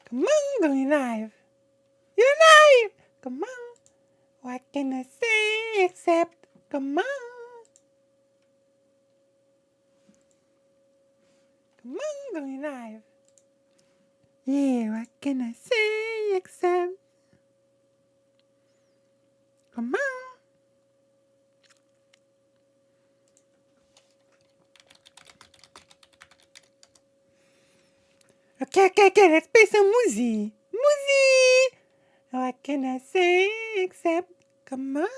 Come on, going live. You're live! Come on. What can I say except come on? Come on, going live. Yeah, what can I say except come on? Okay, let's play some music. Music! What can I say except come on?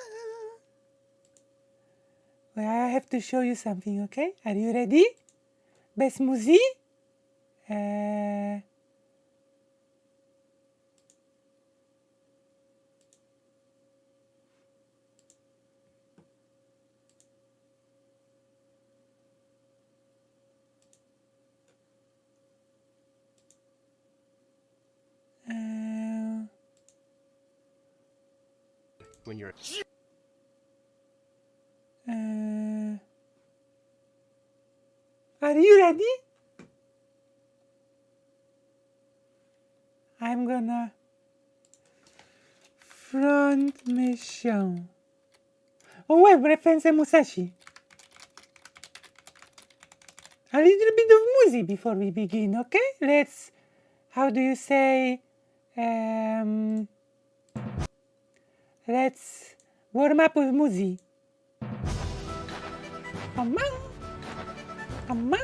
Well, I have to show you something, okay? Are you ready? Best music? When you're Are you ready? I'm gonna front mission. Oh wait, reference Musashi. A little bit of music before we begin, okay? Let's, how do you say, let's warm up with music. Come on, come on.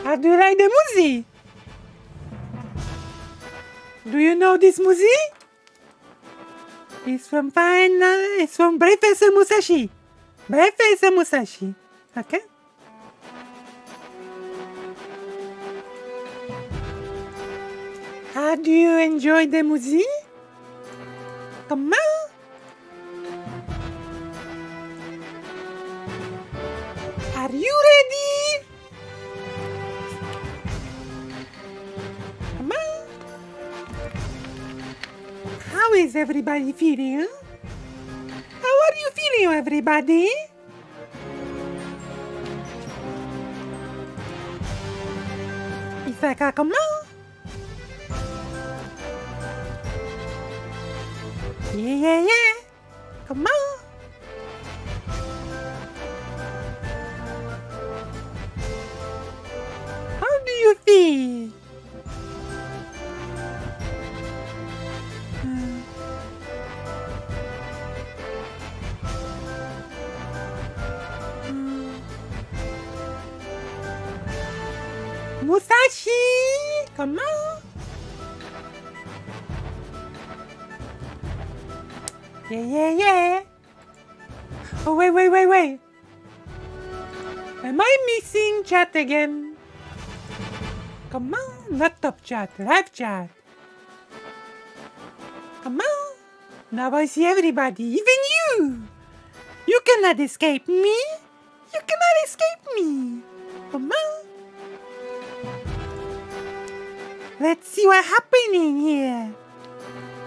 How do you like the music? Do you know this music? It's from it's from Professor Musashi. Professor Musashi. Okay? How do you enjoy the music? Come on. Are you ready? Come on. How is everybody feeling? How are you feeling, everybody? Isaka, come on. Yeah. Come on. How do you feel? Musashi! Come on! Yeah. Oh, wait. Am I missing chat again? Come on, not top chat, live chat. Come on. Now I see everybody, even you. You cannot escape me. You cannot escape me. Come on. Let's see what's happening here.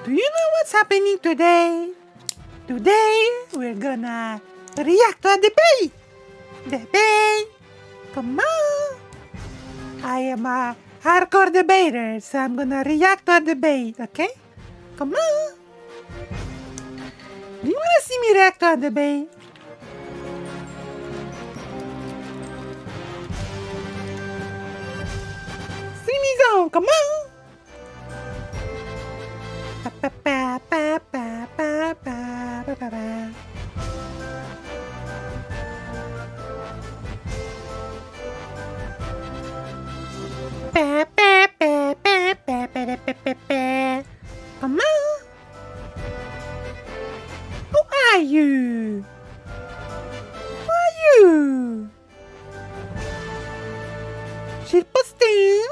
Do you know what's happening today? Today, we're gonna react to a debate. Come on. I am a hardcore debater, so I'm gonna react to a debate, okay? Come on. Do you wanna see me react to a debate? Streamy zone, come on. Come on. Who are you? Who are you? Shitposting?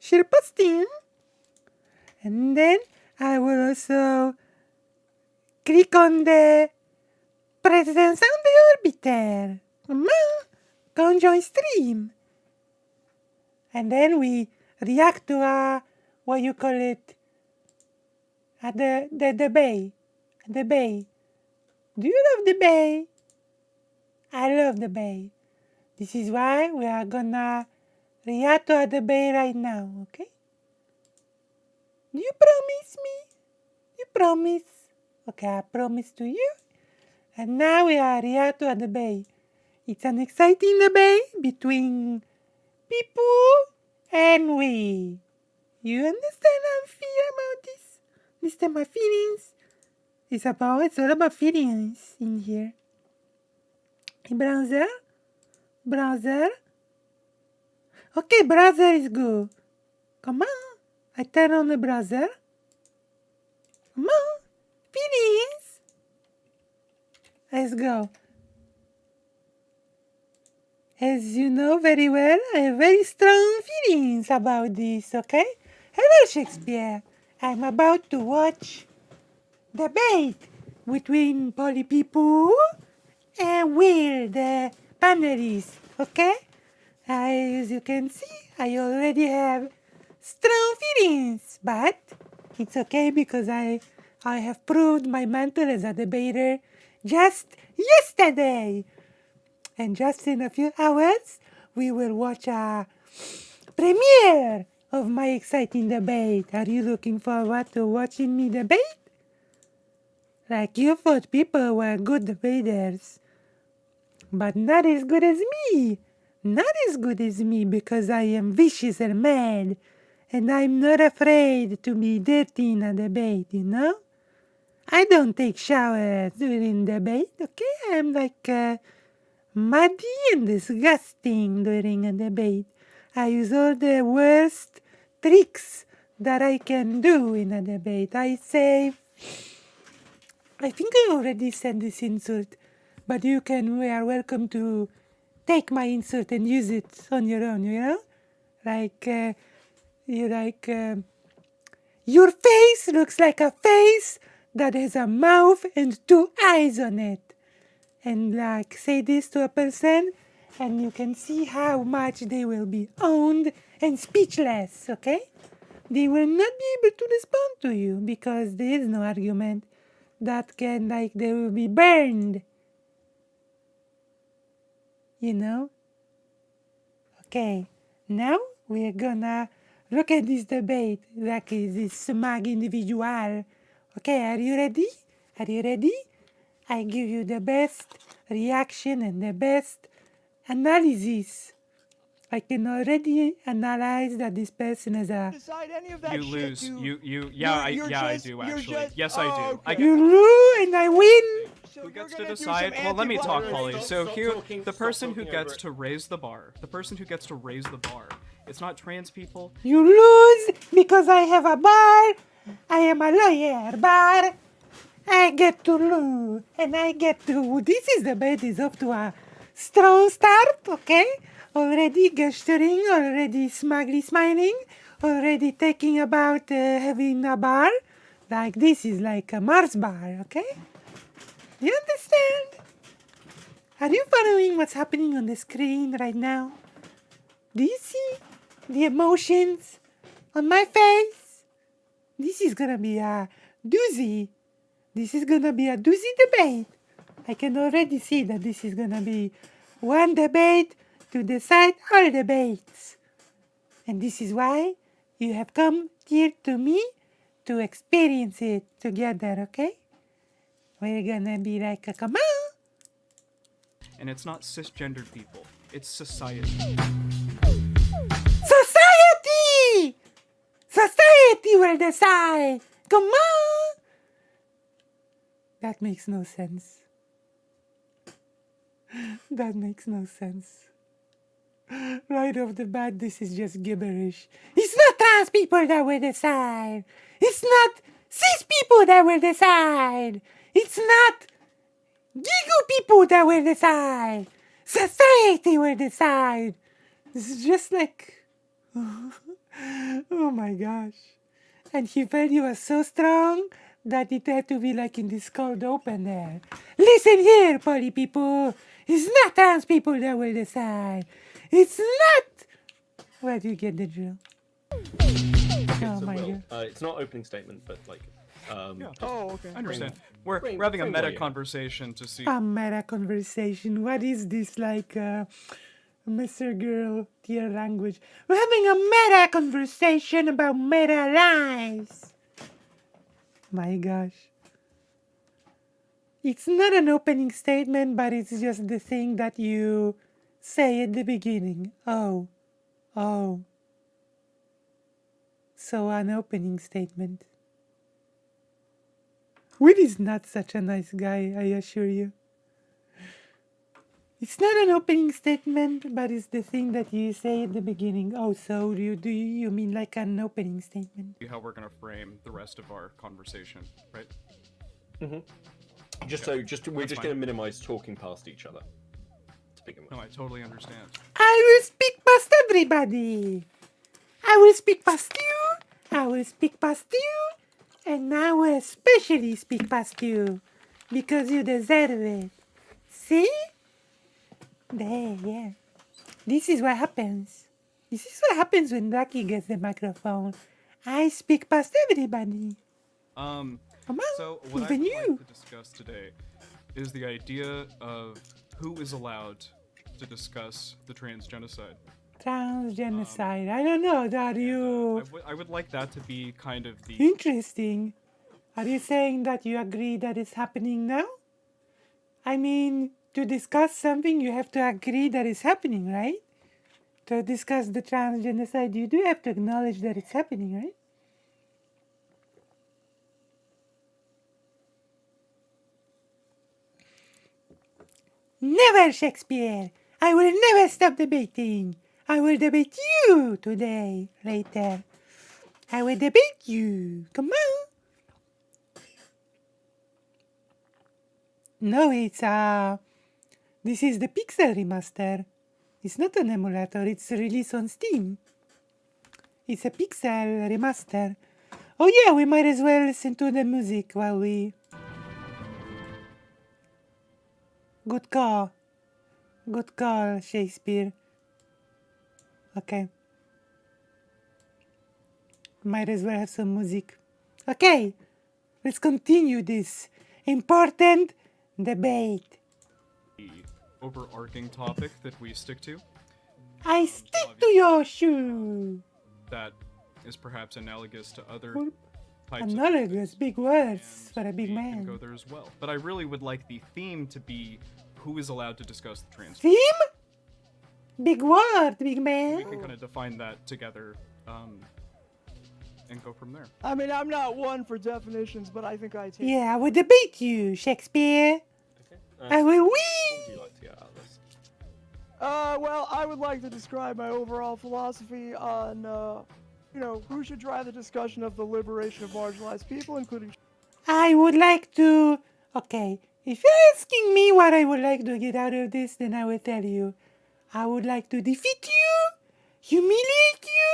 Shitposting? And then I will also click on the presence on the orbiter. conjoined stream. And then we react to what you call it, the bay. The bay. Do you love the bay? I love the bay. This is why we are gonna react to the bay right now, okay? Do you promise me? You promise? Okay, I promise to you. And now we are react to the bay. It's an exciting debate between people and we. You understand how I feel about this? Understand my feelings? It's all about feelings in here. Hey, browser? Browser? Okay, browser is good. Come on. I turn on the browser. Come on. Feelings. Let's go. As you know very well, I have very strong feelings about this, okay? Hello, Shakespeare. I'm about to watch debate between Polly People and Will, the panelist, okay? As you can see, I already have strong feelings, but it's okay because I have proved my mantle as a debater just yesterday. And just in a few hours, we will watch a premiere of my exciting debate. Are you looking forward to watching me debate? Like you thought people were good debaters, but not as good as me. Not as good as me because I am vicious and mad, and I'm not afraid to be dirty in a debate, you know? I don't take showers during debate, okay? I'm like muddy and disgusting during a debate. I use all the worst tricks that I can do in a debate. I say, I think I already said this insult, but we are welcome to take my insult and use it on your own, you know? Your face looks like a face that has a mouth and two eyes on it. And like say this to a person and you can see how much they will be owned and speechless, okay? They will not be able to respond to you because there is no argument that can, like, they will be burned. You know? Okay, now we're gonna look at this debate, like this smug individual. Okay, are you ready? Are you ready? I give you the best reaction and the best analysis. I can already analyze that this person is a... You lose. I do actually. Yes, I do. You lose and I win. Who gets to decide? Well, let me talk, Polly. So here, the person who gets to raise the bar. It's not trans people. You lose because I have a bar. I am a lawyer, bar. I get to lose, and I get to... This is the bed is up to a strong start, okay? Already gesturing, already smugly smiling, already thinking about having a bar. Like this is like a Mars bar, okay? You understand? Are you following what's happening on the screen right now? Do you see the emotions on my face? This is gonna be a doozy. This is gonna be a doozy debate. I can already see that this is gonna be one debate to decide all debates. And this is why you have come here to me to experience it together, okay? We're gonna be like, come on. And it's not cisgendered people. It's society. Society! Society will decide. Come on. That makes no sense. That makes no sense. Right off the bat, this is just gibberish. It's not trans people that will decide. It's not cis people that will decide. It's not giggle people that will decide. Society will decide. This is just like... Oh my gosh. And he felt you were so strong that it had to be like in this cold open air. Listen here, Polly people. It's not trans people that will decide. It's not. Where do you get the drill? Oh So my Will, god. it's not opening statement, but like, Yeah. Oh, okay. I understand. We're Bring- having a bring meta what you- conversation to see. A meta conversation. What is this like, Mr. Girl tier language? We're having a meta conversation about meta lives. My gosh. It's not an opening statement, but it's just the thing that you say at the beginning. Oh. Oh. So an opening statement. Will is not such a nice guy, I assure you. It's not an opening statement, but it's the thing that you say at the beginning. Oh, so you mean like an opening statement? How we're gonna frame the rest of our conversation, right? we're just That's going to fine. minimize talking past each other. To begin with. No, I totally understand. I will speak past everybody. I will speak past you. I will speak past you. And I will especially speak past you. Because you deserve it. See? There, yeah. This is what happens. This is what happens when Lucky gets the microphone. I speak past everybody. Um, Come on, so what I even would you. like to discuss today is the idea of who is allowed to discuss the trans genocide. Trans genocide. I don't know. Are you I would like that to be kind of the interesting? Are you saying that you agree that it's happening now? I mean, to discuss something, you have to agree that it's happening, right? To discuss the trans genocide, you do have to acknowledge that it's happening, right? Never, Shakespeare! I will never stop debating. I will debate you today, later. I will debate you. Come on. No, it's this is the Pixel remaster. It's not an emulator, it's released on Steam. It's a Pixel remaster. Oh yeah, we might as well listen to the music while we... Good call. Good call, Shakespeare. Okay. Might as well have some music. Okay, let's continue this important debate. overarching topic that we stick to. I stick to your shoe. That is perhaps analogous to other Well, types analogous, big words for a and big we can go man. there as well. But I really would like the theme to be who is allowed to discuss the trans. Theme? Big word, big We man. can kind of define that together, and go from there. I mean, I'm not one for definitions, but I think I take. Yeah, I will debate you, Shakespeare. Okay. I will What win. would you like to get out of this? Well, I would like to describe my overall philosophy on, who should drive the discussion of the liberation of marginalized people, including. I would like to... Okay, if you're asking me what I would like to get out of this, then I will tell you. I would like to defeat you, humiliate you,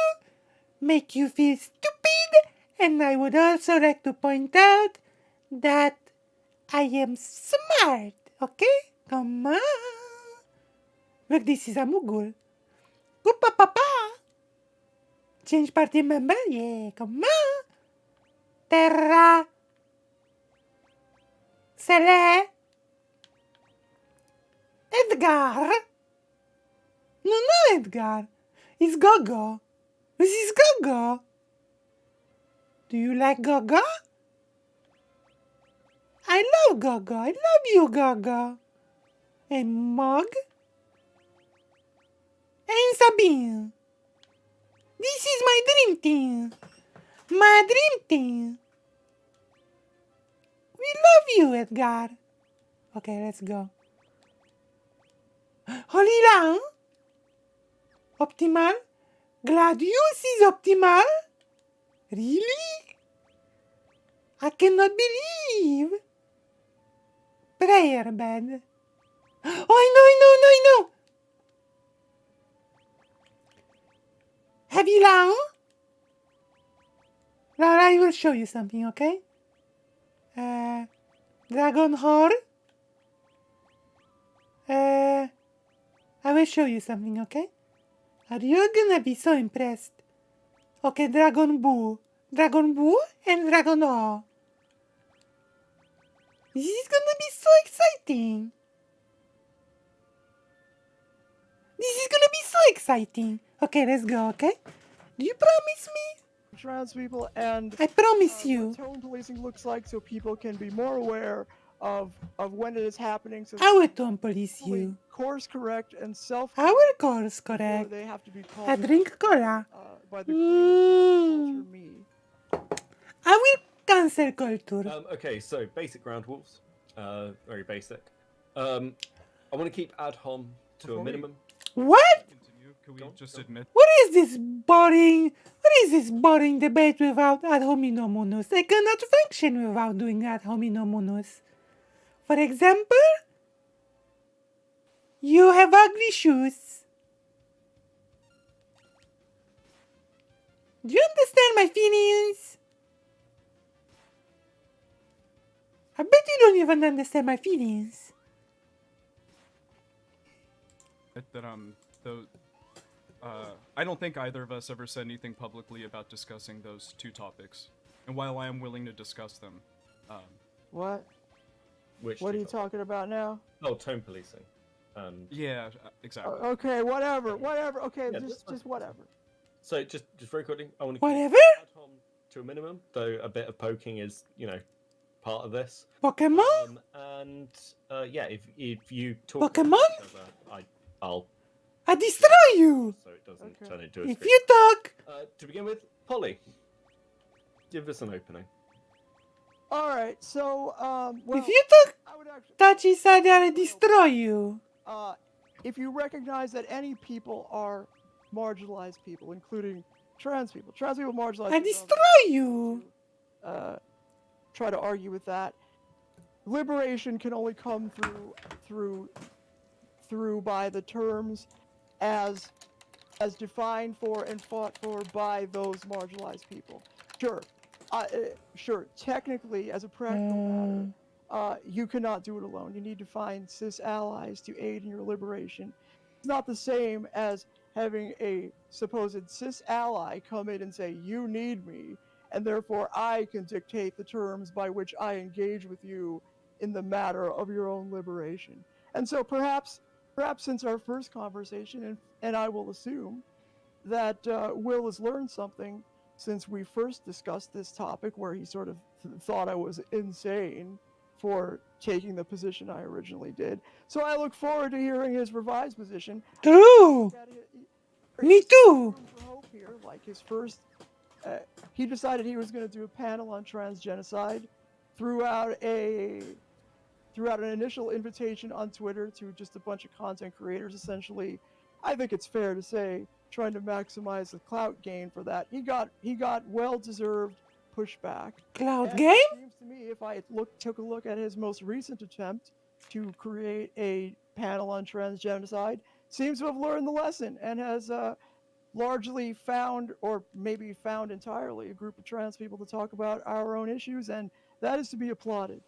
make you feel stupid, and I would also like to point out that I am smart, okay? Come on. Look, this is a Mugul. Goopa papa. Change party member? Yeah, come on. Terra. Sele. Edgar. No, Edgar. It's Gogo. This is Gogo. Do you like Gogo? I love Gogo. I love you, Gogo. And Mog. And Sabine. This is my dream team. My dream team. We love you, Edgar. Okay, let's go. Holilang? Optimal? Gladius is optimal? Really? I cannot believe. Prayer bed. Oh, I know. Heavy Lang? Now I will show you something, okay? Dragon Horde. I will show you something, okay? Are you gonna be so impressed? Okay, Dragon Boo. Dragon Boo and Dragon O. This is gonna be so exciting. This is gonna be so exciting. Okay, let's go, okay? Do you promise me? Trans people and I promise you. what tone policing looks like, so people can be more aware of when it is happening. So I will tone police fully you. course correct and self. I will course before correct. They have to be called I drink cola. by the queen of cancel culture, me. I will cancel culture. Okay, so basic ground rules. Very basic. I want to keep ad hom to Before a we- minimum. What? Continue. Can we Go on, just go on. admit? What is this boring? What is this boring debate without ad hominem onus? I cannot function without doing ad hominem onus. For example, you have ugly shoes. Do you understand my feelings? I bet you don't even understand my feelings. That though, I don't think either of us ever said anything publicly about discussing those two topics. And while I am willing to discuss them, What? Which What are two you topics? talking about now? Oh, tone policing. And yeah, exactly. Okay, whatever. Okay, Yeah, that's just fine. whatever. so just very quickly, I want to Whatever? keep ad hom to a minimum, though a bit of poking is, part of this. Pokemon? And yeah, if you talk Pokemon? about each other, I'll I destroy you! so it doesn't Okay. turn into a If scream. you talk, To begin with, Polly, give us an opening. All right, so well, if you talk I would actually. touchy side, I'll destroy you. If you recognize that any people are marginalized people, including trans people, marginalized. I people, destroy you. Try to argue with that. Liberation can only come through by the terms as defined for and fought for by those marginalized people. Sure. Technically, as a practical matter, you cannot do it alone. You need to find cis allies to aid in your liberation. It's not the same as having a supposed cis ally come in and say, "You need me, and therefore I can dictate the terms by which I engage with you in the matter of your own liberation." And so perhaps since our first conversation, and I will assume that Will has learned something since we first discussed this topic, where he sort of thought I was insane for taking the position I originally did. So I look forward to hearing his revised position. True. Me too. Room for hope here, like his first, he decided he was going to do a panel on transgenocide, threw out an initial invitation on Twitter to just a bunch of content creators, essentially. I think it's fair to say, trying to maximize the clout gain for that. He got well-deserved pushback. Cloud And game? It seems to me, if I took a look at his most recent attempt to create a panel on transgenocide, seems to have learned the lesson and has largely found, or maybe found entirely, a group of trans people to talk about our own issues, and that is to be applauded.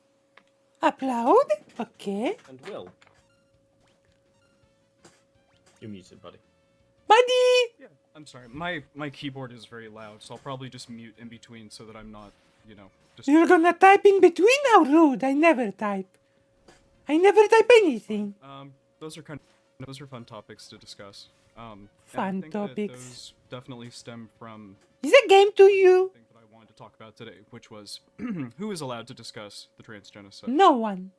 Applaud? Okay. And Will, you're muted, buddy. Buddy! Yeah, I'm sorry. My keyboard is very loud, so I'll probably just mute in between so that I'm not, just. You're gonna type in between? How rude. I never type. I never type anything. Those are fun topics to discuss. And Fun I think that topics. those definitely stem from Is a game to you? the thing that I wanted to talk about today, which was who is allowed to discuss the transgenocide. No one.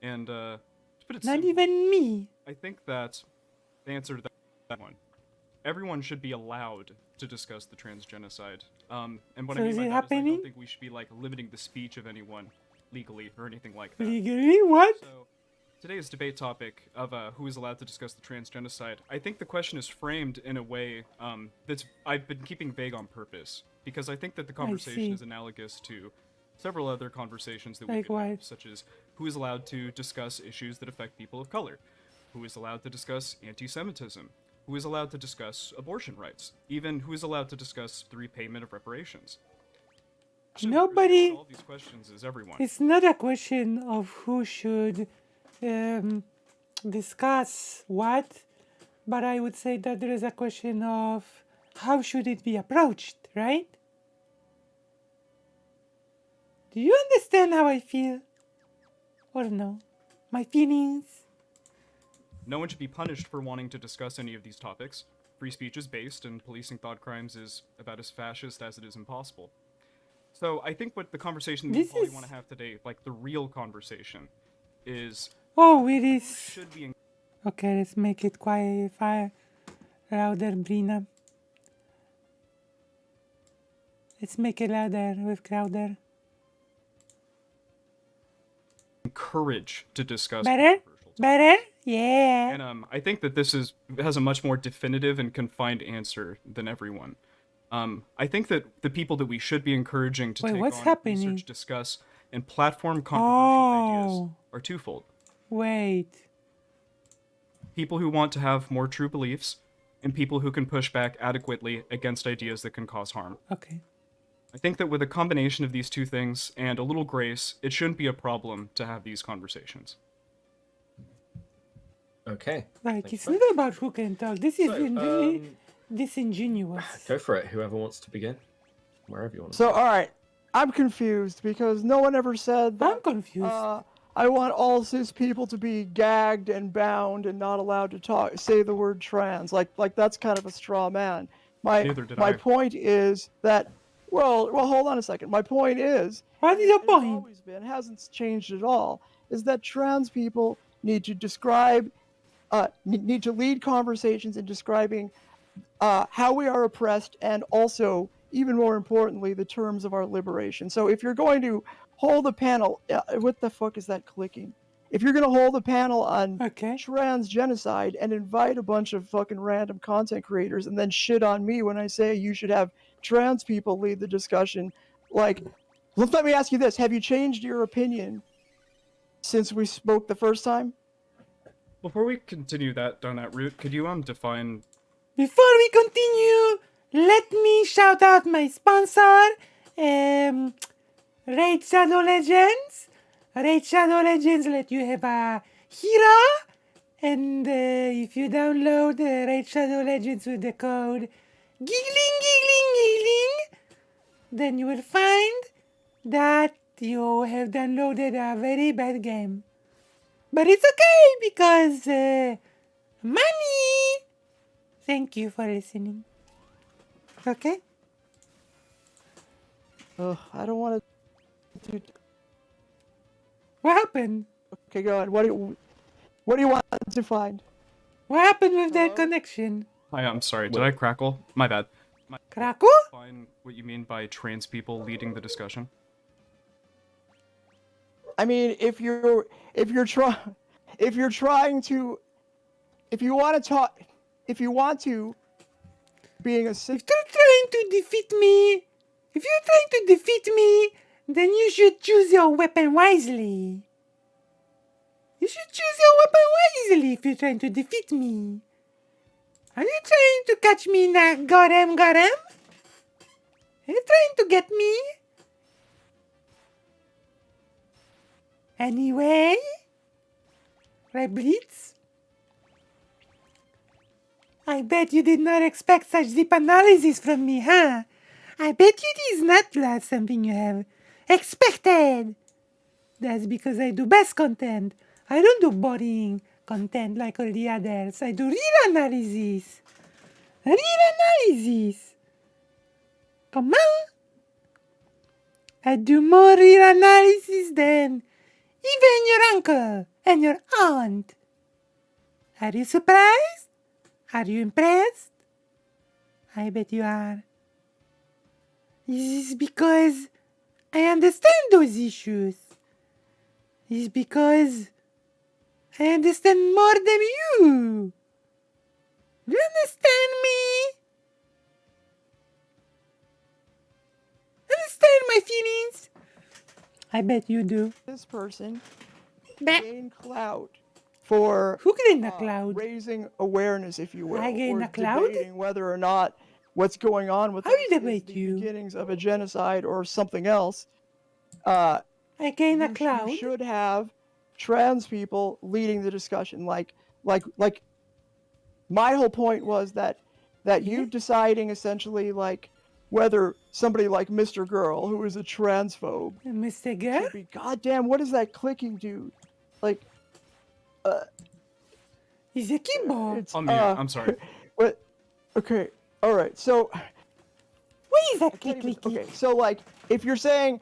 And to put it Not simply, even me. I think that the answer to that one, everyone should be allowed to discuss the transgenocide. And what So I mean is by it that is I happening? don't think we should be limiting the speech of anyone legally or anything like that. Legally? What? So today's debate topic of who is allowed to discuss the transgenocide, I think the question is framed in a way that's I've been keeping vague on purpose, because I think that the conversation see. is analogous to several other conversations that we Like could have, what? such as who is allowed to discuss issues that affect people of color, who is allowed to discuss anti-Semitism, who is allowed to discuss abortion rights, even who is allowed to discuss the repayment of reparations. So the result Nobody- of all these questions is everyone. It's not a question of who should discuss what, but I would say that there is a question of how should it be approached, right? Do you understand how I feel? Or no? My feelings? No one should be punished for wanting to discuss any of these topics. Free speech is based, and policing thought crimes is about as fascist as it is impossible. So I think what the conversation we This probably is- want to have today, like the real conversation, is Oh, it is. should be Okay, let's make it quiet, louder, Brina. Let's make it louder with Crowder. encouraged to discuss Better? controversial topics. Better? Yeah. And I think that this has a much more definitive and confined answer than everyone. I think that the people that we should be encouraging to Wait, take what's on, happening? research, discuss, and platform controversial ideas Oh. are twofold. Wait. People who want to have more true beliefs, and people who can push back adequately against ideas that can cause harm. Okay. I think that with a combination of these two things and a little grace, it shouldn't be a problem to have these conversations. Okay. Like, Thank it's you. not about who can talk. This is So, really disingenuous. Go for it. Whoever wants to begin, wherever you want. So, all right, I'm confused because no one ever said that. I'm confused. I want all cis people to be gagged and bound and not allowed to say the word trans. Like that's kind of a straw man. Neither did My I. point is that. Well, hold on a second. My point is. What is your and point? It's always been, hasn't changed at all. Is that trans people need to describe, need to lead conversations in describing how we are oppressed, and also, even more importantly, the terms of our liberation. So if you're going to hold a panel, what the fuck is that clicking? If you're going to hold a panel on Okay. trans genocide and invite a bunch of fucking random content creators and then shit on me when I say you should have trans people lead the discussion, like, let me ask you this: have you changed your opinion since we spoke the first time? Before we continue down that route, could you define? Before we continue, let me shout out my sponsor, Raid Shadow Legends. Raid Shadow Legends let you have a hero, and if you download Raid Shadow Legends with the code giggling, then you will find that you have downloaded a very bad game. But it's okay because money. Thank you for listening. Okay? Ugh, I don't want to. What happened? Okay, go ahead. What do you want to find? What happened with that Hello? connection? Hi, I'm sorry. Did I crackle? My bad. Krakow? Define what you mean by trans people leading the discussion. I mean, if you want to, being a cis. If you're trying to defeat me, then you should choose your weapon wisely. You should choose your weapon wisely if you're trying to defeat me. Are you trying to catch me in a garem? Are you trying to get me? Anyway, right, Blitz? I bet you did not expect such deep analysis from me, huh? I bet you it is not something you have expected. That's because I do best content. I don't do boring content like all the others. I do real analysis. Come on. I do more real analysis than even your uncle and your aunt. Are you surprised? Are you impressed? I bet you are. This is because I understand those issues. It's because I understand more than you. Do you understand me? Understand my feelings? I bet you do. This person Bah. gain clout for Who gained the cloud? raising awareness, if you will, I gain or the cloud? debating whether or not what's going on with How you us is debate the you? beginnings of a genocide or something else. I gain a You cloud. should have trans people leading the discussion. Like my whole point was that you deciding essentially like whether somebody like Mr. Girl, who is a transphobe, Mr. Girl? should be, goddamn, what is that clicking dude? Like, He's a keyboard. it's I'm sorry. what? Okay, all right. So What is that can't even- clicky? okay, so like if you're saying,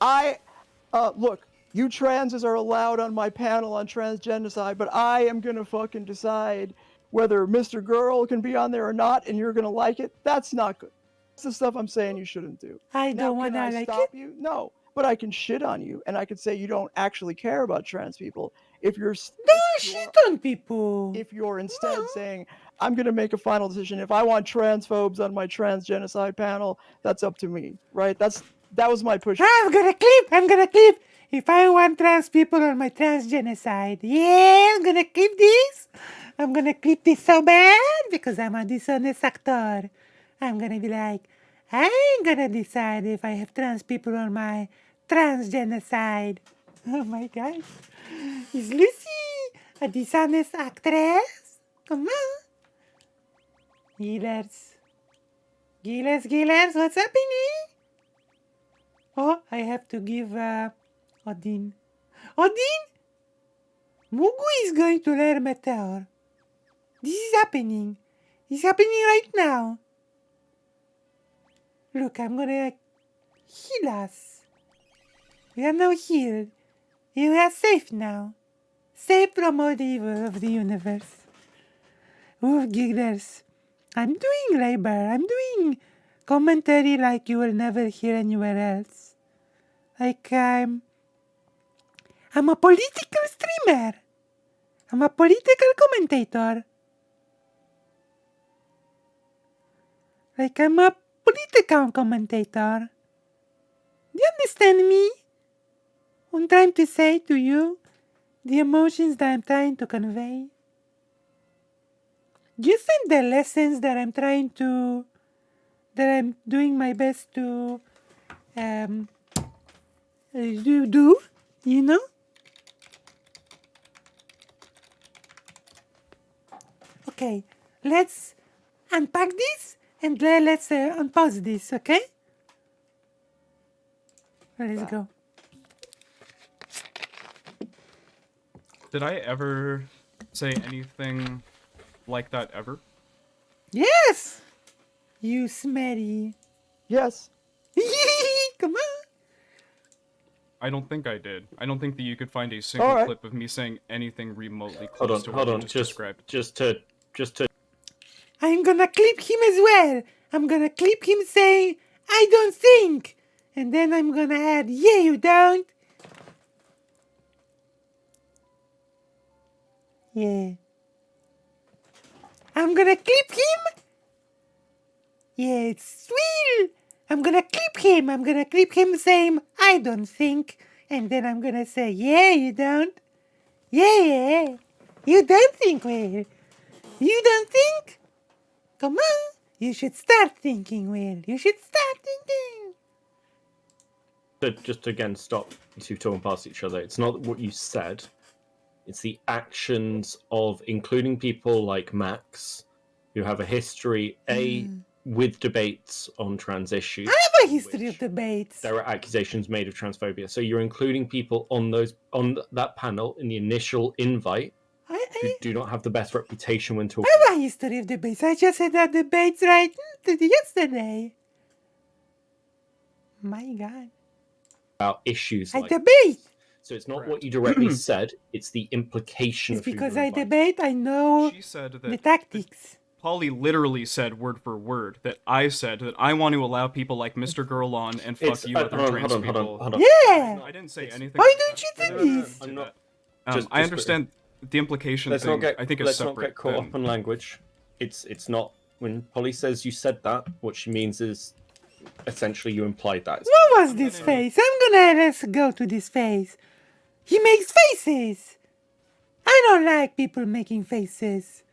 look, you transes are allowed on my panel on transgenocide, but I am gonna fucking decide whether Mr. Girl can be on there or not, and you're gonna like it. That's not good. That's the stuff I'm saying you shouldn't do. I Now, don't want can to I like stop it. you? No, but I can shit on you, and I can say you don't actually care about trans people. If you're Don't shit on people. if you're instead No. saying, I'm going to make a final decision. If I want transphobes on my trans genocide panel, that's up to me, right? That was my push. I'm gonna clip. If I want trans people on my trans genocide, yeah, I'm gonna clip this. I'm gonna clip this so bad because I'm a dishonest actor. I'm gonna be like, I ain't gonna decide if I have trans people on my trans genocide. Oh my gosh. Is Lucy a dishonest actress? Come on. Gigglers, what's happening? Oh, I have to give Odin. Odin? Mugu is going to learn Meteor. This is happening. It's happening right now. Look, I'm gonna heal us. We are now healed. We are safe now. Safe from all the evil of the universe. Oh, gigglers. I'm doing labor. I'm doing commentary like you will never hear anywhere else. Like I'm a political streamer. I'm a political commentator. Like I'm a political commentator. Do you understand me? I'm trying to say to you the emotions that I'm trying to convey. Do you think the lessons that I'm doing my best to do, you know? Okay, let's unpack this and let's unpause this, okay? Let's go. Did I ever say anything like that ever? Yes! You smelly. Yes. Come on. I don't think I did. I don't think that you could find a single Alright. clip of me saying anything remotely close to Hold what on. you just described. Just to. I'm gonna clip him as well. I'm gonna clip him saying, I don't think. And then I'm gonna add, yeah, you don't. Yeah. I'm gonna clip him. Yeah, it's sweet. I'm gonna clip him. I'm gonna clip him saying, I don't think. And then I'm gonna say, yeah, you don't. Yeah. You don't think, Will. You don't think? Come on. You should start thinking, Will. You should start thinking. Just again, stop you two talking past each other. It's not what you said. It's the actions of including people like Max, who have a history, with debates on trans issues. I have a history of which debates. There are accusations made of transphobia. So you're including people on that panel in the initial invite who I do not have the best reputation when talking have a history of debates. I just had that debates right yesterday. My God. about issues I like debate. So it's not Correct. what you directly said, it's the implication It's of who because you're I inviting. debate. I know She said the that tactics. Polly literally said word for word that I said that I want to allow people like Mr. Girl on and fuck you other trans people. Hold on. Yeah. I didn't say anything. Why like don't that. you I do didn't this? say I'm not- that. just I understand the implication Let's thing. not get I think is let's not separate. get caught than- up on language. It's not when Polly says you said that, what she means is essentially you implied that. What was this face? Let's go to this face. He makes faces. I don't like people making faces.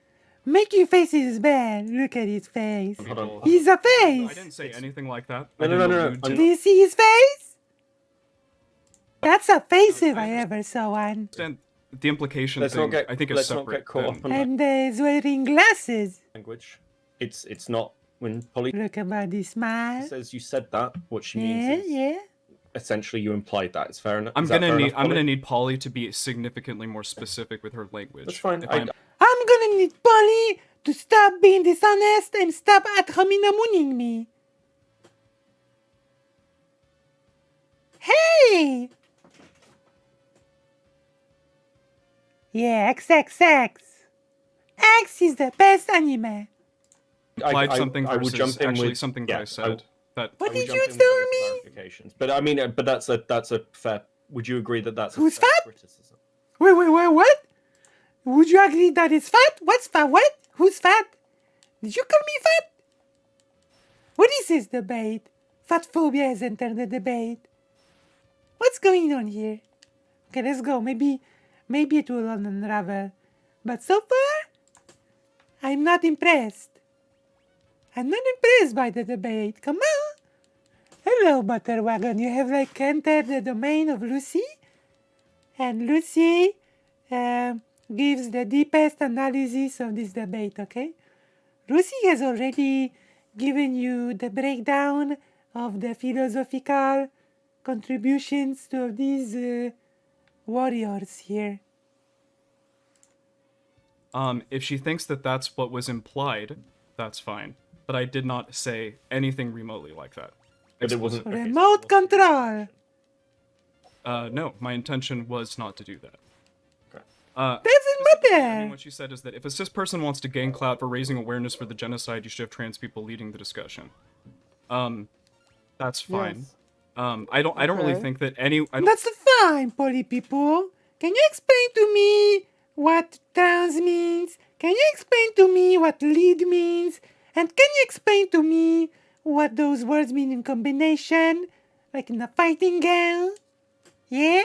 Making faces is bad. Look at his face. Hold on. He's a I face. didn't say anything like that. No, I no, didn't no, no, allude I'm to- Do you see his face? That's a face if I ever saw one. understand the implication Let's thing. not get I think is let's not separate. get caught up than- on And he's wearing glasses. language. It's not when Polly Look about the smile. says you said that. What she Yeah, means is yeah. essentially you implied that. It's fair enough. I'm Is that gonna fair need enough, I'm gonna Polly? need Polly to be significantly more specific with her language. That's fine. If I, I'm- I'm gonna need Polly to stop being dishonest and stop mooning me. Hey! Yeah, XXX. X is the best anime. implied something I would versus jump in actually with something that I said. That What I would did jump you in with tell those me? clarifications. But I mean, but that's a fair. Would you agree that that's Who's a fair fat? criticism? Wait, what? Would you agree that it's fat? What's fat? What? Who's fat? Did you call me fat? What is this debate? Fat phobia has entered the debate. What's going on here? Okay, let's go. Maybe it will unravel. But so far, I'm not impressed. I'm not impressed by the debate. Come on. Hello, Butterwagon. You have entered the domain of Lucy. And Lucy gives the deepest analysis of this debate, okay? Lucy has already given you the breakdown of the philosophical contributions to these warriors here. if she thinks that that's what was implied, that's fine. But I did not say anything remotely like that. But it wasn't okay, so it Remote wasn't- control. No, my intention was not to do that. Okay. Doesn't Specifically, I mean, matter. what she said is that if a cis person wants to gain clout for raising awareness for the genocide, you should have trans people leading the discussion. That's fine. Yes. I don't really Okay. think that any. I don't, That's fine, poly people. Can you explain to me what trans means? Can you explain to me what lead means? And can you explain to me what those words mean in combination? Like in a fighting game? Yeah?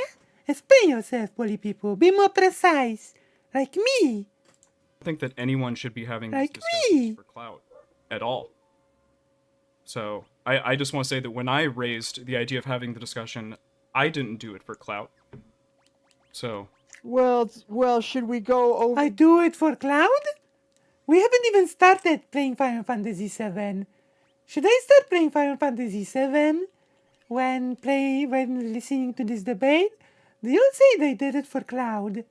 Explain yourself, poly people. Be more precise. Like me. think that anyone should be having these Like discussions me. for clout at all. So I just want to say that when I raised the idea of having the discussion, I didn't do it for clout. So Well, should we go over? I do it for Cloud? We haven't even started playing Final Fantasy VII. Should I start playing Final Fantasy VII when listening to this debate? They all say they did it for Cloud.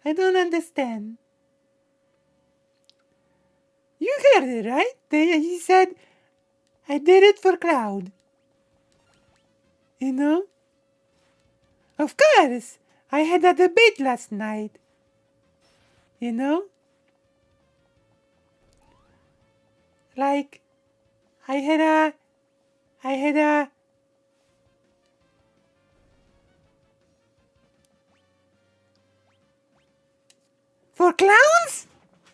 I don't understand. You heard it, right? He said, I did it for Cloud. You know? Of course! I had a debate last night. You know? Like, I had a for clowns?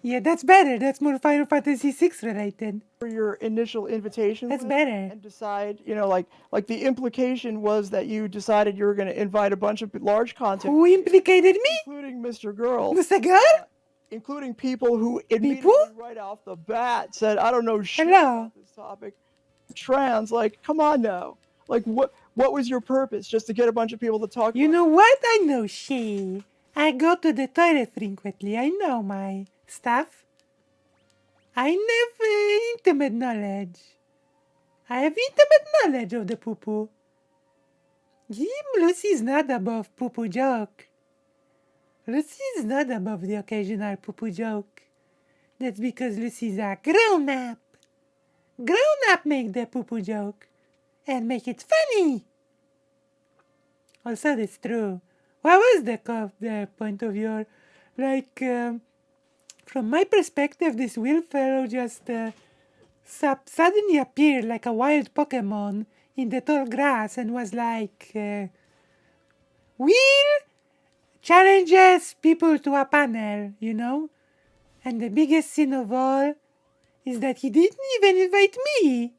Yeah, that's better. That's more Final Fantasy VI related. your initial invitation That's list better. and decide, like the implication was that you decided you were going to invite a bunch of large content, Who implicated me? including Mr. Girl, Mr. Girl? including people who immediately right off the bat said, I don't know shit Hello. about this topic. Trans, like, come on now. Like, what was your purpose? Just to get a bunch of people to talk You about know what? I know she. I go to the toilet frequently. I know my stuff. I have intimate knowledge. I have intimate knowledge of the poo-poo. Lucy's not above poo-poo joke. Lucy's not above the occasional poo-poo joke. That's because Lucy's a grown-up. Grown-up make the poo-poo joke. And make it funny. Also, that's true. What was the point of your, from my perspective, this Will fellow just suddenly appeared like a wild Pokemon in the tall grass and was like, Will challenges people to a panel, you know? And the biggest sin of all is that he didn't even invite me.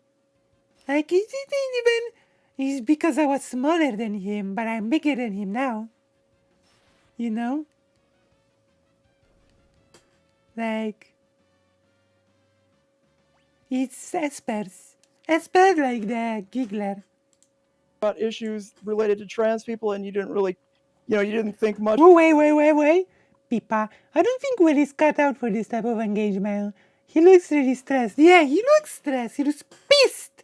Like, he didn't even... It's because I was smaller than him, but I'm bigger than him now. You know? Like... It's Esper's. Esper like the giggler. about issues related to trans people, and you didn't really, you didn't think much. Oh, wait. Pippa, I don't think Will is cut out for this type of engagement. He looks really stressed. Yeah, he looks stressed. He looks pissed.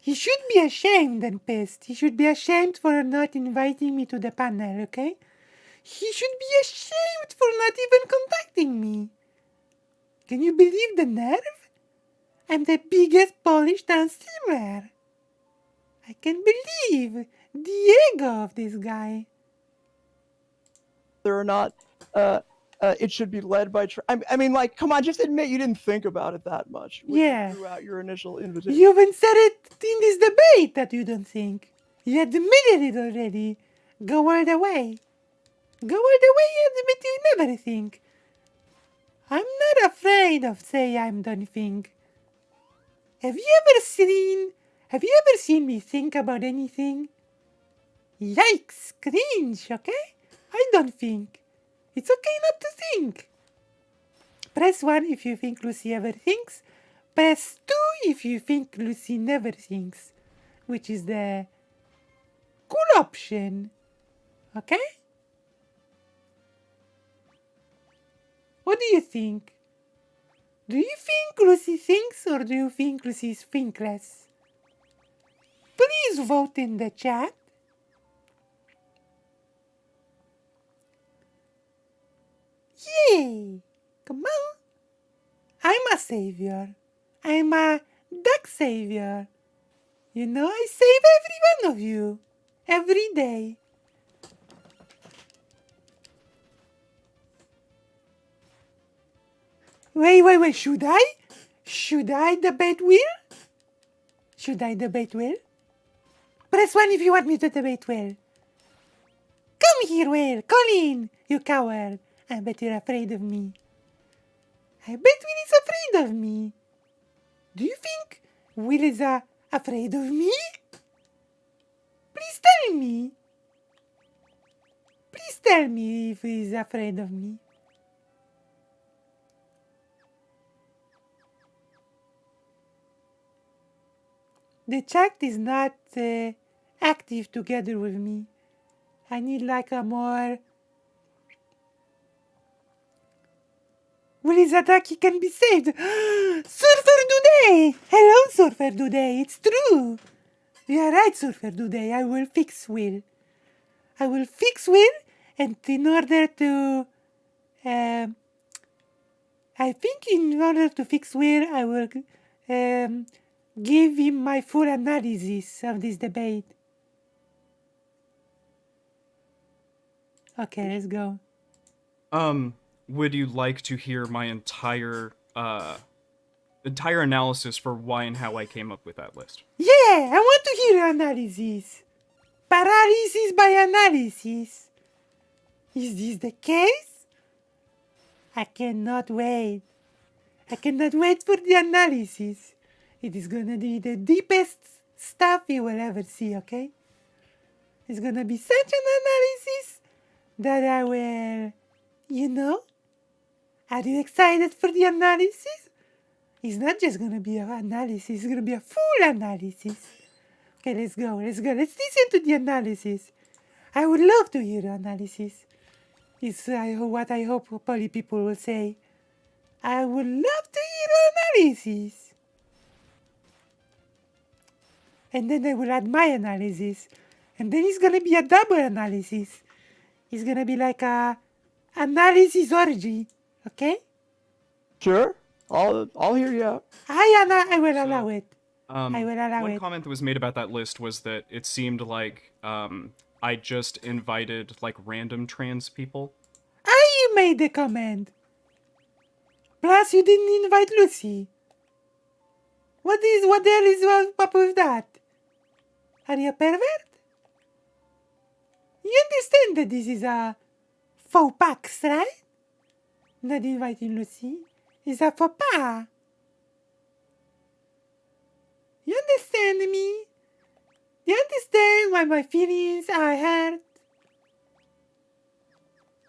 He should be ashamed and pissed. He should be ashamed for not inviting me to the panel, okay? He should be ashamed for not even contacting me. Can you believe the nerve? I'm the biggest Polish dance streamer. I can't believe the ego of this guy. Whether or not it should be led by. I mean, like, come on, just admit you didn't think about it that much when Yeah. you threw out your initial invitation. You even said it in this debate that you don't think. You admitted it already. Go all the way. Go all the way and admit you never think. I'm not afraid of say I don't think. Have you ever seen me think about anything? Yikes, cringe, okay? I don't think. It's okay not to think. Press 1 if you think Lucy ever thinks. Press 2 if you think Lucy never thinks. Which is the cool option. Okay? What do you think? Do you think Lucy thinks or do you think Lucy is thinkless? Please vote in the chat. Yay! Come on. I'm a savior. I'm a duck savior. You know, I save every one of you. Every day. Wait. Should I? Should I debate Will? Should I debate Will? Press 1 if you want me to debate Will. Come here, Will. Call in, you coward. I bet you're afraid of me. I bet Will is afraid of me. Do you think Will is afraid of me? Please tell me. Please tell me if he's afraid of me. The chat is not active together with me. I need like a more... Will is attack, he can be saved. Surfer Today! Hello, Surfer Today, it's true. You are right, Surfer Today. I will fix Will. I will fix Will, and in order to... I think in order to fix Will, I will give him my full analysis of this debate. Okay, let's go. Would you like to hear my entire analysis for why and how I came up with that list? Yeah, I want to hear your analysis. Paralysis by analysis. Is this the case? I cannot wait. I cannot wait for the analysis. It is gonna be the deepest stuff you will ever see, okay? It's gonna be such an analysis that I will, you know? Are you excited for the analysis? It's not just gonna be an analysis, it's gonna be a full analysis. Okay, let's go. Let's listen to the analysis. I would love to hear the analysis. It's what I hope poly people will say. I would love to hear the analysis. And then I will add my analysis. And then it's gonna be a double analysis. It's gonna be like a analysis orgy. Okay? Sure, I'll hear you out. I will allow it. I will allow One it. comment that was made about that list was that it seemed like I just invited like random trans people. You made the comment. Plus, you didn't invite Lucy. What the hell is up with that? Are you a pervert? You understand that this is a faux pas, right? Not inviting Lucy is a faux pas. You understand me? You understand why my feelings are hurt?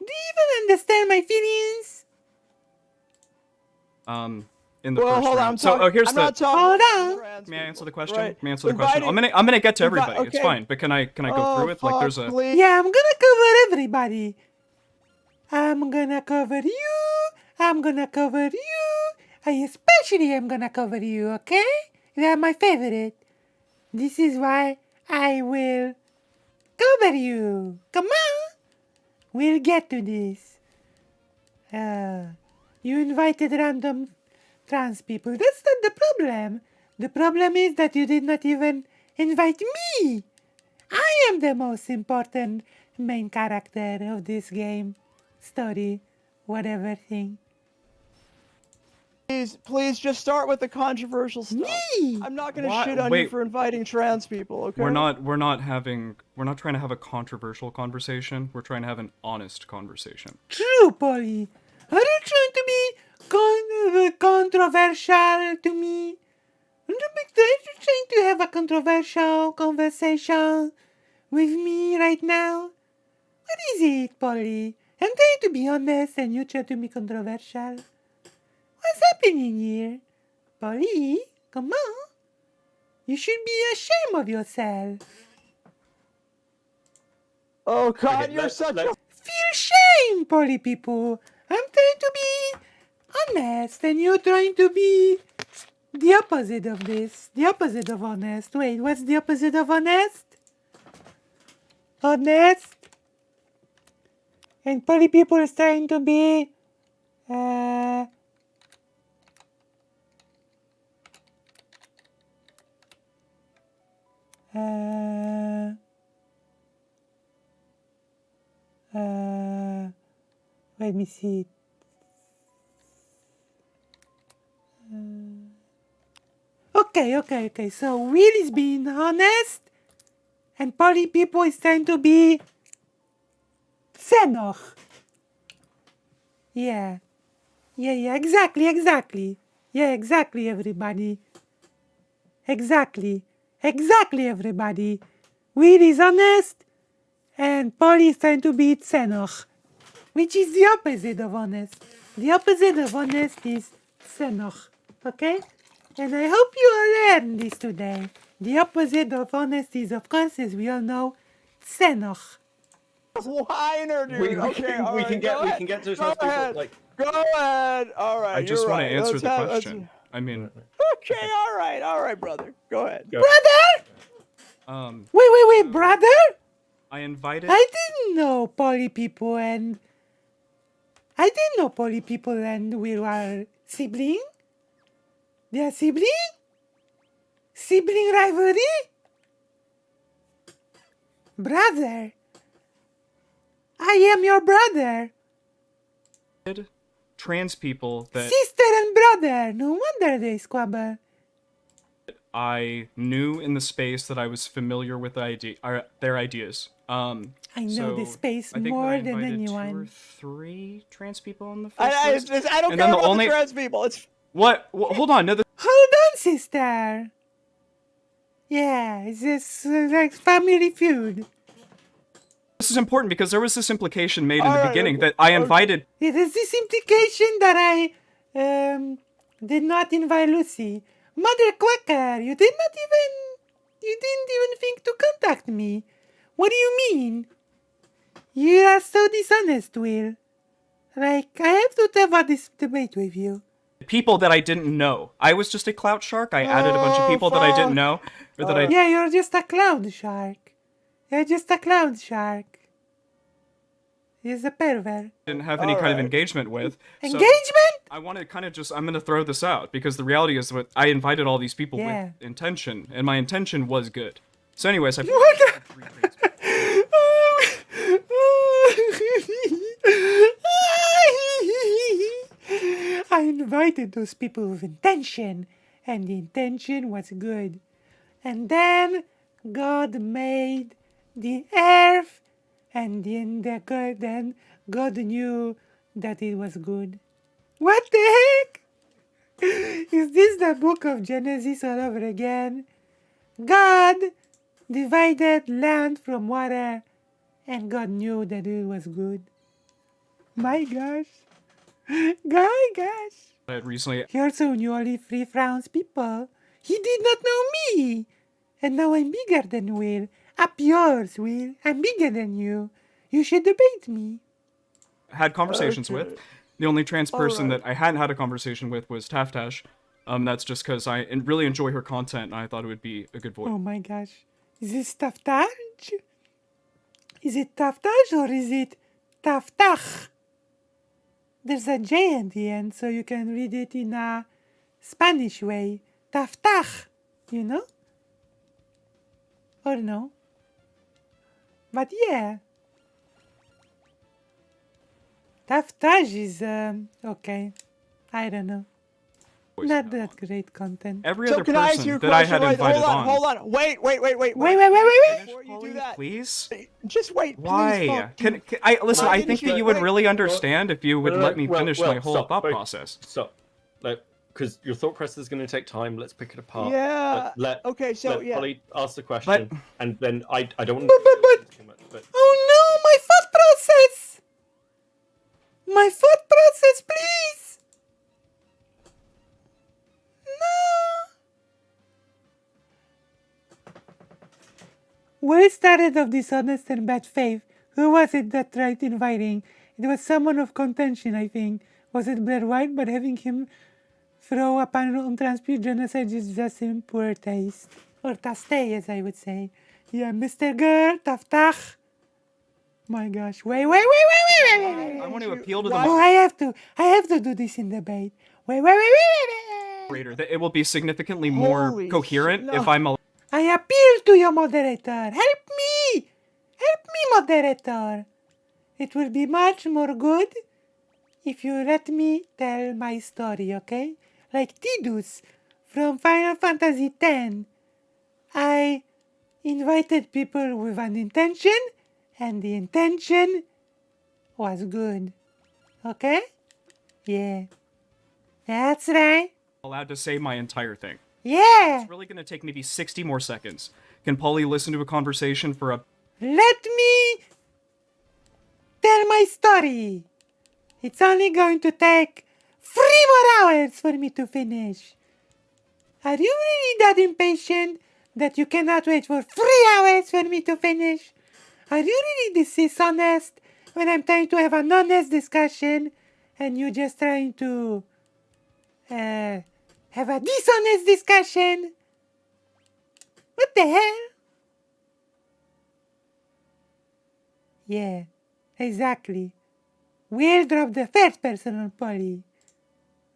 Do you even understand my feelings? in the Well, first hold on. round. So, here's I'm the. not talking Hold about on. trans May I answer the people, question? right? May I answer the question? Inviting- I'm gonna get to everybody. okay. It's fine. But can I go through it? Like, there's a. Please. Yeah, I'm gonna cover everybody. I'm gonna cover you. I'm gonna cover you. I especially am gonna cover you, okay? You're my favorite. This is why I will cover you. Come on. We'll get to this. You invited random trans people. That's not the problem. The problem is that you did not even invite me. I am the most important main character of this game, story, whatever thing. Please just start with the controversial stuff. Me! I'm not gonna Why- shit on you wait. for inviting trans people, okay? We're not trying to have a controversial conversation. We're trying to have an honest conversation. True, Polly. Are you trying to be controversial to me? Are you trying to have a controversial conversation with me right now? What is it, Polly? I'm trying to be honest and you try to be controversial. What's happening here? Polly, come on. You should be ashamed of yourself. Oh God, Okay, you're such a. Feel shame, Polly people. I'm trying to be honest and you're trying to be the opposite of this. The opposite of honest. Wait, what's the opposite of honest? Honest. And Polly people is trying to be let me see. Okay. So Will is being honest, and Polly people is trying to be Xenoch. Yeah, exactly. Yeah, exactly, everybody. Exactly, everybody. Will is honest, and Polly is trying to be Xenoch, which is the opposite of honest. The opposite of honest is Xenoch, okay? And I hope you all learn this today. The opposite of honest is, of course, as we all know, Xenoch. whiner, dude. We okay, can, all we right, can go get to Go trans people. ahead. Like, Go ahead. All right. I just want to answer the question. I mean, Okay. All right, brother. Go ahead. Go. Brother! Wait, brother? I invited. I didn't know Polly people and we are sibling. They are sibling? Sibling rivalry? Brother. I am your brother. Trans people that Sister and brother. No wonder they squabble. I knew in the space that I was familiar with their ideas. I know the space I think more I than invited anyone. 2 or 3 trans people on the first I list. don't And care then the about only- the trans people. It's What? Hold on. No, Hold on, sister. Yeah, it's just like family feud. this is important because there was this implication made in All the right, beginning okay, that I okay. invited. Yeah, there's this implication that I did not invite Lucy. Mother Quacker, you didn't even think to contact me. What do you mean? You are so dishonest, Will. Like, I have to have this debate with you. People that I didn't know. I was just a clout shark. I added a bunch of Oh, people that I fuck. didn't know. Or that I Yeah, you're just a cloud shark. You're just a cloud shark. He's a pervert. didn't have any kind of Alright. engagement with. So Engagement? I want to kind of just, I'm going to throw this out because the reality is that I invited all these people Yeah. with intention, and my intention was good. So anyways, I What the- 3 trans people. I invited those people with intention, and the intention was good. And then God made the earth, and then God knew that it was good. What the heck? Is this the book of Genesis all over again? God divided land from water, and God knew that it was good. My gosh. Gosh. I had recently. He also knew only 3 frowns people. He did not know me. And now I'm bigger than Will. Up yours, Will. I'm bigger than you. You should debate me. Had conversations Okay. with. The only trans person Alright. that I hadn't had a conversation with was Taftash. That's just because I really enjoy her content, and I thought it would be a good voice. Oh my gosh. Is this Taftaj? Is it Taftaj or is it Taftach? There's a J at the end, so you can read it in a Spanish way. Taftach, you know? Or no? But yeah. Taftaj is, okay. I don't know. Not that great content. Every So other can I ask you person a that I question? had Wait, invited hold on. on. Wait. Wait. Before you Polly, do that, please. just wait. Please, Why? fuck, Can dude. I listen? Why I didn't think you- that you would wait, really understand if you would No, let me well, finish well, my whole stop, thought wait, process. Stop. Because your thought process is going to take time. Let's pick it apart. Yeah. Let Okay, so, let yeah. Polly ask the question, and then I don't want But- to too much. But Oh no, my thought process! My thought process, please! No! Where started of dishonest and bad faith? Who was it that tried inviting? It was someone of contention, I think. Was it Blair White? But having him throw a panel on transputed genocide is just in poor taste. Or taste, as I would say. Yeah, Mr. Girl, Taftach. My gosh. Wait. I want to appeal to the Oh, I have to do this in debate. Wait. moderator that it will be significantly more Holy coherent shit, no. if I'm allowed. I appeal to your moderator. Help me, moderator. It will be much more good if you let me tell my story, okay? Like Tidus from Final Fantasy X. I invited people with an intention, and the intention was good. Okay? Yeah. That's right. allowed to say my entire thing. Yeah. It's really going to take maybe 60 more seconds. Can Polly listen to a conversation for a... Let me tell my story. It's only going to take 3 more hours for me to finish. Are you really that impatient that you cannot wait for 3 hours for me to finish? Are you really this dishonest when I'm trying to have an honest discussion and you're just trying to have a dishonest discussion? What the hell? Yeah, exactly. We'll drop the first person on Polly.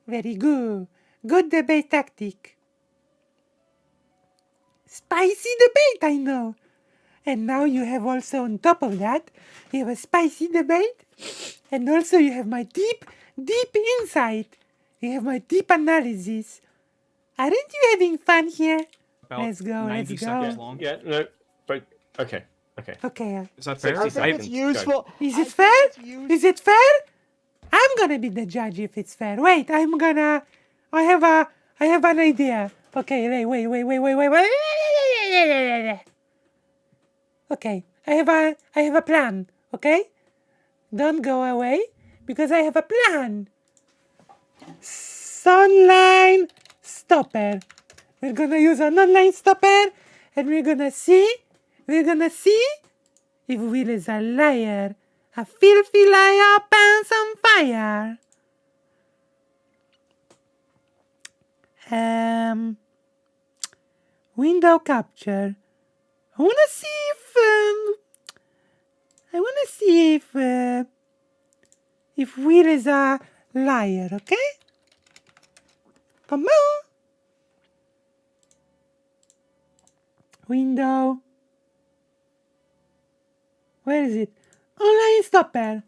Very good. Good debate tactic. Spicy debate, I know. And now you have also on top of that, you have a spicy debate. And also you have my deep insight. You have my deep analysis. Aren't you having fun here? about Let's go, 90 let's seconds go. long. yeah, no, but okay. Okay. Is that fair? 60 I think seconds. it's Go. useful. Is I it think fair? it's useful. Is it fair? I'm gonna be the judge if it's fair. Wait, I have an idea. Okay, wait. Okay, I have a plan. Okay, don't go away because I have a plan. Sunline stopper. We're gonna use an online stopper, and we're gonna see if Will is a liar, a filthy liar, pants on fire. Window capture. I wanna see if Will is a liar. Okay? Come on. Window. Where is it? Online stopper.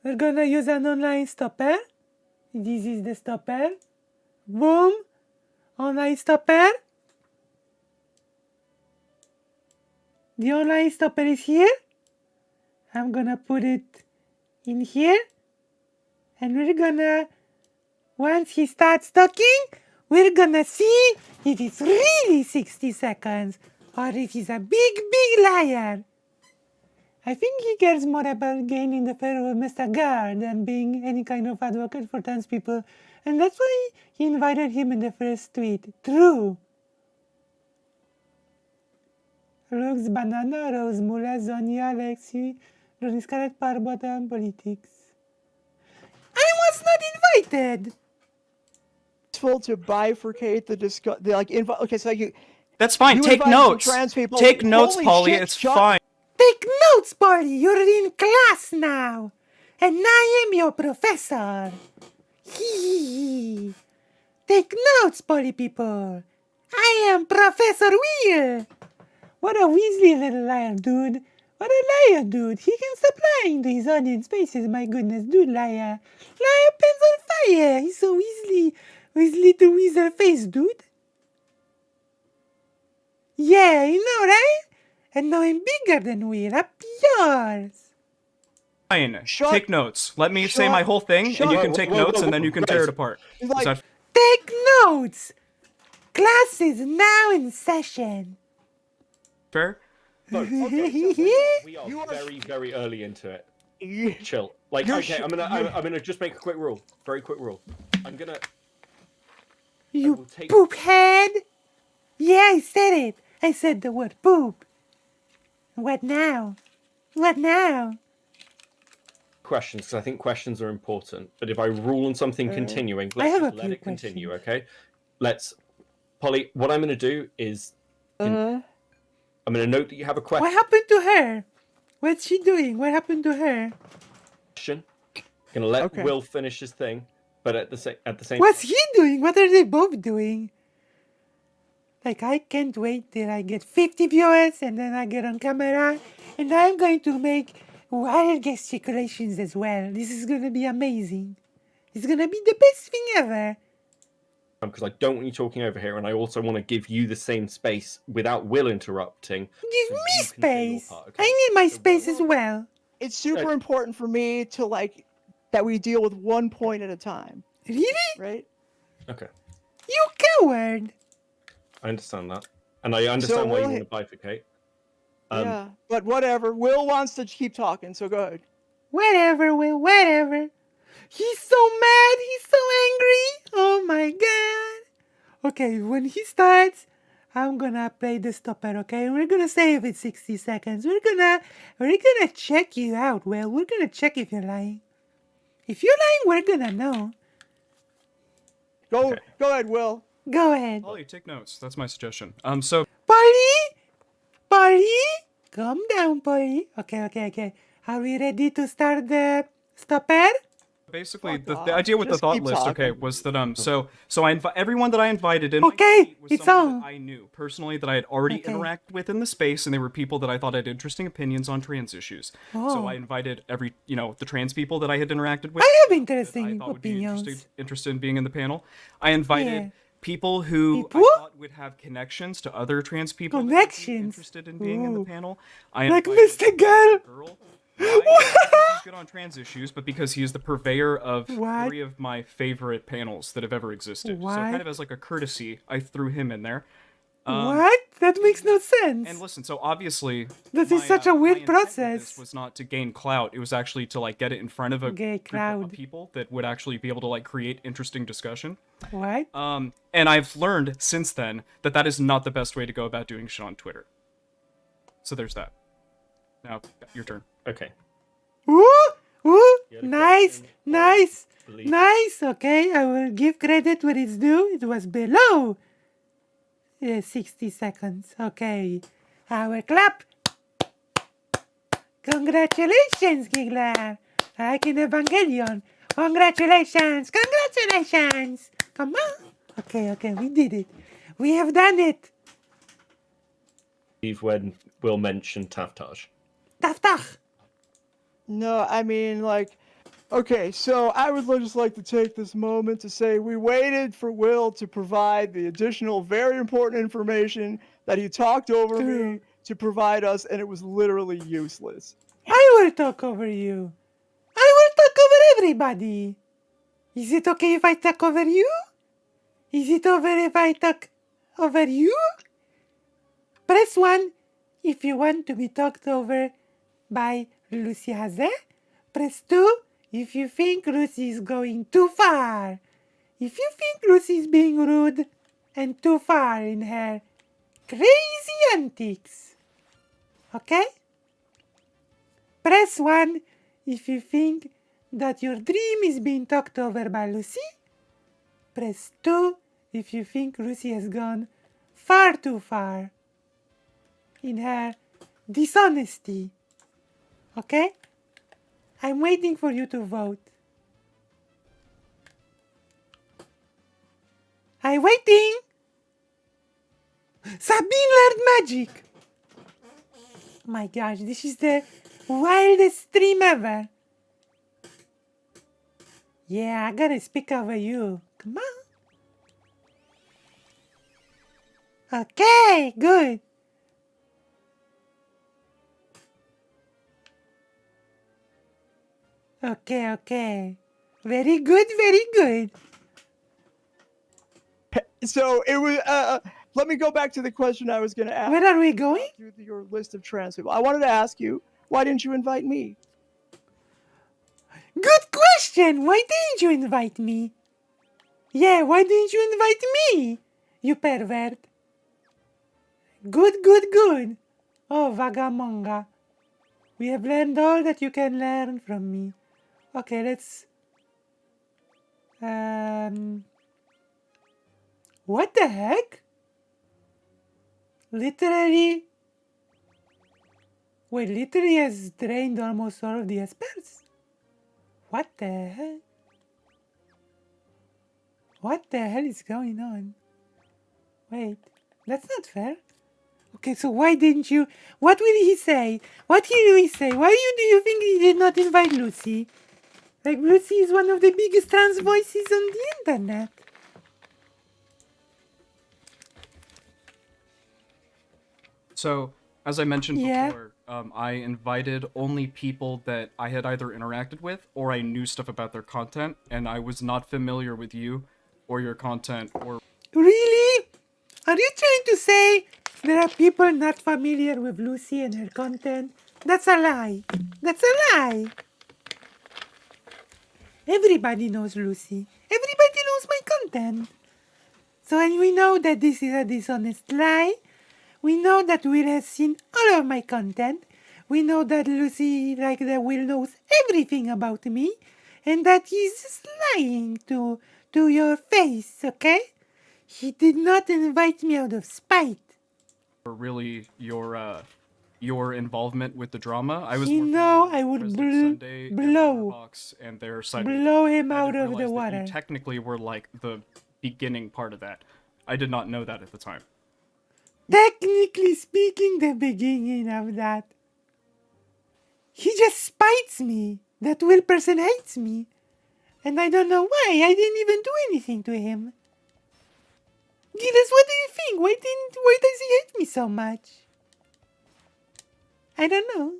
We're gonna use an online stopper. This is the stopper. Boom. Online stopper. The online stopper is here. I'm gonna put it in here. And we're gonna, once he starts talking, we're gonna see if it's really 60 seconds or if he's a big liar. I think he cares more about gaining the favor of Mr. Gar than being any kind of advocate for trans people, and that's why he invited him in the first tweet. True. Rox, Banana, Rose, Mula, Zonia, Alexi, Ronnie Scarlet, Parbottom, Politics. I was not invited! Useful to bifurcate the okay, so you That's fine. You Take invited some notes. trans people. Take notes, Holy Polly. shit, It's John- fine. Take notes, Polly. You're in class now. And I am your professor. Hee. Take notes, Polly people. I am Professor Weir. What a Weasley little liar, dude. What a liar, dude. He can stop lying to his audience faces. My goodness, dude, liar. Liar pens on fire. He's so Weasley. With little weasel face, dude. Yeah, you know, right? And now I'm bigger than Weir. Up yours. Fine. Shut- Take notes. Let me say shut- my whole thing, and shut- you can take Whoa, notes, whoa, and then you can whoa, tear it guys. apart. It's like- Is that Take notes. Class is now in session. fair? No, okay, so we are You are- very, very early into it. Yeah. Chill. Like, You're okay, sh- I'm gonna you're- just make a quick rule. Very quick rule. I'm gonna. You will take- poop head. Yeah, I said it. I said the word poop. What now? What now? Questions, because I think questions are important. But if I rule on something continuing, I let's have just a let few it continue, questions. okay? Polly, what I'm going to do is I'm going to note that you have a What happened to her? What's she doing? What happened to her? question. Going to let Okay. Will finish his thing, but at the same What's he doing? What are they both doing? Like, I can't wait till I get 50 viewers and then I get on camera and I'm going to make wild gesticulations as well. This is going to be amazing. It's going to be the best thing ever. because I don't want you talking over here, and I also want to give you the same space without Will interrupting. Give so me you can say your space. part, okay? I need my So space as well. It's super important for me to that we deal with one point at a time, Really? right? Okay, You coward. I understand that, and I understand why you Will- want to bifurcate. Yeah, but whatever. Will wants to keep talking, so go ahead. Whatever, Will, whatever. He's so mad. He's so angry. Oh my god. Okay, when he starts, I'm gonna play the stopper, okay? We're gonna save it 60 seconds. We're gonna check you out, Will. We're gonna check if you're lying. If you're lying, we're gonna know. Go Okay. ahead, Will. Go ahead. Polly, take notes. That's my suggestion. So Polly? Calm down, Polly. Okay. Are we ready to start the stopper? basically, Fuck the off. idea with the Just thought keep list, okay, talking. was that so everyone that I invited in, Okay, was it's someone on. that I knew personally that I had already Okay. interacted with in the space, and they were people that I thought had interesting opinions on trans issues. So Oh. I invited the trans people that I had interacted with. I have that interesting I thought would be opinions. interested in being in the panel. I invited Yeah. people who People? I thought would have connections to other trans people that would be Connections? interested in being in the Ooh. panel. I Like invited Mr. Girl. a girl. Why? Not because he's good on trans issues, but because he is the purveyor of What? 3 of my favorite panels that have ever existed. So What? kind of as like a courtesy, I threw him in there. What? That makes no sense. And listen, so obviously This is such a my weird intent with process. This was not to gain clout. It was actually to like get it in front of a Gay group crowd. of people that would actually be able to like create interesting discussion. What? And I've learned since then that that is not the best way to go about doing shit on Twitter. So there's that. Now, your turn. Okay. Ooh, ooh, You had a nice, question? nice, Believe- nice. Okay, I will give credit where it's due. It was below 60 seconds. Okay, our clap. Congratulations, Giggler. Like in Evangelion. Congratulations, congratulations. Come on. Okay, we did it. We have done it. Leave when Will mention Taftage. Taftach. No, I mean, okay, so I would just like to take this moment to say we waited for Will to provide the additional very important information that he talked over me to provide us, and it was literally useless. I will talk over you. I will talk over everybody. Is it okay if I talk over you? Is it over if I talk over you? Press 1 if you want to be talked over by Lucy Hazet. Press 2 if you think Lucy is going too far. If you think Lucy is being rude and too far in her crazy antics. Okay? Press 1 if you think that your dream is being talked over by Lucy. Press 2 if you think Lucy has gone far too far in her dishonesty. Okay? I'm waiting for you to vote. I'm waiting! Sabine learned magic! My gosh, this is the wildest stream ever. Yeah, I gotta speak over you. Come on. Okay, good. Okay. Very good, very good. So it was. Let me go back to the question I was going to ask. Where are we going? Through your list of trans people, I wanted to ask you, why didn't you invite me? Good question! Why didn't you invite me? Yeah, why didn't you invite me? You pervert. Good. Oh, Vagamonga. We have learned all that you can learn from me. Okay, let's... What the heck? Literally... Wait, literally has drained almost all of the espers? What the hell? What the hell is going on? Wait, that's not fair. Okay, so why didn't you... What will he say? What do he say? Why do you think he did not invite Lucy? Like, Lucy is one of the biggest trans voices on the internet. So, as I mentioned Yeah. before, I invited only people that I had either interacted with or I knew stuff about their content, and I was not familiar with you or your content or... Really? Are you trying to say there are people not familiar with Lucy and her content? That's a lie. That's a lie. Everybody knows Lucy. Everybody knows my content. So, and we know that this is a dishonest lie. We know that Will has seen all of my content. We know that Lucy, like that Will, knows everything about me. And that he's lying to your face, okay? He did not invite me out of spite. really your involvement with the drama. I was You more know, familiar I with would President Sunday and blow Letterboxd and their side. blow him I out didn't of the realize that water. You technically were like the beginning part of that. I did not know that at the time. Technically speaking, the beginning of that. He just spites me. That Will person hates me. And I don't know why. I didn't even do anything to him. Gilles, what do you think? Why does he hate me so much? I don't know.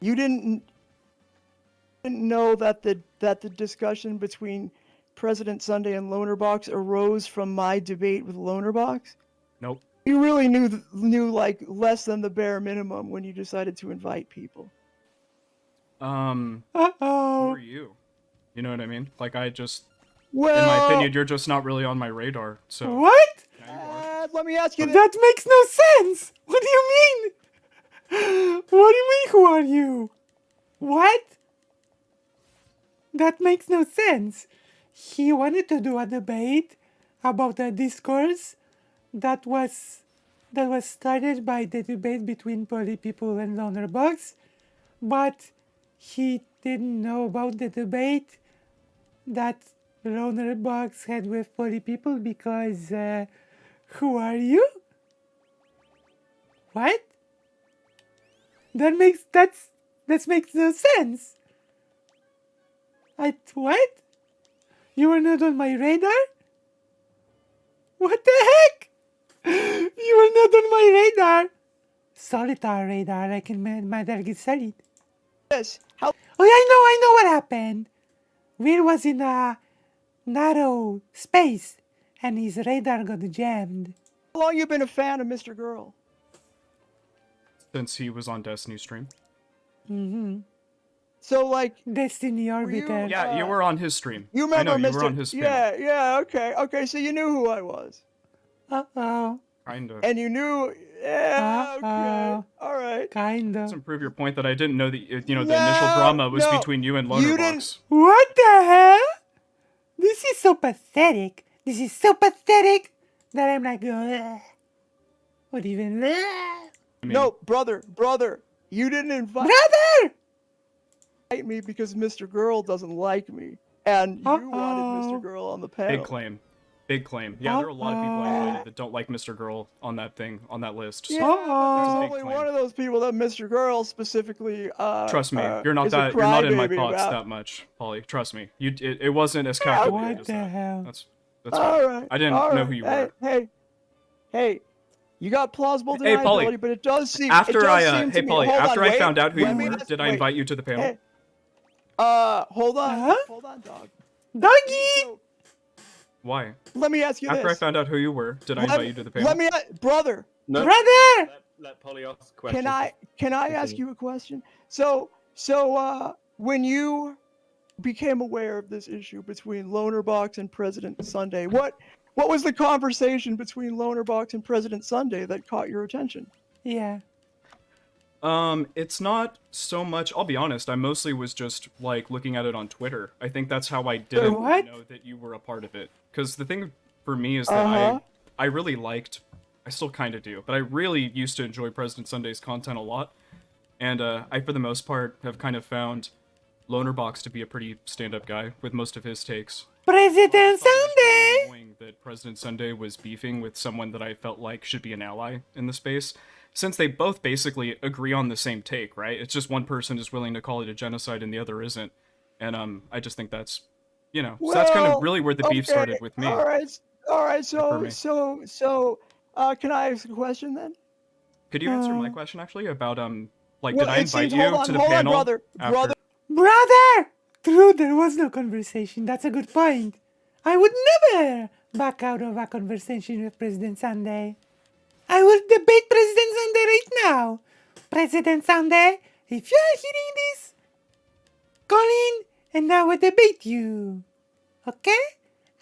You didn't know that the discussion between President Sunday and Lonerbox arose from my debate with Lonerbox? Nope. You really knew like less than the bare minimum when you decided to invite people. Who Uh-oh. are you? You know what I mean? Like, I just, Well, in my opinion, you're just not really on my radar. So What? now you are. let me ask you this. That makes no sense. What do you mean? What do you mean, who are you? What? That makes no sense. He wanted to do a debate about a discourse that was started by the debate between poly people and loner bugs, but he didn't know about the debate that loner bugs had with poly people because who are you? What? That makes no sense. What? You were not on my radar? What the heck? You were not on my radar. Solitaire radar, like in Metal Gear Solid. This. How Oh, yeah, I know what happened. Will was in a narrow space, and his radar got jammed. long you been a fan of Mr. Girl? Since he was on Destiny stream. Mm-hmm. So like, Destiny Orbiter. Yeah, you were on his stream. you I remember know, Mr. you were on his panel. Yeah. Okay. So you knew who I was, Uh-oh. Kind of. and you knew. Yeah. Okay. Uh-oh. All right. Kinda. Doesn't prove your point that I didn't know that, the initial drama was no, between you and you didn't- Lonerbox. What the hell? This is so pathetic. This is so pathetic that I'm like, ugh. What even? Ugh. I mean, No, brother. You didn't invite Brother! me because Mr. Girl doesn't like me, and you wanted Uh-oh. Mr. Girl on the panel. big claim. Big claim. Yeah, there are a lot of people I invited that don't like Mr. Girl on that list. So Yeah, Uh-oh. but That's a there's big only claim. one of those people that Mr. Girl specifically. Trust me, you're not is a in my crybaby thoughts about. that much, Polly. Trust me. It wasn't as What calculated as the that. hell? That's All fine. right. I didn't all know right. who you were. Hey, you got plausible Hey, Polly. deniability, but it does seem. After it does I seem to me, Polly, hold after on, I wait, found out who let you me were, ask- did I wait, invite you to the panel? Hey, hold on, Huh? hold on, dog. Doggy! So, Why? let me ask you After I this. found out who you were, did I invite you to the panel? Let me, brother. No, Brother! let Polly ask a question. Can I ask Continue. you a question? So when you became aware of this issue between Lonerbox and President Sunday, what was the conversation between Lonerbox and President Sunday that caught your attention? Yeah. It's not so much. I'll be honest. I mostly was just like looking at it on Twitter. I think that's how I didn't What? know that you were a part of it. Because the thing for me is that Uh-huh. I really liked. I still kind of do, but I really used to enjoy President Sunday's content a lot, and I for the most part have kind of found Lonerbox to be a pretty stand-up guy with most of his takes. President I thought it was really Sunday! annoying that President Sunday was beefing with someone that I felt like should be an ally in the space, since they both basically agree on the same take, right? It's just one person is willing to call it a genocide and the other isn't, and I just think that's, so that's kind of really where the beef started with me. All right. for me. So, can I ask a question then? Could you answer my question actually about like Well, did I it invite seems- you hold on, to the hold on, panel? brother, after- brother. Brother! True, there was no conversation. That's a good point. I would never back out of a conversation with President Sunday. I will debate President Sunday right now. President Sunday, if you are hearing this, call in and I will debate you. Okay?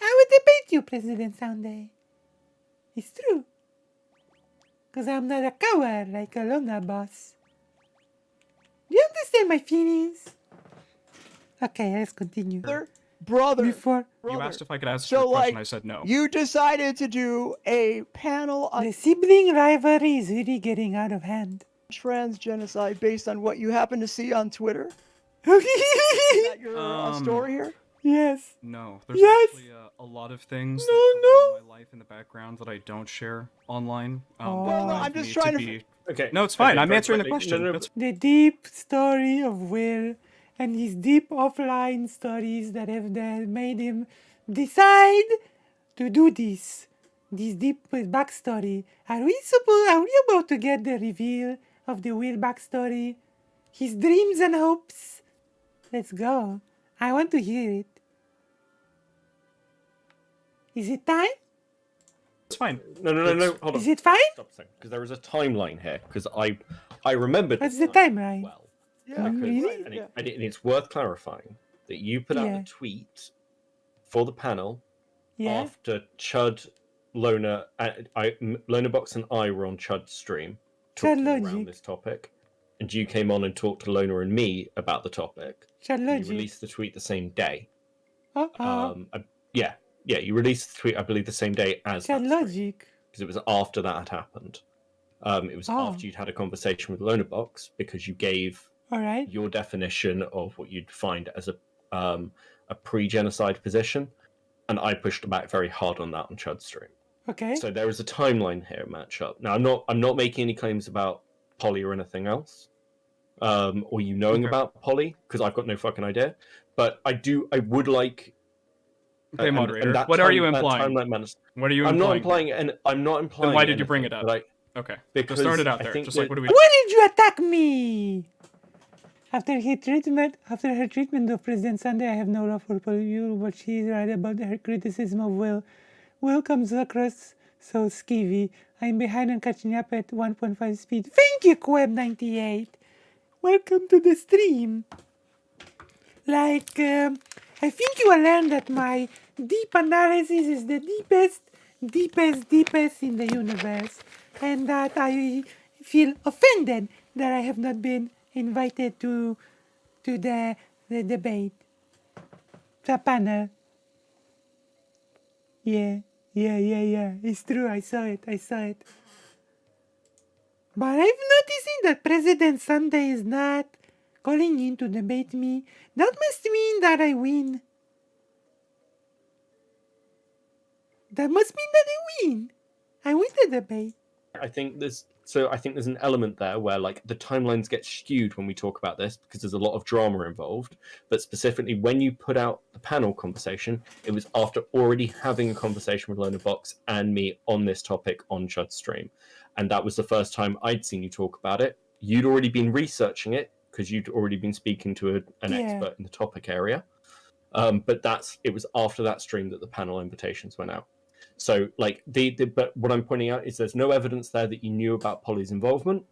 I will debate you, President Sunday. It's true. Because I'm not a coward like a Lona boss. Do you understand my feelings? Okay, let's continue. Brother. Before You brother. asked if I could ask So, you a question. like, I said no. You decided to do a panel on the sibling rivalry is really getting out of hand. trans genocide based on what you happen to see on Twitter. Is that your story here? Yes. No, there's Yes. actually a lot of things No, that go on no. in my life in the background that I don't share online. Oh. Well, no, that I'm drive just me trying to be. Okay. No, it's fine. okay, I'm very answering the quickly. question. No, That's The deep story of Will and his deep offline stories that have made him decide to do this. This deep backstory. Are we about to get the reveal of the Will backstory? His dreams and hopes? Let's go. I want to hear it. Is it time? it's fine. No. Hold on. Is it fine? Stop a second, because there is a timeline here. Because I remembered. What's this the time timeline? Well, Yeah. Really? right, and, yeah. and it's worth clarifying that you put out Yeah. a tweet for the panel Yeah. after Chud, Loner, Lonerbox, and I were on Chud's stream talking Chud around Logic. this topic, and you came on and talked to Loner and me about the topic. Chad You Logic. released the tweet the same day. Uh-oh. Yeah, you released the tweet, I believe, the same day as Chad that stream, Logic. because it was after that had happened. It was Oh. after you'd had a conversation with Lonerbox, because you gave Alright. your definition of what you'd find as a pre-genocide position, and I pushed back very hard on that on Chud's stream. Okay. So there is a timeline here matchup. Now I'm not making any claims about Polly or anything else, or you knowing Okay. about Polly, because I've got no fucking idea. But I would like. Okay, and moderator. that What are you that implying? timeline matters. What are you I'm not implying? I'm not implying. why did you bring anything, it up? but Okay. Because Just start it out I there. think Just like that- what do we? Why did you attack me? After her treatment of President Sunday, I have no love for you, but she is right about her criticism of Will. Will comes across so skeevy. I'm behind and catching up at 1.5 speed. Thank you, Queb98. welcome to the stream. Like, I think you will learn that my deep analysis is the deepest in the universe, and that I feel offended that I have not been invited to the debate, the panel. Yeah. It's true. I saw it. But I'm noticing that President Sunday is not calling in to debate me. That must mean that I win. That must mean that I win. I win the debate. I think there's an element there where like the timelines get skewed when we talk about this because there's a lot of drama involved. But specifically, when you put out the panel conversation, it was after already having a conversation with Loner Box and me on this topic on Chud's stream, and that was the first time I'd seen you talk about it. You'd already been researching it because you'd already been speaking to an expert in the topic area. But it was after that stream that the panel invitations went out. So, like, but what I'm pointing out is there's no evidence there that you knew about Polly's involvement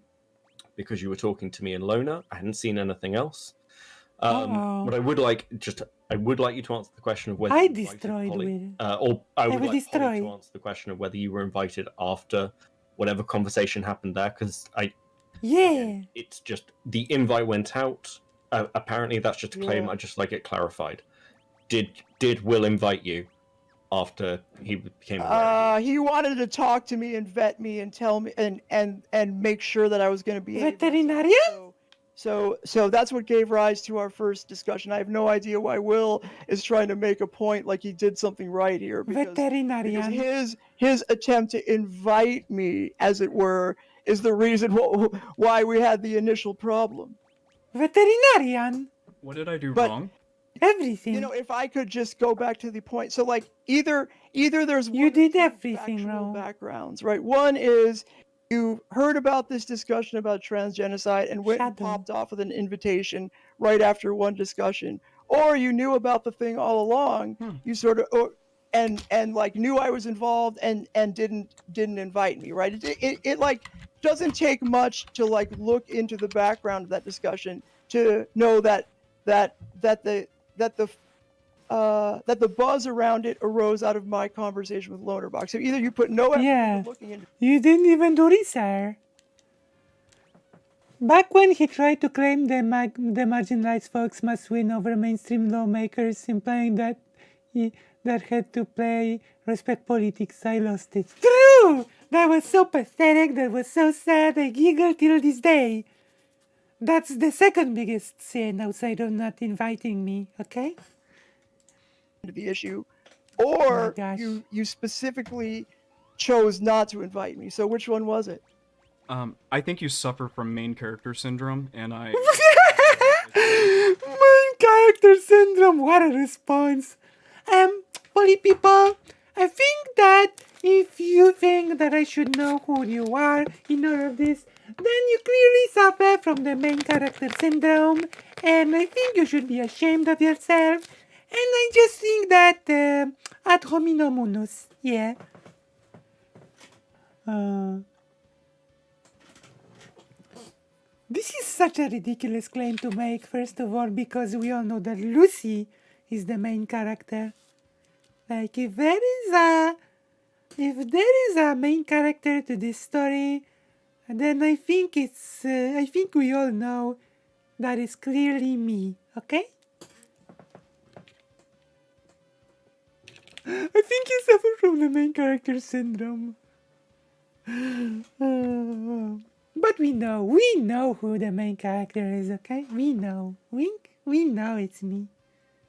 because you were talking to me and Lona. I hadn't seen anything else. But I would like you to answer the question of whether I you invited destroyed Polly, Will. or I would will like Polly destroy. to answer the question of whether you were invited after whatever conversation happened there, because again, it's just the invite went out. Apparently, that's just a claim. I just like it clarified. Did Will invite you after he became aware? He wanted to talk to me and vet me and tell me and make sure that I was going to be Veterinarian? So that's what gave rise to our first discussion. I have no idea why Will is trying to make a point like he did something right here, because Veterinarian. his attempt to invite me, as it were, is the reason why we had the initial problem. Veterinarian. What did I do wrong? Everything. You know, if I could just go back to the point. So, like, either there's you one did or two everything factual wrong. backgrounds, right? One is you heard about this discussion about transgenocide and went and popped off with an invitation right after one discussion, or you knew about the thing all along. You sort of and like knew I was involved and didn't invite me, right? It like doesn't take much to like look into the background of that discussion to know that the buzz around it arose out of my conversation with Lonerbox. So either you put no effort into looking into. You didn't even do research. Back when he tried to claim the marginalized folks must win over mainstream lawmakers, implying that that had to play respect politics, I lost it. True! That was so pathetic, that was so sad, I giggle till this day. That's the second biggest sin outside of not inviting me, okay? The issue, or you specifically chose not to invite me. So which one was it? I think you suffer from main character syndrome, and I... Main character syndrome, what a response. Polly people, I think that if you think that I should know who you are in all of this, then you clearly suffer from the main character syndrome, and I think you should be ashamed of yourself. And I just think that ad hominem unus, yeah. This is such a ridiculous claim to make, first of all, because we all know that Lucy is the main character. Like, if there is a main character to this story, then I think we all know that is clearly me, okay? I think you suffer from the main character syndrome. But we know who the main character is, okay? We know. Wink, we know it's me.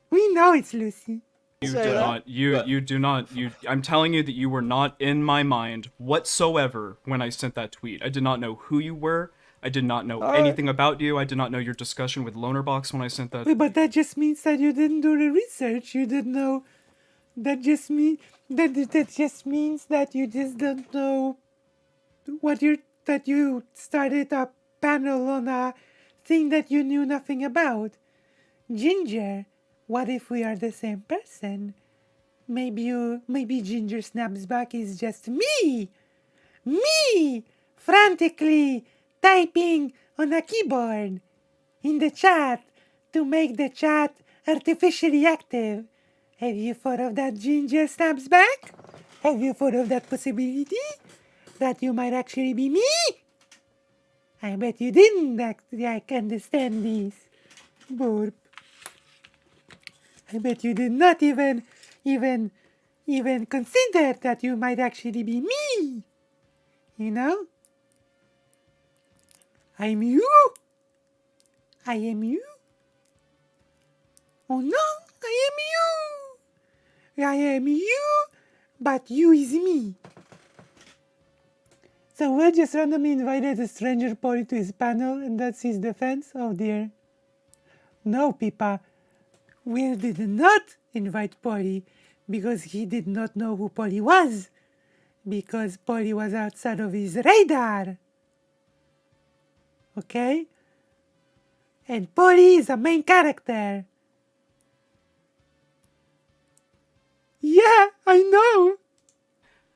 We know it's Lucy. You do not, I'm telling you that you were not in my mind whatsoever when I sent that tweet. I did not know who you were. I did not know anything about you. I did not know your discussion with Lonerbox when I sent that. Wait, but that just means that you didn't do the research. You didn't know. That just means that you just don't know that you started a panel on a thing that you knew nothing about. Ginger, what if we are the same person? Maybe Ginger Snaps Back is just me, frantically typing on a keyboard. in the chat to make the chat artificially active. Have you thought of that, Ginger Snaps Back? Have you thought of that possibility? That you might actually be me? I bet you didn't understand this. Burp. I bet you did not even consider that you might actually be me. You know? I'm you. I am you. Oh no, I am you. I am you, but you is me. So Will just randomly invited a stranger Polly to his panel, and that's his defense? Oh dear. No, Pippa. Will did not invite Polly because he did not know who Polly was. Because Polly was outside of his radar. Okay? And Polly is the main character. Yeah, I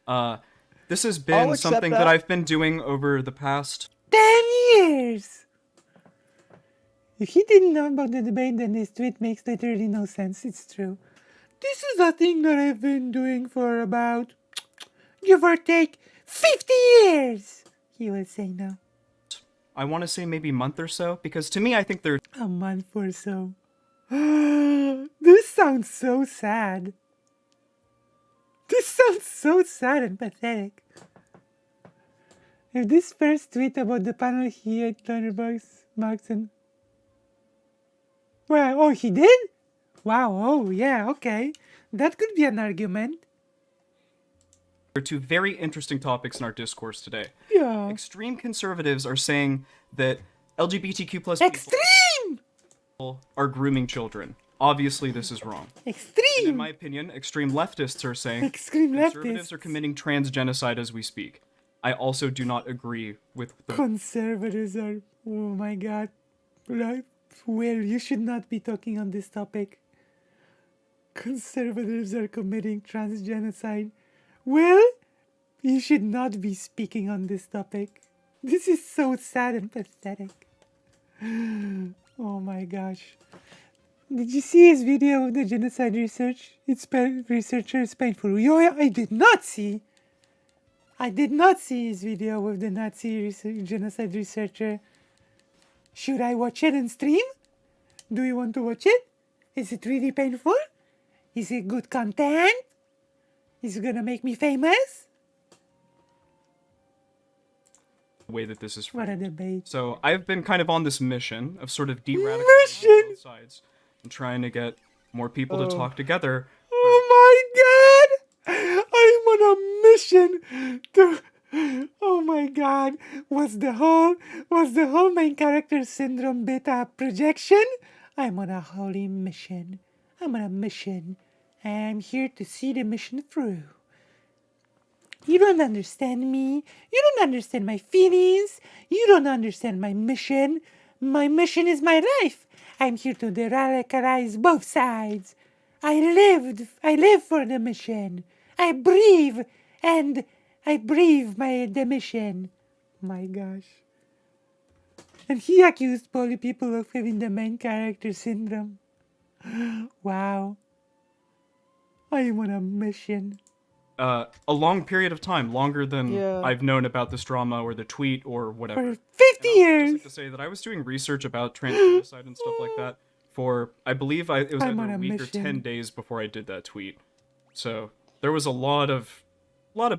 know. This has I'll been accept something that. that I've been doing over the past 10 years. If he didn't know about the debate, then this tweet makes literally no sense. It's true. This is a thing that I've been doing for about, give or take, 50 years. He will say no. I want to say maybe month or so, because to me I think they're A month or so. This sounds so sad. This sounds so sad and pathetic. If this first tweet about the panel he had $200 marks and... Well, oh, he did? Wow, oh, yeah, okay. That could be an argument. two very interesting topics in our discourse today. Yeah. Extreme conservatives are saying that LGBTQ plus people Extreme! are grooming children. Obviously, this is wrong. And in Extreme! my opinion, extreme leftists are saying Extreme conservatives leftists. are committing transgenocide as we speak. I also do not agree with the Conservatives are... Oh my god. Right. Well, you should not be talking on this topic. Conservatives are committing transgenocide. Well, you should not be speaking on this topic. This is so sad and pathetic. Oh my gosh. Did you see his video of the genocide research? Researcher is painful. Yo, I did not see. I did not see his video with the Nazi genocide researcher. Should I watch it and stream? Do you want to watch it? Is it really painful? Is it good content? Is it gonna make me famous? way that this is What a framed. debate. So I've been kind of on this mission of sort of de-radicalizing both sides and trying to get more people to talk together. Oh my god! I'm on a mission to... Oh my god. Was the whole main character syndrome beta projection? I'm on a holy mission. I'm on a mission. I'm here to see the mission through. You don't understand me. You don't understand my feelings. You don't understand my mission. My mission is my life. I'm here to de-radicalize both sides. I live for the mission. I breathe the mission. My gosh. And he accused poly people of having the main character syndrome. Wow. I am on a mission. A long period of time, longer than Yeah. I've known about this drama or the tweet or whatever. For 50 And I would just years. like to say that I was doing research about transgenocide and stuff like that for, I believe it was I'm either on a a week mission. or 10 days before I did that tweet. So there was a lot of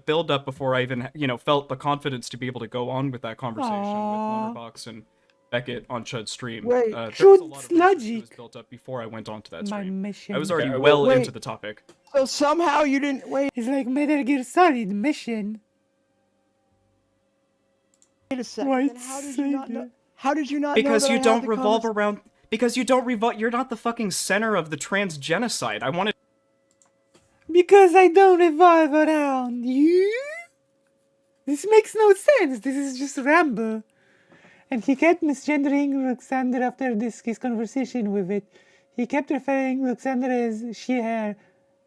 build up before I even, felt the confidence to be able to go on with that conversation Aw. with Lumberbox and Beckett on Chud's stream. Wait, there was a Chud's lot of research that was logic. built up before I went on to that My stream. mission. I was already Okay, well wait. into the topic. So somehow you didn't wait It's like Metal Gear Solid mission. a second. White Then how did you not savior. know? How did you not know Because that I you had don't the revolve convers- around. Because you don't revolve. You're not the fucking center of the trans genocide. I wanted. Because I don't revolve around you? This makes no sense. This is just Rambo. And he kept misgendering Luxander after his conversation with it. He kept referring Luxander as she, her.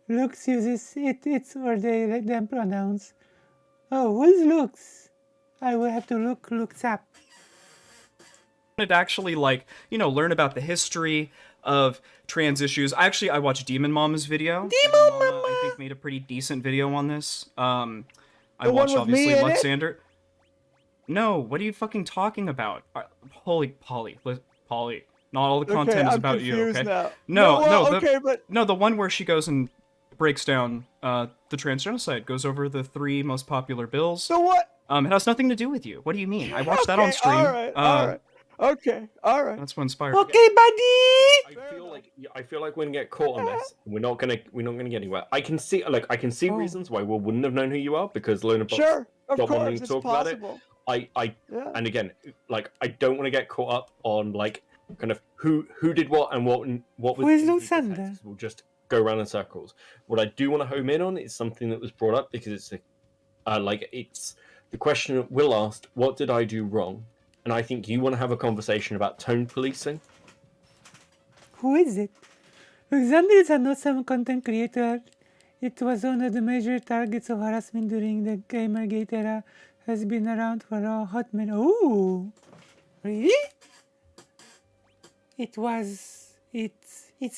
Lux uses it, its, or they, them pronouns. Oh, who's Lux? I will have to look Lux up. wanted to actually, like, learn about the history of trans issues. I watched Demon Mama's video. Demon Mama, I Mama! think, made a pretty decent video on this. I The one watched, with me obviously, in it? Luxander. No, what are you fucking talking about? Holy Polly. Not all the content Okay, is I'm about you, confused okay? now. No, well, okay, but no, the one where she goes and breaks down the trans genocide, goes over the 3 most popular bills. so what? It has nothing to do with you. What do you mean? I watched that on Okay, stream. all right. Okay, all right. That's what inspired. Okay, buddy! I feel like we're gonna get caught on this. We're not gonna get anywhere. I can see Oh. reasons why we wouldn't have known who you are because Luna Box Sure, of stopped wanting course, to it's talk about it. possible. Yeah. And again, I don't want to get caught up on kind of who did what and what was. Who is in people's Lucinda? heads. We'll just go around in circles. What I do want to home in on is something that was brought up because it's it's the question that Will asked, "What did I do wrong?" And I think you want to have a conversation about tone policing. Who is it? Alexander is an awesome content creator. It was one of the major targets of harassment during the Gamergate era. Has been around for a hot minute. Oh, really? Its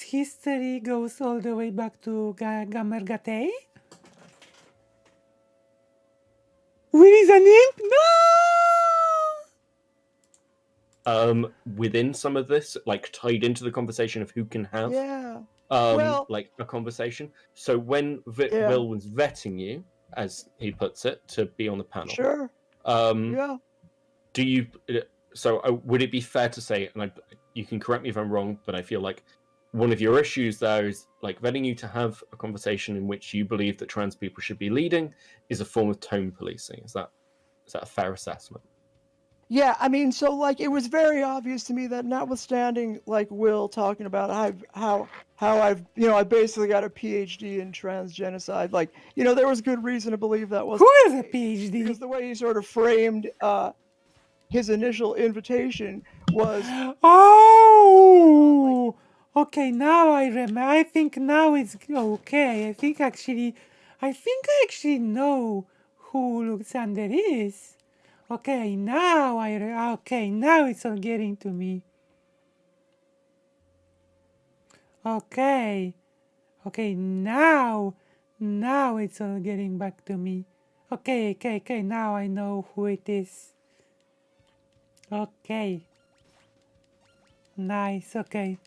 history goes all the way back to Gamergate. Where is an imp? No! Within some of this, tied into the conversation of who can have Yeah. Well- a conversation. So when Yeah. Will was vetting you, as he puts it, to be on the panel, Sure. um, Yeah. do you? So would it be fair to say, and you can correct me if I'm wrong, but I feel like one of your issues there is vetting you to have a conversation in which you believe that trans people should be leading is a form of tone policing. Is that a fair assessment? Yeah, I mean, so it was very obvious to me that notwithstanding Will talking about how I've I basically got a PhD in trans genocide, there was good reason to believe that wasn't Who the has a case, PhD? because the way he sort of framed his initial invitation was Oh! Okay, now I remember. I think now it's okay. I think I actually know who Alexander is. Okay, now now it's all getting to me. Okay, now it's all getting back to me. Okay, now I know who it is. Okay. Nice, okay.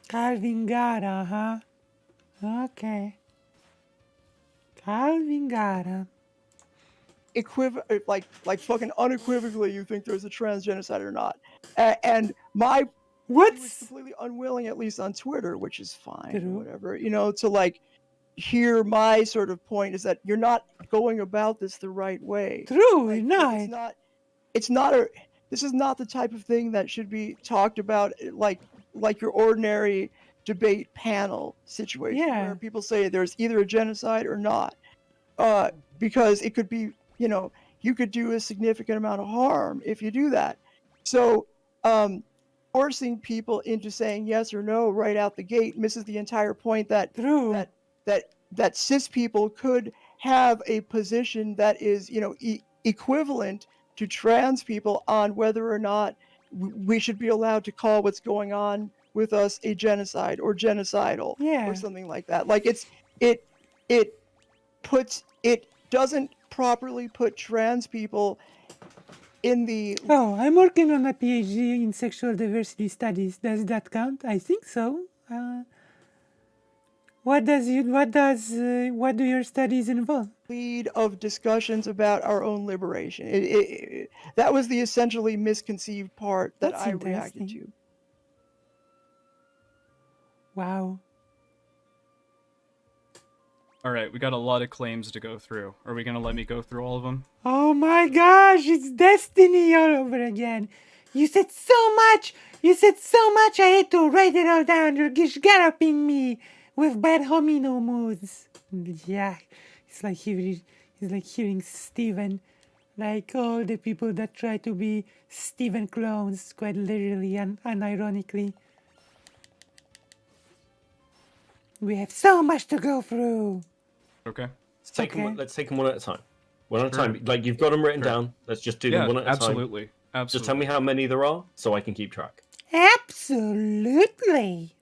Calvin Gara, huh? Okay. Calvin Gara. fucking unequivocally, you think there's a trans genocide or not, and he was What's completely unwilling, at least on Twitter, which is fine, True. or whatever, to hear my sort of point is that you're not going about this the right way. true? Like, Not. this is not the type of thing that should be talked about like your ordinary debate panel situation Yeah. where people say there's either a genocide or not, because it could be, you could do a significant amount of harm if you do that. So forcing people into saying yes or no right out the gate misses the entire point that True. that cis people could have a position that is, equivalent to trans people on whether or not we should be allowed to call what's going on with us a genocide or genocidal, Yeah. or something like that. It doesn't properly put trans people in the Oh, I'm working on a PhD in sexual diversity studies. Does that count? I think so. What do your studies involve? lead of discussions about our own liberation. That was the essentially misconceived part that That's I reacted interesting. to. Wow. All right, we got a lot of claims to go through. Are we gonna let me go through all of them? Oh my gosh, it's destiny all over again. You said so much. I had to write it all down. You're just galloping me with bad homino moods. Yeah, it's like hearing Steven. Like all the people that try to be Steven clones, quite literally and unironically. We have so much to go through. Okay. Let's take them one at a time. One at a Sure. time. You've got them written Sure. down. Let's just do Yeah, them one at a time. absolutely. Absolutely. Just tell me how many there are so I can keep track. Absolutely.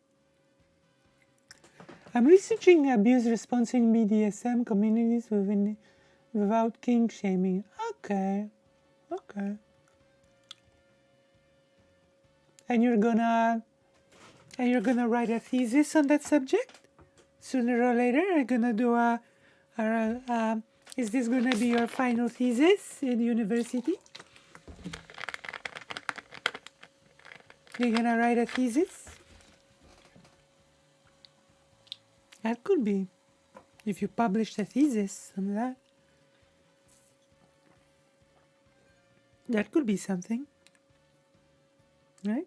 I'm researching abuse response in BDSM communities without kink shaming. Okay. And you're gonna write a thesis on that subject? Sooner or later, you're gonna do is this gonna be your final thesis in university? You're gonna write a thesis? That could be. If you published a thesis on that. That could be something. Right?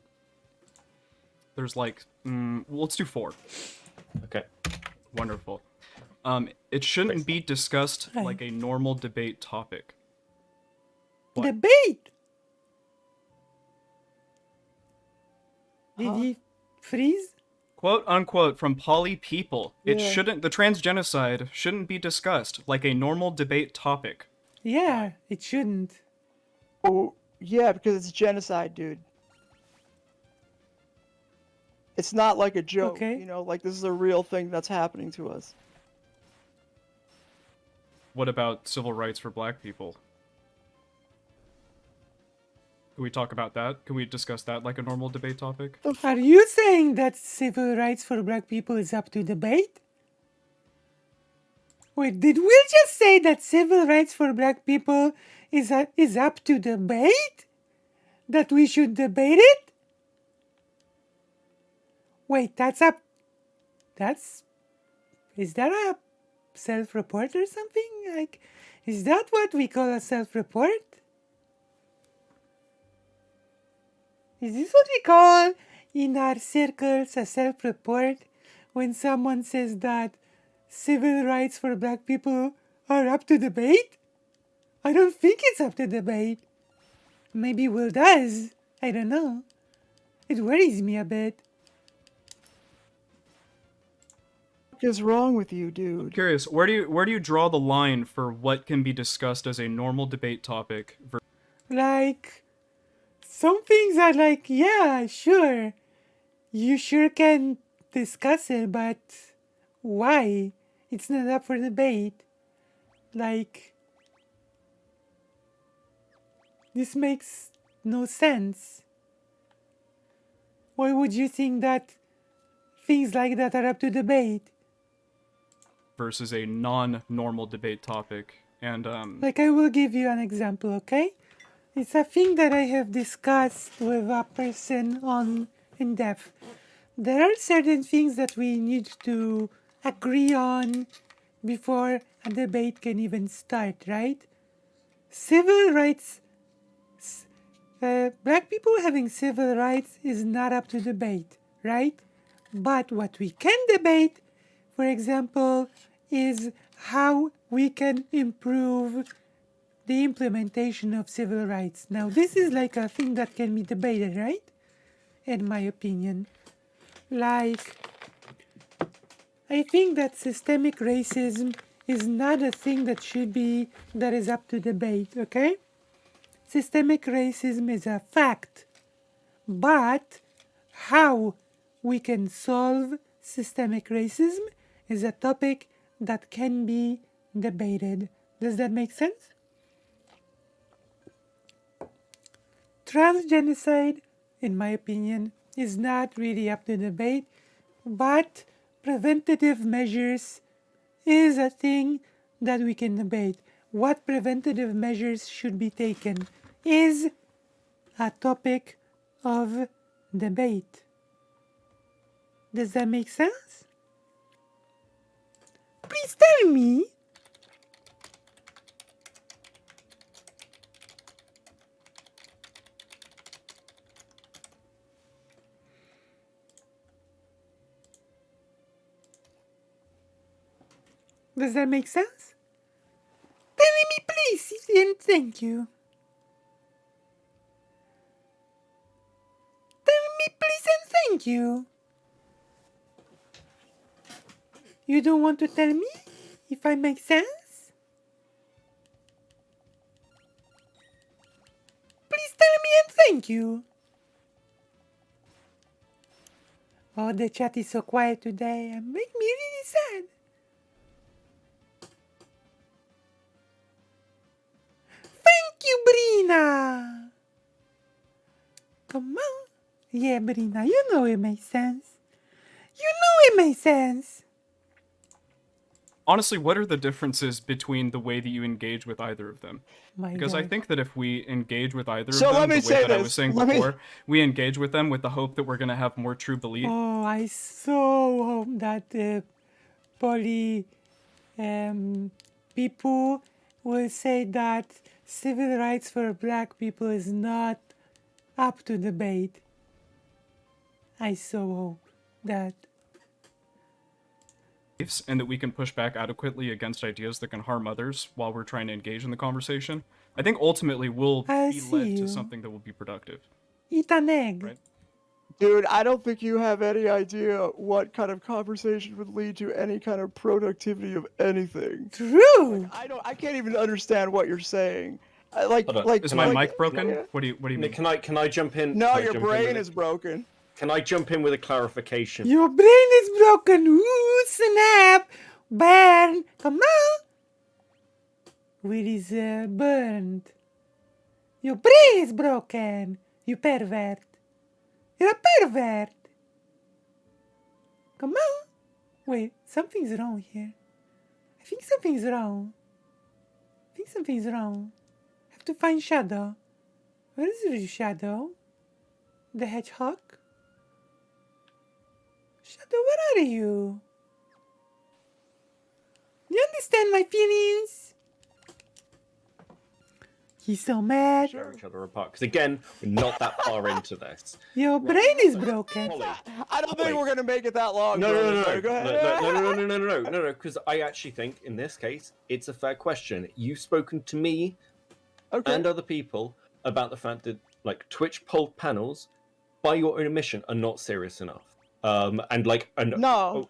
There's like, well, let's do 4. Okay. Wonderful. It shouldn't be discussed Right. like a normal debate topic. What? Debate! Did Huh? he freeze? Quote unquote from poly people. It Yeah. shouldn't, the transgenocide shouldn't be discussed like a normal debate topic. Yeah, it shouldn't. Oh, yeah, because it's genocide, dude. It's not like a joke, Okay. you know, like this is a real thing that's happening to us. What about civil rights for black people? Can we talk about that? Can we discuss that like a normal debate topic? Are you saying that civil rights for black people is up to debate? Wait, did Will just say that civil rights for black people is up to debate? That we should debate it? Wait, is that a self-report or something? Like, is that what we call a self-report? Is this what we call in our circles a self-report when someone says that civil rights for black people are up to debate? I don't think it's up to debate. Maybe Will does. I don't know. It worries me a bit. What is wrong with you, dude? Curious, where do you draw the line for what can be discussed as a normal debate topic? Like, some things are like, yeah, sure. You sure can discuss it, but why? It's not up for debate. Like, this makes no sense. Why would you think that things like that are up to debate? Versus a non-normal debate topic. And Like, I will give you an example, okay? It's a thing that I have discussed with a person in depth. There are certain things that we need to agree on before a debate can even start, right? Civil rights, black people having civil rights is not up to debate, right? But what we can debate, for example, is how we can improve the implementation of civil rights. Now, this is like a thing that can be debated, right? In my opinion. Like, I think that systemic racism is not a thing that is up to debate, okay? Systemic racism is a fact. But how we can solve systemic racism is a topic that can be debated. Does that make sense? Transgenocide, in my opinion, is not really up to debate, but preventative measures is a thing that we can debate. What preventative measures should be taken is a topic of debate. Does that make sense? Please tell me. Does that make sense? Tell me, please, and thank you. Tell me, please, and thank you. You don't want to tell me if I make sense? Please tell me and thank you. Oh, the chat is so quiet today and make me really sad. Thank you, Brina. Come on. Yeah, Brina, you know it makes sense. You know it makes sense. Honestly, what are the differences between the way that you engage with either of them? My Because I God. think that if we engage with either So of them, let me the way say that I was this. saying Let me- before, we engage with them with the hope that we're going to have more true belief. Oh, I so hope that poly people will say that civil rights for black people is not up to debate. I so hope that. And that we can push back adequately against ideas that can harm others while we're trying to engage in the conversation. I think ultimately we'll I be see led you. to something that will be productive. Eat an egg. Right. Dude, I don't think you have any idea what kind of conversation would lead to any kind of productivity of anything. True. I can't even understand what you're saying. Hold on. Is my Like- mic broken? yeah. What do you Nick, mean? can I jump in? No, Can I your jump in brain with is broken. Can I jump in with a clarification? Your brain is broken. Ooh, snap. Burn. Come on. Where is burned? Your brain is broken. You pervert. You're a pervert. Come on. Wait, something's wrong here. I think something's wrong. I have to find Shadow. Where is Shadow? The hedgehog? Shadow, where are you? You understand my feelings? He's so mad. Tear each other apart. Because again, we're not that far into this. Your brain is broken. Polly, I don't think Wait. we're gonna make it that long. No, brother, no, so no, go no, ahead. no, because I actually think in this case it's a fair question. You've spoken to me Okay. and other people about the fact that like Twitch poll panels, by your own admission, are not serious enough. And No.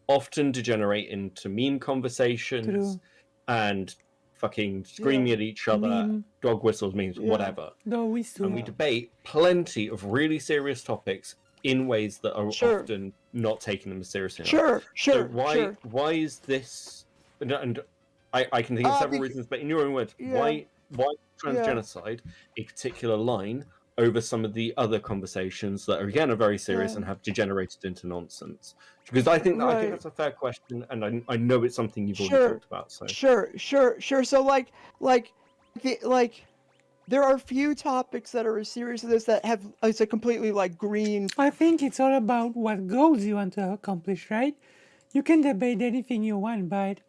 often degenerate into meme conversations True. and fucking screaming Yeah. at each other, Meme. dog whistles, memes, Yeah. whatever. No, we And still. we debate plenty of really serious topics in ways that are Sure. often not taking them seriously enough. Sure, So sure, why sure. why is this? And I can think of several reasons, but in your own words, yeah. why Yeah. transgenocide a particular line over some of the other conversations that are again are very serious Yeah. and have degenerated into nonsense? Because I think Right. that's a fair question, and I know it's something you've already Sure. talked about. So Sure. So like, there are few topics that are as serious as this that have it's a completely like green. I think it's all about what goals you want to accomplish, right? You can debate anything you want, but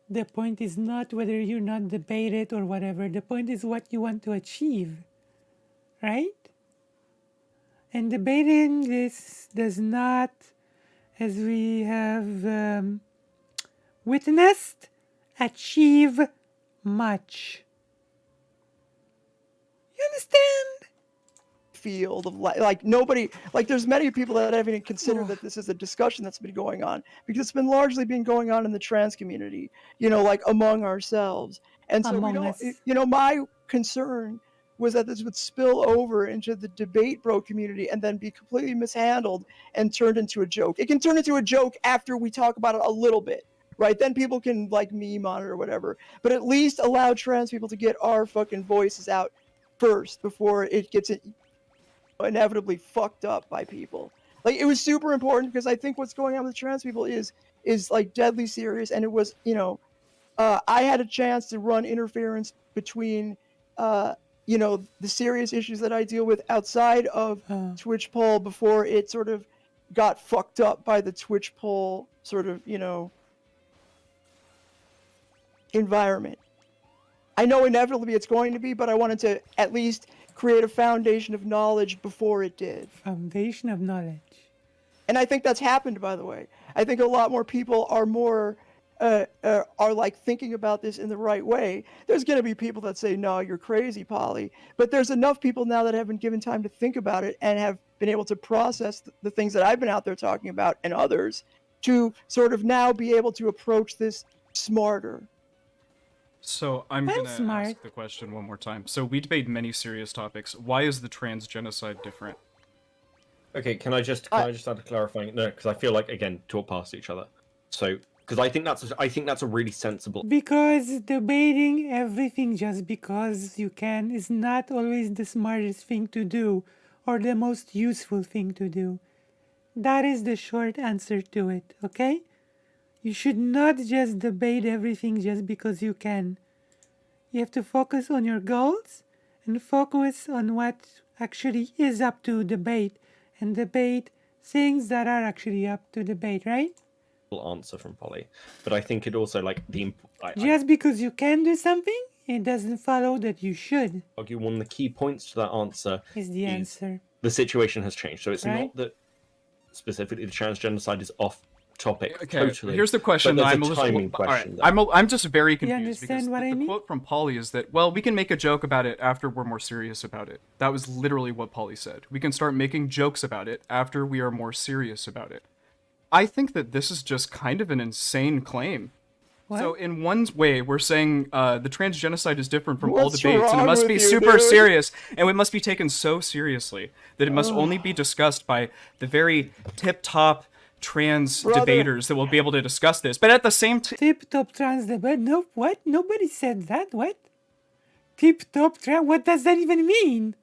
the point is not whether you not debate it or whatever. The point is what you want to achieve, right? And debating this does not, as we have witnessed, achieve much. You understand? Field of like nobody like there's many people that haven't even considered that this is a discussion that's been going on because it's been largely been going on in the trans community, like among ourselves. And so we Among don't us. my concern was that this would spill over into the debate bro community and then be completely mishandled and turned into a joke. It can turn into a joke after we talk about it a little bit, right? Then people can like meme on it or whatever, but at least allow trans people to get our fucking voices out first before it gets inevitably fucked up by people. Like it was super important because I think what's going on with trans people is like deadly serious, and it was I had a chance to run interference between the serious issues that I deal with outside of Twitch poll before it sort of got fucked up by the Twitch poll sort of environment. I know inevitably it's going to be, but I wanted to at least create a foundation of knowledge before it did. Foundation of knowledge. And I think that's happened, by the way. I think a lot more people are more are like thinking about this in the right way. There's going to be people that say, no, you're crazy, Polly. But there's enough people now that have been given time to think about it and have been able to process the things that I've been out there talking about and others to sort of now be able to approach this smarter. So I'm I'm gonna smart. ask the question one more time. So we debate many serious topics. Why is the trans genocide different? Okay, can I just add a clarifying? No, because I feel like again talk past each other. So because I think that's a really sensible. Because debating everything just because you can is not always the smartest thing to do or the most useful thing to do. That is the short answer to it, okay? You should not just debate everything just because you can. You have to focus on your goals and focus on what actually is up to debate and debate things that are actually up to debate, right? Answer from Polly, but I think it also like Just because you can do something, it doesn't follow that you should, argue one of the key points to that answer is the answer. the situation has changed. So it's Right? not that specifically the trans genocide is off topic Okay, totally. here's the question. But That there's I'm a timing all right, question. there. I'm just very confused understand because what I the mean? quote from Polly is that, well, we can make a joke about it after we're more serious about it. That was literally what Polly said. We can start making jokes about it after we are more serious about it. I think that this is just kind of an insane claim. What? So in one way, we're saying the trans genocide is different from all What's debates, and it wrong must with be you, super dude? serious, and it must be taken so seriously that it must only be discussed by the very tip-top trans Brother. debaters that will be able to discuss this. But at the same time, Tip-top trans debate? No, what? Nobody said that, what? Tip-top trans? What does that even mean?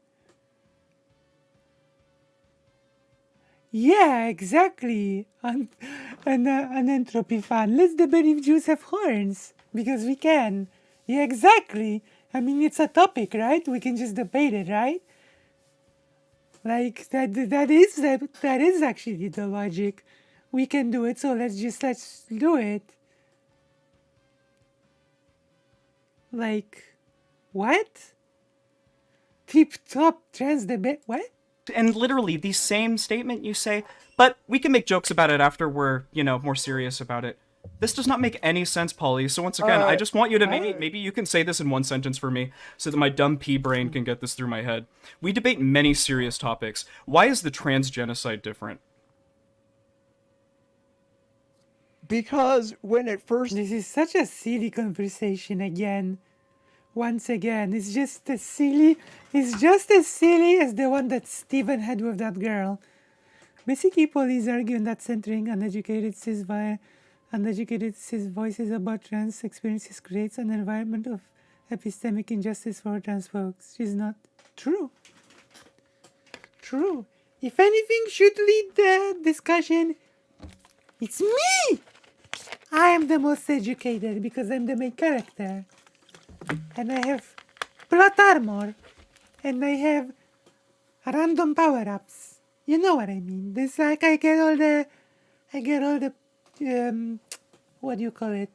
Yeah, exactly. An entropy fan. Let's debate if Jews have horns. Because we can. Yeah, exactly. I mean, it's a topic, right? We can just debate it, right? Like, that is actually the logic. We can do it, so let's do it. Like, what? Tip-top trans debate? What? and literally the same statement you say, but we can make jokes about it after we're, more serious about it. This does not make any sense, Polly. So once again, I just want you to maybe you can say this in one sentence for me so that my dumb pea brain can get this through my head. We debate many serious topics. Why is the trans genocide different? Because when it first This is such a silly conversation again. Once again, it's just as silly as the one that Stephen had with that girl. Basically, police arguing that centering uneducated cis voices about trans experiences creates an environment of epistemic injustice for trans folks. Which is not true. True. If anything should lead the discussion, it's me! I am the most educated because I'm the main character. And I have plot armor. And I have random power-ups. You know what I mean. This like I get all the what do you call it?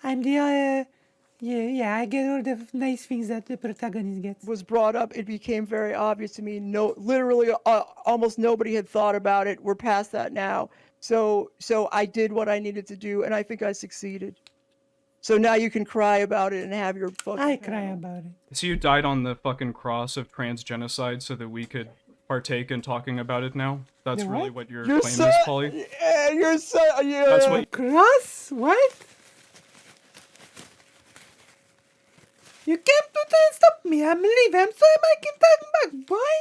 I'm the I get all the nice things that the protagonist gets. was brought up, it became very obvious to me. No, literally, almost nobody had thought about it. We're past that now. So I did what I needed to do, and I think I succeeded. So now you can cry about it and have your fucking. I cry about it. So you died on the fucking cross of trans genocide so that we could partake in talking about it now? That's The really what? what your You're claim so. is, Polly? Yeah, you're so. Yeah. That's what Cross? What? You came to try and stop me. I'm leaving. I'm sorry, I can talk back, boy.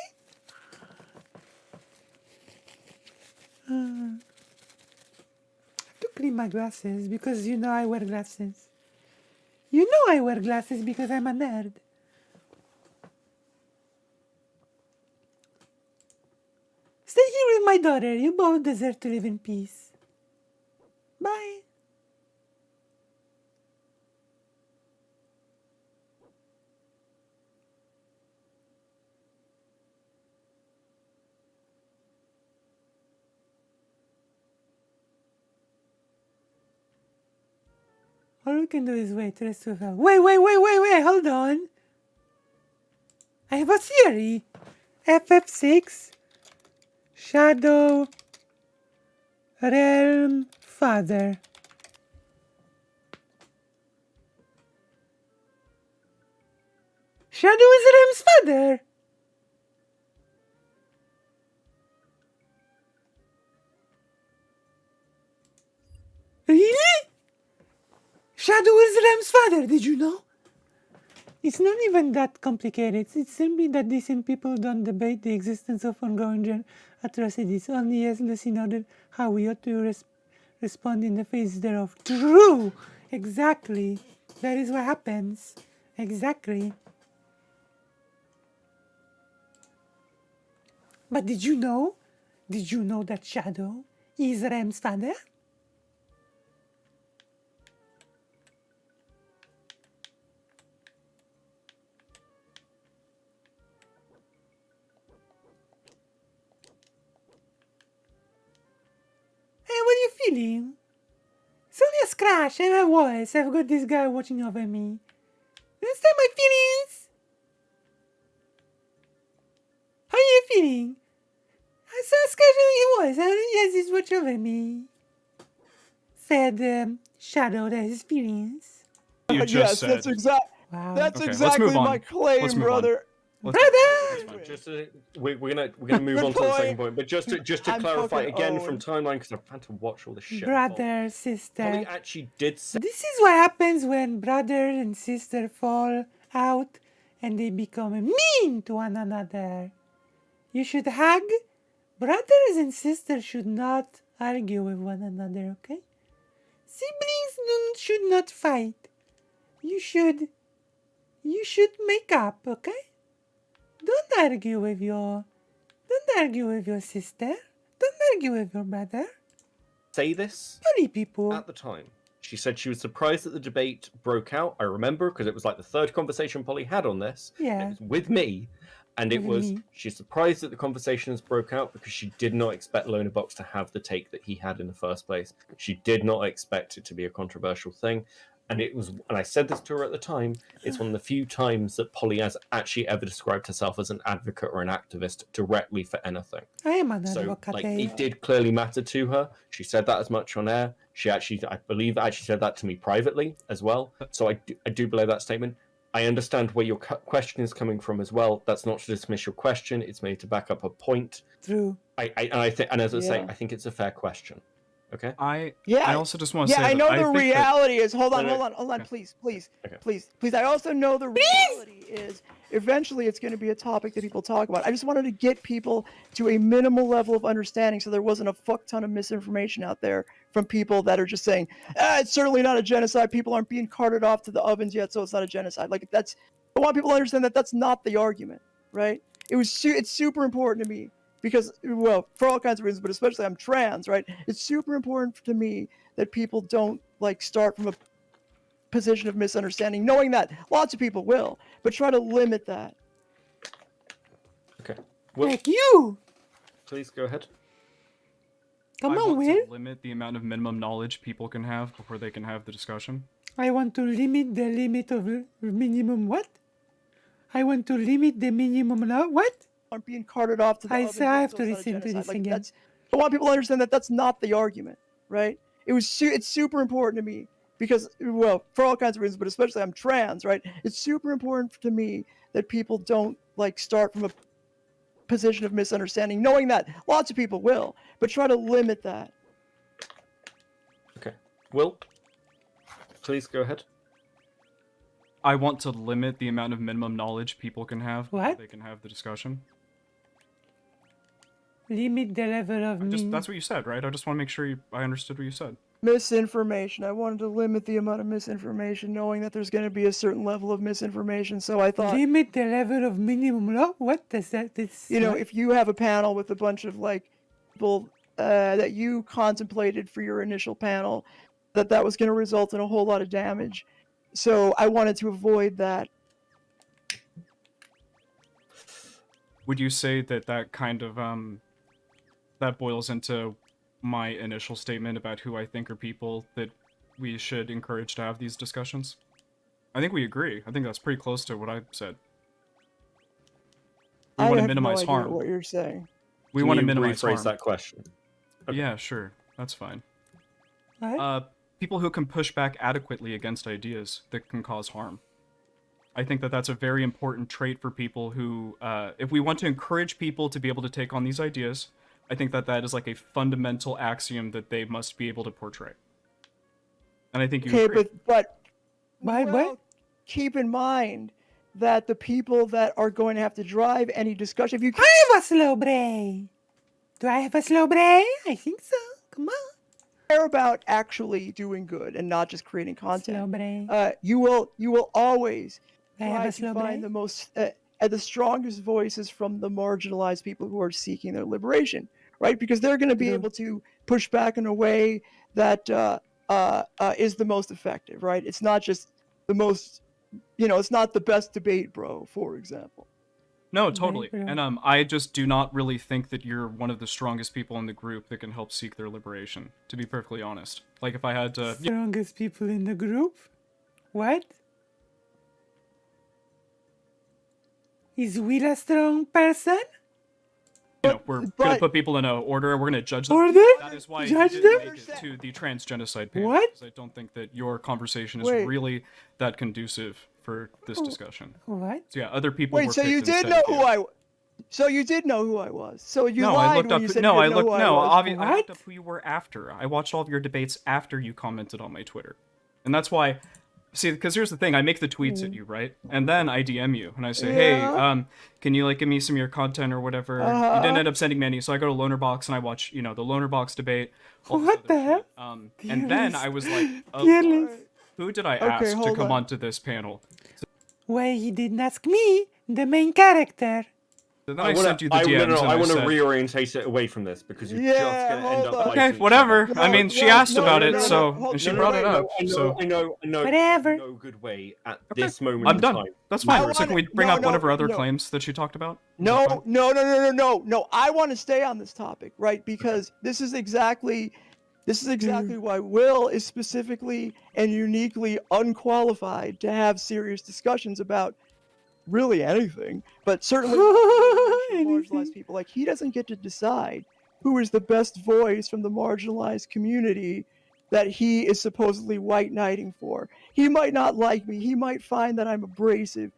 I have to clean my glasses because you know I wear glasses. You know I wear glasses because I'm a nerd. Stay here with my daughter. You both deserve to live in peace. Bye. All we can do is wait, rest to hell. Wait, hold on. I have a theory. FF6, Shadow, Realm, Father. Shadow is Realm's father. Really? Shadow is Rem's father, did you know? It's not even that complicated. It's simply that decent people don't debate the existence of ongoing atrocities, only as Lucy noted how we ought to respond in the face thereof. True! Exactly. That is what happens. Exactly. But did you know? Did you know that Shadow is Rem's father? Hey, what are you feeling? It's only a scratch. I'm a voice. I've got this guy watching over me. Understand my feelings? How are you feeling? I saw a scratch on your voice. Yes, he's watching over me. Said Shadow that his feelings. You just Yes, said. that's exact. Wow. That's Okay, let's exactly move on. my claim, Let's move on. brother. Brother! Just we're gonna move Good on to the second point. point, but just to I'm clarify fucking again from owned. timeline because I've had to watch all this shit. Brother, sister. Polly actually did say This is what happens when brother and sister fall out and they become mean to one another. You should hug. Brothers and sisters should not argue with one another, okay? Siblings should not fight. You should make up, okay? Don't argue with your sister. Don't argue with your brother. say this Sorry, people. at the time. She said she was surprised that the debate broke out. I remember because it was like the third conversation Polly had on this. Yeah. It was with me. And it With was, me. she's surprised that the conversations broke out because she did not expect Loner Box to have the take that he had in the first place. She did not expect it to be a controversial thing. And it was, and I said this to her at the time, it's one of the few times that Polly has actually ever described herself as an advocate or an activist directly for anything. I am an So, advocate. like, it did clearly matter to her. She said that as much on air. She actually, I believe, actually said that to me privately as well. So I do believe that statement. I understand where your question is coming from as well. That's not to dismiss your question. It's made to back up a point. True. I think, and as I say, Yeah. I think it's a fair question. Okay. I Yeah. also just want to Yeah, say I that know I the think that- reality is. Hold on, No, no. hold on, Okay. please. Okay. I also know the reality is eventually it's going to be a topic that people talk about. I just wanted to get people to a minimal level of understanding so there wasn't a fuck ton of misinformation out there from people that are just saying, it's certainly not a genocide. People aren't being carted off to the ovens yet, so it's not a genocide. Like, I want people to understand that that's not the argument, right? It's super important to me because, well, for all kinds of reasons, but especially I'm trans, right? It's super important to me that people don't like start from a position of misunderstanding, knowing that lots of people will, but try to limit that. Okay. Will, Like you. please go ahead. Come I on, want Will. to limit the amount of minimum knowledge people can have before they can have the discussion. I want to limit the limit of minimum what? I want to limit the minimum law. What? Aren't being carted off to the I ovens say I yet, have so to it's not a listen to genocide. this Like, again. I want people to understand that that's not the argument, right? It's super important to me because, well, for all kinds of reasons, but especially I'm trans, right? It's super important to me that people don't like start from a position of misunderstanding, knowing that lots of people will, but try to limit that. Okay. Will, please go ahead. I want to limit the amount of minimum knowledge people can have before What? they can have the discussion. Limit the level of That's what you said, right? I just want to make sure I understood what you said. Misinformation. I wanted to limit the amount of misinformation, knowing that there's going to be a certain level of misinformation. So I thought, limit the level of minimum law. What does that? It's you know, what? if you have a panel with a bunch of like people that you contemplated for your initial panel, that was going to result in a whole lot of damage. So I wanted to avoid that. Would you say that kind of that boils into my initial statement about who I think are people that we should encourage to have these discussions? I think we agree. I think that's pretty close to what I said. We I want to have minimize no idea harm. what you're saying. We Can want to you minimize rephrase harm. that question? Okay. Yeah, sure. That's fine. What? People who can push back adequately against ideas that can cause harm. I think that's a very important trait for people who, if we want to encourage people to be able to take on these ideas, I think that is like a fundamental axiom that they must be able to portray. And I think you Okay, agree. but What? well, keep in mind that the people that are going to have to drive any discussion, if you I have a slow brain. Do I have a slow brain? I think so. Come on. care about actually doing good and not just creating Slow content, brain. you will always I have try a to slow find brain. the most the strongest voices from the marginalized people who are seeking their liberation, right? Because they're going to be True. able to push back in a way that is the most effective, right? It's not just the most, it's not the best debate, bro, for example. No, totally. Very And I just do not really think that you're one of the strongest people in the group that can help seek their liberation, to be perfectly honest. Like if I had to Strongest people in the group? What? Is Will a strong person? we're gonna but- put people in a order, we're gonna judge them. Order? That is why Judge you didn't them? make it to the trans genocide panel. What? 'Cause I don't think that your conversation is Wait. really that conducive for this discussion. What? So yeah, other people were Wait, so you picked did instead know of who you. so you did know who I was. So you No, lied I looked when up. you said No, you I didn't know looked. who No, I was. I looked What? up who you were after. I watched all of your debates after you commented on my Twitter, and that's why. See, because here's the thing: I make the tweets at you, right? And then I DM you and I say, "Hey, Yeah. can you like give me some of your content or whatever?" You Uh-huh. didn't end up sending me any, so I go to Lonerbox and I watch, the Lonerbox debate. All this What other the shit. hell? And then I was like, oh, Fearless. who did I Okay, ask to hold come on. onto this panel? Why he didn't ask me, the main character? So then I sent you the I DMs and I want to said, reorientate it away from this because you're Yeah, just going to end hold up on. fighting okay, each other. whatever. I No, mean, she no, asked no, about no, it, no, so hold- and she no, brought no, it no, up. I So know. Whatever. No good way at this moment I'm in done. time. That's I fine. So wanna- can we bring no, up one no, of her other no. claims that she talked about? Is that No, fine? no. I want to stay on this topic, right? Because this is exactly why Will is specifically and uniquely unqualified to have serious discussions about really anything, but certainly marginalized Anything. people. Like, he doesn't get to decide who is the best voice from the marginalized community that he is supposedly white knighting for. He might not like me. He might find that I'm abrasive.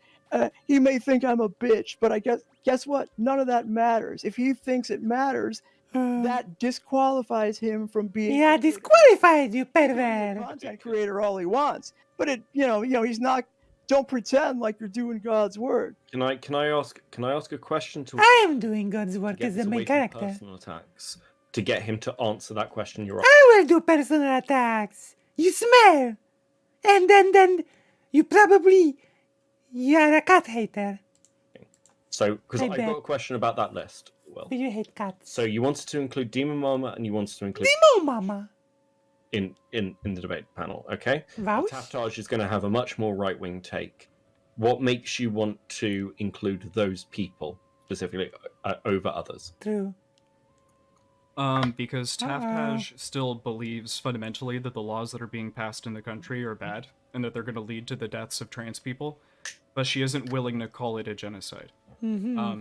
He may think I'm a bitch, but I guess what? None of that matters. If he thinks it matters, that disqualifies him from being Yeah, able to disqualified, you be a pervert. content creator all he wants. But he's not. Don't pretend like you're doing God's work. Can I ask a question to I am doing God's work get as this the away main from character. personal attacks to get him to answer that question you're I will do personal attacks. You smell. And then you are a cat hater. So, because I I've bet. got a question about that list. Well, But you hate cats. so you wanted to include Demon Mama and you wanted to include Oh, mama. in the debate panel, okay? Vouch? Taftage is going to have a much more right-wing take. What makes you want to include those people specifically over others? True. Because Taftage still believes fundamentally that the laws that are being passed in the country are bad and that they're going to lead to the deaths of trans people, but she isn't willing to call it a genocide.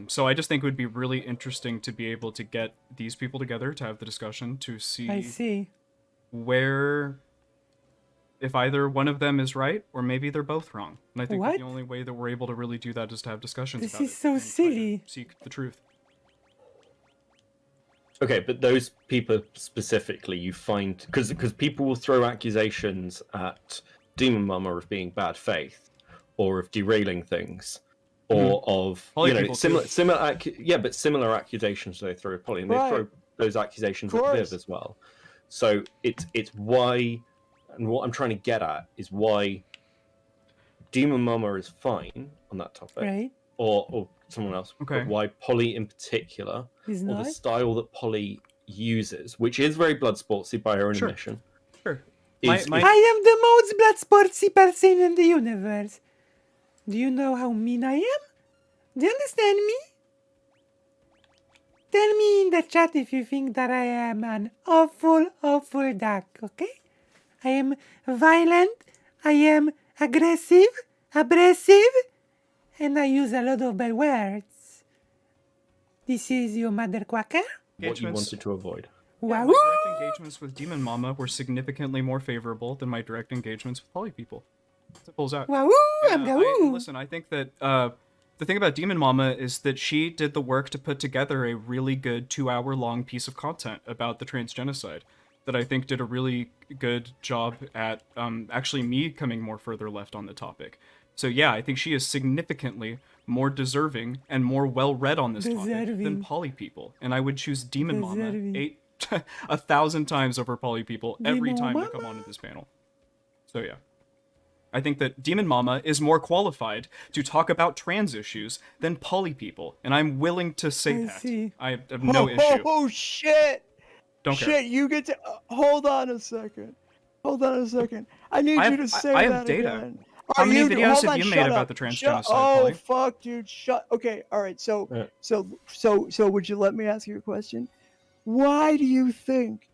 So I just think it would be really interesting to be able to get these people together to have the discussion to I see see. where, if either one of them is right or maybe they're both wrong. And I think that What? the only way that we're able to really do that is to have discussions This about is it so and try to silly. seek the truth. Okay, but those people specifically, you find because people will throw accusations at Demon Mama of being bad faith, or of derailing things, or of Poly people too. similar accusations they throw at Polly, and they Right. throw those accusations Of at Viv course. as well. So it's why, and what I'm trying to get at is why Demon Mama is fine on that topic, Right? or someone else, Okay. but why Polly in particular. Is Or not? the style that Polly uses, which is very blood sportsy by her own Sure. admission. Sure. Is, My- I am the most blood sportsy person in the universe. Do you know how mean I am? Do you understand me? Tell me in the chat if you think that I am an awful, awful duck, okay? I am violent, I am aggressive, abrasive, and I use a lot of bad words. This is your mother quacker? what you engagements- wanted to avoid. Yeah, Wow! my direct engagements with Demon Mama were significantly more favorable than my direct engagements with poly people. Simple as that. Wow! I'm Listen, I think that the thing about Demon Mama is that she did the work to put together a really good 2-hour long piece of content about the trans genocide. that I think did a really good job at actually me coming more further left on the topic. So yeah, I think she is significantly more deserving and more well-read on this topic than Deserving. poly people, and I would choose Demon Mama Deserving. 1,000 times over poly people every Demon time to come Mama. onto this panel. So yeah. I think that Demon Mama is more qualified to talk about trans issues than poly people, and I'm willing to say I that. see. I have no issue. Oh shit! Don't Shit, care. you get to hold on a second. Hold on a second. I need you to say I have that data. again. How many Hold videos have on, you made shut about up. the trans Shut- genocide, Oh Polly? fuck, dude! Shut. Okay, all right. So would you let me ask you a question? Why do you think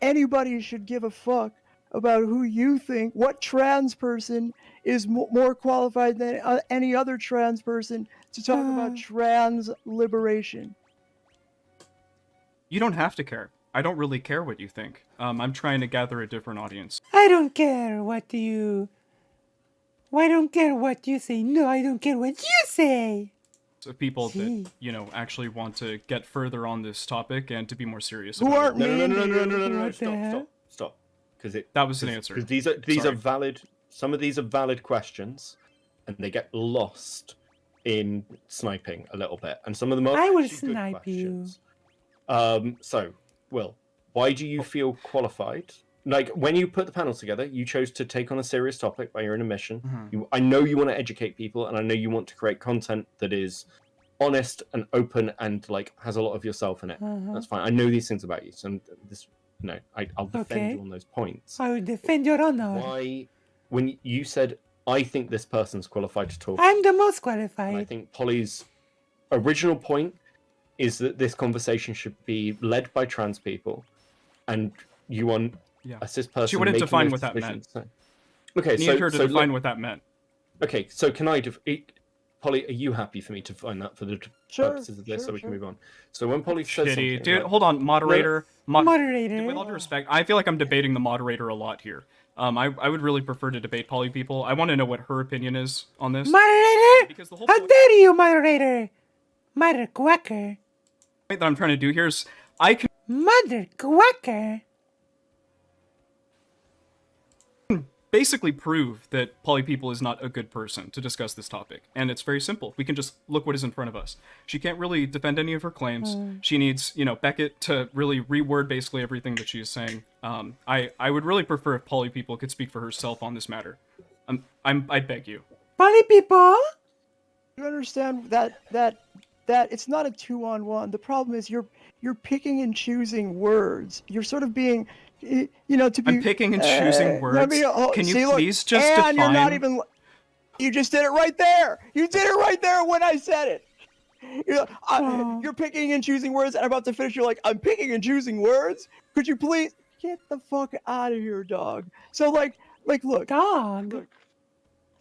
anybody should give a fuck about who you think, what trans person is more qualified than any other trans person to talk about trans liberation? You don't have to care. I don't really care what you think. I'm trying to gather a different audience. I don't care what you. I don't care what you say. No, I don't care what you say. So people Gee. that, you know, actually want to get further on this topic and to be more serious Who about aren't it. No. What the hell? Stop. Because That was an answer. Because these are Sorry. valid. Some of these are valid questions, and they get lost in sniping a little bit. And some of them are I will actually good snipe you. questions. So, Will, why do you feel qualified? Like, when you put the panel together, you chose to take on a serious topic by your own admission. Mhm. I know you want to educate people, and I know you want to create content that is honest and open and like has a lot of yourself in it. Uh-huh. That's fine. I know these things about you, so this, I'll defend Okay. you on those points. I will defend your honor. Why, when you said, I think this person's qualified to talk, I'm the most and I qualified. think Polly's original point is that this conversation should be led by trans people, and you want Yeah. a cis person. She wouldn't making define those what that meant. decisions. Okay, I need her to define what that meant. Okay, so can I Polly, are you happy for me to find that for the Sure, purposes of this, so we can sure. move on? So when Polly says Shitty. something, Dude, like, hold on, moderator. Moderator. With all due respect, I feel like I'm debating the moderator a lot here. I would really prefer to debate poly people. I want to know what her opinion is on this. Moderator! Because the whole How point dare you, moderator? Mother quacker. that I'm trying to do here is I can Mother quacker. basically prove that poly people is not a good person to discuss this topic. And it's very simple. We can just look what is in front of us. She can't really defend any of her claims. She needs, Beckett to really reword basically everything that she's saying. I would really prefer if poly people could speak for herself on this matter. I beg you. Poly people? You understand that it's not a 2-on-1. The problem is you're picking and choosing words. You're sort of being, to be. I'm picking and choosing words. Can you see, look, please just and you're not define? even. You just did it right there. You did it right there when I said it. You're picking and choosing words, and I'm about to finish. You're like, I'm picking and choosing words. Could you please get the fuck out of here, dog? So look. Dog.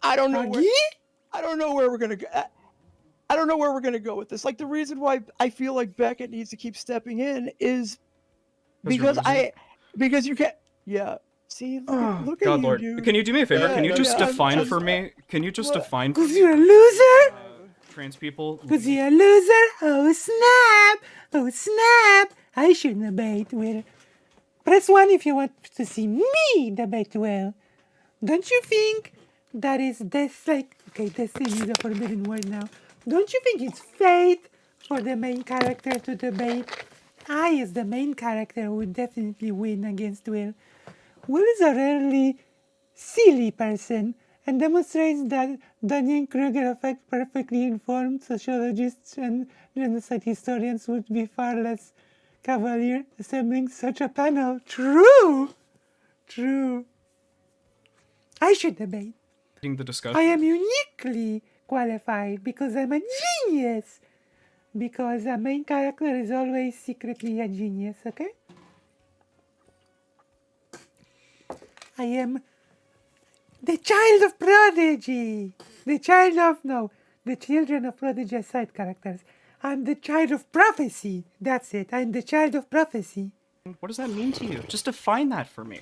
I don't know. Doggy? I don't know where we're gonna go. I don't know where we're gonna go with this. Like the reason why I feel like Beckett needs to keep stepping in is because you can't. Yeah. See, look God at Lord. you, dude. Can you do me a favor? Yeah, Can you just yeah, define I'm for me? Can you just What? define for Cause me you're a loser? trans people? Cause you're a loser? Oh snap! Oh snap! I should debate with. Press 1 if you want to see me debate well. Don't you think that is destiny is a forbidden word now. Don't you think it's fate for the main character to debate? I, as the main character, would definitely win against Will. Will is a rarely silly person and demonstrates that Dunning-Kruger effect perfectly informed sociologists and genocide historians would be far less cavalier assembling such a panel. True! I should debate. The discussion. I am uniquely qualified because I'm a genius. Because the main character is always secretly a genius, okay? I am the child of prodigy. The children of prodigy are side characters. I'm the child of prophecy. That's it. I'm the child of prophecy. What does that mean to you? Just define that for me.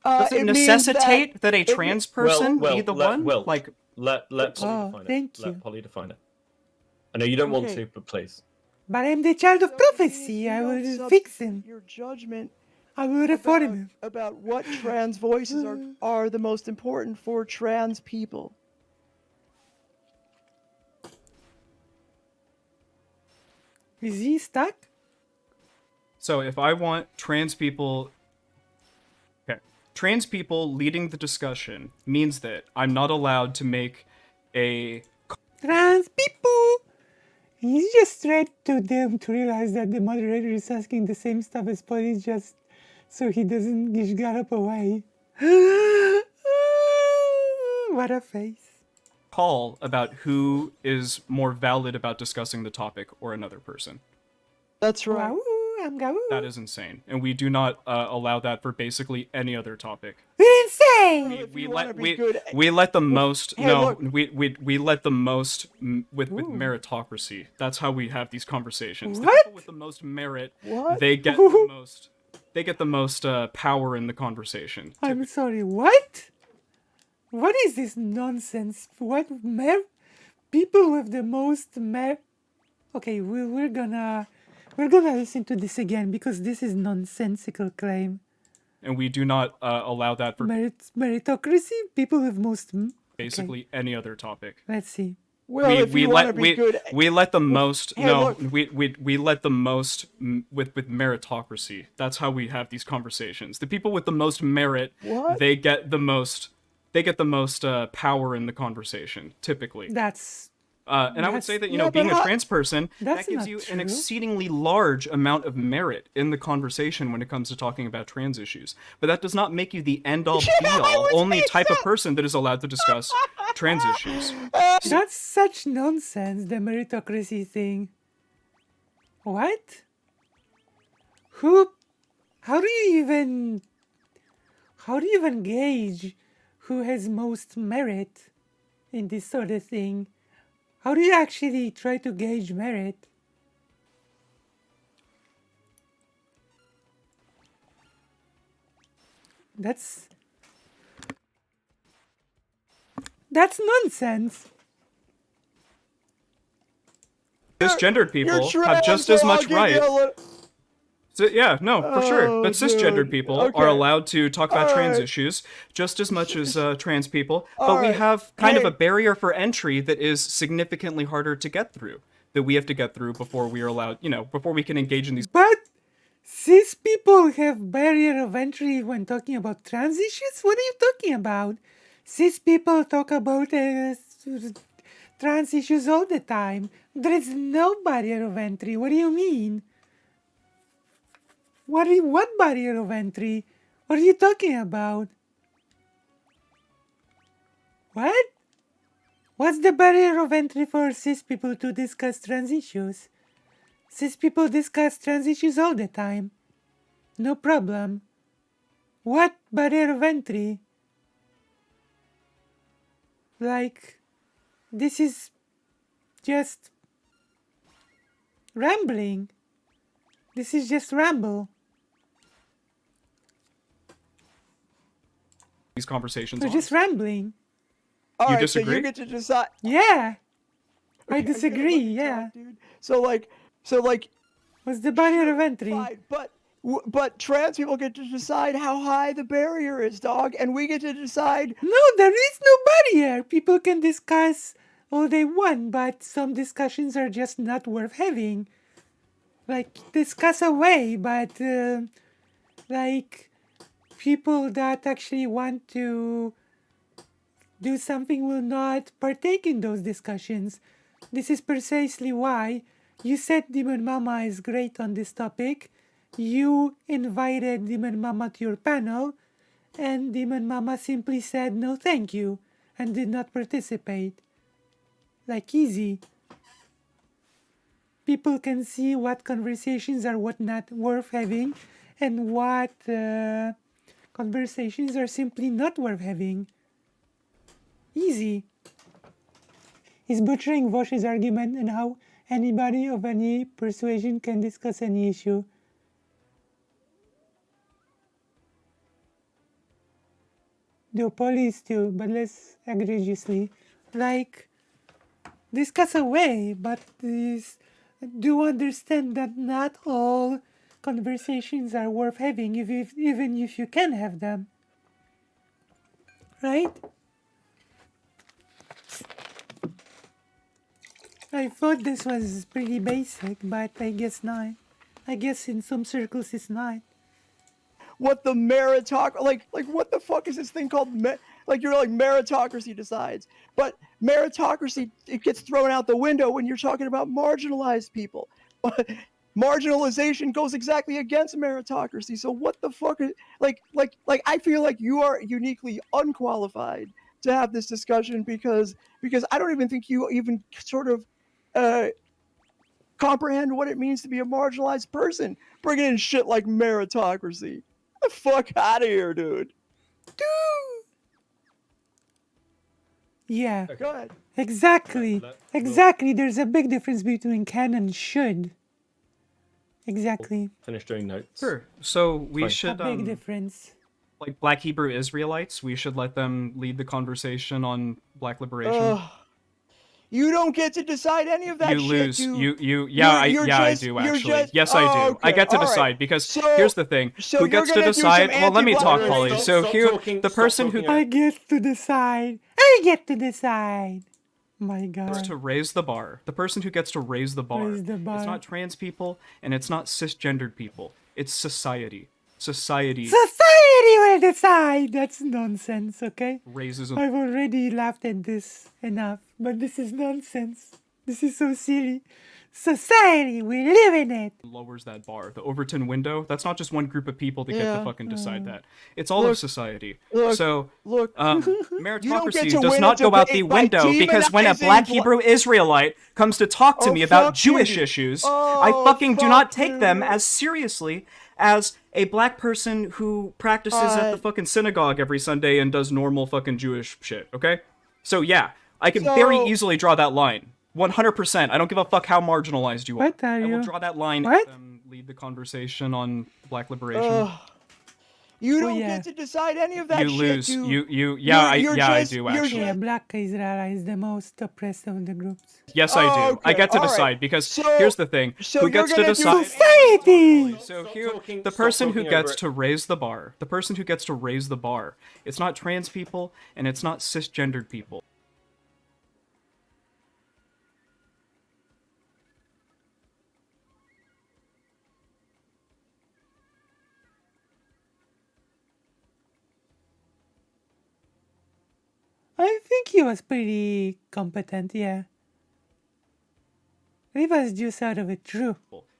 Does it means necessitate that a trans person Well, be the let- one? well, Like, let Polly Oh, define it. thank you. Let Polly define it. I know you don't want Okay. to, but please. But I'm the child of So prophecy. you I don't will fix substitute him. your judgment I will reform about, him. about what trans voices are the most important for trans people. Is he stuck? So if I want trans people, okay, trans people leading the discussion means that I'm not allowed to make a Trans people! He's just tried to them to realize that the moderator is asking the same stuff as Polly, just so he doesn't gish gallop away. What a face. call about who is more valid about discussing the topic or another person. That's right. Wow, I'm gawoo. That is insane, and we do not allow that for basically any other topic. Insane! If We you wanna let be good, we let the most hey, no look. we let the most with meritocracy. That's how we have these conversations. The What? people with the most merit, What? they get the most. They get the most power in the conversation. I'm sorry, what? What is this nonsense? People with the most Okay, we're gonna listen to this again because this is nonsensical claim. And we do not allow that for Meritocracy? People with most... basically any other topic. Let's see. Well, if you want to be good, we let the most hey, no look. we let the most with meritocracy. That's how we have these conversations. The people with the most merit, What? they get the most power in the conversation typically. That's... And I would say that yeah, being but a how- trans person, That's that gives not you true. an exceedingly large amount of merit in the conversation when it comes to talking about trans issues. But that does not make you the end-all, be-all, only type of person that is allowed to discuss trans issues. That's such nonsense, the meritocracy thing. What? How do you even gauge who has most merit in this sort of thing? How do you actually try to gauge merit? That's nonsense. Cisgendered You're people trans, have just so as I'll much give right. you a little- So, yeah, no, for sure. Oh, But cisgendered dude. people Okay. are allowed to talk about trans Alright. issues just as much as trans people. But we Alright. have kind of Hey. a barrier for entry that is significantly harder to get through. That we have to get through before we are allowed, before we can engage in these. But cis people have barrier of entry when talking about trans issues? What are you talking about? Cis people talk about trans issues all the time. There is no barrier of entry. What do you mean? What barrier of entry? What are you talking about? What? What's the barrier of entry for cis people to discuss trans issues? Cis people discuss trans issues all the time. No problem. What barrier of entry? Like, this is just rambling. This is just ramble. Conversations. We're On. just rambling. All right, so disagree? you get to decide. Yeah. I Are you gonna disagree, let me talk, yeah. dude? So like, What's the barrier of entry? fine, but trans people get to decide how high the barrier is, dog, and we get to decide. No, there is no barrier. People can discuss all they want, but some discussions are just not worth having. Like, discuss away, but, like, people that actually want to do something will not partake in those discussions. This is precisely why you said Demon Mama is great on this topic. You invited Demon Mama to your panel, and Demon Mama simply said no thank you and did not participate. Like, easy. People can see what conversations are what not worth having and what conversations are simply not worth having. Easy. He's butchering Vosh's argument and how anybody of any persuasion can discuss any issue. The police too, but less egregiously. Like, discuss away, but this do understand that not all conversations are worth having, even if you can have them. Right? I thought this was pretty basic, but I guess not. I guess in some circles it's not. What the like what the fuck is this thing called? Like you're like meritocracy decides, but meritocracy, it gets thrown out the window when you're talking about marginalized people. But marginalization goes exactly against meritocracy. So what the fuck is like I feel like you are uniquely unqualified to have this discussion because I don't even think you even sort of comprehend what it means to be a marginalized person, bringing in shit like meritocracy. Get the fuck out of here, dude. Yeah, Go ahead. exactly. Exactly. There's a big difference between can and should. Exactly. Finish doing notes. Sure. So we Fine. A should, big difference. like Black Hebrew Israelites, we should let them lead the conversation on Black liberation. Ugh. You don't get to decide any of that You shit, lose. dude. Yeah, You're I just- do you're actually. just- Yes, I do. oh, I okay, get to all right. decide because So- here's the thing: so who you're gets to gonna do some decide? Well, let me talk, anti-Black Polly. liberation. So Stop here, talking- the stop person who talking I get to decide. I get to decide. My gets God. to raise the bar, the person who gets to raise the bar. Raise the bar. It's not trans people and it's not cisgendered people. It's society. Society Society will decide. That's nonsense, okay? raises I've already laughed at this enough, but this is nonsense. This is so silly. Society, we live in it. and lowers that bar. The Overton window. That's not just one group of people that get Yeah. to fucking decide that. It's all Look, of society. look, So Look, meritocracy to does win not a go out the debate by window because when a demonizing Black Hebrew Israelite comes to talk to Oh, me about fuck you, Jewish dude. issues, Oh, I fucking do not fuck take you. them as seriously as a black person who practices at the fucking synagogue every Sunday and does normal fucking Jewish shit, okay? So yeah, I can very So- easily draw that line. 100%. I don't give a fuck how marginalized you are. What are I will you? draw that line What? and lead the conversation on black liberation. Ugh. You don't yeah. get to decide any of that You shit, lose. dude. You You're I just- do you're actually. Yeah, just- Black Israel is the most oppressed of the groups. Yes, I do. Oh, I okay, get to all right. decide because So- here's the thing: so who you're gets to gonna do decide? Society! So Stop here, talking- the stop person who talking gets over it. to raise the bar, the person who gets to raise the bar, it's not trans people and it's not cisgendered people. I think he was pretty competent, yeah. He was just out of it, true.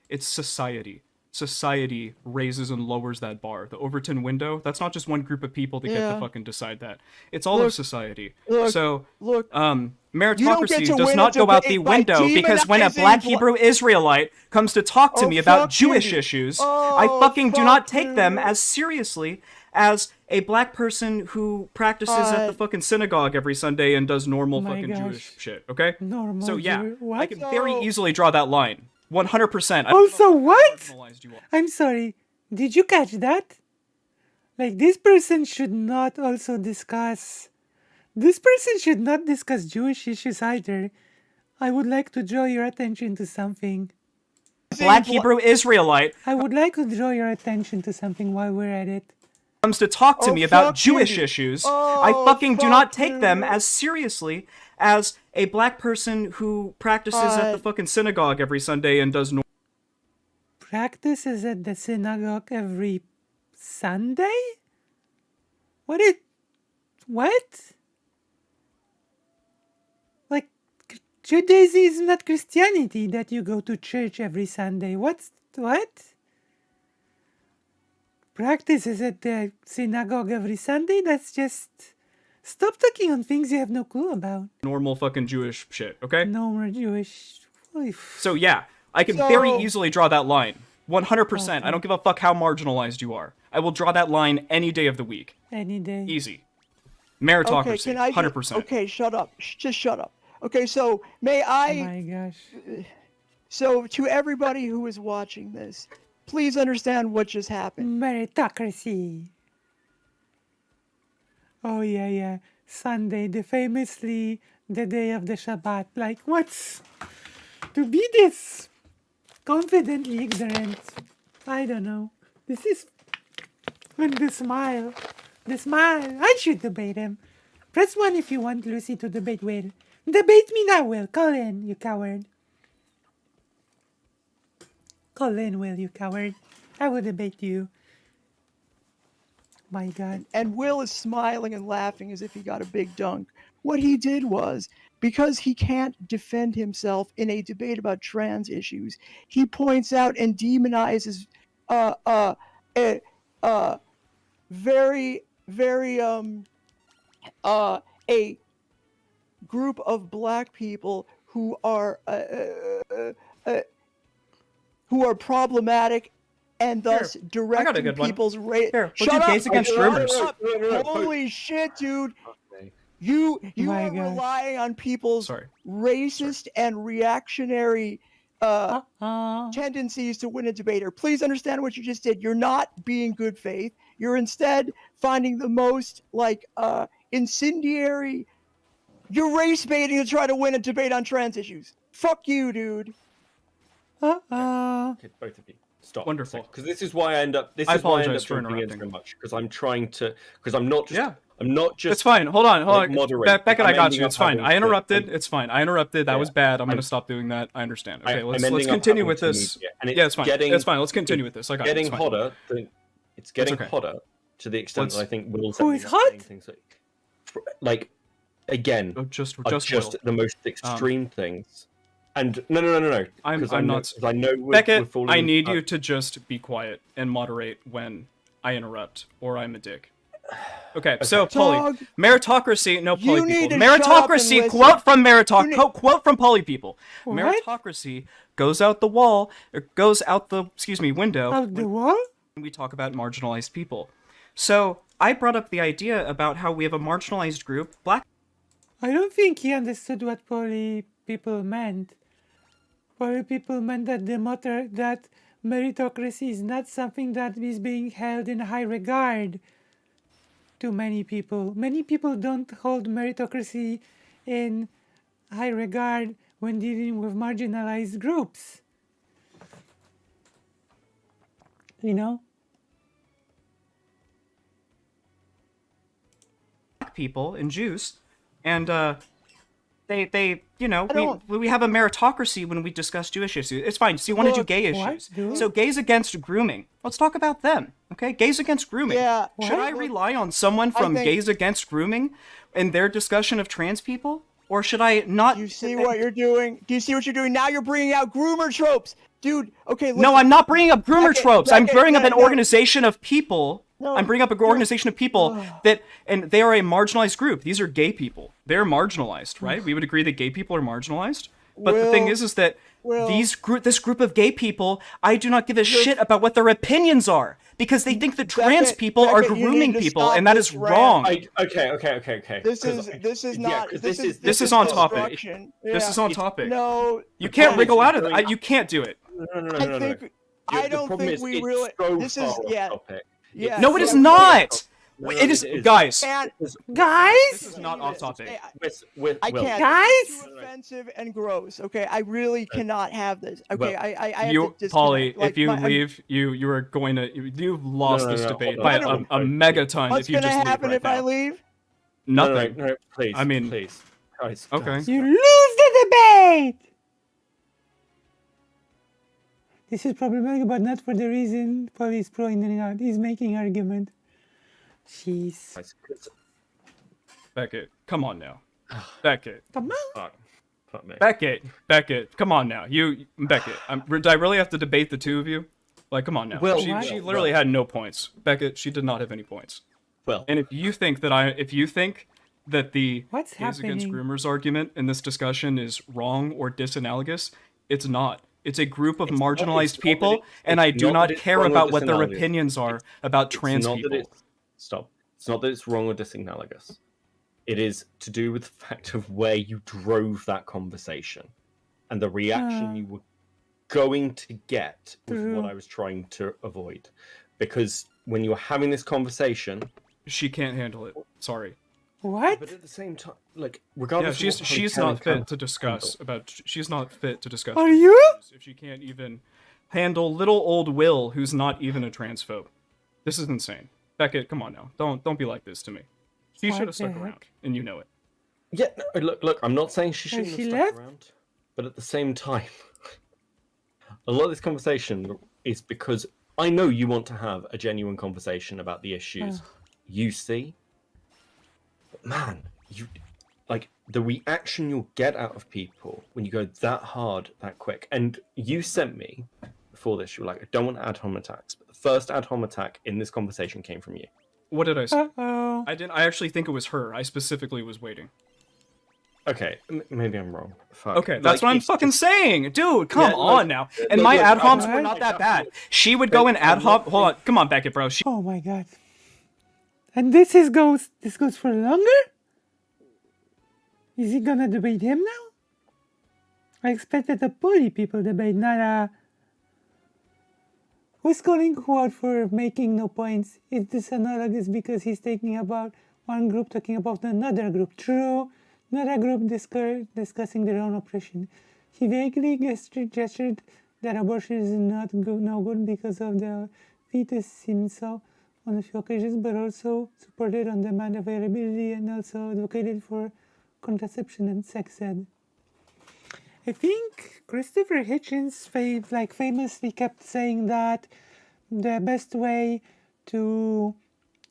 It's society. Society raises and lowers that bar. The Overton window, that's not just one group of people that get Yeah. to fucking decide that. It's all of Look, society. look, So, look, meritocracy to does win a not go out the debate by window because when a demonizing Black Hebrew Israelite comes to talk to Oh, me about fuck you, Jewish dude. issues, Oh, I fucking do not fuck take you. them as seriously as a black person who practices at the fucking synagogue every Sunday and does normal My fucking gosh. Jewish shit, okay? Normal So yeah, Jew- I what? can very So- easily draw that line. 100%. I don't Also, know how what? marginalized you are. I'm sorry, did you catch that? Like, this person should not also discuss... This person should not discuss Jewish issues either. I would like to draw your attention to something. Black Hebrew Israelite I would like to draw your attention to something while we're at it. comes to talk to Oh, me about fuck you, Jewish dude. issues, Oh, I fucking do not fuck take you. them as seriously as a black person who practices at the fucking synagogue every Sunday and does normal. Practices at the synagogue every Sunday? What? Like, Judaism is not Christianity that you go to church every Sunday. What? Practices at the synagogue every Sunday? That's just... Stop talking on things you have no clue about. normal fucking Jewish shit, okay? No more Jewish... So yeah, I can So- very easily draw that line. 100%. I don't give a fuck how marginalized you are. I will draw that line any day of the week. Any day. Easy. Okay, Meritocracy. can I just, 100%. Okay, shut up. Just shut up. Okay, so may I Oh my gosh. so to everybody who is watching this, please understand what just happened. Meritocracy. Oh yeah. Sunday, the day of the Shabbat. Like, what's to be this? confidently ignorant. I don't know. This is when the smile. The smile. I should debate him. Press 1 if you want Lucy to debate Will. Debate me now, Will. Call in, you coward. Call in, Will, you coward. I will debate you. My God. And Will is smiling and laughing as if he got a big dunk. What he did was, because he can't defend himself in a debate about trans issues, he points out and demonizes a very a group of black people who are problematic and thus I got a directing good one. people's race. Here, we'll Shut do up! gays against Shut groomers. up! Holy shit, dude! Okay. You My are gosh. relying on people's Sorry. racist and reactionary tendencies to win a debater. Please understand what you just did. You're not being good faith. You're instead finding the most incendiary. You're race baiting to try to win a debate on trans issues. Fuck you, dude. Okay, both of you, stop. Wonderful. Because this is why I end up. This I is why I end apologize up for jumping in interrupting. so much because I'm trying to. Because I'm not just. Yeah. I'm not just. It's fine. Hold on. like, moderate. Beckett, I'm I got ending you. up It's fine. having I to- interrupted. It's fine. I interrupted. That Yeah. was bad. I'm I'm- gonna stop doing that. I understand. Okay, I'm let's ending up continue having with to this. media, and Yeah, it's fine. getting- It's fine. Let's continue with this. I got it. getting It's fine. hotter. It's getting okay. hotter to the extent Let's- that I think Will's Who ending is up saying hot? things like again, Oh, just are Will. just the most extreme things. And no. I'm 'cause not- know, 'cause I know we're Beckett, falling I into need that- you to just be quiet and moderate when I interrupt, or I'm a dick. Okay, so Polly, Dog, meritocracy. No, you Polly need people. to shut up and Meritocracy. listen. Quote from You need- quote from Polly people. What? Meritocracy goes out the wall. Or goes out the window. Out the wall? When we talk about marginalized people. So I brought up the idea about how we have a marginalized group, black. I don't think he understood what poly people meant. Poly people meant that that meritocracy is not something that is being held in high regard to many people. Many people don't hold meritocracy in high regard when dealing with marginalized groups. You know? People and Jews, and they don't- we have a meritocracy when we discuss Jewish issues. It's fine. So you want to do Look, gay what? issues? Do it. So gays against grooming. Let's talk about them. Okay, gays against grooming. Yeah. Should I rely on someone from think- gays against grooming in their discussion of trans people, or should I not? You see what you're doing? Do you see what you're doing? Now you're bringing out groomer tropes. Dude, okay, No, listen. I'm not bringing up groomer Beckett, tropes. I'm Beckett, bringing up an no. organization of people. No, I'm bringing up an organization of people and they are a marginalized group. These are gay people. They're marginalized, right? We would agree that gay people are marginalized. But the thing Will, is that Will. this group of gay people, I do not give a shit about what their opinions are because they think that trans Beckett, people are Beckett, you grooming need to people, stop and that this is rant. wrong. Okay. This 'cause is yeah, not. 'cause This is This is on topic. destruction. This Yeah. is on topic. No, You can't problem wriggle is out of it's it. going- You can't do it. No. I think. I The don't problem think is we it's really. so This is far off yeah. topic. Yeah. No, it is yeah, not. No, It is, it is. guys. Can't, Guys? This is not off topic. I Will, can't. Guys? This is too offensive and gross. Okay, I really cannot have this. Okay, Well, I have You, to disconnect. Polly, Like, if you I'm- leave, you are going to you've lost No, this no, debate hold by on. a megaton What's if you gonna just leave happen right if now. I leave? Nothing. No, please. I mean- please, guys. Okay. guys. You lose the debate! This is problematic, but not for the reason Paul is pointing out. He's making argument. Jeez. Guys, 'cause- Beckett, come on now. Beckett, Come on. fuck me. Beckett, come on now. Beckett, do I really have to debate the two of you? Like, come on now. Well, she literally had no points. Beckett, she did not have any points. Well, And if you think that the What's gays against happening? groomers argument in this discussion is wrong or disanalogous, it's not. It's a group of It's not- marginalized it's not that people, it- and it's I do not not that it's care wrong or about what their disanalogous. opinions are about it's trans not people. That stop. It's not that it's wrong or disanalogous. It is to do with the fact of where you drove that conversation and the reaction you were going to get was True. what I was trying to avoid. Because when you were having this conversation, She can't handle it. Sorry. What? But at the same time, like, Yeah, regardless of what she's Polly not can fit to discuss handle- about. She's not fit to discuss. Are trans you? issues if she can't even handle little old Will, who's not even a transphobe? This is insane. Beckett, come on now. Don't be like this to me. She What should have stuck the around, and you know it. Yeah, no, look. I'm not saying she shouldn't she have left? stuck around, but at the same time, a lot of this conversation is because I know you want to have a genuine conversation about the issues you see. But man, you like the reaction you'll get out of people when you go that hard that quick. And you sent me before this, you were like, I don't want ad hom attacks. But the first ad hom attack in this conversation came from you. What did I say? Uh-oh. I didn't. I actually think it was her. I specifically was waiting. Okay, maybe I'm wrong. Fuck. Okay, that's Like, what I'm it's fucking just- saying, dude. Come Yeah, on look, now. look, And my look, ad homs I- were not that bad. Exactly. She would go in ad hom. Hold on, come on, Beckett, bro. She Oh my god. And this goes for longer? Is he gonna debate him now? I expected a bully people debate, not a... Who's calling who out for making no points? Is this analogous because he's taking about one group talking about another group? True, another group discussing their own oppression. He vaguely gestured that abortion is not good, no good because of the fetus himself on a few occasions, but also supported on demand availability and also advocated for contraception and sex ed. I think Christopher Hitchens famously kept saying that the best way to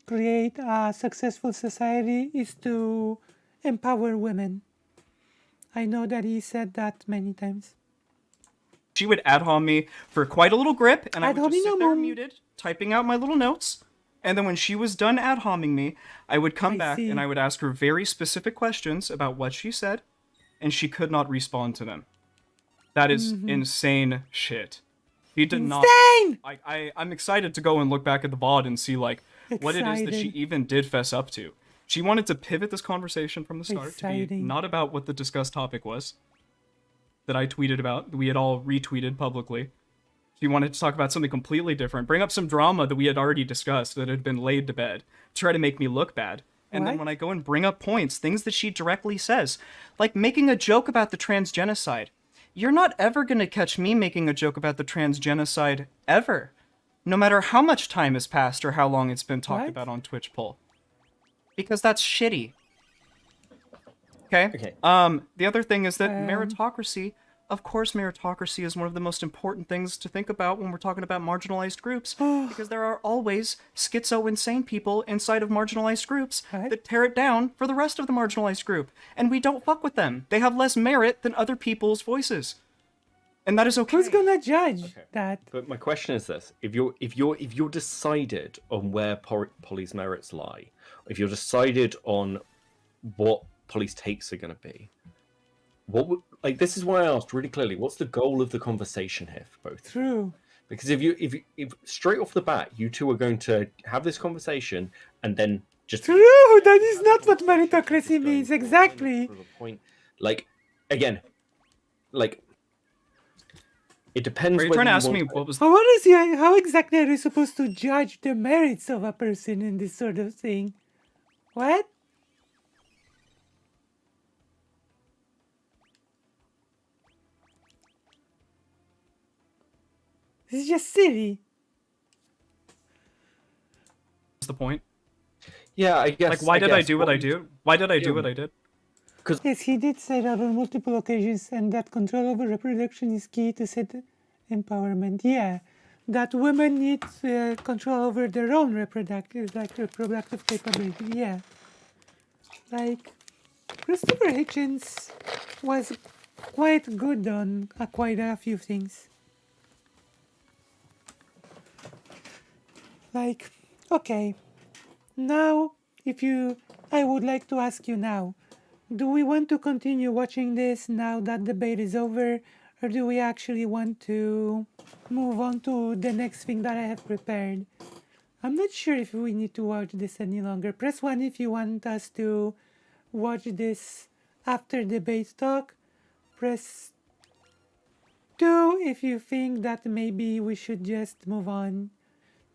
create a successful society is to empower women. I know that he said that many times. would ad hom me for quite a little grip, and I Ad would just hominem sit there hom. muted, typing out my little notes. And then when she was done ad homing me, I would come I back see. and I would ask her very specific questions about what she said, and she could not respond to them. That is insane shit. He did not. Insane! I'm excited to go and look back at the VOD and see like what it is that she Excited. even did fess up to. She wanted to pivot this conversation from the start to be Exciting. not about what the discussed topic was that I tweeted about, that we had all retweeted publicly. She wanted to talk about something completely different, bring up some drama that we had already discussed that had been laid to bed, try to make me look bad. And then What? when I go and bring up points, things that she directly says, like making a joke about the trans genocide. You're not ever going to catch me making a joke about the trans genocide, ever. No matter how much time has passed or how long it's been talked What? about on Twitch poll. Because that's shitty. Okay? Okay. The other thing is that meritocracy, of course meritocracy is one of the most important things to think about when we're talking about marginalized groups, because there are always schizo-insane people inside of marginalized groups What? that tear it down for the rest of the marginalized group, and we don't fuck with them. They have less merit than other people's voices. And that is okay. Who's gonna judge that? But my question is this: if you're decided on where Polly's merits lie, if you're decided on what Polly's takes are going to be, what would, like, this is why I asked really clearly, what's the goal of the conversation here for both? True. Because if straight off the bat you two are going to have this conversation and then just True. That is not what meritocracy going means. for Exactly. the point, like, again, like, it depends. Are you whether trying to ask me want- what was How exactly are you supposed to judge the merits of a person in this sort of thing? What? This is just silly. the point? Yeah, I guess. Like, why did I guess do what I do? Why did I do what I did? Yes, he did say that on multiple occasions, and that control over reproduction is key to set empowerment. Yeah, that women need control over their own reproductive capability. Yeah, like Christopher Hitchens was quite good on quite a few things. Like, okay, now I would like to ask you now. Do we want to continue watching this now that debate is over, or do we actually want to move on to the next thing that I have prepared? I'm not sure if we need to watch this any longer. Press 1 if you want us to watch this after debate talk. Press 2 if you think that maybe we should just move on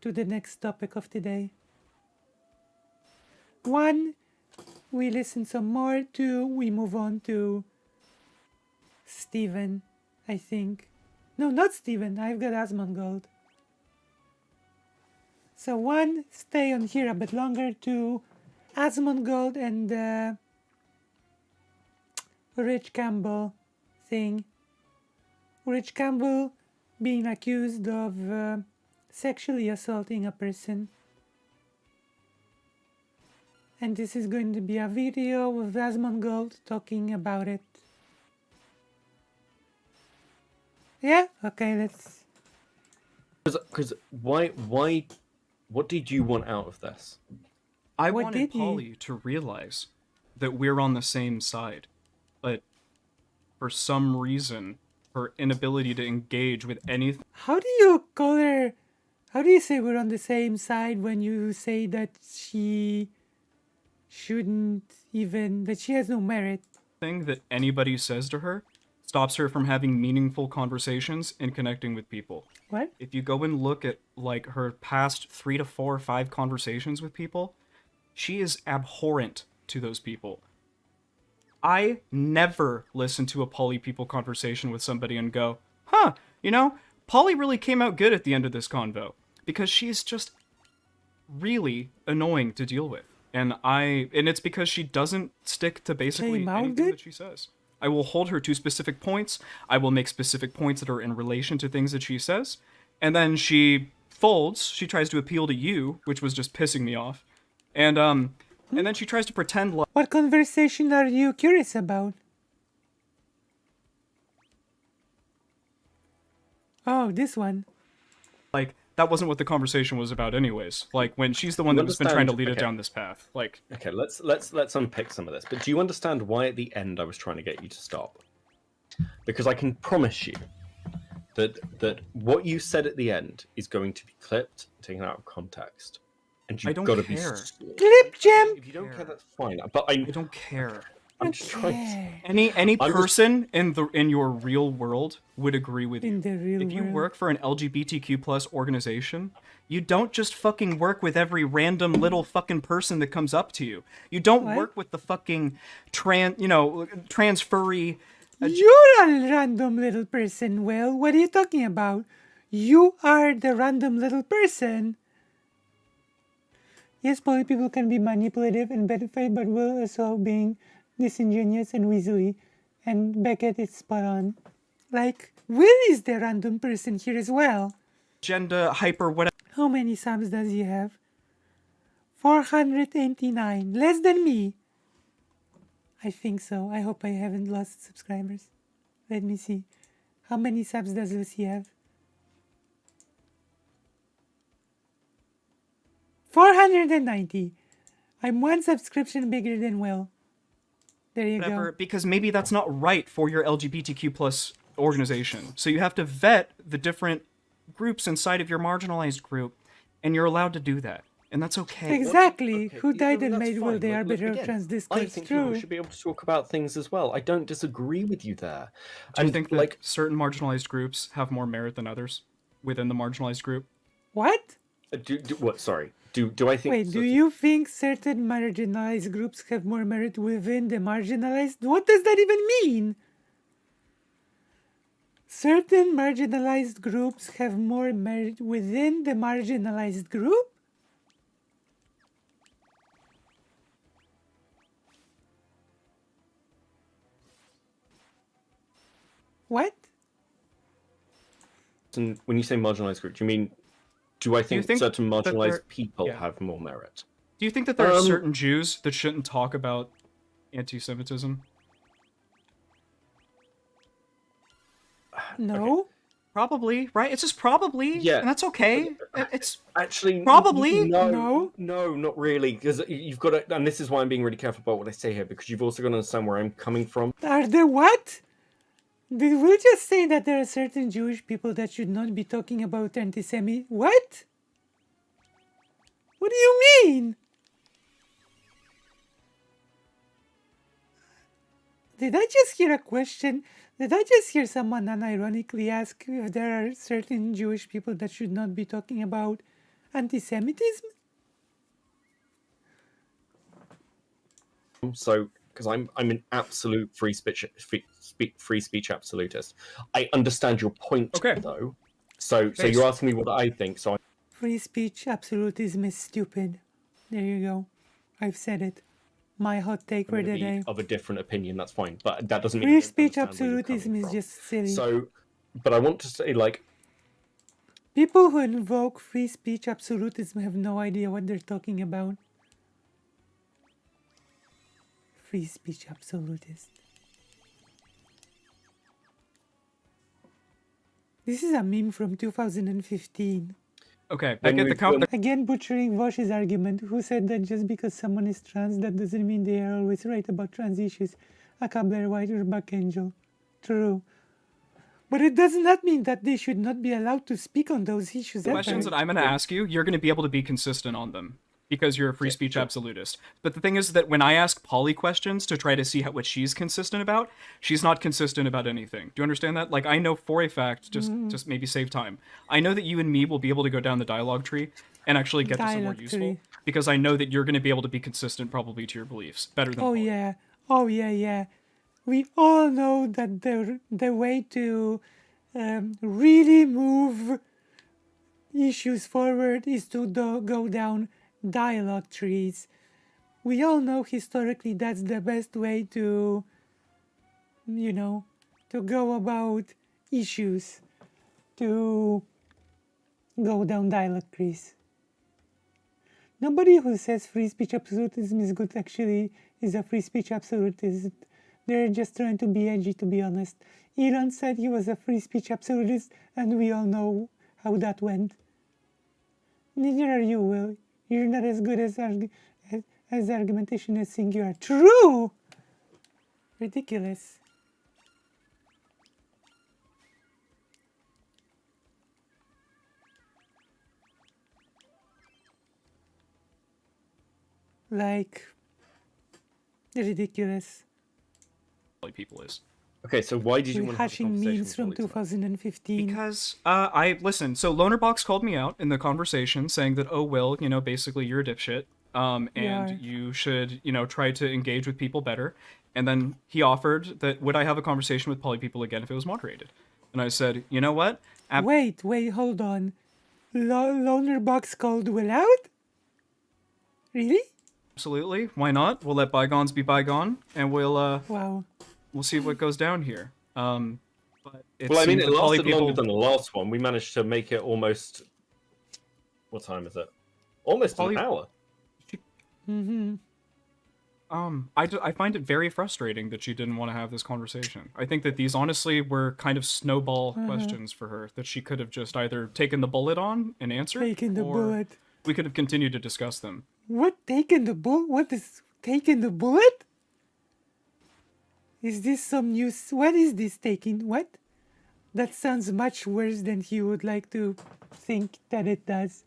to the next topic of today. 1 we listen some more to, we move on to Steven, I think. No, not Steven, I've got Asmongold. So 1, stay on here a bit longer, 2, Asmongold and the Rich Campbell thing. Rich Campbell being accused of sexually assaulting a person. And this is going to be a video of Asmongold talking about it. Yeah? Okay, let's... Because why? What did you want out of this? I What wanted did you- Polly to realize that we're on the same side, but for some reason, her inability to engage with anything How do you call her... How do you say we're on the same side when you say that she shouldn't even... that she has no merit? that anybody says to her stops her from having meaningful conversations and connecting with people. What? If you go and look at like her past 3 to 4 or 5 conversations with people, she is abhorrent to those people. I never listen to a Polly people conversation with somebody and go, huh, you know, Polly really came out good at the end of this convo, because she's just really annoying to deal with. And it's because she doesn't stick to basically Came out anything good? that she says. I will hold her to specific points. I will make specific points that are in relation to things that she says. And then she folds. She tries to appeal to you, which was just pissing me off. And then she tries to pretend like What conversation are you curious about? Oh, this one. that wasn't what the conversation was about anyways. Like when she's the one You that has been trying to lead understand- it okay. down this path. Like Okay, let's unpick some of this. But do you understand why at the end I was trying to get you to stop? Because I can promise you that what you said at the end is going to be clipped, taken out of context, and I you've don't got to be. care. Clip Gem! If you don't care, that's fine. But I don't care. I'm just trying. Okay. Any I'm just- person in your real world would agree with you. In the real If you world. work for an LGBTQ plus organization, you don't just fucking work with every random little fucking person that comes up to you. You don't What? work with the fucking trans furry. You're a random little person, Will. What are you talking about? You are the random little person. Yes, poly people can be manipulative and benefit, but Will also being disingenuous and weaselly. And Beckett is spot on. Like, Will is the random person here as well. Agenda hyper whatever. How many subs does he have? 489. Less than me. I think so. I hope I haven't lost subscribers. Let me see. How many subs does Lucy have? 490. I'm 1 subscription bigger than Will. There you Whatever, go. because maybe that's not right for your LGBTQ plus organization. So you have to vet the different groups inside of your marginalized group, and you're allowed to do that, and that's okay. Exactly. Okay, Who died no, and that's made Will fine. the Look, arbiter of again, trans I discourse? think people True. should be able to talk about things as well. I don't disagree with you there. Do you And, think that like, certain marginalized groups have more merit than others within the marginalized group? What? what? Sorry. Do I think? Wait, do you think certain marginalized groups have more merit within the marginalized? What does that even mean? Certain marginalized groups have more merit within the marginalized group? What? And when you say marginalized group, do you mean? Do I think, think certain that marginalized they're- people yeah. have more merit? Do you think that there are Um, certain Jews that shouldn't talk about anti-Semitism? No? Probably, right? It's just probably, Yeah. and that's okay. It's Actually, Probably. no, not really, because you've got to, and this is why I'm being really careful about what I say here, because you've also got to understand where I'm coming from. Are there what? Did we just say that there are certain Jewish people that should not be talking about anti-Semitic? What? What do you mean? Did I just hear a question? Did I just hear someone unironically ask if there are certain Jewish people that should not be talking about anti-Semitism? So, because I'm an absolute free speech absolutist. I understand your point, Okay. though. So Based. you're asking me what I think. So Free speech absolutism is stupid. There you go. I've said it. My hot take I'm for going to the be day. of a different opinion. That's fine, but that doesn't mean I Free don't speech understand where you're absolutism coming is from. just silly. So, but I want to say, like, People who invoke free speech absolutism have no idea what they're talking about. Free speech absolutist. This is a meme from 2015. Okay, When Beckett, we- the count. when- Again, butchering Vosh's argument, who said that just because someone is trans, that doesn't mean they are always right about trans issues. A Blair White or Buck Angel. True. But it does not mean that they should not be allowed to speak on those issues. The questions that I'm going to ask you, you're going to be able to be consistent on them because you're a free speech absolutist. But the thing is that when I ask Polly questions to try to see what she's consistent about, she's not consistent about anything. Do you understand that? Like, I know for a fact, just maybe save time, I know that you and me will be able to go down the dialogue tree and actually get to somewhere Dialogue useful tree. because I know that you're going to be able to be consistent probably to your beliefs better than Polly. yeah. Oh yeah. We all know that the way to really move issues forward is to go down dialogue trees. We all know historically that's the best way to, to go about issues, to go down dialogue trees. Nobody who says free speech absolutism is good actually is a free speech absolutist. They're just trying to be edgy, to be honest. Elon said he was a free speech absolutist, and we all know how that went. Neither are you, Will. You're not as good as argumentation as think you are. True! Ridiculous. Like, ridiculous. Polly people is. okay, so why did you want to have a Rehashing conversation memes with from Polly tonight? 2015. Because I listen. So Lonerbox called me out in the conversation, saying that, oh Will, basically you're a dipshit, and Yeah. you should, try to engage with people better. And then he offered that would I have a conversation with Polly people again if it was moderated, and I said, you know what? Wait, hold on. Lonerbox called Will out? Really? Absolutely, why not? We'll let bygones be bygone, and we'll Wow. see what goes down here. But it Well, I mean, seems it that Polly lasted people. longer than the last one. We managed to make it almost. What time is it? Almost Polly- an hour. I find it very frustrating that she didn't want to have this conversation. I think that these honestly were kind of snowball questions for her that she could have just either taken the bullet on and answered, Taking the or bullet. we could have continued to discuss them. What? Taking the bullet? What is taking the bullet? Is this some news? What is this taking? What? That sounds much worse than he would like to think that it does.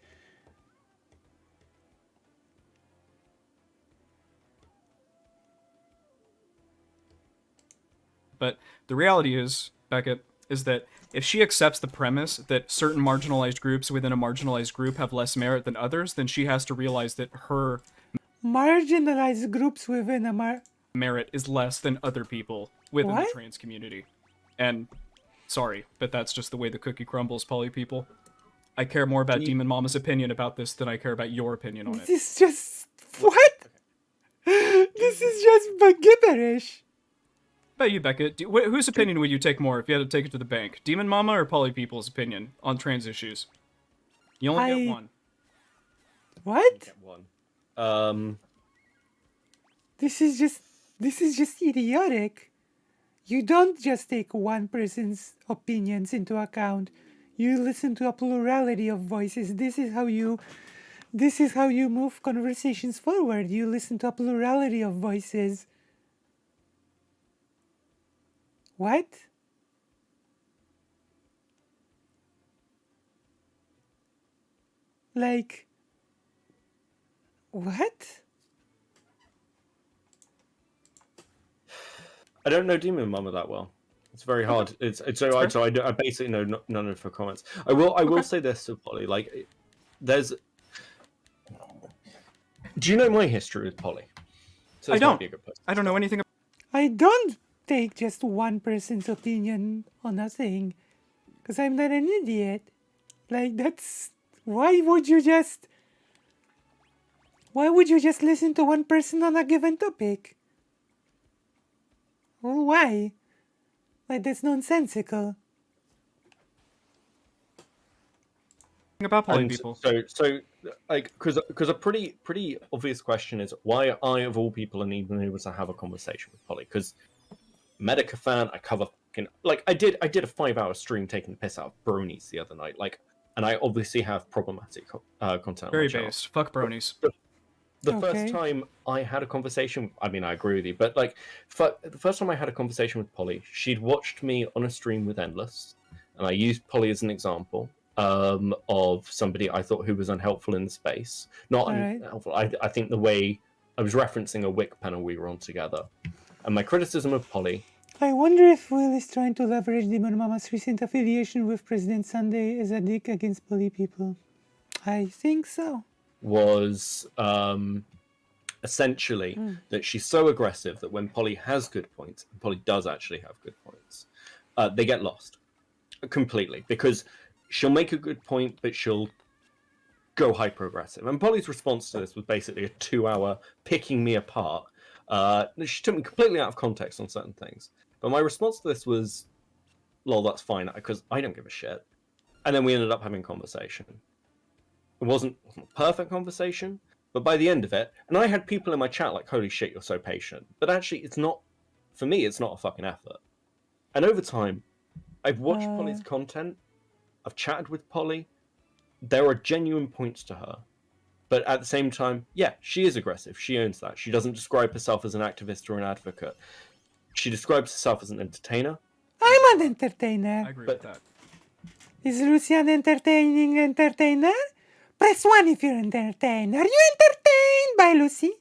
But the reality is, Beckett, is that if she accepts the premise that certain marginalized groups within a marginalized group have less merit than others, then she has to realize that her Marginalized groups within a merit is less than other people within the What? trans community. And sorry, but that's just the way the cookie crumbles, Polly people. I care more about Demon Mama's opinion about this than I care about your opinion on it. This is just what? This is just gibberish. About you, Beckett, whose opinion would you take more if you had to take it to the bank? Demon Mama or Polly people's opinion on trans issues? You only get one. What? Get one. This is just idiotic. You don't just take one person's opinions into account. You listen to a plurality of voices. This is how you move conversations forward. You listen to a plurality of voices. What? Like, what? I don't know Demon Mama that well. It's very hard. It's so I basically know none of her comments. I will say this to Polly. Like, there's. Do you know my history with Polly? So this might be a good place. I don't know anything. I don't take just one person's opinion on a thing, because I'm not an idiot. Like, that's... Why would you just listen to one person on a given topic? Well, why? Like, that's nonsensical. About polling And people. So, like, because a pretty obvious question is why I, of all people, am even able to have a conversation with Polly? Because Medica fan, I cover like I did a 5-hour stream taking the piss out of bronies the other night, like, and I obviously have problematic content. Very on my channel. based. Fuck bronies. The Okay. first time I had a conversation, I mean, I agree with you, but like, the first time I had a conversation with Polly, she'd watched me on a stream with Endless, and I used Polly as an example of somebody I thought who was unhelpful in the space. Not Alright. unhelpful. I think the way I was referencing a WIC panel we were on together, and my criticism of Polly I wonder if Will is trying to leverage Demon Mama's recent affiliation with President Sunday as a dick against poly people. I think so. was essentially that she's so aggressive that when Polly has good points, and Polly does actually have good points, they get lost completely, because she'll make a good point, but she'll go hyper aggressive. And Polly's response to this was basically a 2-hour picking me apart. She took me completely out of context on certain things. But my response to this was, lol, that's fine, because I don't give a shit. And then we ended up having a conversation. It wasn't a perfect conversation, but by the end of it, and I had people in my chat like, holy shit, you're so patient. But actually, it's not, for me, it's not a fucking effort. And over time, I've watched Polly's content, I've chatted with Polly, there are genuine points to her. But at the same time, yeah, she is aggressive. She owns that. She doesn't describe herself as an activist or an advocate. She describes herself as an entertainer. I'm an entertainer. I agree with that. Is Lucy an entertaining entertainer? Press 1 if you're entertained. Are you entertained by Lucy?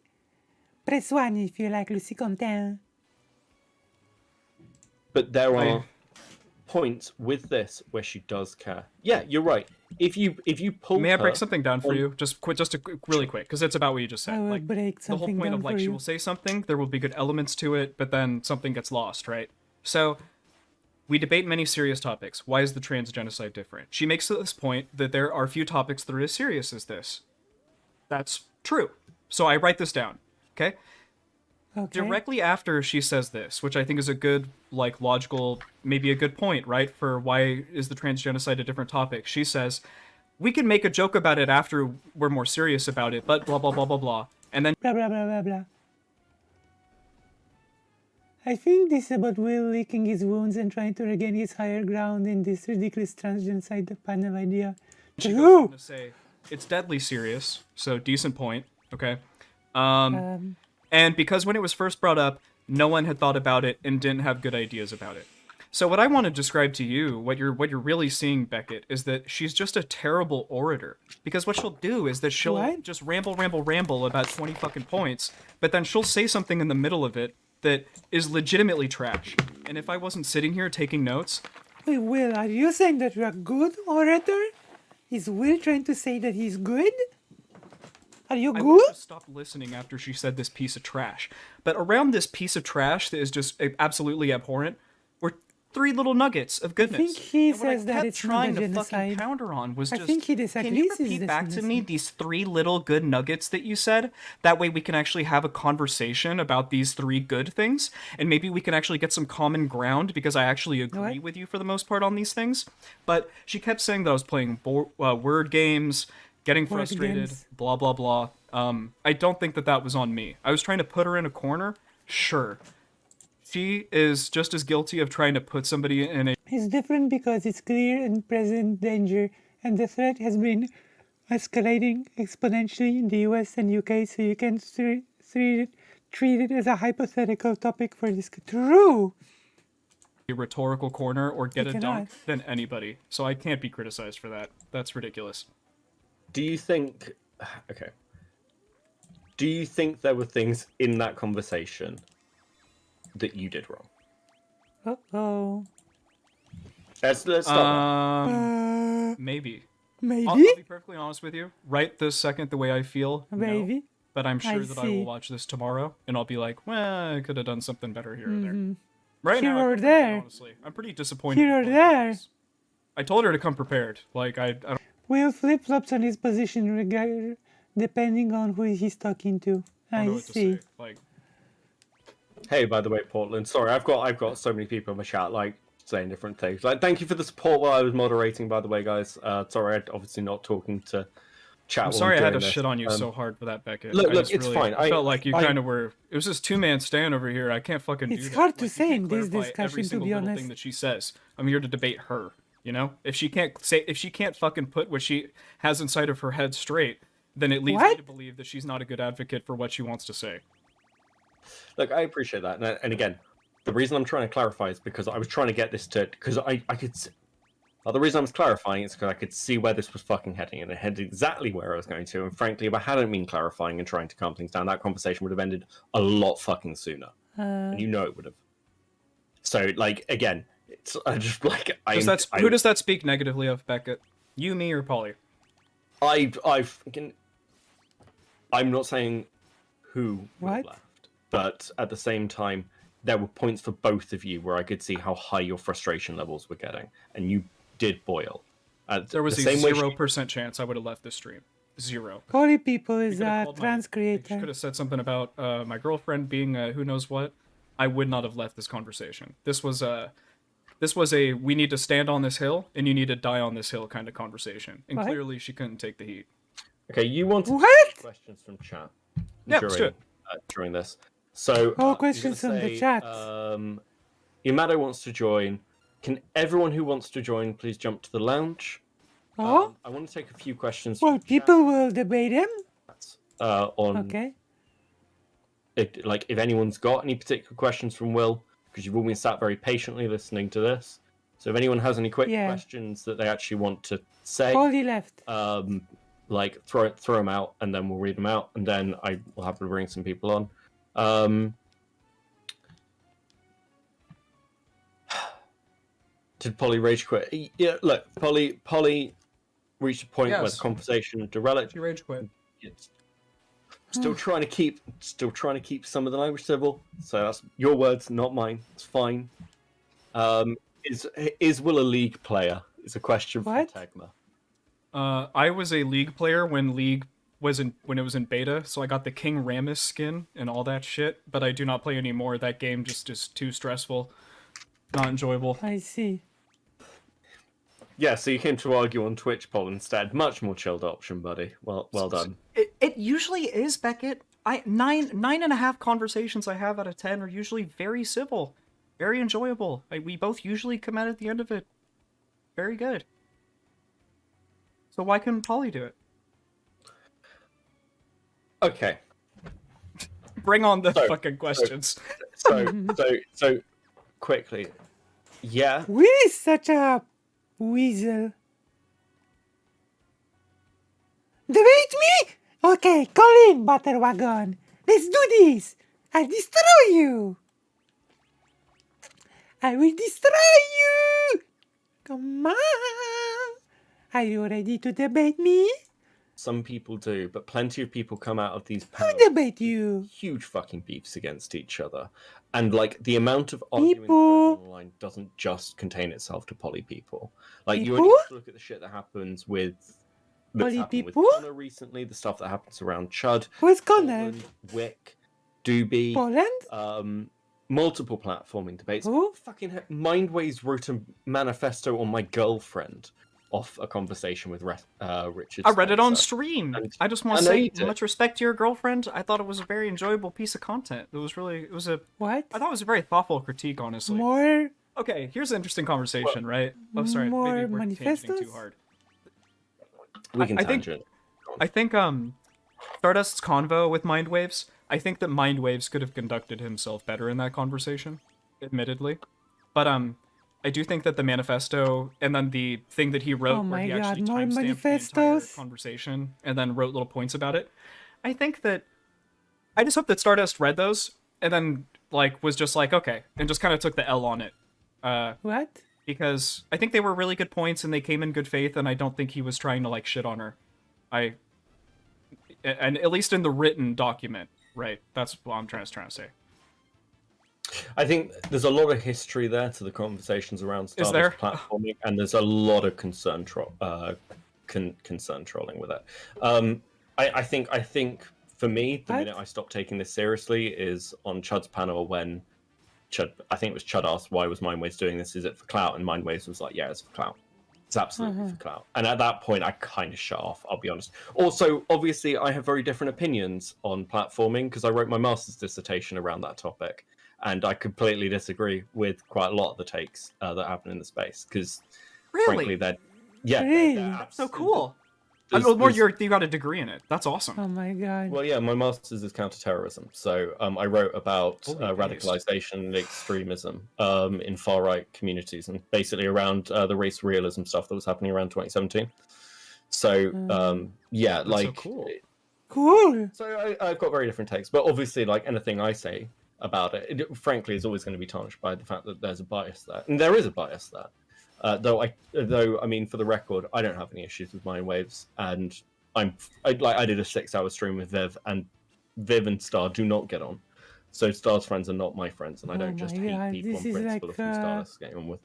Press 1 if you like Lucy content. But there are points with this where she does care. Yeah, you're right. If you pull May I break her something down for you? Really quick, because it's about what you just said. I will Like, break the whole something point down of, like, for she you. will say something, there will be good elements to it, but then something gets lost, right? So, we debate many serious topics. Why is the trans genocide different? She makes this point that there are few topics that are as serious as this. That's true. So I write this down, okay? Okay. Directly after she says this, which I think is a good, like, logical, maybe a good point, right? For why is the trans genocide a different topic? She says, we can make a joke about it after we're more serious about it, but blah, blah, blah, blah, blah. And then Blah, blah, blah, blah, blah. I think this is about Will licking his wounds and trying to regain his higher ground in this ridiculous transgenocide panel idea. she goes on to say, it's deadly serious, so decent point, okay? And because when it was first brought up, no one had thought about it and didn't have good ideas about it. So what I want to describe to you, what you're really seeing, Beckett, is that she's just a terrible orator. Because what she'll do is that she'll What? just ramble about 20 fucking points, but then she'll say something in the middle of it that is legitimately trash. And if I wasn't sitting here taking notes, Wait, Will, are you saying that you're a good orator? Is Will trying to say that he's good? Are you I would good? have just stopped listening after she said this piece of trash. But around this piece of trash that is just absolutely abhorrent were 3 little nuggets of goodness. I think he And what I says that kept it's not trying a to fucking genocide. counter on was I just, think he can you disagrees with repeat this back to me genocide. these 3 little good nuggets that you said? That way we can actually have a conversation about these 3 good things, and maybe we can actually get some common ground, because I actually agree What? with you for the most part on these things. But she kept saying that I was playing word games, getting Word frustrated, games. blah, blah, blah. I don't think that that was on me. I was trying to put her in a corner, sure. She is just as guilty of trying to put somebody in a It's different because it's clear and present danger, and the threat has been escalating exponentially in the US and UK, so you can treat it as a hypothetical topic for this. True! rhetorical corner or get You a cannot. dunk than anybody. So I can't be criticized for that. That's ridiculous. Do you think? Okay. Do you think there were things in that conversation that you did wrong? Uh-oh. Let's start. Maybe. Maybe? I'll be perfectly honest with you. Right this second, the way I feel, no. Maybe? but I'm sure I that I see. will watch this tomorrow, and I'll be like, well, I could have done something better here or there. Right Here now, I or feel pretty good, there. honestly, I'm pretty disappointed. Here or with Polly there. because I told her to come prepared. Like I don't. Will flip-flops on his position depending on who he's talking to. I don't know I what to see. say. Like, Hey, by the way, Portland. Sorry, I've got so many people in my chat like saying different things. Like, thank you for the support while I was moderating. By the way, guys. Sorry, I'm obviously not talking to chat. I'm while sorry I had to doing this. shit on you so hard for that, Beckett. Look, I just it's really, fine. I felt like you I- kind of were. It was this two-man stand over here. I can't fucking do It's that. hard to Like, you say can't in this clarify every discussion, to single be little honest. thing that she says. I'm here to debate her. You know, if she can't fucking put what she has inside of her head straight, then it leads me What? to believe that she's not a good advocate for what she wants to say. Look, I appreciate that, and again, the reason I'm trying to clarify is because I was trying to get this to because I could. The reason I was clarifying is because I could see where this was fucking heading, and it headed exactly where I was going to. And frankly, if I hadn't been clarifying and trying to calm things down, that conversation would have ended a lot fucking sooner, and you know it would have. So, like, again, it's just like Who does that speak negatively of, Beckett? You, me, or Polly? I'm not saying who would have What? left, but at the same time, there were points for both of you where I could see how high your frustration levels were getting, and you did boil. There was the a same way 0% chance I would have left this stream. 0. Holy People is You could've a called trans She creator. could have said something about my girlfriend being who knows what. I would not have left this conversation. This was a we need to stand on this hill and you need to die on this hill kind of conversation. And What? clearly she couldn't take the heat. Okay, you wanted What? questions from chat Yeah, let's do it. during this. So, Oh, you're questions gonna from the say, chat. Yamato wants to join. Can everyone who wants to join please jump to the lounge? Oh, I want to take a few questions. well, from people will debate him. chat, on Okay. like if anyone's got any particular questions from Will, because you've all been sat very patiently listening to this. So if anyone has any quick Yeah. questions that they actually want to say, Holy left. like throw them out, and then we'll read them out, and then I will have to bring some people on. Did Polly rage quit? Yeah, look, Polly reached a point where Yes. the conversation derelict. She rage quit. It's still trying to keep some of the language civil. So that's your words, not mine. It's fine. Is Will a league player? Is a question from What? Tegma. I was a League player when League was when it was in beta, so I got the King Rammus skin and all that shit, but I do not play anymore. That game just is too stressful. Not enjoyable. I see. Yeah, so you came to argue on Twitch, Paul, instead. Much more chilled option, buddy. Well done. It usually is, Beckett. 9.5 conversations I have out of 10 are usually very civil, very enjoyable. We both usually come out at the end of it very good. So why couldn't Polly do it? Okay. Bring on the So- fucking questions. So quickly. Yeah. Will is such a weasel. Debate me? Okay, call in, Butterwagon. Let's do this. I'll destroy you. I will destroy you. Come on. Are you ready to debate me? Some people do, but plenty of people come out of these I'll panels debate you. huge fucking beefs against each other. And like the amount of arguing that People. goes on online doesn't just contain itself to poly people. Like you People. only have to look at the shit that happens with Poly happened with people? Connor recently, the stuff that happens around Chud, Who's Connor? Portland, Wick, Doobie, Poland? multiple platforming debates. Who? Fucking Mindways wrote a manifesto on my girlfriend off a conversation with Richard. I read it on Spencer. stream. And I just want I to know say you did. much respect to your girlfriend. I thought it was a very enjoyable piece of content. I thought it was a very thoughtful critique, honestly. More? Okay, here's an interesting conversation, right? Oh, sorry, more maybe we're tangenting manifestos? too hard. We can I think- tangent. I think Stardust's convo with Mindwaves, I think that Mindwaves could have conducted himself better in that conversation, admittedly. But I do think that the manifesto and then the thing that he wrote Oh where my he God, actually more timestamped the entire manifestos? conversation and then wrote little points about it. I think that I just hope that Stardust read those and then like was just like okay and just kind of took the L on it. What? Because I think they were really good points and they came in good faith and I don't think he was trying to like shit on her. and at least in the written document, right? That's what I'm trying to say. I think there's a lot of history there to the conversations around Star there? Wars platforming, and there's a lot of concern trolling with it. I think for me, the What? minute I stopped taking this seriously is on Chud's panel when I think it was Chud asked, why was Mindwaves doing this? Is it for clout? And Mindwaves was like, yeah, it's for clout. It's absolutely for clout. And at that point, I kind of shut off, I'll be honest. Also, obviously, I have very different opinions on platforming because I wrote my master's dissertation around that topic. And I completely disagree with quite a lot of the takes that happen in the space because, frankly, Really? That's so cool. There's- Well, there's- you got a degree in it. That's awesome. Oh my god. Well, yeah, my master's is counterterrorism. So I wrote about Holy days. radicalization and extremism in far right communities and basically around the race realism stuff that was happening around 2017. So, yeah, That's like. so cool. Cool. So I've got very different takes. But obviously, like anything I say about it, frankly, is always going to be tarnished by the fact that there's a bias there. And there is a bias there. Though I mean, for the record, I don't have any issues with Mindwaves, and I did a 6-hour stream with Viv, and Viv and Star do not get on. So Star's friends are not my friends, and I Oh don't just my hate God, people this on is principle like, of who Starless is getting on with.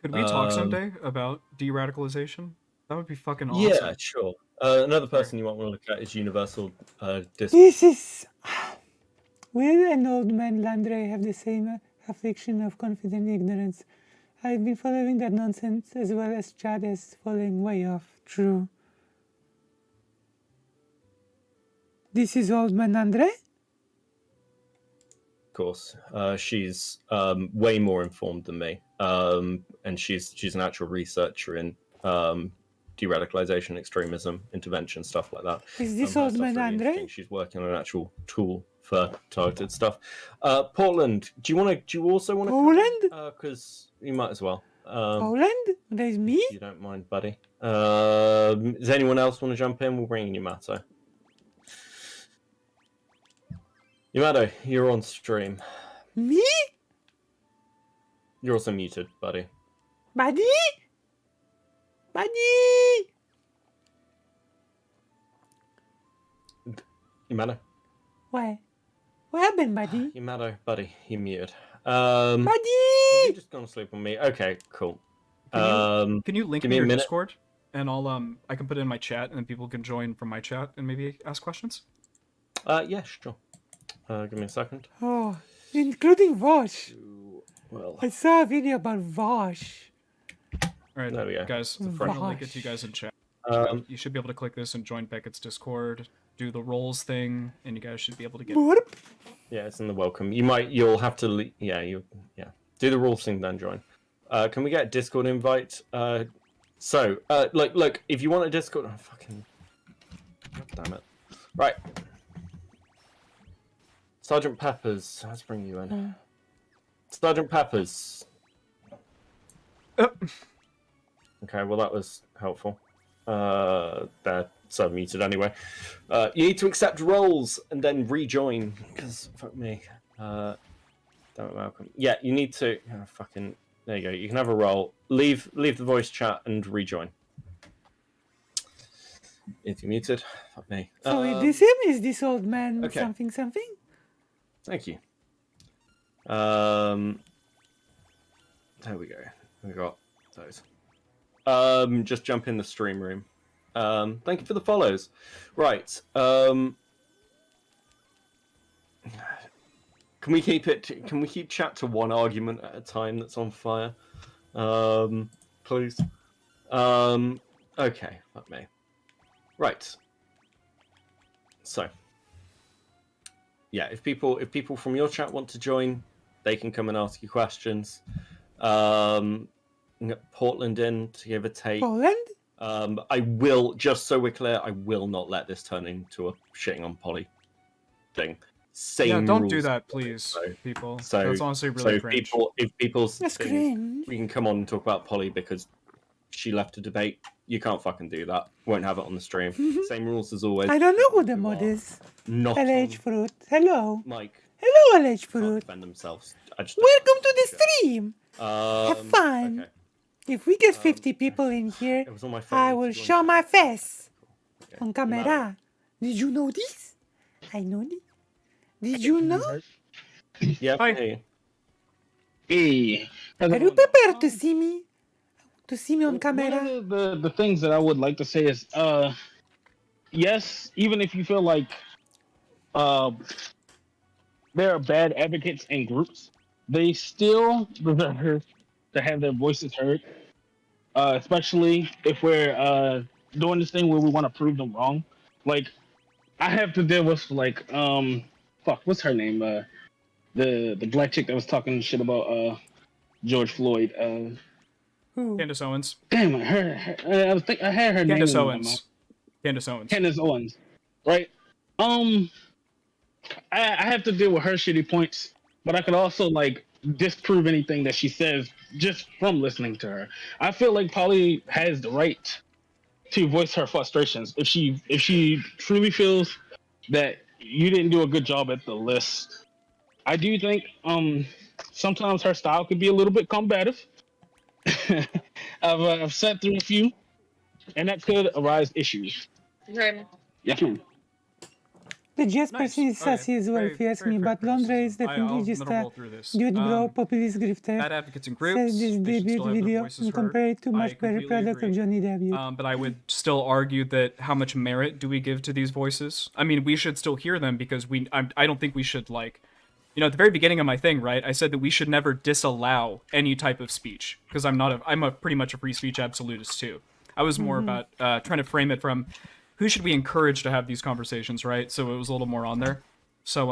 Could we talk someday about de-radicalization? That would be fucking awesome. Yeah, sure. Another person you might want to look at is Universal Disc. This is. Will an old man Landre have the same affliction of confident ignorance? I've been following that nonsense as well as Chad is falling way off. True. This is old man Andre? Of course. She's way more informed than me, and she's an actual researcher in de-radicalization, extremism, intervention, stuff like that. Is this Her old stuff's man really Andre? interesting. She's working on an actual tool for targeted stuff. Portland, do you also want to? Poland? Because you might as well. Poland? There's me? If you don't mind, buddy. Does anyone else want to jump in? We'll bring in Yamato. Yamato, you're on stream. Me? You're also muted, buddy. Buddy? Buddy? Yamato? What? What happened, buddy? Yamato, buddy, you're muted. Have you Buddy! just gone to sleep on me? Okay, cool. Can you link give me me a your minute. Discord? And I can put it in my chat, and then people can join from my chat and maybe ask questions. Yeah, sure. Give me a second. Oh, including Vosh. Well, I saw a video about Vosh. All right, There we go. guys. I'm Vosh. gonna link it to you guys in chat. You should be able to click this and join Beckett's Discord, do the roles thing, and you guys should be able to get. Boop. yeah, it's in the welcome. You'll have to, do the rules thing, then join. Can we get a Discord invite? Look, if you want a Discord, God damn it. Right. Sergeant Peppers, let's bring you in. Sergeant Peppers. Okay, well that was helpful. They're so muted anyway. You need to accept roles and then rejoin, because fuck me. Damn it, Malcolm. Yeah, you need to. There you go. You can have a role. Leave the voice chat and rejoin. If you're muted, fuck me. So is this him? Is this old man okay. something? Thank you. There we go. We got those. Just jump in the stream room. Thank you for the follows. Right. Can we keep chat to one argument at a time that's on fire? Please. Okay, fuck me. Right. So. Yeah, if people from your chat want to join, they can come and ask you questions. Portland in to give a take. Poland? I will, just so we're clear, I will not let this turn into a shitting on Polly thing. Same don't rules do that, apply, please, people. So That's honestly really cringe. if people's That's thing, cringe. we can come on and talk about Polly because she left a debate. You can't fucking do that. Won't have it on the stream. Same rules as always. I don't know who the Who mod are is. Not LH on Fruit. Hello. Mike. Hello, LH Can't Fruit. defend themselves. Welcome to the stream. Have fun. Okay. If we get 50 people in here, It was on my phone. I will show my face. on camera. Did you know this? I know this. Did you know? Yeah, Hi. hey. Hey, how's Are it you going? prepared to see me? To see me on One camera? of the things that I would like to say is, yes, even if you feel like uh, there are bad advocates in groups, they still deserve to have their voices heard, especially if we're doing this thing where we want to prove them wrong. Like, I have to deal with, like, fuck, what's her name? The black chick that was talking shit about George Floyd. Who? Candace Owens. Damn it, I had her name Candace in my mind. Owens. Candace Owens. Candace Owens, right? Um, I have to deal with her shitty points, but I could also like disprove anything that she says just from listening to her. I feel like Polly has the right to voice her frustrations if she truly feels that you didn't do a good job at the list. I do think sometimes her style could be a little bit combative. I've sat through a few, and that could arise issues. Yes, ma'am. The just Nice. person is sassy as well, Very- if you ask very me, fair but Londra is criticism. definitely I'm just gonna a roll through this. dude bro, populist grifter. Bad advocates in Said groups. this They should debut still have their video voices and heard. compare it to I much better completely product agree. of Johnny Debut. But I would still argue that how much merit do we give to these voices? I mean, we should still hear them because I don't think we should like, at the very beginning of my thing, right? I said that we should never disallow any type of speech because I'm a pretty much a free speech absolutist too. I was more about trying to frame it from who should we encourage to have these conversations, right? So it was a little more on there. So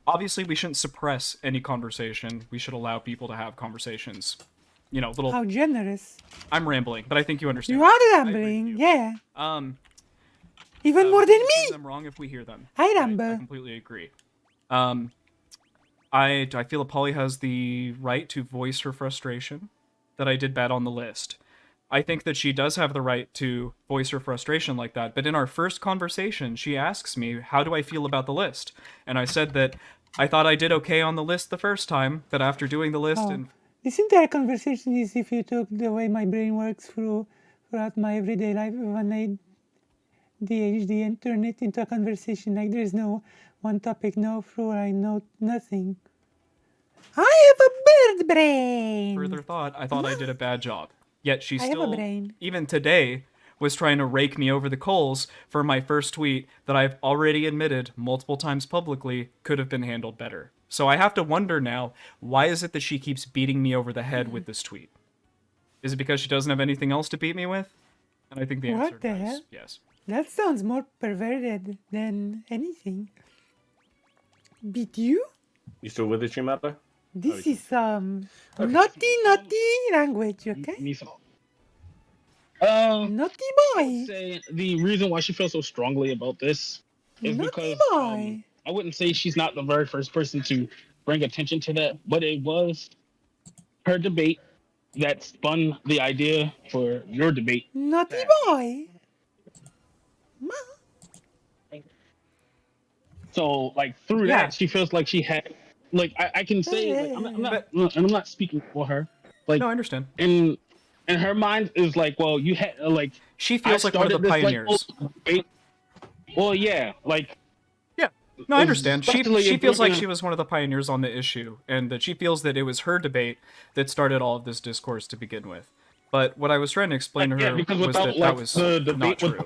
obviously we shouldn't suppress any conversation. We should allow people to have conversations. Little. How generous. I'm rambling, but I think you understand. You are I agree with rambling, you. yeah. Even We more than can't say me. them wrong if we hear them. I Right, ramble. I completely agree. I feel that Polly has the right to voice her frustration that I did bad on the list. I think that she does have the right to voice her frustration like that, but in our first conversation, she asks me, how do I feel about the list? And I said that I thought I did okay on the list the first time, but after doing the list Oh. and This entire conversation is if you took the way my brain works throughout my everyday life when I DHD and turn it into a conversation. Like there's no one topic, no flow, I know nothing. I have a bird brain. further thought, I thought I did a bad job. Yet she I have a still, brain. even today, was trying to rake me over the coals for my first tweet that I've already admitted multiple times publicly could have been handled better. So I have to wonder now, why is it that she keeps beating me over the head with this tweet? Is it because she doesn't have anything else to beat me with? And I think the answer What the is hell? yes. That sounds more perverted than anything. Beat you? You still with us, Jimado? This is naughty language, okay? Me some. Naughty I boy. would say the reason why she feels so strongly about this is Naughty because boy. I wouldn't say she's not the very first person to bring attention to that, but it was her debate that spun the idea for your debate. Naughty boy. Ma. So, like through Yeah. that, she feels like she had, like I can say, like, I'm not speaking for her. Like, No, I understand. in her mind is like, well, you had like She feels like one of the started this, like, pioneers. whole debate. Well, yeah, like Yeah. No, I understand. Especially She if feels we're like gonna- she was one of the pioneers on the issue, and that she feels that it was her debate that started all of this discourse to begin with. But what I was trying to explain to Yeah, her because was without, that like, that was the not debate true.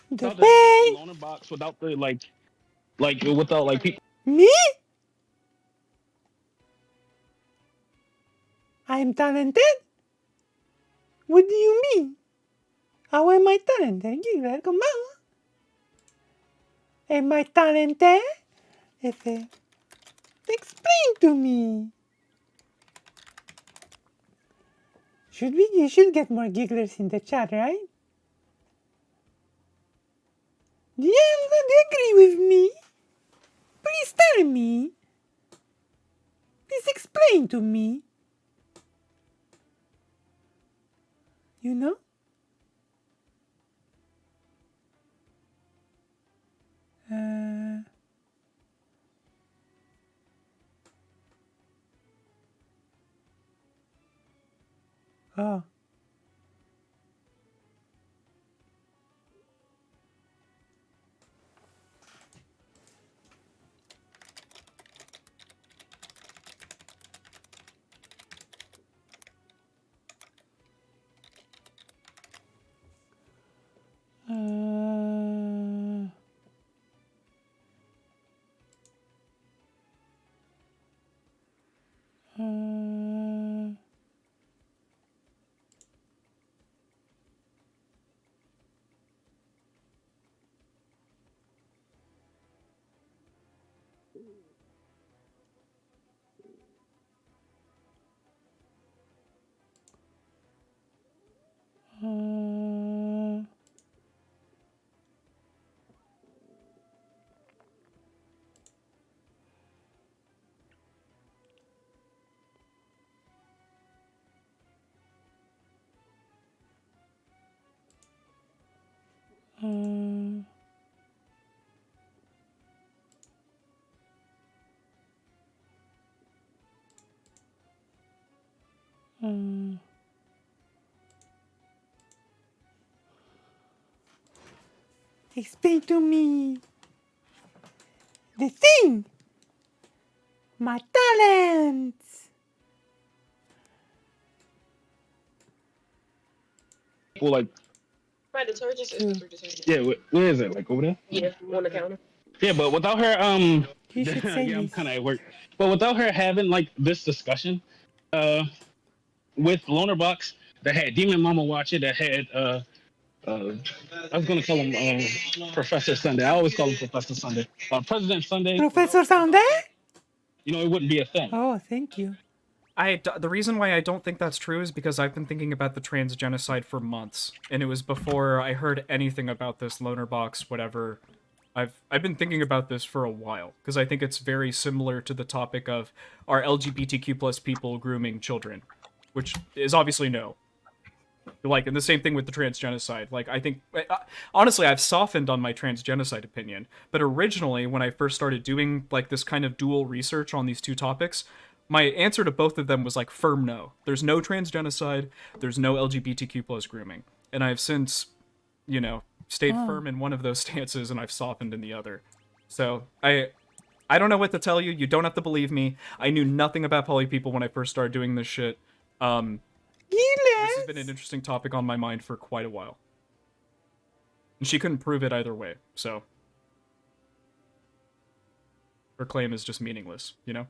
without the Debate. loner box, without the like without like people. Me? I'm talented? What do you mean? How am I talented? Giggler, come on. Am I talented? Explain to me. You should get more gigglers in the chat, right? Do you agree with me? Please tell me. Please explain to me. You know? Oh. Uh, uh, explain to me the thing. My talents. Well, like, My detergents is the 3 detergents. yeah, where is it? Like over there? Yeah, on the counter. Yeah, but without her, You should say yeah, I'm this. kind of at work. But without her having like this discussion, with Loner Box that had Demon Mama watch it, that had I was gonna call him Professor Sunday. I always call him Professor Sunday. President Sunday. Professor Sunday? You know, it wouldn't be a thing. Oh, thank you. The reason why I don't think that's true is because I've been thinking about the trans genocide for months, and it was before I heard anything about this loner box, whatever. I've been thinking about this for a while because I think it's very similar to the topic of are LGBTQ plus people grooming children, which is obviously no. Like, and the same thing with the trans genocide. Like, I think, honestly, I've softened on my trans genocide opinion, but originally, when I first started doing, like, this kind of dual research on these two topics, my answer to both of them was, like, firm no. There's no trans genocide, there's no LGBTQ plus grooming. And I've since, you know, stayed firm in one of those stances, and I've softened in the other. So, I don't know what to tell you, you don't have to believe me. I knew nothing about poly people when I first started doing this shit. This has been an interesting topic on my mind for quite a while. And she couldn't prove it either way, so her claim is just meaningless, you know?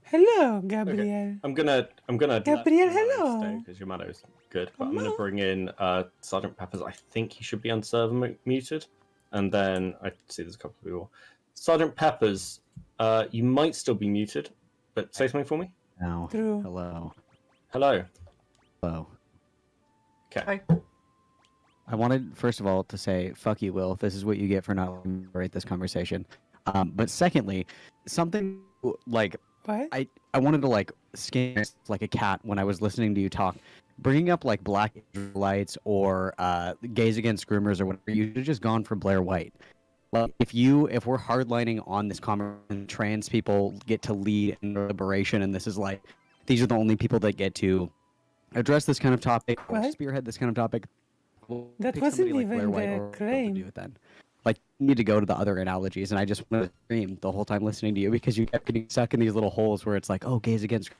Hello, Gabriel. I'm gonna Gabriel, hello. because your is good, but I'm gonna bring in Sergeant Peppers. I think he should be on server muted, and then I see there's a couple of people. Sergeant Peppers, you might still be muted, but say something for me. No. True. Hello. Hello. Hello. Okay. Hi. I wanted, first of all, to say, fuck you, Will. This is what you get for not letting me narrate this conversation. But secondly, something like What? I wanted to like skin like a cat when I was listening to you talk, bringing up like Black Israelites or gays against groomers or whatever. You should have just gone for Blair White. Like, if we're hardlining on this conversation, trans people get to lead in liberation, and this is like these are the only people that get to address this kind of topic or What? spearhead this kind of topic. We'll That pick wasn't somebody like even Blair White the or to claim. do it then. Like, you need to go to the other analogies, and I just wanted to scream the whole time listening to you because you kept getting stuck in these little holes where it's like, oh, gays against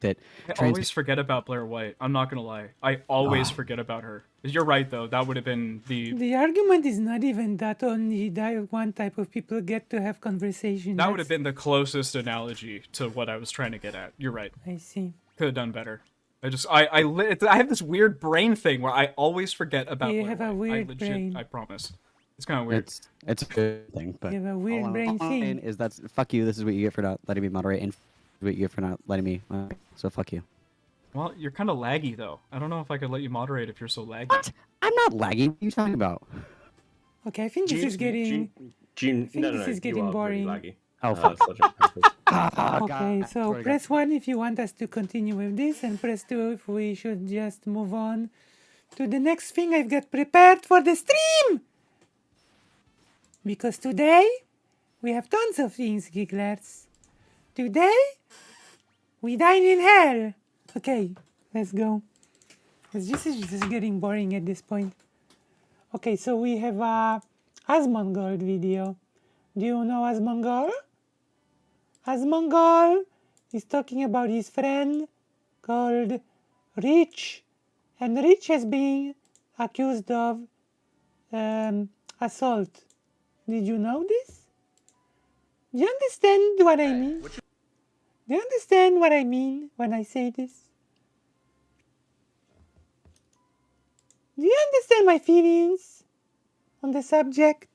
that. I always forget about Blair White. I'm not gonna lie. I always forget about her. You're right, though. That would have been The argument is not even that only that one type of people get to have conversation. That would have been the closest analogy to what I was trying to get at. You're right. I see. Could have done better. I have this weird brain thing where I always forget about You Blair have a White. weird I legit, brain. I promise. It's kind of weird. It's a good thing, but You have a weird all brain I'm thing. saying is that's fuck you. This is what you get for not letting me moderate, and what you get for not letting me. So fuck you. Well, you're kind of laggy, though. I don't know if I could let you moderate if you're so laggy. What? I'm not lagging. What are you talking about? Okay, I think this is getting. June, think no, this is getting you are boring. Really laggy. Oh, fuck. Sergeant Peppers. Okay, God. so Swear to press 1 if you want us to continue with this, and press 2 if we should just move on to the next thing I've got prepared for the stream. Because today we have tons of things, gigglers. Today we dine in hell. Okay, let's go. 'Cause this is just getting boring at this point. Okay, so we have a Asmongold video. Do you know Asmongold? Asmongold is talking about his friend called Rich, and Rich has been accused of assault. Did you know this? Do you understand what I mean? Do you understand what I mean when I say this? Do you understand my feelings on the subject?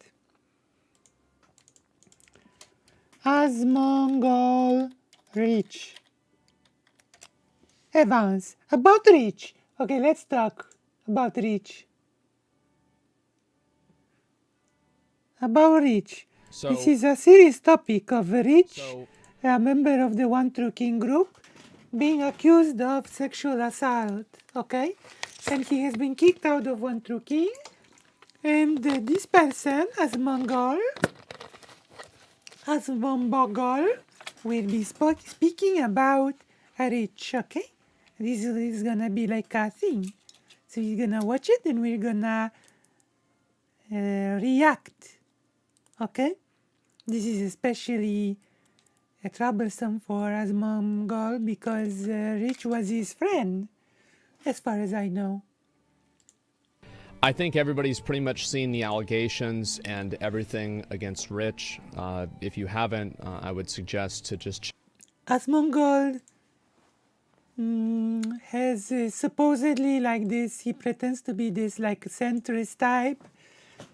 Asmongold Rich. Evans, about Rich. Okay, let's talk about Rich. About Rich. This is a serious topic of Rich, a member of the One True King group, being accused of sexual assault, okay? And he has been kicked out of One True King, And this person, Asmongold, will be speaking about Rich, okay? This is gonna be like a thing. So you're gonna watch it and we're gonna react, okay? This is especially troublesome for Asmongold because Rich was his friend, as far as I know. I think everybody's pretty much seen the allegations and everything against Rich. If you haven't, I would suggest to just Asmongold has supposedly like this, he pretends to be this like centrist type,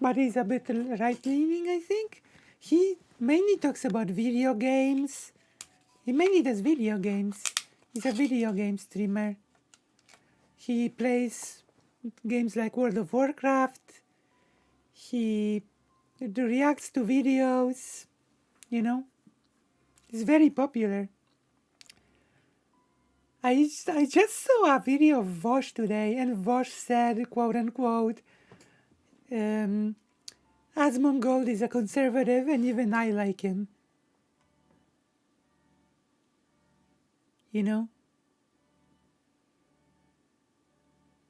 but he's a bit right-leaning, I think. He mainly talks about video games. He mainly does video games. He's a video game streamer. He plays games like World of Warcraft. He reacts to videos, you know. He's very popular. I just saw a video of Vosh today, and Vosh said, quote unquote, Asmongold is a conservative, and even I like him. You know?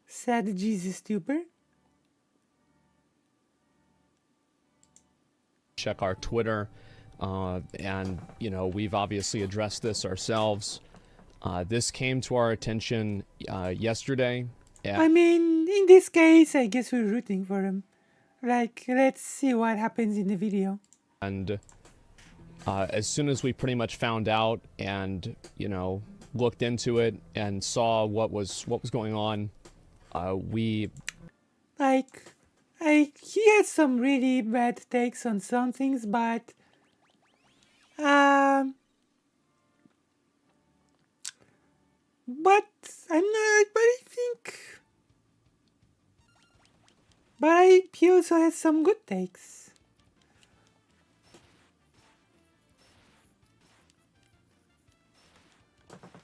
Sad Jesus Tuber. check our Twitter. And, you know, we've obviously addressed this ourselves. This came to our attention yesterday. I mean, in this case, I guess we're rooting for him. Like, let's see what happens in the video. And as soon as we pretty much found out and, you know, looked into it and saw what was going on, we... he has some really bad takes on some things, but... But he also has some good takes.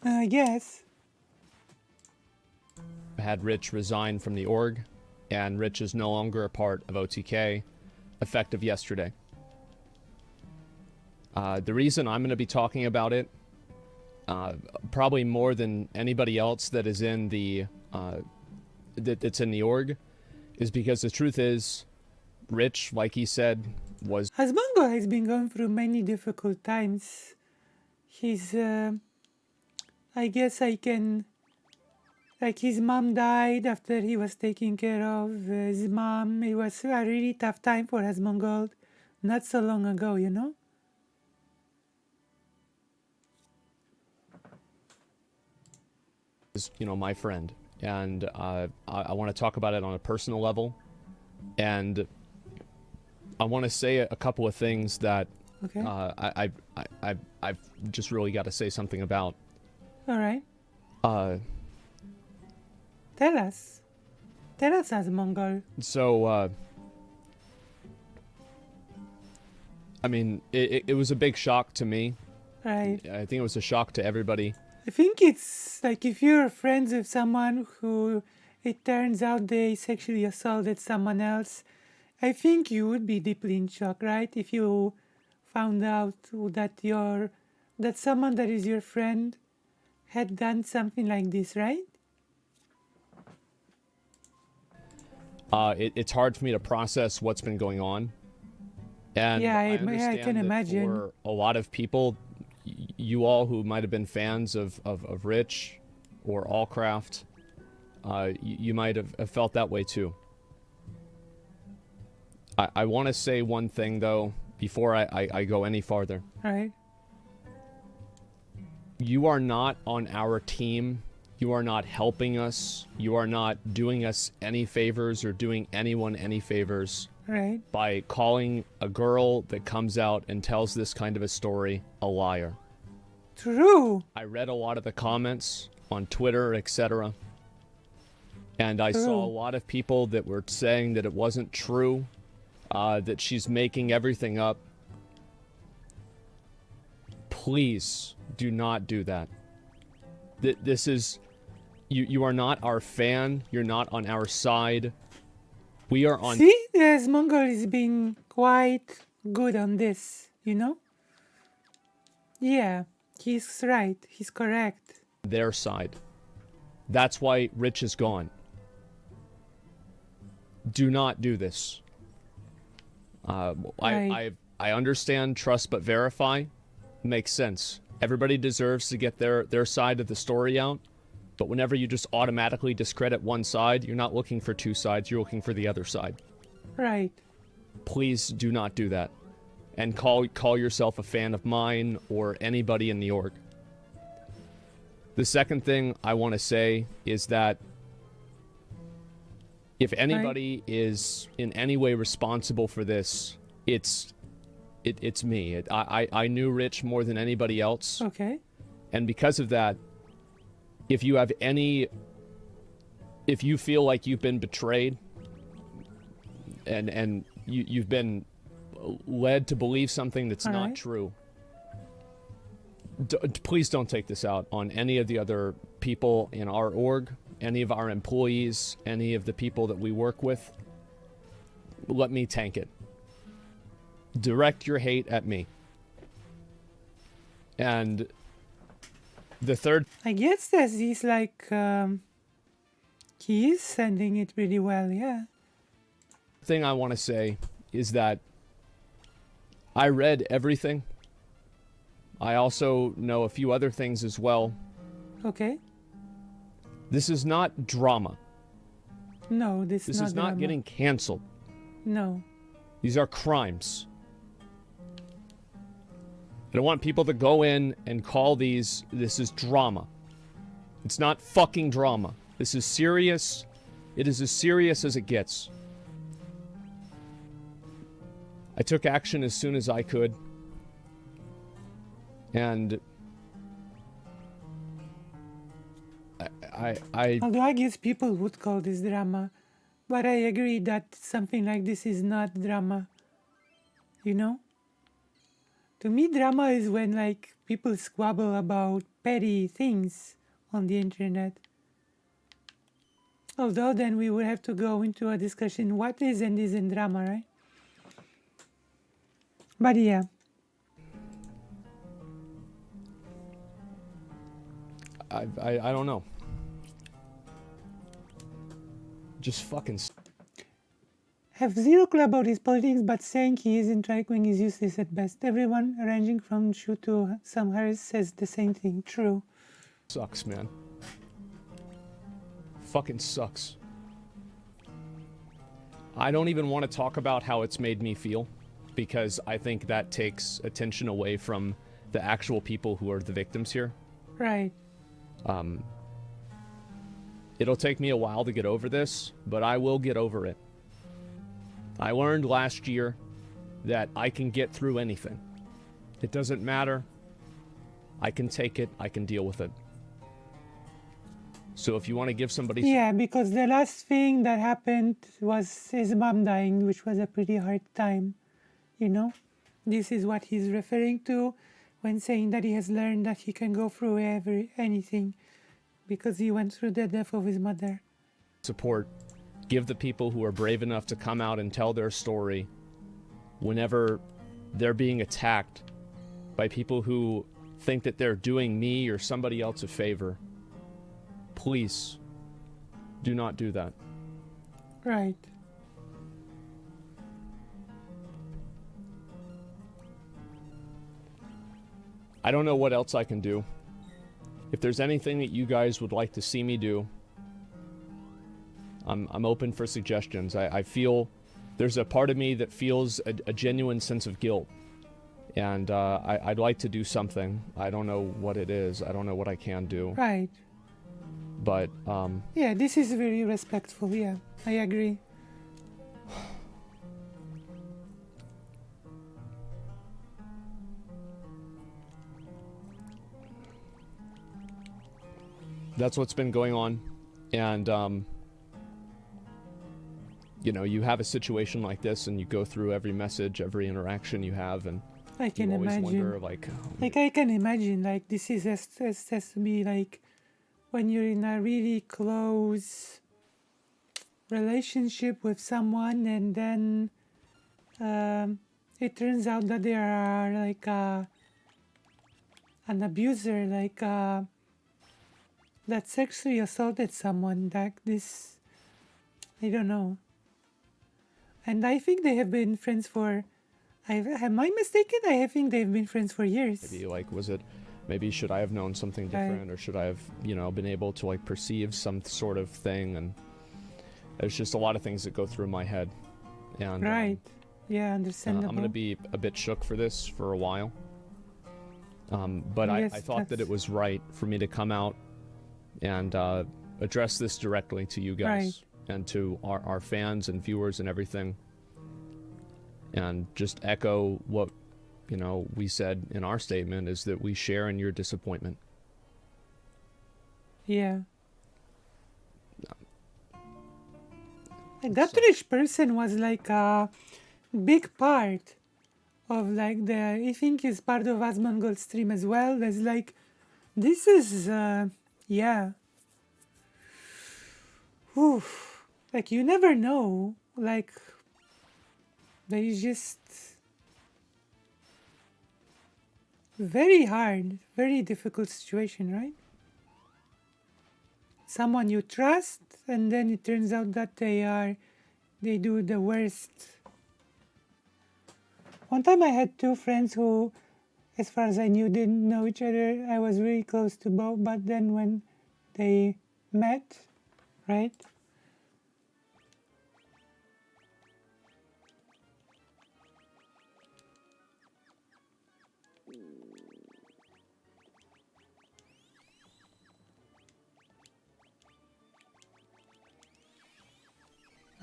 I guess. had Rich resign from the org, and Rich is no longer a part of OTK, effective yesterday. The reason I'm going to be talking about it, probably more than anybody else that is in the that's in the org, is because the truth is, Rich, like he said, was... Asmongold has been going through many difficult times. He's, I guess I can... Like, his mom died after he was taking care of his mom. It was a really tough time for Asmongold. Not so long ago, you know? Is, you know, my friend. And I want to talk about it on a personal level. And I want to say a couple of things that Okay. I've just really got to say something about. All right. Tell us, Asmongold. So, I mean, it was a big shock to me. Right. I think it was a shock to everybody. I think it's like if you're friends with someone who it turns out they sexually assaulted someone else, I think you would be deeply in shock, right? If you found out that someone that is your friend had done something like this, right? It's hard for me to process what's been going on. And Yeah, I I can that imagine. for a lot of people, you all who might have been fans of Rich or Allcraft, you might have felt that way too. I want to say one thing, though, before I go any farther. Right. You are not on our team. You are not helping us. You are not doing us any favors or doing anyone any favors. Right. By calling a girl that comes out and tells this kind of a story a liar. True. I read a lot of the comments on Twitter, etc. And I saw a lot of people that were saying that it wasn't true, that she's making everything up. Please do not do that. This is... You are not our fan. You're not on our side. We are on... See? Asmongold is being quite good on this, you know? Yeah, he's right. He's correct. Their side. That's why Rich is gone. Do not do this. Right. I understand trust but verify. Makes sense. Everybody deserves to get their side of the story out. But whenever you just automatically discredit one side, you're not looking for two sides, you're looking for the other side. Right. Please do not do that. And call yourself a fan of mine or anybody in the org. The second thing I want to say is that if anybody is in any way responsible for this, it's me. I knew Rich more than anybody else. Okay. And because of that, if you feel like you've been betrayed and you've been led to believe something that's not right. true, please don't take this out on any of the other people in our org, any of our employees, any of the people that we work with. Let me tank it. Direct your hate at me. And the third I guess that he's like, he is sending it really well, yeah. thing I want to say is that I read everything. I also know a few other things as well. Okay. This is not drama. No, this This is not drama. getting canceled. No. These are crimes. I don't want people to go in and call this is drama. It's not fucking drama. This is serious. It is as serious as it gets. I took action as soon as I could. And Although I guess people would call this drama, but I agree that something like this is not drama. You know? To me, drama is when like people squabble about petty things on the internet. Although then we would have to go into a discussion what is and isn't drama, right? But yeah. I don't know. Just fucking Have zero clue about his politics, but saying he isn't right-wing is useless at best. Everyone, ranging from Shu to Sam Harris, says the same thing. True. sucks, man. Fucking sucks. I don't even want to talk about how it's made me feel, because I think that takes attention away from the actual people who are the victims here. Right. It'll take me a while to get over this, but I will get over it. I learned last year that I can get through anything. It doesn't matter. I can take it. I can deal with it. So if you want to give somebody... Yeah, because the last thing that happened was his mom dying, which was a pretty hard time, you know? This is what he's referring to when saying that he has learned that he can go through anything because he went through the death of his mother. Support. Give the people who are brave enough to come out and tell their story whenever they're being attacked by people who think that they're doing me or somebody else a favor. Please, do not do that. Right. I don't know what else I can do. If there's anything that you guys would like to see me do, I'm open for suggestions. I feel there's a part of me that feels a genuine sense of guilt. And I'd like to do something. I don't know what it is. I don't know what I can do. Right. But, yeah, this is very respectful. Yeah, I agree. that's what's been going on. And, you know, you have a situation like this and you go through every message, every interaction you have, and I can you always imagine. wonder, like I can imagine, like, this is has to be, like, when you're in a really close relationship with someone, and then it turns out that they are like an abuser, like that sexually assaulted someone, like this, I don't know. And I think they have been friends for, am I mistaken? I think they've been friends for years. Maybe like, maybe should I have known something different, or should I have, been able to like perceive some sort of thing? And there's just a lot of things that go through my head. And Right. Yeah, understandable. I'm gonna be a bit shook for this for a while. But Yes, I thought that it was right for me to come out and address this directly to you guys and to our fans and viewers and everything, and just echo what we said in our statement, is that we share in your disappointment. Yeah. That rich person was like a big part of like I think is part of Asmongold stream as well. There's like, this is, yeah. Oof. Like you never know, like there is just very hard, very difficult situation, right? Someone you trust, and then it turns out that they do the worst. One time I had two friends who, as far as I knew, didn't know each other. I was really close to both, but then when they met, right?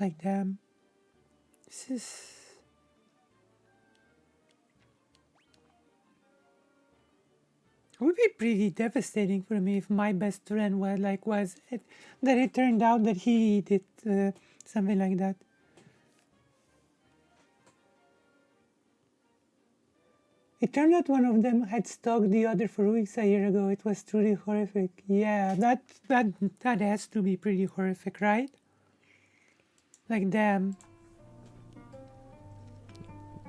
Like, damn, this is... It would be pretty devastating for me if my best friend was that it turned out that he did something like that. It turned out one of them had stalked the other for weeks a year ago. It was truly horrific. Yeah, that has to be pretty horrific, right? Like, damn.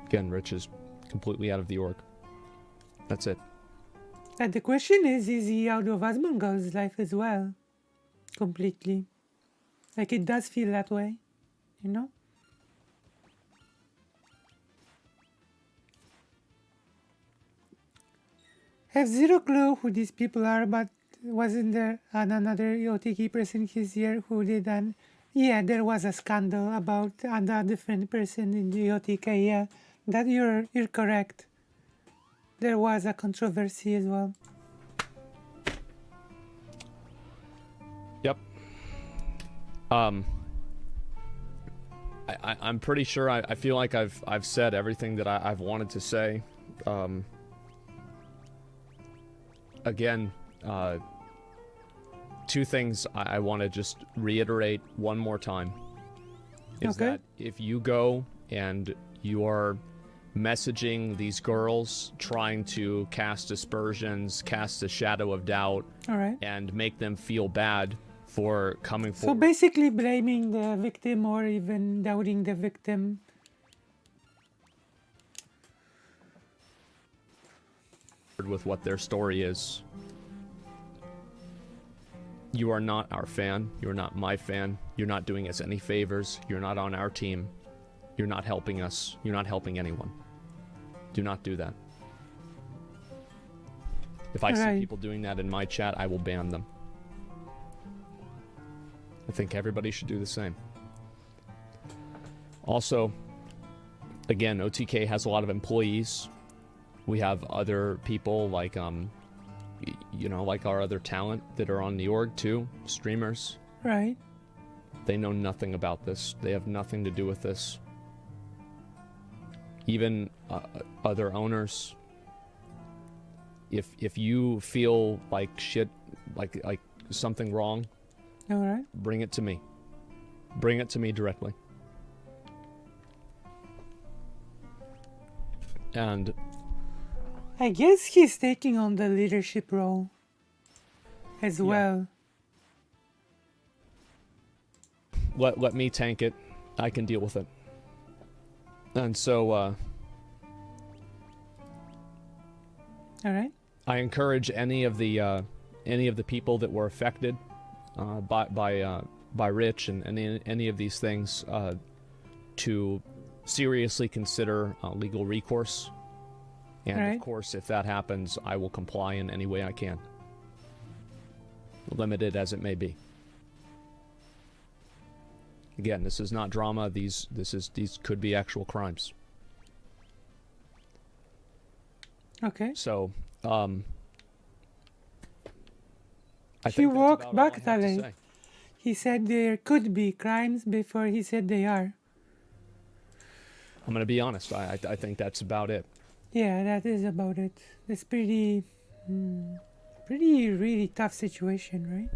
Again, Rich is completely out of the org. That's it. And the question is he out of Asmongold's life as well? Completely. Like, it does feel that way, you know? Have zero clue who these people are, but wasn't there another OTK person this year who did an... Yeah, there was a scandal about a different person in the OTK, yeah. That you're correct. There was a controversy as well. Yep. I'm pretty sure I feel like I've said everything that I've wanted to say. Again, two things I want to just reiterate one more time. Is that if you go and you are messaging these girls, trying to cast aspersions, cast a shadow of doubt, and make them feel bad for coming forward. So basically blaming the victim or even doubting the victim. With what their story is. You are not our fan. You're not my fan. You're not doing us any favors. You're not on our team. You're not helping us. You're not helping anyone. Do not do that. If I see people doing that in my chat, I will ban them. I think everybody should do the same. Also, again, OTK has a lot of employees. We have other people like, like our other talent that are on the org too, streamers. Right. They know nothing about this. They have nothing to do with this. Even other owners. If you feel like shit, like something wrong, bring it to me. Bring it to me directly. And I guess he's taking on the leadership role as well. let me tank it. I can deal with it. And so All right. I encourage any of the people that were affected by Rich and any of these things to seriously consider legal recourse. And Right. of course, if that happens, I will comply in any way I can, limited as it may be. Again, this is not drama. These could be actual crimes. Okay. So, I He think that's walked about all back I have to today. say. He said there could be crimes before he said they are. I'm gonna be honest. I think that's about it. Yeah, that is about it. It's pretty, pretty really tough situation, right?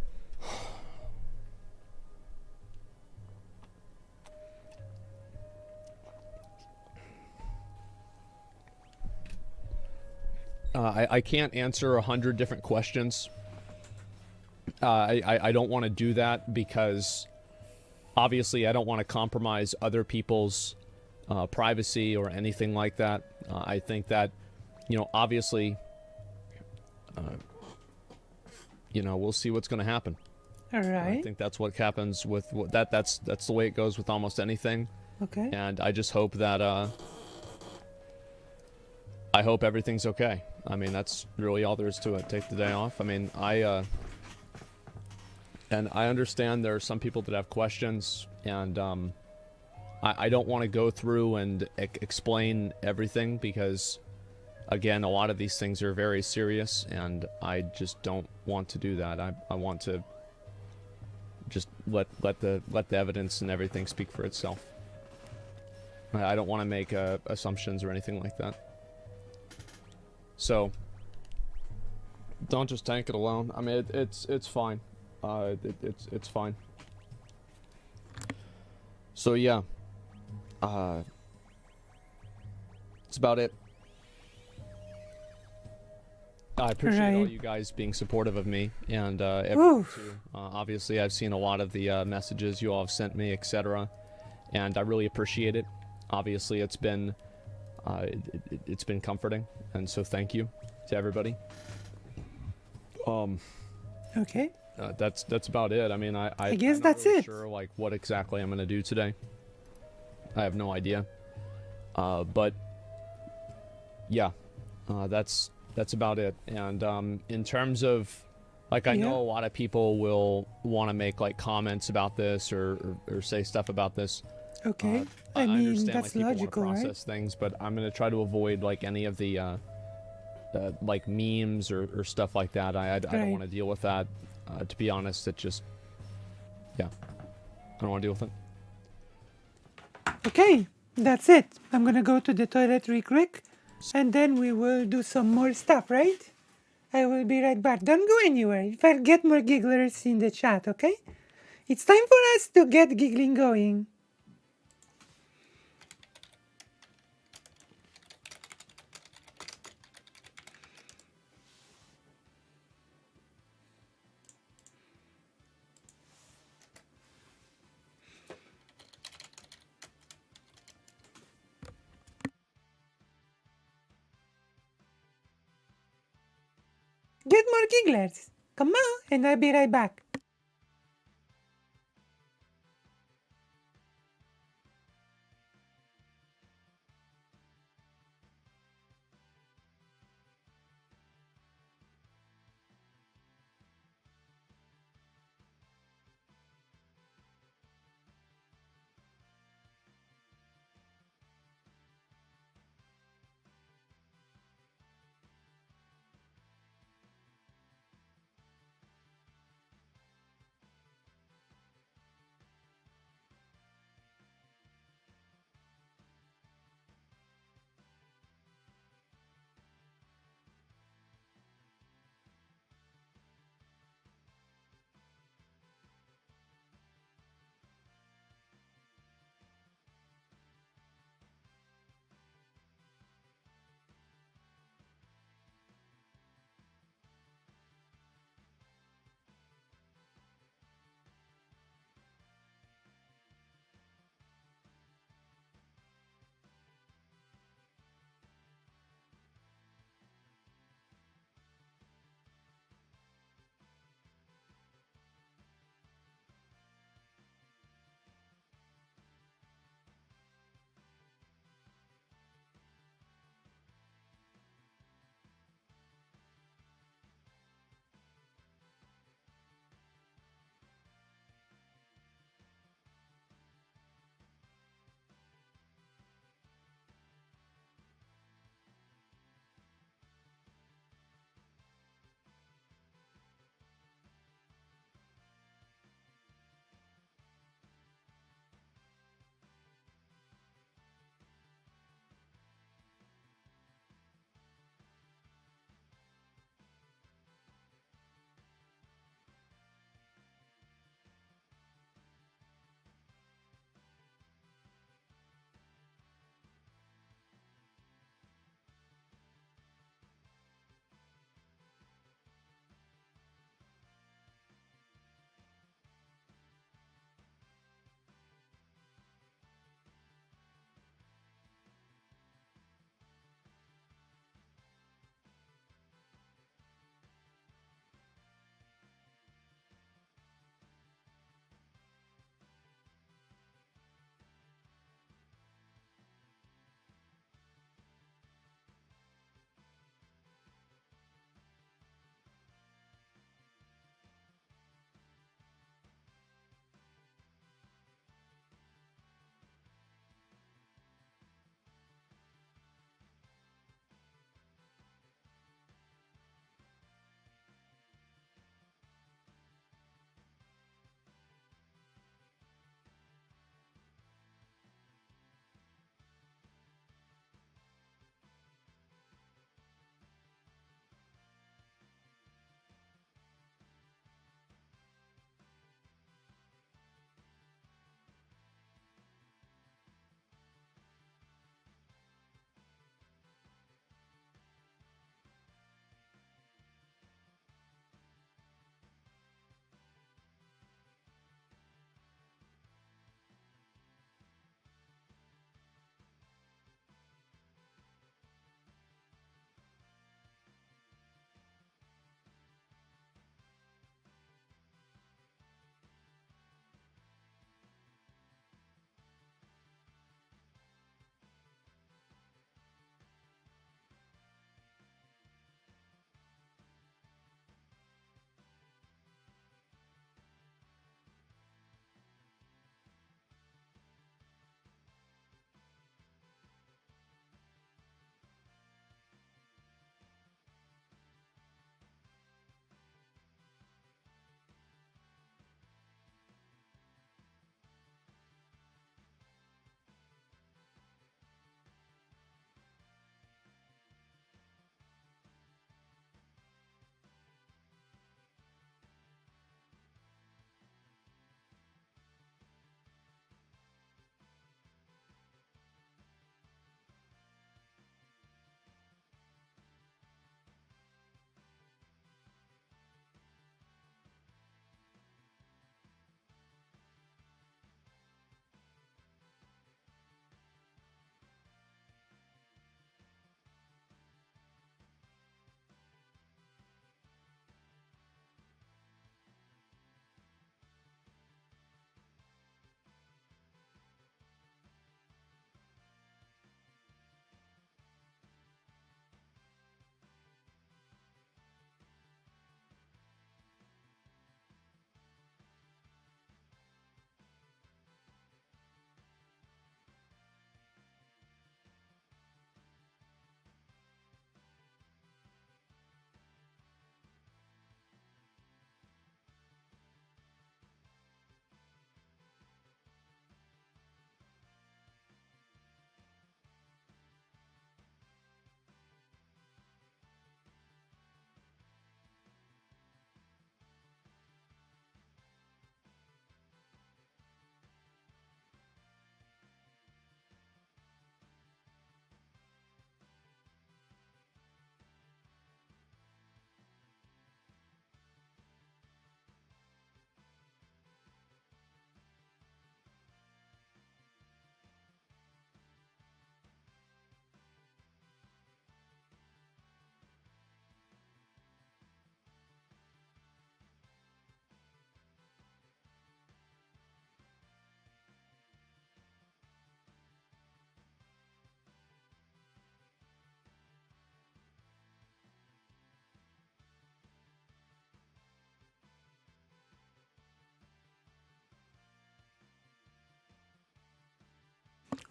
I can't answer 100 different questions. I don't want to do that because obviously I don't want to compromise other people's privacy or anything like that. I think that, obviously, we'll see what's going to happen. All I right. think that's what happens with that's the way it goes with almost anything. Okay. And I just hope that I hope everything's okay. I mean, that's really all there is to it. Take the day off. I mean, and I understand there are some people that have questions, and I don't want to go through and explain everything because, again, a lot of these things are very serious, and I just don't want to do that. I want to just let the evidence and everything speak for itself. I don't want to make assumptions or anything like that. So don't just tank it alone. I mean, it's fine. It's fine. So yeah, that's about it. I appreciate all Right. you guys being supportive of me and everyone Oof. too. Obviously, I've seen a lot of the messages you all have sent me, etc., and I really appreciate it. Obviously, it's been comforting, and so thank you to everybody. Okay. That's about it. I mean, I guess I'm not that's really it. Sure, like what exactly I'm gonna do today. I have no idea. But yeah, that's about it. And in terms of, like, I Yeah. know a lot of people will want to make like comments about this or say stuff about this. Okay. I I mean, understand that's like people logical, want to right? process things, but I'm gonna try to avoid like any of the like memes or stuff like that. I don't Right. want to deal with that. To be honest, it just, yeah, I don't want to deal with it. Okay, that's it. I'm gonna go to the toilet real quick, and then we will do some more stuff, right? I will be right back. Don't go anywhere. If I get more gigglers in the chat, okay? It's time for us to get giggling going. Get more gigglers. Come on, and I'll be right back.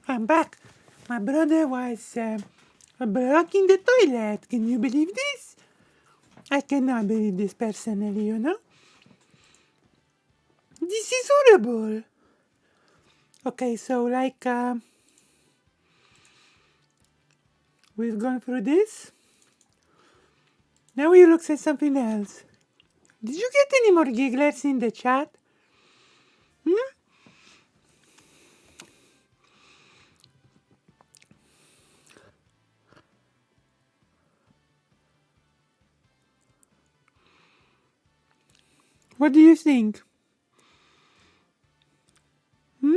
I'm back. My brother was blocking the toilet. Can you believe this? I cannot believe this personally, you know? This is horrible. Okay, so like, we've gone through this. Now we look at something else. Did you get any more gigglers in the chat? Hmm? What do you think? Hmm?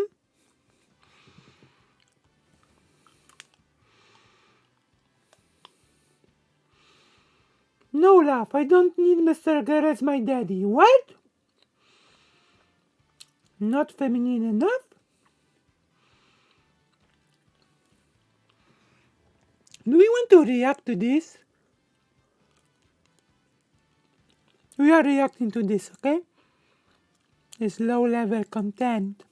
No laugh, I don't need Mr. Girl as my daddy. What? Not feminine enough? Do we want to react to this? We are reacting to this, okay? This low level content.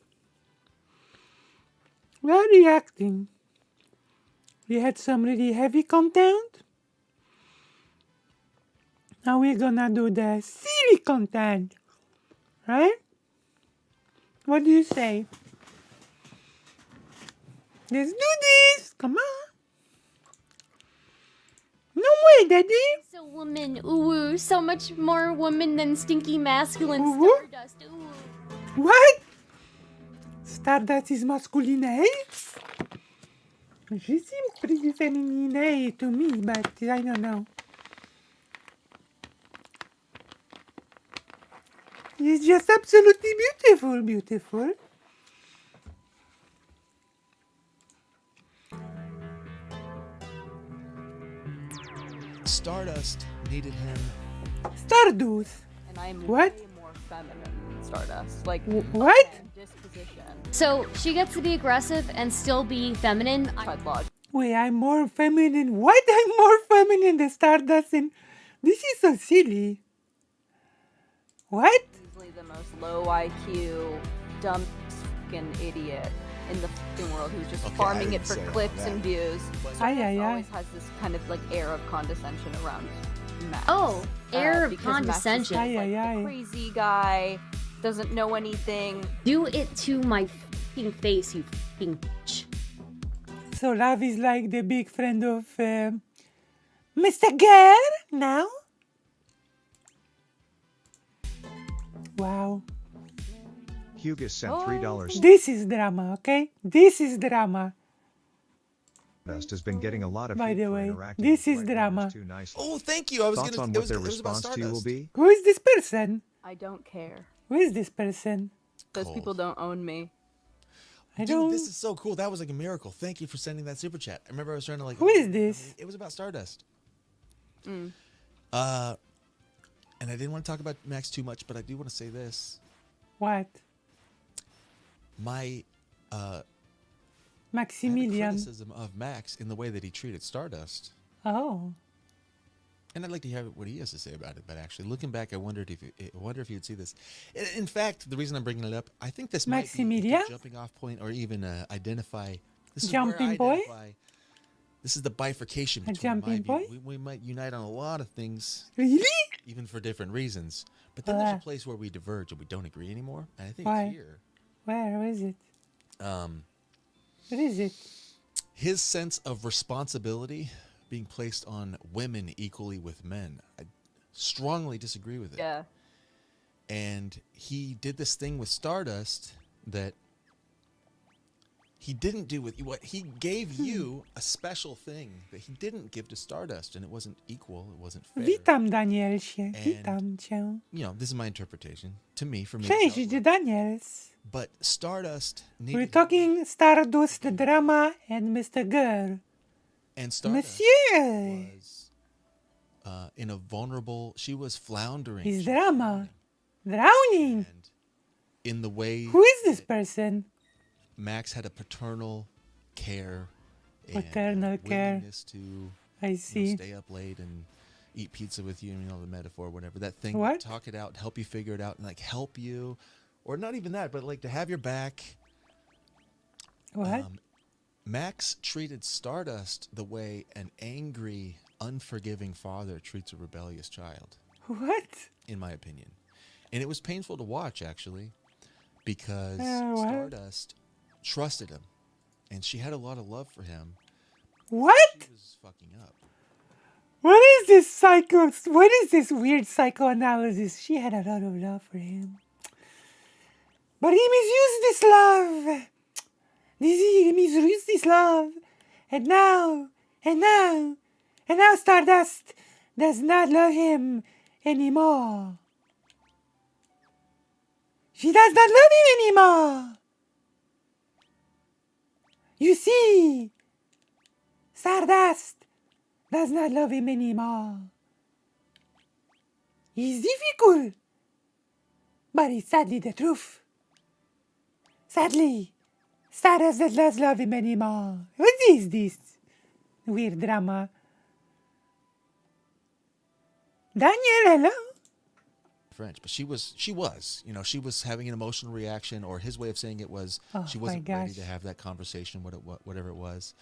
We are reacting. We had some really heavy content. Now we're gonna do the silly content. Right? What do you say? Let's do this! Come on! No way, Daddy! So woman, ooh, so much more woman than stinky masculine Ooh. Stardust. Ooh. What? Stardust is masculine, eh? She seems pretty feminine, eh, to me, but I don't know. It's just absolutely beautiful, beautiful. Stardust needed him. Stardust. And I'm What? way more feminine than Stardust. Like, What? disposition. So she gets to be aggressive and still be feminine. By logic. Wait, I'm more feminine. What? I'm more feminine than Stardust, and this is so silly. What? Easily the most low IQ, dumb fucking idiot in the fucking world who's just Okay, I farming it didn't for say all clicks that. and views. Aye, aye, Stardust aye. always has this kind of like air of condescension around Max. Oh, air of because Max is condescension. just, Aye, like, aye, the aye. crazy guy, doesn't know anything. Do it to my fucking face, you fucking bitch. So Love is like the big friend of Mr. Girl now? Wow. Hugus sent $3. This is drama, okay? This is drama. Stardust has been getting a lot of By hate the for way, interacting this with is right drama. wingers too nicely. Oh, thank you. I was Thoughts gonna. on It what was, their it was about response to you will Stardust. be? Who is this person? I don't care. Who is this person? Those Cold. people don't own me. I Dude, don't... this is so cool. That was like a miracle. Thank you for sending that super chat. I remember I was trying to like. Who is this? It was about Stardust. Mm. And I didn't want to talk about Max too much, but I do want to say this. What? My I had a Maximilian. criticism of Max in the way that he treated Stardust. Oh. And I'd like to hear what he has to say about it. But actually, looking back, I wonder if you'd see this. In fact, the reason I'm bringing it up, I think this might be Maximilian? a jumping off point, or even identify. This is Jumping where I boy? identify. This is the bifurcation A between jumping my boy? view. We might unite on a lot of things, Really? even for different reasons. But then there's a place where we diverge and we don't agree anymore. And I think Why? it's here. Where is it? What is it? His sense of responsibility being placed on women equally with men. I strongly disagree with it. Yeah. And he did this thing with Stardust that he didn't do with what he gave you a special thing that he didn't give to Stardust, and it wasn't equal, it wasn't fair. Witam, Danielsie. And- Witam cię. You know, this is my interpretation. To me, for me. Cześć, Daniels. But Stardust needed We're talking Stardust, drama, and Mr. Girl. and Stardust Monsieur. was in a vulnerable. She was floundering. It's She was drama. drowning. Drowning. And in the way Who is this that person? Max had a paternal care Paternal and care. willingness to I see. stay up late and eat pizza with you, you know, the metaphor, whatever. That thing, What? talk it out, help you figure it out, and like help you, or not even that, but like to have your back. What? Max treated Stardust the way an angry, unforgiving father treats a rebellious child. What? In my opinion. And it was painful to watch, actually, because what? Stardust trusted him, and she had a lot of love for him. What? She was fucking up. What is this What is this weird psychoanalysis? She had a lot of love for him, but he misused this love. He misused this love, and now Stardust does not love him anymore. She does not love him anymore. You see, Stardust does not love him anymore. He's difficult, but it's sadly the truth. Sadly, Stardust does not love him anymore. What is this weird drama? Daniel, hello? French, but she was, you know, she was having an emotional reaction, or his way of saying it was she my wasn't ready gosh. to have that conversation, whatever it was,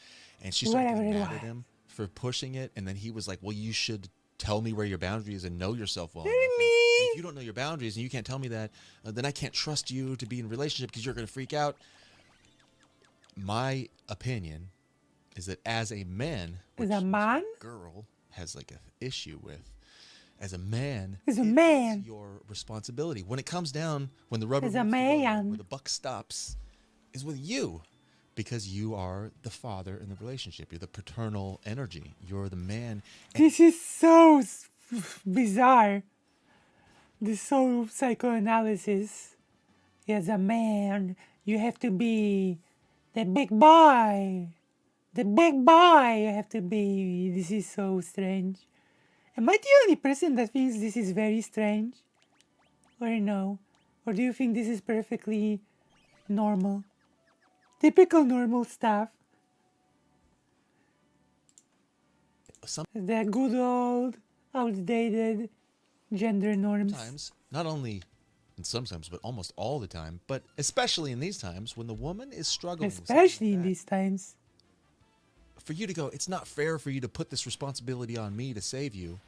and she started Whatever getting it mad at was. him for pushing it, and then he was like, "Well, you should tell me where your boundaries and know yourself well Tell enough. And me. if you don't know your boundaries and you can't tell me that, then I can't trust you to be in a relationship because you're going to freak out." My opinion is that as a man, As which a this man? girl has like an issue with, as a man, As a it man. is your responsibility. When it comes down, when the rubber As a meets the road, man. where the buck stops, is with you, because you are the father in the relationship. You're the paternal energy. You're the man. And This is so bizarre. This so psychoanalysis. As a man, you have to be the big boy. The big boy you have to be. This is so strange. Am I the only person that thinks this is very strange? Or no? Or do you think this is perfectly normal? Typical normal stuff. The good old, outdated gender norms. sometimes, not only in sometimes, but almost all the time, but especially in these times when the woman is struggling, with something Especially like in that, these times. for you to go, it's not fair for you to put this responsibility on me to save you.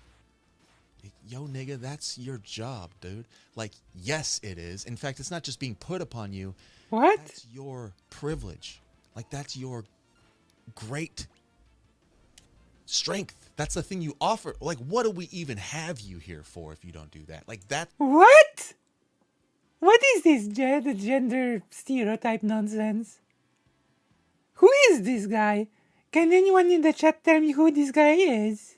Yo, nigga, that's your job, dude. Like, yes, it is. In fact, it's not just being put upon you. What? That's your privilege. Like, that's your great strength. That's the thing you offer. Like, what do we even have you here for if you don't do that? Like, that. What? What is this gender stereotype nonsense? Who is this guy? Can anyone in the chat tell me who this guy is?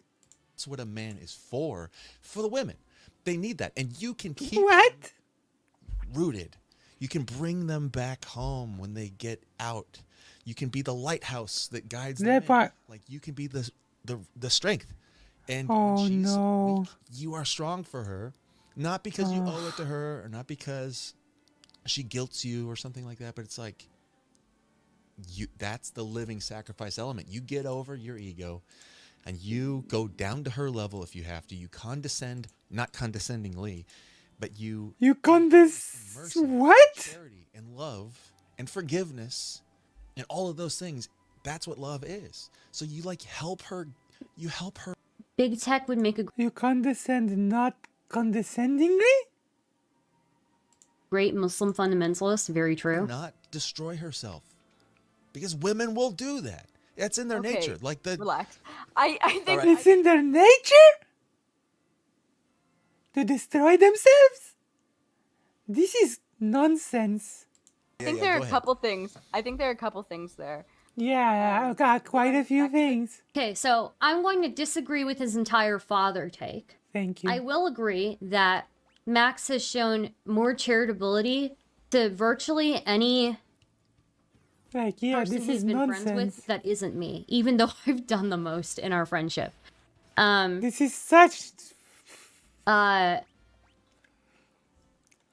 That's what a man is for the women. They need that. And you can keep What? them rooted. You can bring them back home when they get out. You can be the lighthouse that guides them That in. part. Like, you can be the strength. And Oh, when she's no. weak, you are strong for her. Not because you owe it to her, or not because she guilts you or something like that, but it's like, that's the living sacrifice element. You get over your ego and you go down to her level if you have to. You condescend, not condescendingly, but you You immerse her in what? charity and love and forgiveness and all of those things. That's what love is. So you like help her. You help her. Big Tech would make a You condescend not condescendingly? great Muslim fundamentalist. Very true. Not destroy herself, because women will do that. That's in their Okay, nature. Like the Relax. I think It's in their nature to destroy themselves? This is nonsense. I think there are a couple things. I think there are a couple things there. Yeah, I've got quite a few things. Okay, so I'm going to disagree with his entire father take. Thank you. I will agree that Max has shown more charitability to virtually any Like, yeah, person this he's is been nonsense. friends with that isn't me, even though I've done the most in our friendship. This is such... I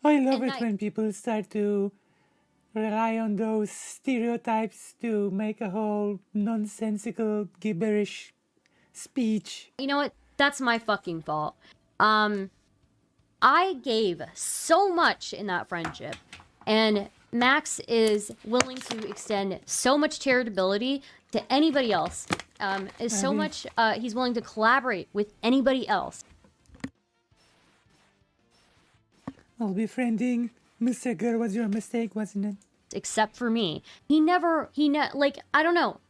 love And it when people start to rely on those stereotypes to make a whole nonsensical gibberish speech. You know what? That's my fucking fault. I gave so much in that friendship, and Max is willing to extend so much charitability to anybody else. He's willing to collaborate with anybody else. Well, befriending Mr. Girl was your mistake, wasn't it? Except for me. Like, I don't know.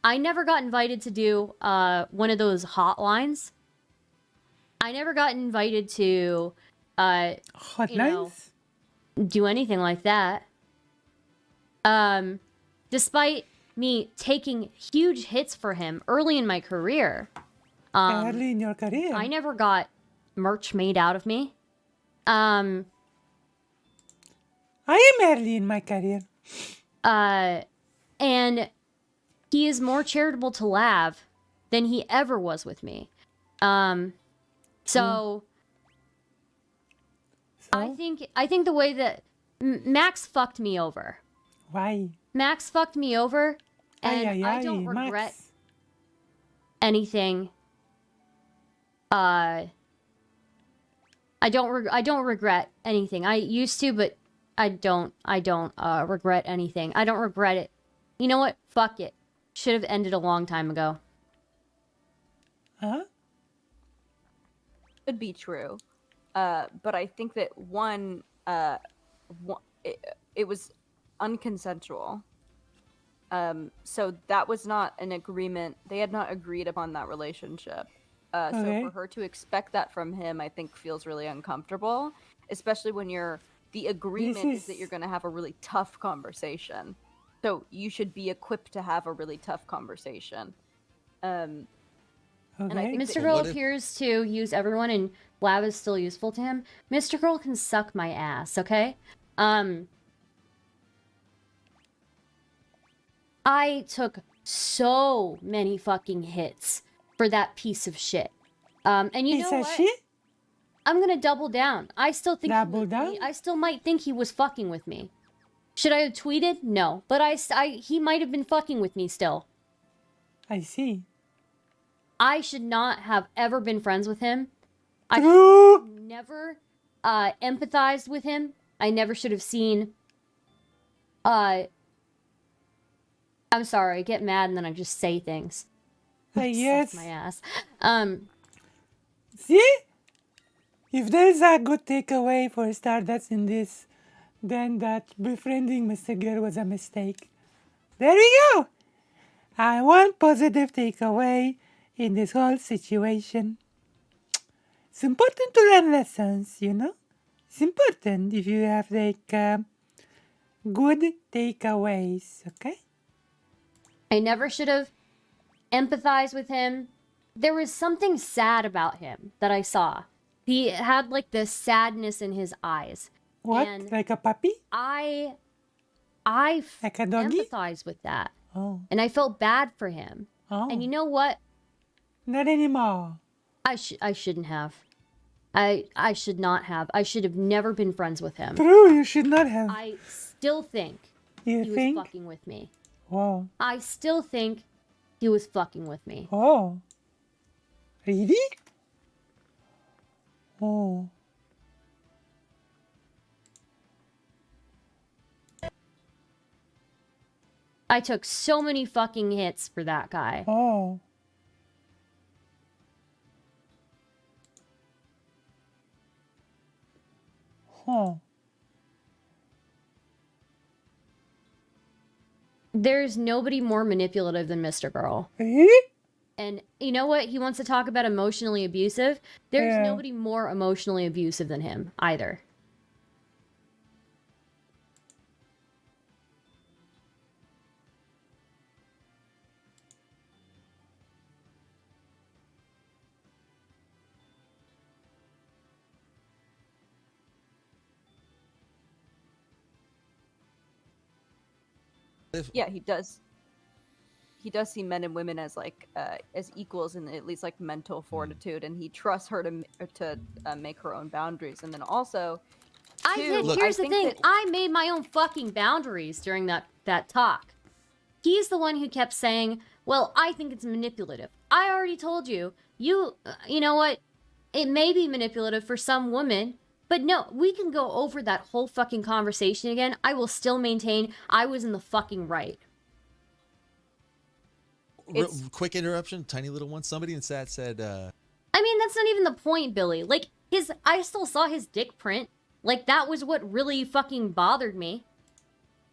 I never got invited to do one of those hotlines. I never got invited to Hotlines? Do anything like that. Despite me taking huge hits for him early in my career. Early in your career? I never got merch made out of me. I am early in my career. And he is more charitable to Lav than he ever was with me. So I think the way that Max fucked me over. Why? Max fucked me over, and I don't regret anything. I don't regret anything. I used to, but I don't regret anything. I don't regret it. You know what? Fuck it. Should have ended a long time ago. Huh? Could be true. But I think that it was unconsensual. So that was not an agreement. They had not agreed upon that relationship. So for her to expect that from him, I think feels really uncomfortable, especially when the agreement is that you're going to have a really tough conversation. So you should be equipped to have a really tough conversation. And I think Mr. Girl appears to use everyone, and Lav is still useful to him. Mr. Girl can suck my ass, okay? I took so many fucking hits for that piece of shit. And you know what? Shit? I'm gonna double down. I still think I still might think he was fucking with me. Should I have tweeted? No, but he might have been fucking with me still. I see. I should not have ever been friends with him. I should have never empathized with him. I never should have seen. I'm sorry, I get mad and then I just say things. Yes. My ass. See? If there's a good takeaway for Stardust in this, then that befriending Mr. Girl was a mistake. There we go! One positive takeaway in this whole situation. It's important to learn lessons, you know? It's important if you have like good takeaways, okay? I never should have empathized with him. There was something sad about him that I saw. He had like this sadness in his eyes. What? And like a puppy? I like a doggy? empathized with that. Oh. And I felt bad for him. Oh. And you know what? Not anymore. I shouldn't have. I should not have. I should have never been friends with him. True, you should not have. I still think he was fucking with me. Wow. I still think he was fucking with me. Oh. Really? Oh. I took so many fucking hits for that guy. Oh. Huh. There's nobody more manipulative than Mr. Girl. Really? And you know what? He wants to talk about emotionally abusive. There's nobody more emotionally abusive than him, either. Yeah, he does. He does see men and women as like as equals in at least like mental fortitude, and he trusts her to make her own boundaries. And then also, here's the thing: I made my own fucking boundaries during that talk. He's the one who kept saying, "Well, I think it's manipulative." I already told you. You know what? It may be manipulative for some women, But no, we can go over that whole fucking conversation again. I will still maintain I was in the fucking right. Quick interruption, tiny little one. Somebody in chat said, I mean, that's not even the point, Billy. Like, I still saw his dick print. Like, that was what really fucking bothered me.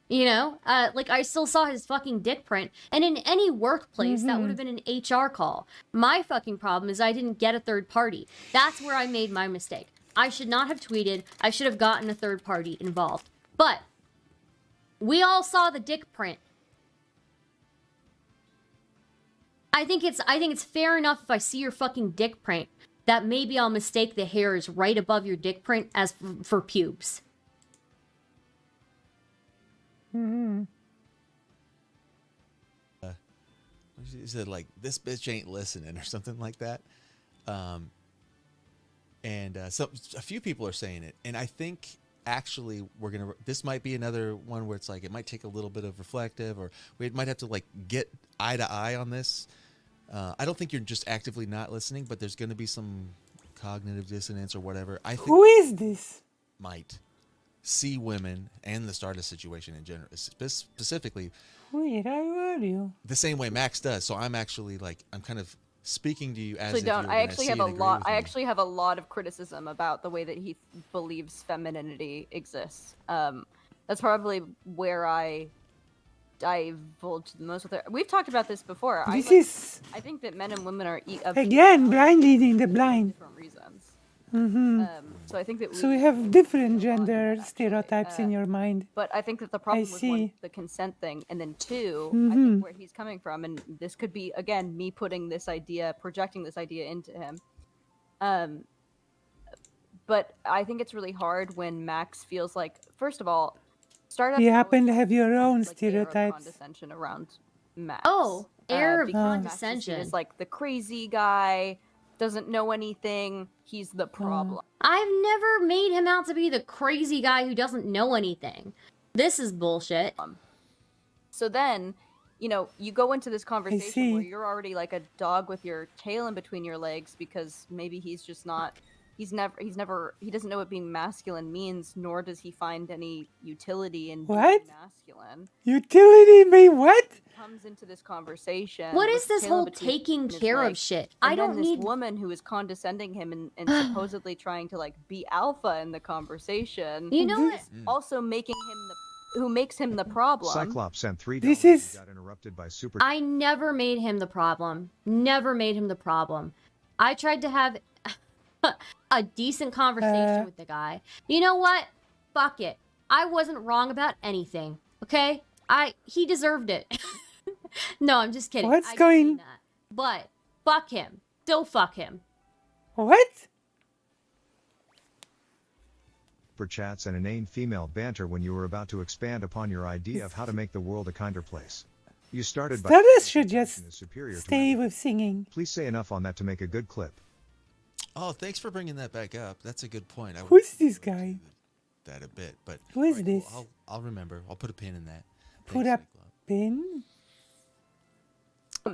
You know? Like, I still saw his fucking dick print. And in any workplace, that would have been an HR call. My fucking problem is I didn't get a third party. That's where I made my mistake. I should not have tweeted. I should have gotten a third party involved. But we all saw the dick print. I think it's fair enough if I see your fucking dick print that maybe I'll mistake the hairs right above your dick print as for pubes. he said like, this bitch ain't listening or something like that. So a few people are saying it, and I think actually this might be another one where it's like it might take a little bit of reflective, or we might have to like get eye to eye on this. I don't think you're just actively not listening, but there's going to be some cognitive dissonance or whatever. I think who is this? Might see women and the Stardust situation in general, specifically. Where are you? The same way Max does. So I'm actually like, I'm kind of speaking to you as Actually, if don't. you were I gonna actually see have and a agree lot. with I me. actually have a lot of criticism about the way that he believes femininity exists. That's probably where I divulge the most with her. We've talked about this before. I think that men and women are again blind leading the blind. different reasons. So I think that So we have different gender stereotypes in your mind. But I think that the problem was one, the consent thing, and then two, I think where he's coming from, and this could be again me putting this idea, projecting this idea into him. But I think it's really hard when Max feels like, first of all, Stardust. You happen to have your own like air of stereotypes. condescension around Max. Oh, air of because Max is seen condescension. as like the crazy guy, doesn't know anything. He's the problem. I've never made him out to be the crazy guy who doesn't know anything. This is bullshit. So then, you know, you go into this conversation where you're already like a dog with your tail in between your legs because maybe he's just not. He doesn't know what being masculine means, nor does he find any utility in being masculine. Utility mean what? Comes into this conversation. What with is this tail whole between taking his care of legs, shit? and I then don't this need woman who is condescending him and supposedly trying to like be alpha in the conversation. You know what? Also making him who makes him the problem. Cyclops sent $3. This is. Got interrupted by super. I never made him the problem. Never made him the problem. I tried to have a decent conversation with the guy. You know what? Fuck it. I wasn't wrong about anything. Okay? He deserved it. No, I'm just kidding. What's I didn't going- mean that. But fuck him. Still fuck him. What? Super chats and inane female banter when you were about to expand upon your idea of how to make the world a kinder place. You started by Stardust should just superior to stay with singing. Please say enough on that to make a good clip. Oh, thanks for bringing that back up. That's a good point. Who's this guy? That a bit, but Who is alright, this? Cool. I'll remember. I'll put a pin in that. Put Thanks, a pin?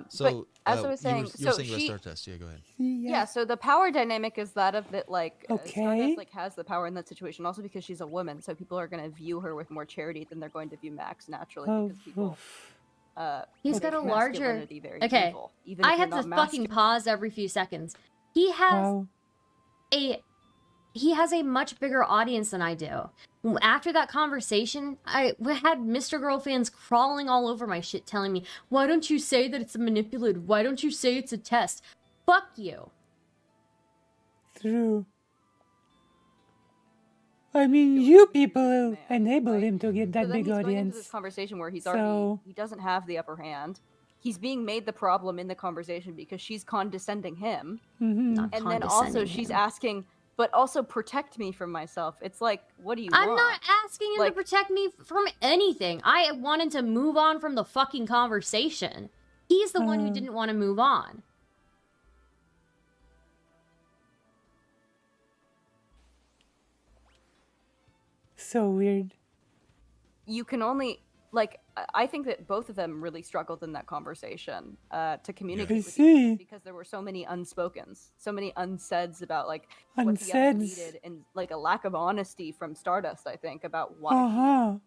So, but as I was saying, you were so saying about she, Stardust. Yeah, go ahead. yeah, so the power dynamic is that of that, like, Okay. Stardust, like, has the power in that situation, also because she's a woman, so people are going to view her with more charity than they're going to view Max naturally, because people. He's got a make larger. masculinity very Okay, evil, even I if have you're to not fucking pause every few seconds. He has a much bigger audience than I do. After that conversation, I had Mr. Girl fans crawling all over my shit telling me, why don't you say that it's manipulative? Why don't you say it's a test? Fuck you. True. I mean, you people enabled him to get that So then big he's going into this audience. conversation where he's So- already he doesn't have the upper hand. He's being made the problem in the conversation because she's condescending him, Mhm. and then also she's asking, "But also protect me from myself." It's like, what do you I'm want? not asking him to protect me from anything. I wanted to move on from the fucking conversation. He's the one who didn't want to move on. So weird. You can only like I think that both of them really struggled in that conversation to communicate with each see. other because there were so many unspokens, so many unsaids about like what the other needed, and like a lack of honesty from Stardust, I think, about why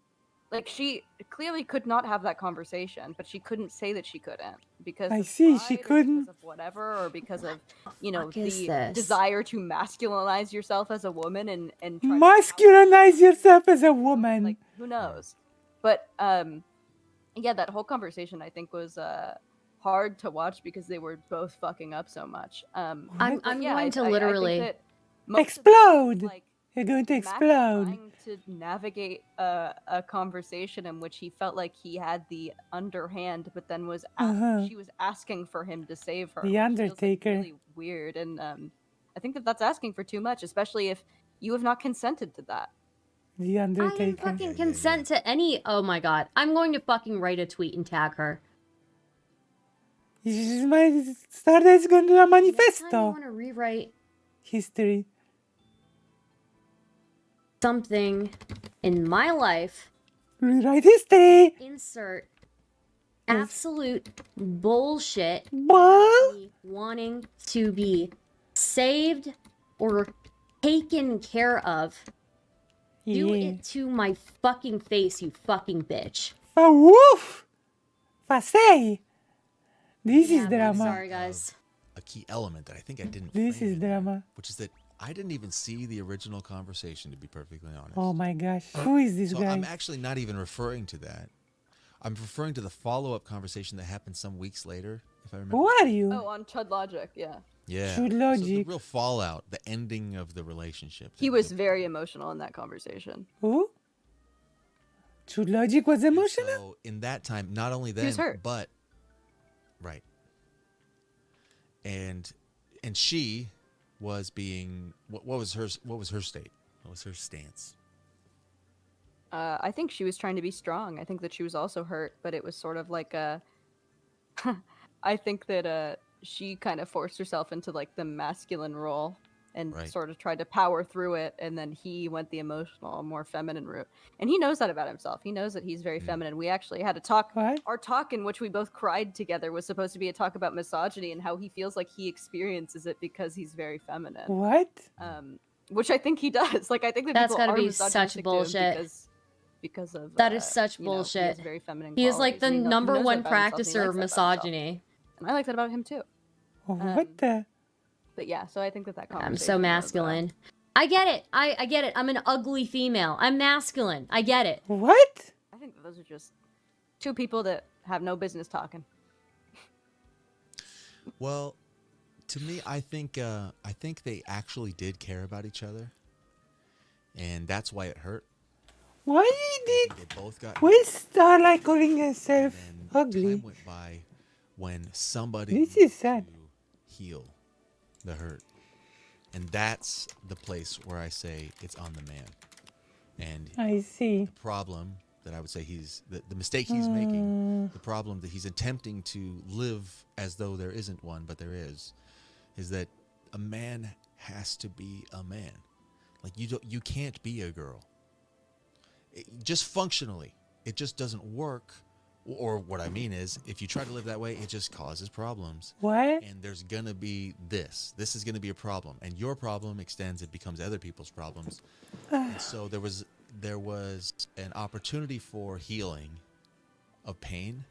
like she clearly could not have that conversation, but she couldn't say that she couldn't because I of see, she pride or couldn't. because of whatever, or because of the this? desire to masculinize yourself as a woman and try to Masculinize yourself as a woman. like who knows. But yeah, that whole conversation I think was hard to watch because they were both fucking up so much. I'm yeah, going to I literally think that most of explode. them, like, You're going to Max explode. trying to navigate a conversation in which he felt like he had the underhand, but then was she was asking for him to save her. The which feels, Undertaker. like, really weird, and I think that that's asking for too much, especially if you have not consented to that. The I Undertaker. didn't fucking consent to any. Oh my god. I'm going to fucking write a tweet and tag her. Stardust going to do a I manifesto. want to rewrite History. something in my life. Rewrite history. Insert absolute bullshit. What? Me wanting to be saved or taken care of. Do it to my fucking face, you fucking bitch. For woof. For say. This is drama. Sorry, guys. A key element that I think I didn't. This frame is in there, drama. which is that I didn't even see the original conversation, to be perfectly honest. Oh my gosh. Who is this So guy? I'm actually not even referring to that. I'm referring to the follow-up conversation that happened some weeks later, if I remember. Who are you? Oh, on Chud Logic, yeah. Yeah. Chud So the Logic. real fallout, the ending of the relationship. He was very emotional in that conversation. Who? Chud Logic was emotional? So in that time, not only He was then, hurt. but right. And she was being what was her state? What was her stance? I think she was trying to be strong. I think that she was also hurt, but it was sort of like a. I think that she kind of forced herself into like the masculine role and sort of tried to power through it, and then he went the emotional, more feminine route. And he knows that about himself. He knows that he's very feminine. We actually had a talk. What? Our talk in which we both cried together was supposed to be a talk about misogyny and how he feels like he experiences it because he's very feminine. What? Which I think he does. Like I think that That's people gotta are be such misogynistic to him bullshit. because of That is such you know, he has bullshit. very feminine He is like qualities, the and he number knows one that about himself, and he practicer of likes that about himself. misogyny. And I like that about him too. What the? But yeah, so I think that conversation I'm so masculine. I get it. I get it. I'm an ugly female. I'm masculine. I get it. What? I think that those are just two people that have no business talking. Well, to me, I think they actually did care about each other, and that's why it hurt. Why did They both got. we start like calling herself And ugly? time went by when somebody This is sad. to heal the hurt, and that's the place where I say it's on the man. And I see. the problem that I would say the mistake he's making, the problem that he's attempting to live as though there isn't one, but there is that a man has to be a man. Like you can't be a girl. Just functionally, it just doesn't work. Or what I mean is, if you try to live that way, it just causes problems. What? And there's gonna be this. This is gonna be a problem, and your problem extends. It becomes other people's problems. And so there was an opportunity for healing of pain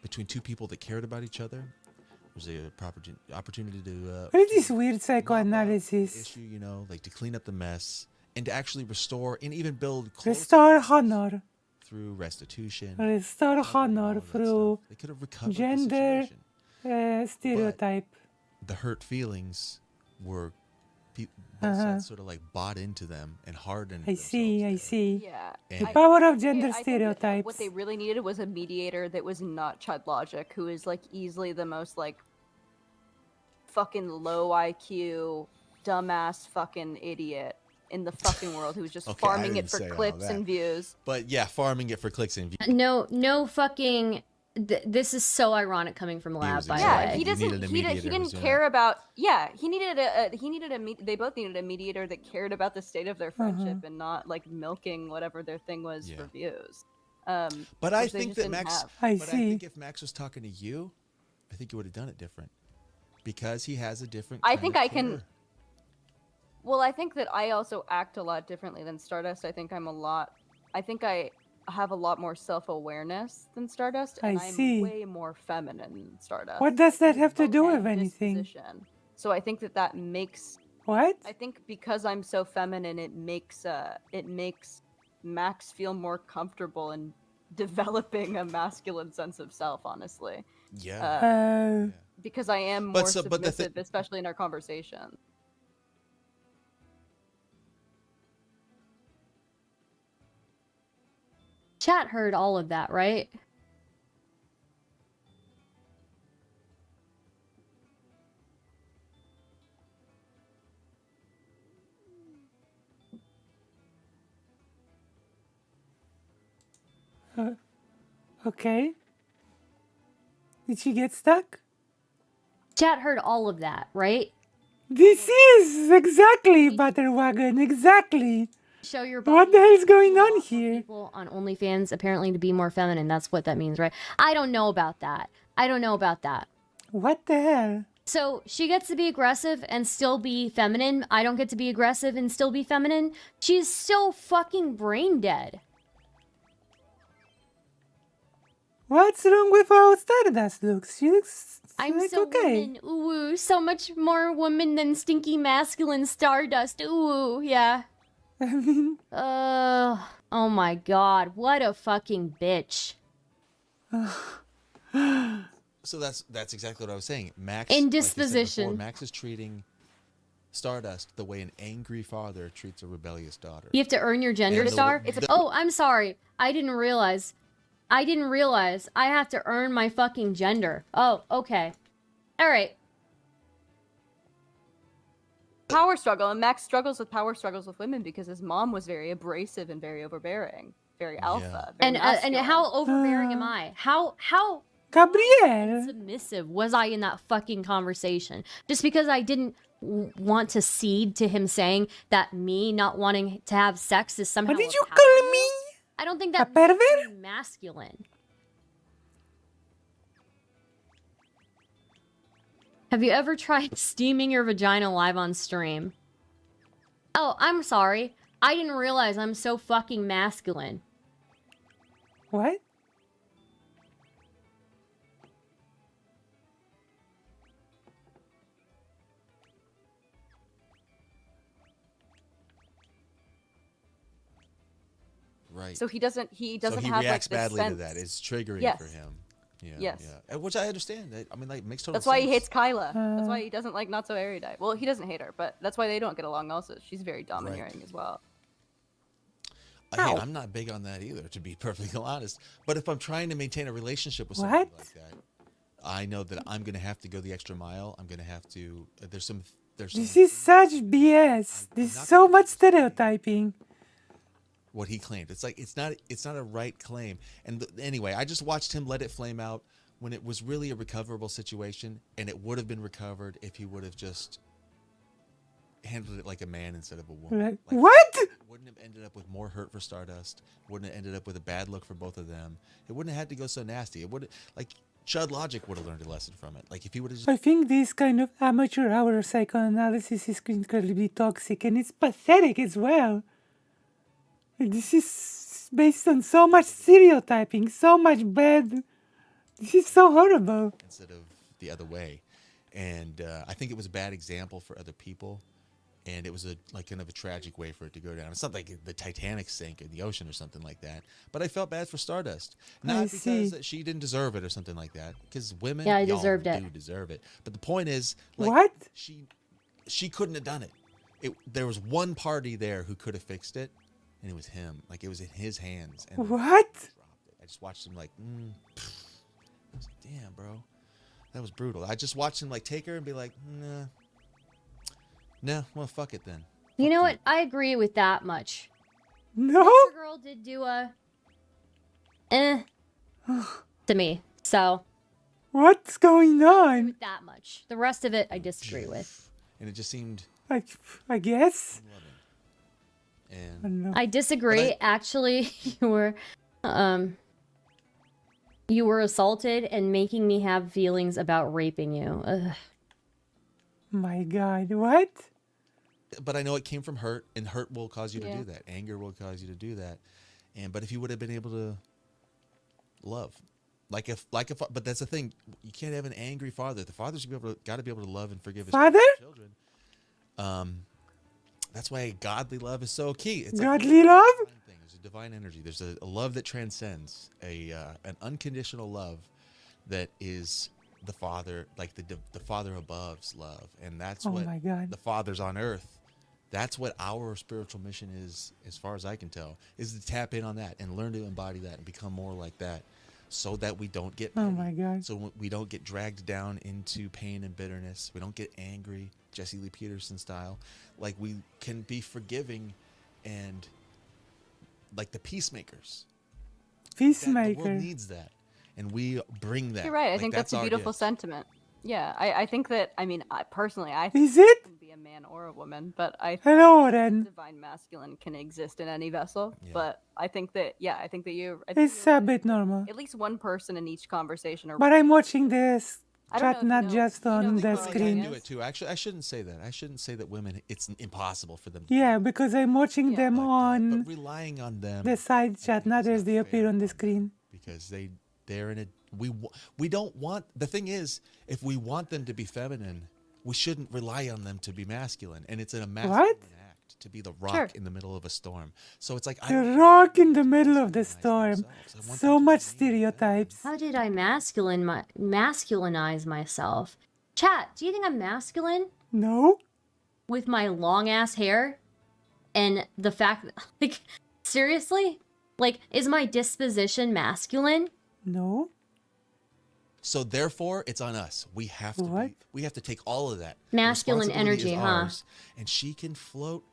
between two people that cared about each other. There was a proper opportunity to. What is this weird psychoanalysis? Issue, like to clean up the mess and to actually restore and even build Restore honor. through restitution. Restore honor through They could have recovered gender the situation. stereotype. The hurt feelings were both sides sort of like bought into them and hardened. I see. Yeah. The power of gender I think that stereotypes. what they really needed was a mediator that was not Chud Logic, who is like easily the most like fucking low IQ, dumbass fucking idiot in the fucking world who's just Okay, I farming it didn't for say all clicks that. and views. But yeah, farming it for clicks and views. No fucking. This is so ironic coming from Lab, by the Yeah, way. he doesn't. needed a He mediator, didn't was care about. Yeah, he needed a. They both needed a mediator that cared about the state of their friendship and not like milking whatever their thing was for views. But I which they think just that didn't Max. have. I But I see. think if Max was talking to you, I think you would have done it different, because he has a different. I kind think of I can. care. Well, I think that I also act a lot differently than Stardust. I think I have a lot more self-awareness than Stardust, and I I'm see. way more feminine than Stardust. What does that have to Both do have with anything? disposition. So I think that makes. What? I think because I'm so feminine, it makes Max feel more comfortable in developing a masculine sense of self. Honestly, Yeah. because I am But more so- but the submissive, especially in our conversation. Chat heard all of that, right? Okay. Did she get stuck? Chat heard all of that, right? This is exactly Butterwagon, exactly. Show your What the hell is going on here? people on OnlyFans apparently to be more feminine. That's what that means, right? I don't know about that. What the hell? So she gets to be aggressive and still be feminine. I don't get to be aggressive and still be feminine. She's so fucking brain dead. What's wrong with how Stardust looks? She looks I'm like so okay. woman. Ooh, so much more woman than stinky masculine Stardust. Ooh, yeah. I mean, oh my god, what a fucking bitch. So that's exactly what I was saying. Max, Indisposition. Like I said before, Max is treating Stardust the way an angry father treats a rebellious daughter. You have to earn your gender And the- star? the- Oh, I'm sorry. I didn't realize I have to earn my fucking gender. Oh, okay. Alright. Power struggle, and Max struggles with power struggles with women because his mom was very abrasive and very overbearing, very alpha. Very And masculine. how overbearing am I? How Gabrielle. submissive was I in that fucking conversation? Just because I didn't want to cede to him saying that me not wanting to have sex is somehow What did you a power call move? me? I don't think that pervert? makes me masculine. Have you ever tried steaming your vagina live on stream? Oh, I'm sorry. I didn't realize I'm so fucking masculine. What? Right. So he doesn't he have reacts like this badly to sense. that. It's triggering Yes. for him. Yeah. Yes. Yeah. Which I understand. I mean, like, makes total That's sense. why he hates Kyla. That's why he doesn't like Not So Erudite. Well, he doesn't hate her, but that's why they don't get along also. She's very domineering as well. Hey, I'm not big on that either, to be perfectly honest. But if I'm trying to maintain a relationship with somebody like that, I know that I'm going to have to go the extra mile. I'm going to have to. There's This is such BS. There's so much stereotyping. what he claimed. It's like it's not a right claim. And anyway, I just watched him let it flame out when it was really a recoverable situation, and it would have been recovered if he would have just handled it like a man instead of a woman. Like, what? Wouldn't have ended up with more hurt for Stardust. Wouldn't have ended up with a bad look for both of them. It wouldn't have had to go so nasty. It would like Chud Logic would have learned a lesson from it. Like if he would have just I think this kind of amateur hour psychoanalysis is incredibly toxic and it's pathetic as well. This is based on so much stereotyping, so much bad. This is so horrible. instead of the other way. And I think it was a bad example for other people. And it was a kind of a tragic way for it to go down. It's not like the Titanic sank in the ocean or something like that. But I felt bad for Stardust, not because she didn't deserve it or something like that. Because women, Yeah, I y'all deserved it. do deserve it. But the point is, like, What? She couldn't have done it. There was one party there who could have fixed it, and it was him. Like it was in his hands. And What? I just watched him like, I was like, damn, bro, that was brutal. I just watched him like take her and be like, nah. No, well, fuck it then. You know what? I agree with that much. No? Mr. Girl did do a to me. So What's going on? with that much. The rest of it I disagree with. And it just seemed I guess. and I disagree. Actually, you were You were assaulted and making me have feelings about raping you. Ugh. My God, what? But I know it came from hurt, and hurt will cause you to Yeah. do that. Anger will cause you to do that. But if you would have been able to love, but that's the thing, you can't have an angry father. The father's got to be able to love and forgive his Father? children. That's why godly love is so key. It's Godly love? There's a divine energy. There's a love that transcends, an unconditional love that is the Father, like the Father above's love, and that's Oh what my God. the Father's on earth. That's what our spiritual mission is, as far as I can tell, is to tap in on that and learn to embody that and become more like that, so that we don't get petty. Oh my God. So we don't get dragged down into pain and bitterness. We don't get angry, Jesse Lee Peterson style. Like, we can be forgiving and like the peacemakers. The world Peacemaker. needs that, and we bring that. You're right. I Like, think that's a our beautiful gift. sentiment. Yeah, I think that. I mean, I personally, I Is think it? it can be a man or a woman, but I think Hello then. divine masculine can exist in any vessel. Yeah. But I think that, yeah, I think that you. I think It's you're a right. bit normal. At least one person in each conversation. Or But I'm watching this I don't know chat, if you not know- just you know on who the Carl I screen. do it too. Actually, I shouldn't say that. I shouldn't say that women. It's impossible for them. Yeah, because I'm watching Yeah. them But on relying on them. the side I chat, think not is as they fair appear on the them, screen. because they're in a we don't want. The thing is, if we want them to be feminine, we shouldn't rely on them to be masculine, and it's a masculine act to be the rock Sure. in the middle of a storm. So it's like The rock in the middle of the storm. So much stereotypes. How did I masculinize myself? Chat, do you think I'm masculine? No? With my long ass hair? And the fact that, like, seriously? Like, is my disposition masculine? No. So therefore, it's on us. We have to we have to take all of that. The Masculine responsibility energy, is huh? ours, and she can float.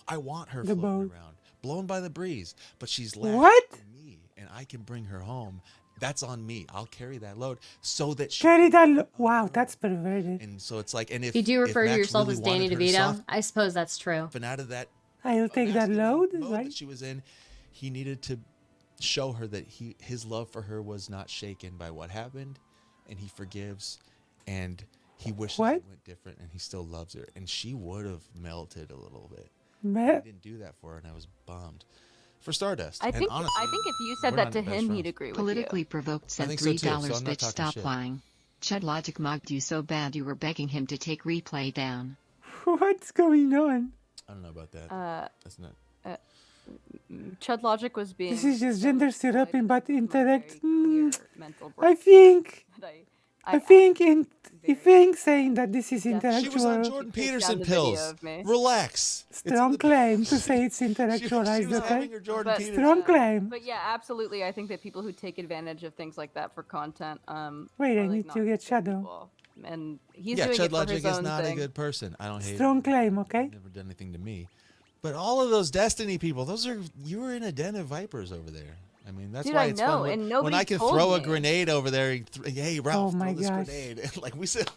I want her The floating boat. around, blown by the breeze, but she's lashed What? to me, and I can bring her home. That's on me. I'll carry that load so that she. Carry that. Wow, that's perverted. And so it's like, and If you do refer to Max yourself really as Danny wanted her to DeVito, I suppose that's true. soften out of that I'll take that load, mode right? that she was in, he needed to show her that his love for her was not shaken by what happened, and he forgives, and he wishes it went different, and he still loves her, and she would have melted a little bit. He didn't do that for her, and I was bummed. For Stardust. I And think honestly, if you said we're that not to best him, friends. he'd agree with Politically you. provoked I said think so too, so $3, I'm not bitch, talking stop shit. lying. Chud Logic mugged you so bad you were begging him to take replay down. What's going on? I don't know about that. That's not. Chud Logic was being. This is just gender stereotyping, but intellect. mental I think. that I think saying that this is She was on intellectual. Jordan Peterson pills. Relax. Strong claim to say it's She intellectualized, was okay? having her Jordan Peterson. Strong claim. But yeah, absolutely. I think that people who take advantage of things like that for content. Wait, are, I like, need not to get good Shadow. people. And he's Yeah, doing Chud it for Logic his is own not thing. a good person. I don't hate Strong him. claim, okay? Never done anything to me. But all of those Destiny people, you were in a den of vipers over there. I mean, that's Dude, why I it's know, fun and when nobody I can told throw a me. grenade over there. And hey, Ralph, Oh my throw this gosh. grenade. And, like we said,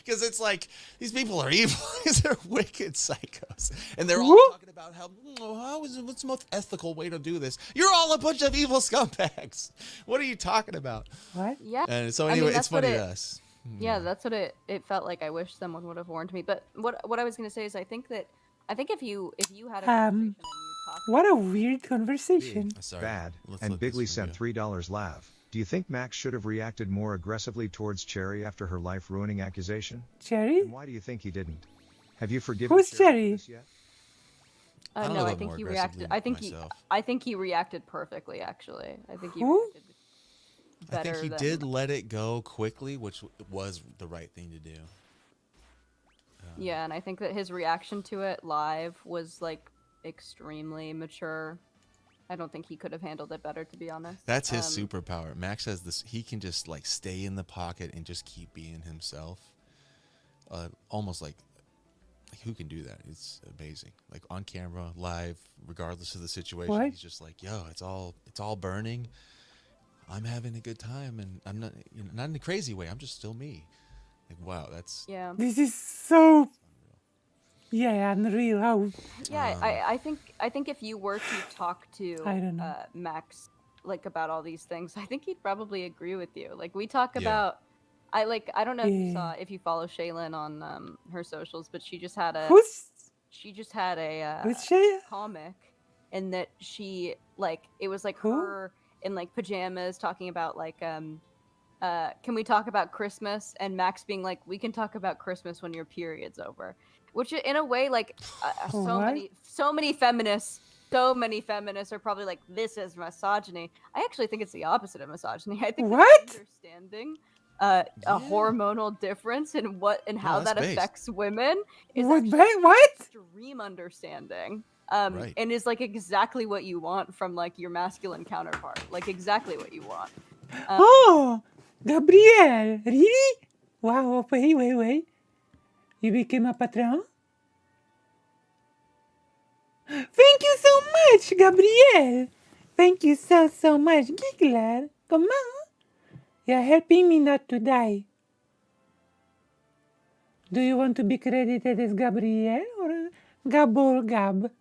because it's like these people are evil. They're wicked psychos, and they're all talking about what's the most ethical way to do this. You're all a bunch of evil scumbags. What are you talking about? What? Yeah. And so I mean, anyway, it's that's what funny to it- us. Yeah, that's what it felt like. I wish someone would have warned me. But what I was gonna say is, I think if you had a conversation and you talked. What a weird conversation. Bad. Let's And let this Bigley one sent $3 laugh. Do you think Max should have reacted more aggressively towards Cherry after her life-ruining accusation? Cherry? And why do you think he didn't? Have you forgiven Who's Cherry Cherry? for this yet? I don't No, know I about think more he reacted. I think aggressively I think he reacted perfectly. Actually, I think he Who? reacted I think better he than- did let it go quickly, which was the right thing to do. Yeah, and I think that his reaction to it live was like extremely mature. I don't think he could have handled it better, to be honest. That's his superpower. Max has this. He can just like stay in the pocket and just keep being himself. Almost like who can do that? It's amazing. Like on camera, live, regardless of the situation. What? He's just like, yo, it's all burning. I'm having a good time, and I'm not, not in a crazy way. I'm just still me. Like, wow, that's Yeah. This is so. Yeah, unreal. How? Yeah, I think if you were to talk to I don't know. Max like about all these things, I think he'd probably agree with you. Like we talk about, I don't know if you follow Shaylin on her socials, but she just had a comic, and that she like it was like her in like pajamas talking about like can we talk about Christmas, and Max being like, we can talk about Christmas when your period's over, which in a way like so many feminists are probably like, this is misogyny. I actually think it's the opposite of misogyny. I think understanding a hormonal difference in what and how that affects women is extreme understanding. And is like exactly what you want from like your masculine counterpart, like exactly what you want. Oh, Gabriel, really? Wow, wait. You became a patron? Thank you so much, Gabriel. Thank you so much, Giggler. Come on. You're helping me not to die. Do you want to be credited as Gabriel or Gabor Gab?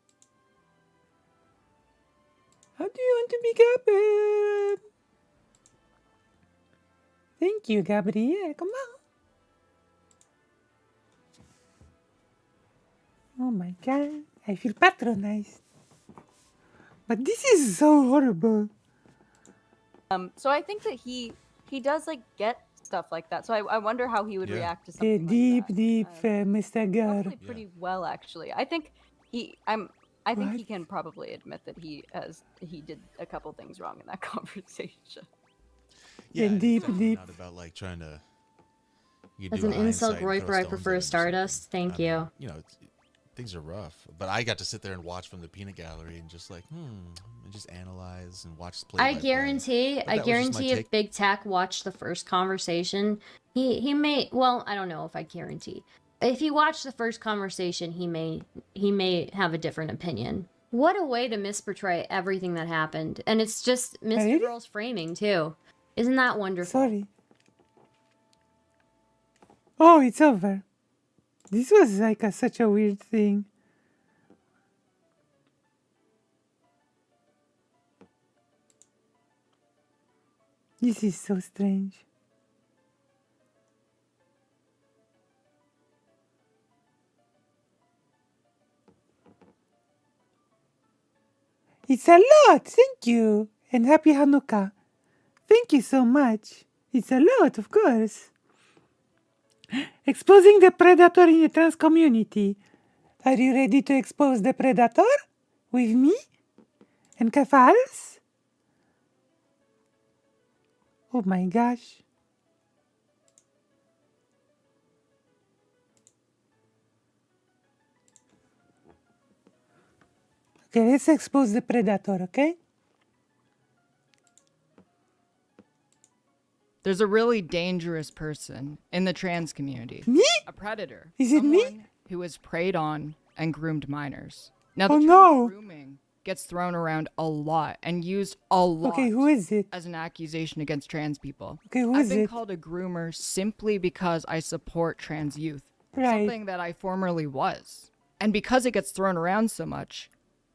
How do you want to be Gab? Thank you, Gabriel. Come on. Oh my god, I feel patronized. But this is so horrible. So I think that he does like get stuff like that. So I wonder how he would react to something deep, like that. Mr. Gar. Probably pretty well, actually. I think I think he can probably admit that he did a couple things wrong in that conversation. Yeah, deep. Not about like trying to. As an incel groiper, I prefer Stardust. Thank you. You know, things are rough, but I got to sit there and watch from the peanut gallery and just like, and just analyze and watch play. I guarantee if Big Tech watched the first conversation, he may. Well, I don't know if I guarantee. If he watched the first conversation, he may have a different opinion. What a way to misportray everything that happened, and it's just Mr. Girl's framing too. Isn't that wonderful? Sorry. Oh, it's over. This was like such a weird thing. This is so strange. It's a lot, thank you. And happy Hanukkah. Thank you so much. It's a lot, of course. Exposing the predator in the trans community. Are you ready to expose the predator? With me? And Kefals? Oh my gosh. Okay, let's expose the predator, okay? There's a really dangerous person in the trans community. Me? A predator. Is it me? Who has preyed on and groomed minors. Now, the term grooming gets thrown around a lot and used a lot. Okay, who is it? As an accusation against trans people. Okay, who I've is been it? called a groomer simply because I support trans youth. Right. Something that I formerly was. And because it gets thrown around so much,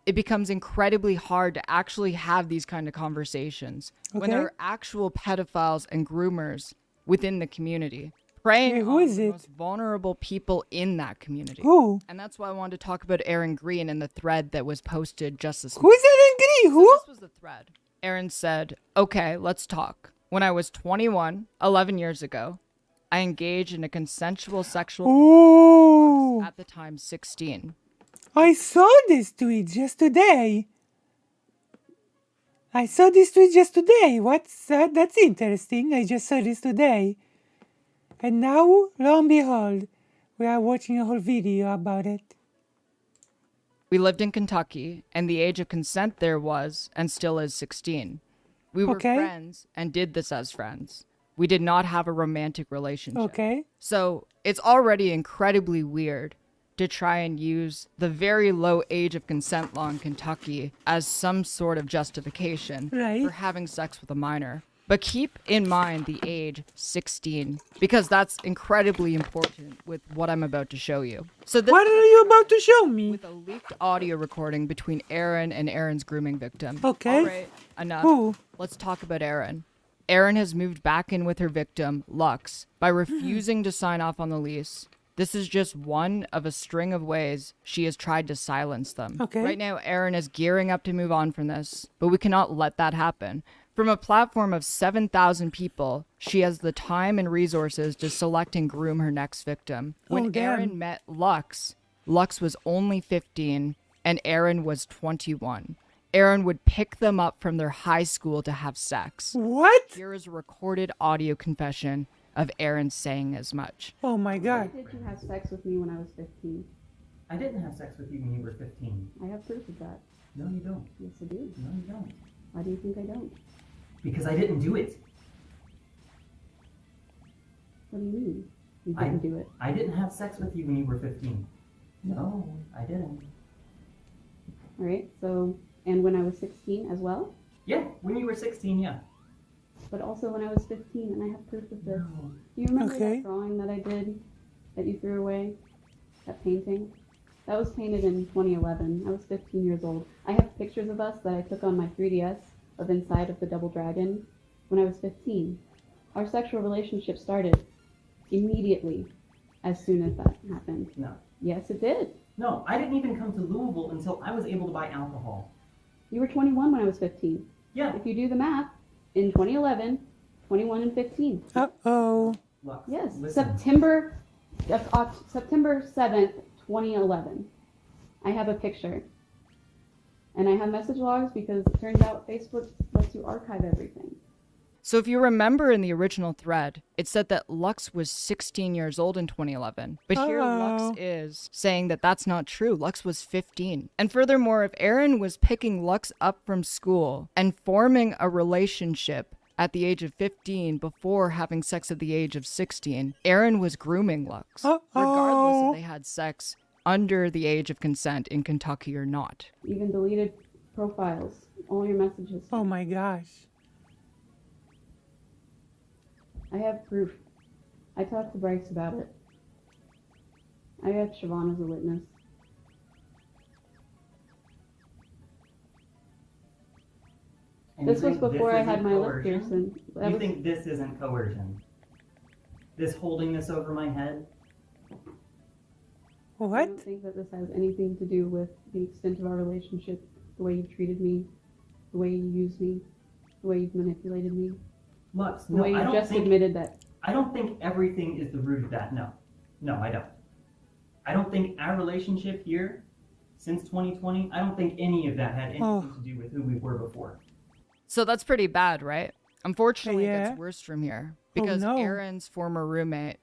it becomes incredibly hard to actually have these kind of conversations when there are actual pedophiles and groomers within the community, preying on the most vulnerable people in that community. Who? And that's why I wanted to talk about Aaron Green in the thread that was posted just this Who's Aaron Green? Who? So this was the thread. Aaron said, okay, let's talk. When I was 21, 11 years ago, I engaged in a consensual sexual at the time 16. I saw this tweet just today. What's that? That's interesting. I just saw this today. And now, lo and behold, we are watching a whole video about it. We lived in Kentucky, and the age of consent there was, and still is, 16. We were friends and did this as friends. We did not have a romantic relationship. Okay. So it's already incredibly weird to try and use the very low age of consent law in Kentucky as some sort of justification for having sex with a minor. But keep in mind the age 16, because that's incredibly important with what I'm about to show you. So this What are you about to show me? with a leaked audio recording between Aaron and Aaron's grooming victim. Okay. All right, enough. Who? Let's talk about Aaron. Aaron has moved back in with her victim, Lux, by refusing to sign off on the lease. This is just one of a string of ways she has tried to silence them. Okay. Right now, Aaron is gearing up to move on from this, but we cannot let that happen. From a platform of 7,000 people, she has the time and resources to select and groom her next victim. When Aaron met Lux, Lux was only 15 and Aaron was 21. Aaron would pick them up from their high school to have sex. What? Here is a recorded audio confession of Aaron saying as much. Oh my God. Why did you have sex with me when I was 15? I didn't have sex with you when you were 15. I have proof of that. No, you don't. Yes, I do. No, you don't. Why do you think I don't? Because I didn't do it. What do you mean? You didn't do it. I didn't have sex with you when you were 15. No, I didn't. All right, so, and when I was 16 as well? Yeah, when you were 16, yeah. But also when I was 15, and I have proof of this. No. Do you remember that drawing that I did that you threw away? That painting? That was painted in 2011. I was 15 years old. I have pictures of us that I took on my 3DS of inside of the Double Dragon when I was 15. Our sexual relationship started immediately as soon as that happened. No. Yes, it did. No, I didn't even come to Louisville until I was able to buy alcohol. You were 21 when I was 15. Yeah. If you do the math, in 2011, 21 and 15. Uh-oh. Lux, yes, listen. September 7th, 2011. I have a picture. And I have message logs because it turns out Facebook lets you archive everything. So if you remember in the original thread, it said that Lux was 16 years old in 2011. But here Lux is saying that that's not true. Lux was 15. And furthermore, if Aaron was picking Lux up from school and forming a relationship at the age of 15 before having sex at the age of 16, Aaron was grooming Lux, regardless if they had sex under the age of consent in Kentucky or not. Even deleted profiles, all your messages. Oh my gosh. I have proof. I talked to Bryce about it. I have Siobhan as a witness. And this you was think before this I had isn't my lip coercion? piercing. You think this isn't coercion? This holding this over my head? What? I don't think that this has anything to do with the extent of our relationship, the way you've treated me, the way you used me, the way you've manipulated me. Lux, the way you just admitted that. I don't think everything is the root of that. No. No, I don't. I don't think our relationship here, since 2020, I don't think any of that had anything to do with who we were before. So that's pretty bad, right? Unfortunately, it gets worse from here. Because Aaron's former roommate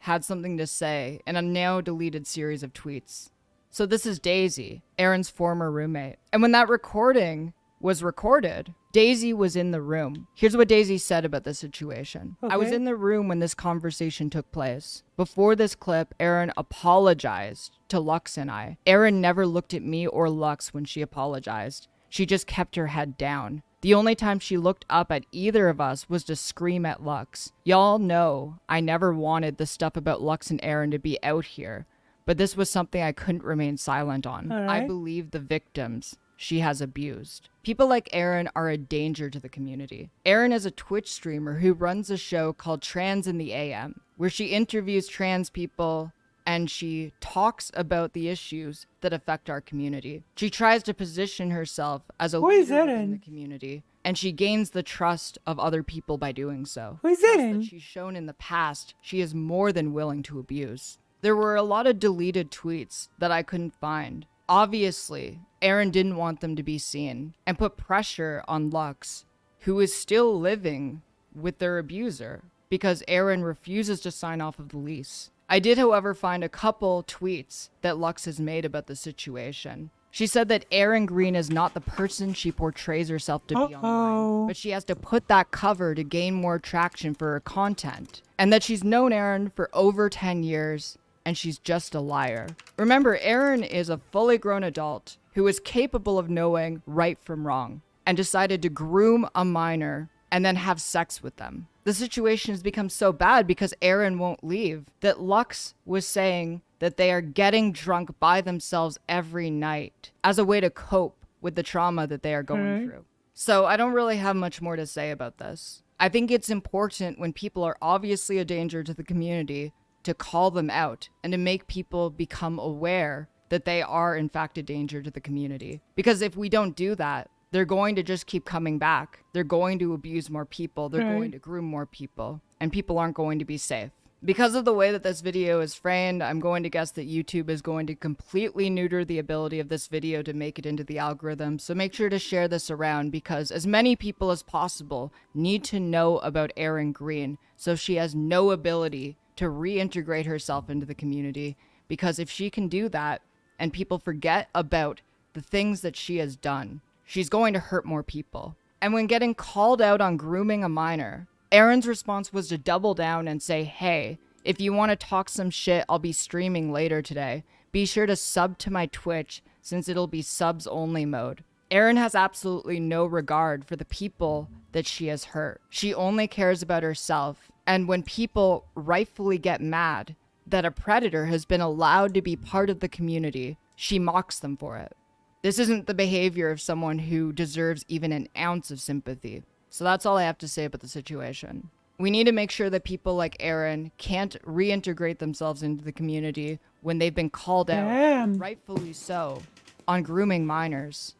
had something to say in a now deleted series of tweets. So this is Daisy, Aaron's former roommate. And when that recording was recorded, Daisy was in the room. Here's what Daisy said about the situation. I was in the room when this conversation took place. Before this clip, Aaron apologized to Lux and I. Aaron never looked at me or Lux when she apologized. She just kept her head down. The only time she looked up at either of us was to scream at Lux. Y'all know I never wanted the stuff about Lux and Aaron to be out here, but this was something I couldn't remain silent on. I believe the victims she has abused. People like Aaron are a danger to the community. Aaron is a Twitch streamer who runs a show called Trans in the AM, where she interviews trans people and she talks about the issues that affect our community. She tries to position herself as a leader in the community, and she gains the trust of other people by doing so. Who is that in? That she's shown in the past she is more than willing to abuse. There were a lot of deleted tweets that I couldn't find. Obviously, Aaron didn't want them to be seen and put pressure on Lux, who is still living with their abuser, because Aaron refuses to sign off of the lease. I did, however, find a couple tweets that Lux has made about the situation. She said that Aaron Green is not the person she portrays herself to be online, but she has to put that cover to gain more traction for her content, and that she's known Aaron for over 10 years, and she's just a liar. Remember, Aaron is a fully grown adult who is capable of knowing right from wrong, and decided to groom a minor and then have sex with them. The situation has become so bad because Aaron won't leave that Lux was saying that they are getting drunk by themselves every night as a way to cope with the trauma that they are going through. So I don't really have much more to say about this. I think it's important when people are obviously a danger to the community to call them out and to make people become aware that they are in fact a danger to the community. Because if we don't do that, they're going to just keep coming back. They're going to abuse more people. They're going to groom more people. And people aren't going to be safe. Because of the way that this video is framed, I'm going to guess that YouTube is going to completely neuter the ability of this video to make it into the algorithm. So make sure to share this around because as many people as possible need to know about Erin Green so she has no ability to reintegrate herself into the community. Because if she can do that and people forget about the things that she has done, she's going to hurt more people. And when getting called out on grooming a minor, Erin's response was to double down and say, hey, if you want to talk some shit, I'll be streaming later today. Be sure to sub to my Twitch since it'll be subs only mode. Erin has absolutely no regard for the people that she has hurt. She only cares about herself. And when people rightfully get mad that a predator has been allowed to be part of the community, she mocks them for it. This isn't the behavior of someone who deserves even an ounce of sympathy. So that's all I have to say about the situation. We need to make sure that people like Erin can't reintegrate themselves into the community when they've been called out, rightfully so, on grooming minors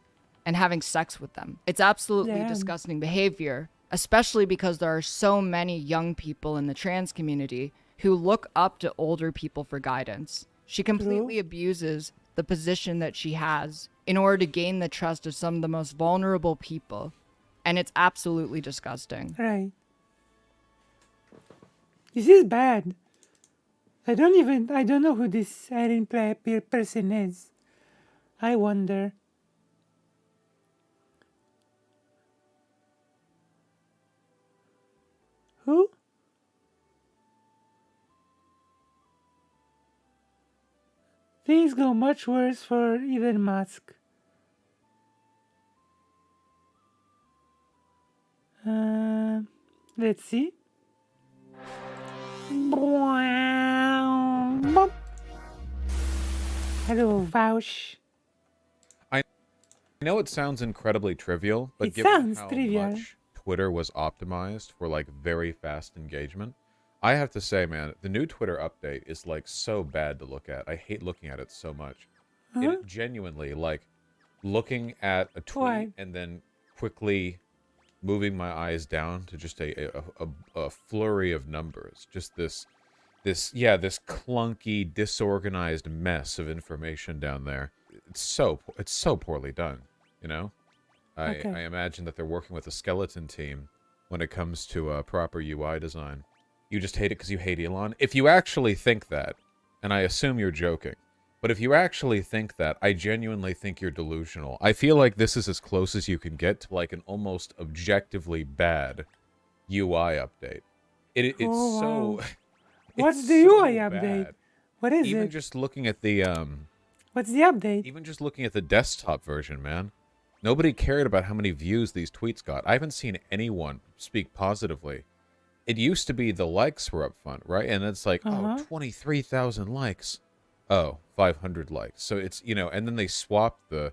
and having sex with them. It's absolutely disgusting behavior, especially because there are so many young people in the trans community who look up to older people for guidance. She completely abuses the position that she has in order to gain the trust of some of the most vulnerable people. And it's absolutely disgusting. Right. This is bad. I don't know who this Erin person is. I wonder. Who? Things go much worse for Elon Musk. Let's see. Hello, Vaush. I know it sounds incredibly trivial, but It given sounds how trivial. much Twitter was optimized for like very fast engagement, I have to say, man, the new Twitter update is like so bad to look at. I hate looking at it so much. It genuinely, like, looking at a tweet and then quickly moving my eyes down to just a flurry of numbers. Just this clunky, disorganized mess of information down there. It's so poorly done, you know? I imagine that they're working with a skeleton team when it comes to proper UI design. You just hate it because you hate Elon? If you actually think that, and I assume you're joking, but if you actually think that, I genuinely think you're delusional. I feel like this is as close as you can get to like an almost objectively bad UI update. It's so... What's the UI update? Bad. What is it? Even just looking at the... What's the update? Even just looking at the desktop version, man. Nobody cared about how many views these tweets got. I haven't seen anyone speak positively. It used to be the likes were up front, right? And it's like, oh, 23,000 likes. Oh, 500 likes. So it's, you know, and then they swapped the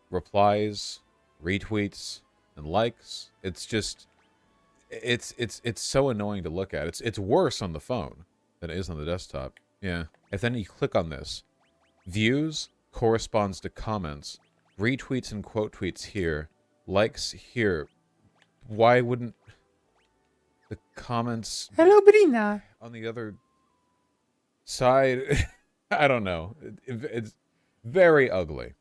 replies, retweets, and likes. It's just, it's so annoying to look at. It's worse on the phone than it is on the desktop. Yeah. If then you click on this, views corresponds to comments, retweets and quote tweets here, likes here. Why wouldn't the comments... Hello, Brina. On the other side... I don't know. It's very ugly.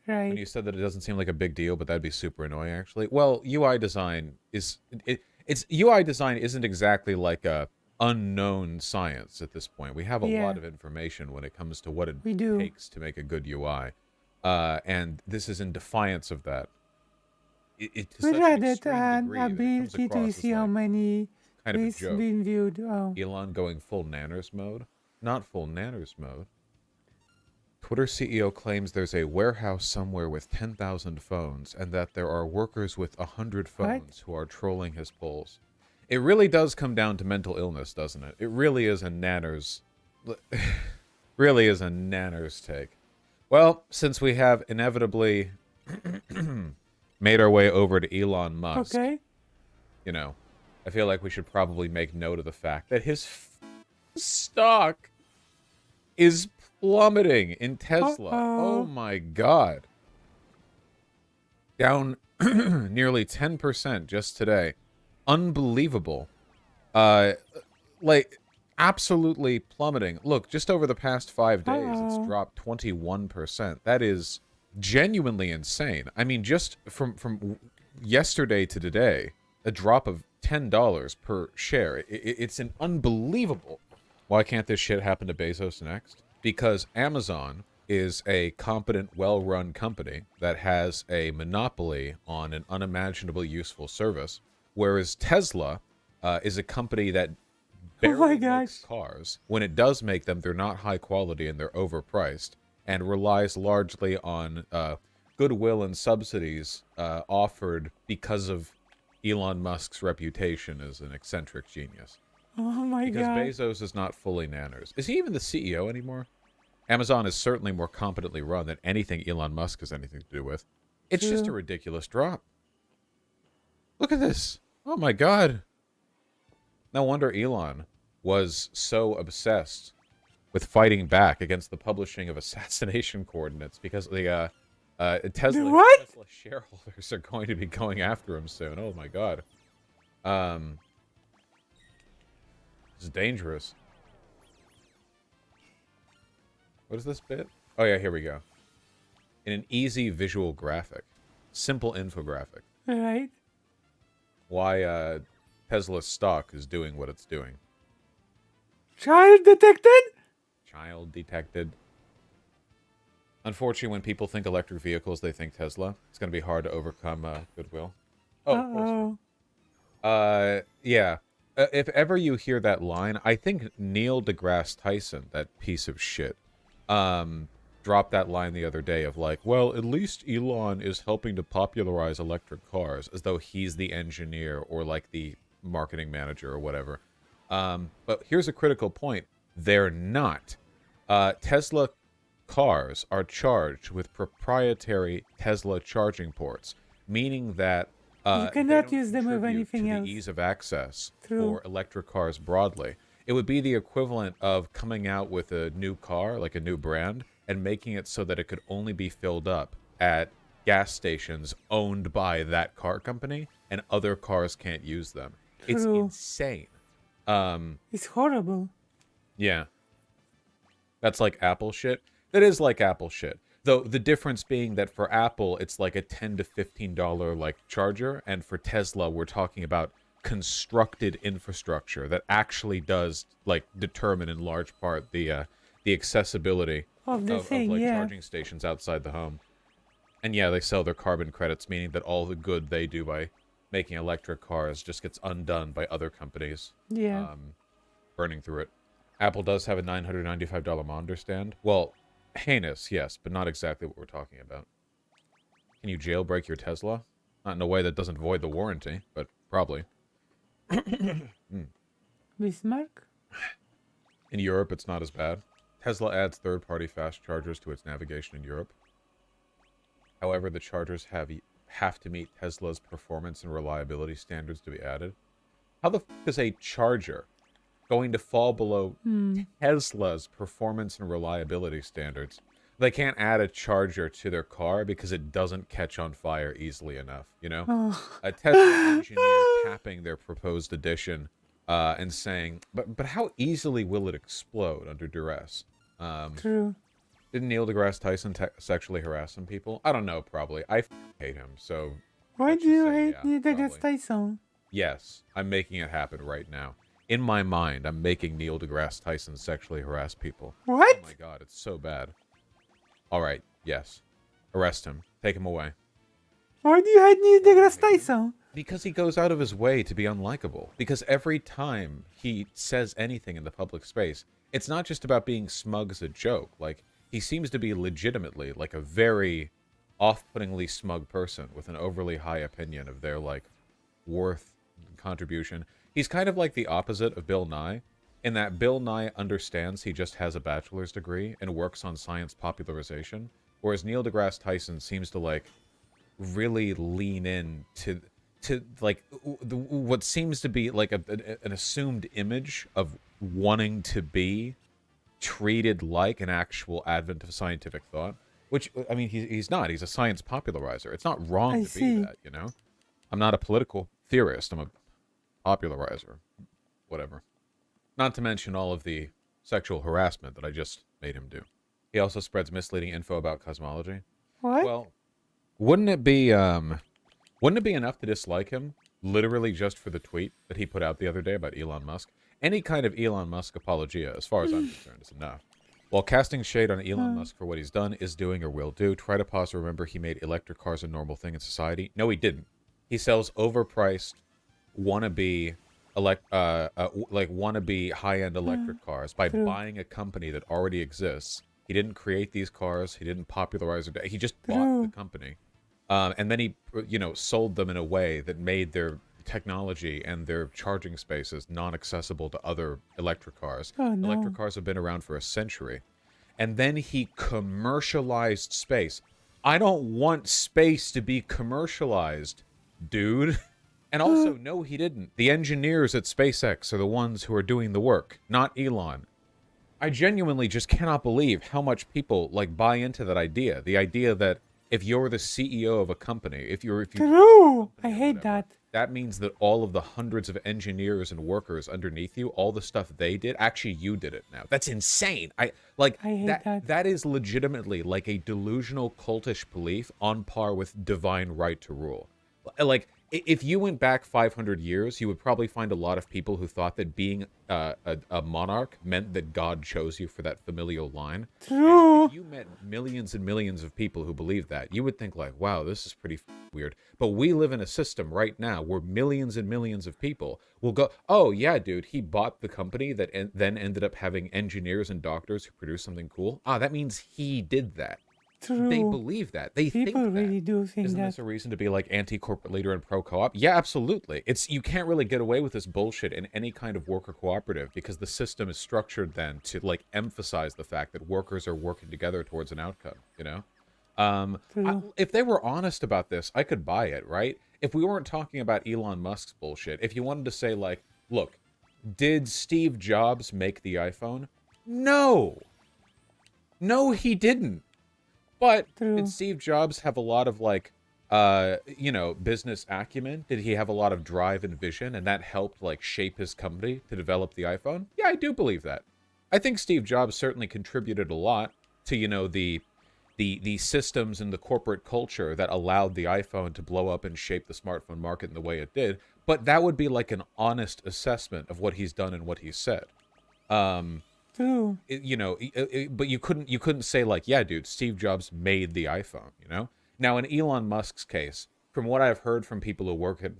Right. When you said that it doesn't seem like a big deal, but that'd be super annoying, actually. Well, UI design is... It's UI design isn't exactly like a unknown science at this point. We have a lot of information when it comes to what it takes to make a good UI. And this is in defiance of that. To such an extreme degree that it comes ability to across see as how like many kind of a tweets joke. being viewed. Oh. Elon going full nanners mode? Not full nanners mode. Twitter CEO claims there's a warehouse somewhere with 10,000 phones and that there are workers with 100 phones who are trolling his polls. It really does come down to mental illness, doesn't it? It really is a nanner's... really is a nanner's take. Well, since we have inevitably made our way over to Elon Musk, you know, I feel like we should probably make note of the fact that his stock is plummeting in Tesla. Oh my god. Down nearly 10% just today. Unbelievable. Like, absolutely plummeting. Look, just over the past 5 days, it's dropped 21%. That is genuinely insane. I mean, just from yesterday to today, a drop of $10 per share. It's an unbelievable. Why can't this shit happen to Bezos next? Because Amazon is a competent, well-run company that has a monopoly on an unimaginably useful service, whereas Tesla is a company that barely makes cars. When it does make them, they're not high quality and they're overpriced, and relies largely on goodwill and subsidies offered because of Elon Musk's reputation as an eccentric genius. Oh my god. Because Bezos is not fully nanners. Is he even the CEO anymore? Amazon is certainly more competently run than anything Elon Musk has anything to do with. It's just a ridiculous drop. Look at this. Oh my god. No wonder Elon was so obsessed with fighting back against the publishing of assassination coordinates, because the Tesla shareholders are going to be going after him soon. Oh my god. This is dangerous. What is this bit? Oh yeah, here we go. In an easy visual graphic. Simple infographic. Right. Why Tesla's stock is doing what it's doing. Child detected? Child detected. Unfortunately, when people think electric vehicles, they think Tesla. It's going to be hard to overcome goodwill. Oh, of course. Yeah. If ever you hear that line, I think Neil deGrasse Tyson, that piece of shit, dropped that line the other day of like, well, at least Elon is helping to popularize electric cars, as though he's the engineer or like the marketing manager or whatever. But here's a critical point. They're not. Tesla cars are charged with proprietary Tesla charging ports, meaning that you cannot use them with anything else. The ease of access for electric cars broadly. It would be the equivalent of coming out with a new car, like a new brand, and making it so that it could only be filled up at gas stations owned by that car company, and other cars can't use them. It's insane. It's horrible. Yeah. That's like Apple shit. That is like Apple shit. Though the difference being that for Apple, it's like a $10 to $15 like charger, and for Tesla, we're talking about constructed infrastructure that actually does like determine in large part the accessibility of charging stations outside the home. And yeah, they sell their carbon credits, meaning that all the good they do by making electric cars just gets undone by other companies. Yeah. Burning through it. Apple does have a $995 monitor stand. Well, heinous, yes, but not exactly what we're talking about. Can you jailbreak your Tesla? Not in a way that doesn't void the warranty, but probably. Bismarck? In Europe, it's not as bad. Tesla adds third-party fast chargers to its navigation in Europe. However, the chargers have to meet Tesla's performance and reliability standards to be added. How the f*** is a charger going to fall below Tesla's performance and reliability standards? They can't add a charger to their car because it doesn't catch on fire easily enough, you know? A Tesla engineer tapping their proposed addition and saying, but how easily will it explode under duress? True. Didn't Neil deGrasse Tyson sexually harass some people? I don't know, probably. I hate him, so... Why do you hate Neil deGrasse Tyson? Yes, I'm making it happen right now. In my mind, I'm making Neil deGrasse Tyson sexually harass people. What? Oh my god, it's so bad. Alright, yes. Arrest him. Take him away. Why do you hate Neil deGrasse Tyson? Because he goes out of his way to be unlikable. Because every time he says anything in the public space, it's not just about being smug as a joke. Like, he seems to be legitimately like a very off-puttingly smug person with an overly high opinion of their like worth and contribution. He's kind of like the opposite of Bill Nye, in that Bill Nye understands he just has a bachelor's degree and works on science popularization, whereas Neil deGrasse Tyson seems to like really lean in to like what seems to be like an assumed image of wanting to be treated like an actual advent of scientific thought, which, I mean, he's not. He's a science popularizer. It's not wrong to be that, you know? I'm not a political theorist. I'm a popularizer. Whatever. Not to mention all of the sexual harassment that I just made him do. He also spreads misleading info about cosmology. What? Well, wouldn't it be enough to dislike him, literally just for the tweet that he put out the other day about Elon Musk? Any kind of Elon Musk apologia, as far as I'm concerned, is enough. While casting shade on Elon Musk for what he's done, is doing, or will do, try to pause to remember he made electric cars a normal thing in society. No, he didn't. He sells overpriced, wannabe high-end electric cars by buying a company that already exists. He didn't create these cars. He didn't popularize it. He just bought the company. And then he, sold them in a way that made their technology and their charging spaces non-accessible to other electric cars. Oh, no. Electric cars have been around for a century. And then he commercialized space. I don't want space to be commercialized, dude. And also, no, he didn't. The engineers at SpaceX are the ones who are doing the work, not Elon. I genuinely just cannot believe how much people buy into that idea. The idea that if you're the CEO of a company, if you True. I hate that. That means that all of the hundreds of engineers and workers underneath you, all the stuff they did, actually you did it now. That's insane. I hate that. That is legitimately like a delusional cultish belief on par with divine right to rule. Like, if you went back 500 years, you would probably find a lot of people who thought that being a monarch meant that God chose you for that familial line. True. And if you met millions and millions of people who believe that, you would think like, wow, this is pretty weird. But we live in a system right now where millions and millions of people will go, oh, yeah, dude, he bought the company that then ended up having engineers and doctors who produce something cool. Ah, that means he did that. True. They believe that. They People think that. really do think Isn't that. this a reason to be like anti-corporate leader and pro-co-op? Yeah, absolutely. You can't really get away with this bullshit in any kind of worker cooperative because the system is structured then to emphasize the fact that workers are working together towards an outcome, you know? If they were honest about this, I could buy it, right? If we weren't talking about Elon Musk's bullshit, if you wanted to say look, did Steve Jobs make the iPhone? No. No, he didn't. But did Steve Jobs have a lot of business acumen? Did he have a lot of drive and vision, and that helped shape his company to develop the iPhone? Yeah, I do believe that. I think Steve Jobs certainly contributed a lot to the systems and the corporate culture that allowed the iPhone to blow up and shape the smartphone market in the way it did. But that would be an honest assessment of what he's done and what he's said. But you couldn't say yeah, dude, Steve Jobs made the iPhone, you know? Now, in Elon Musk's case, from what I've heard from people who work at,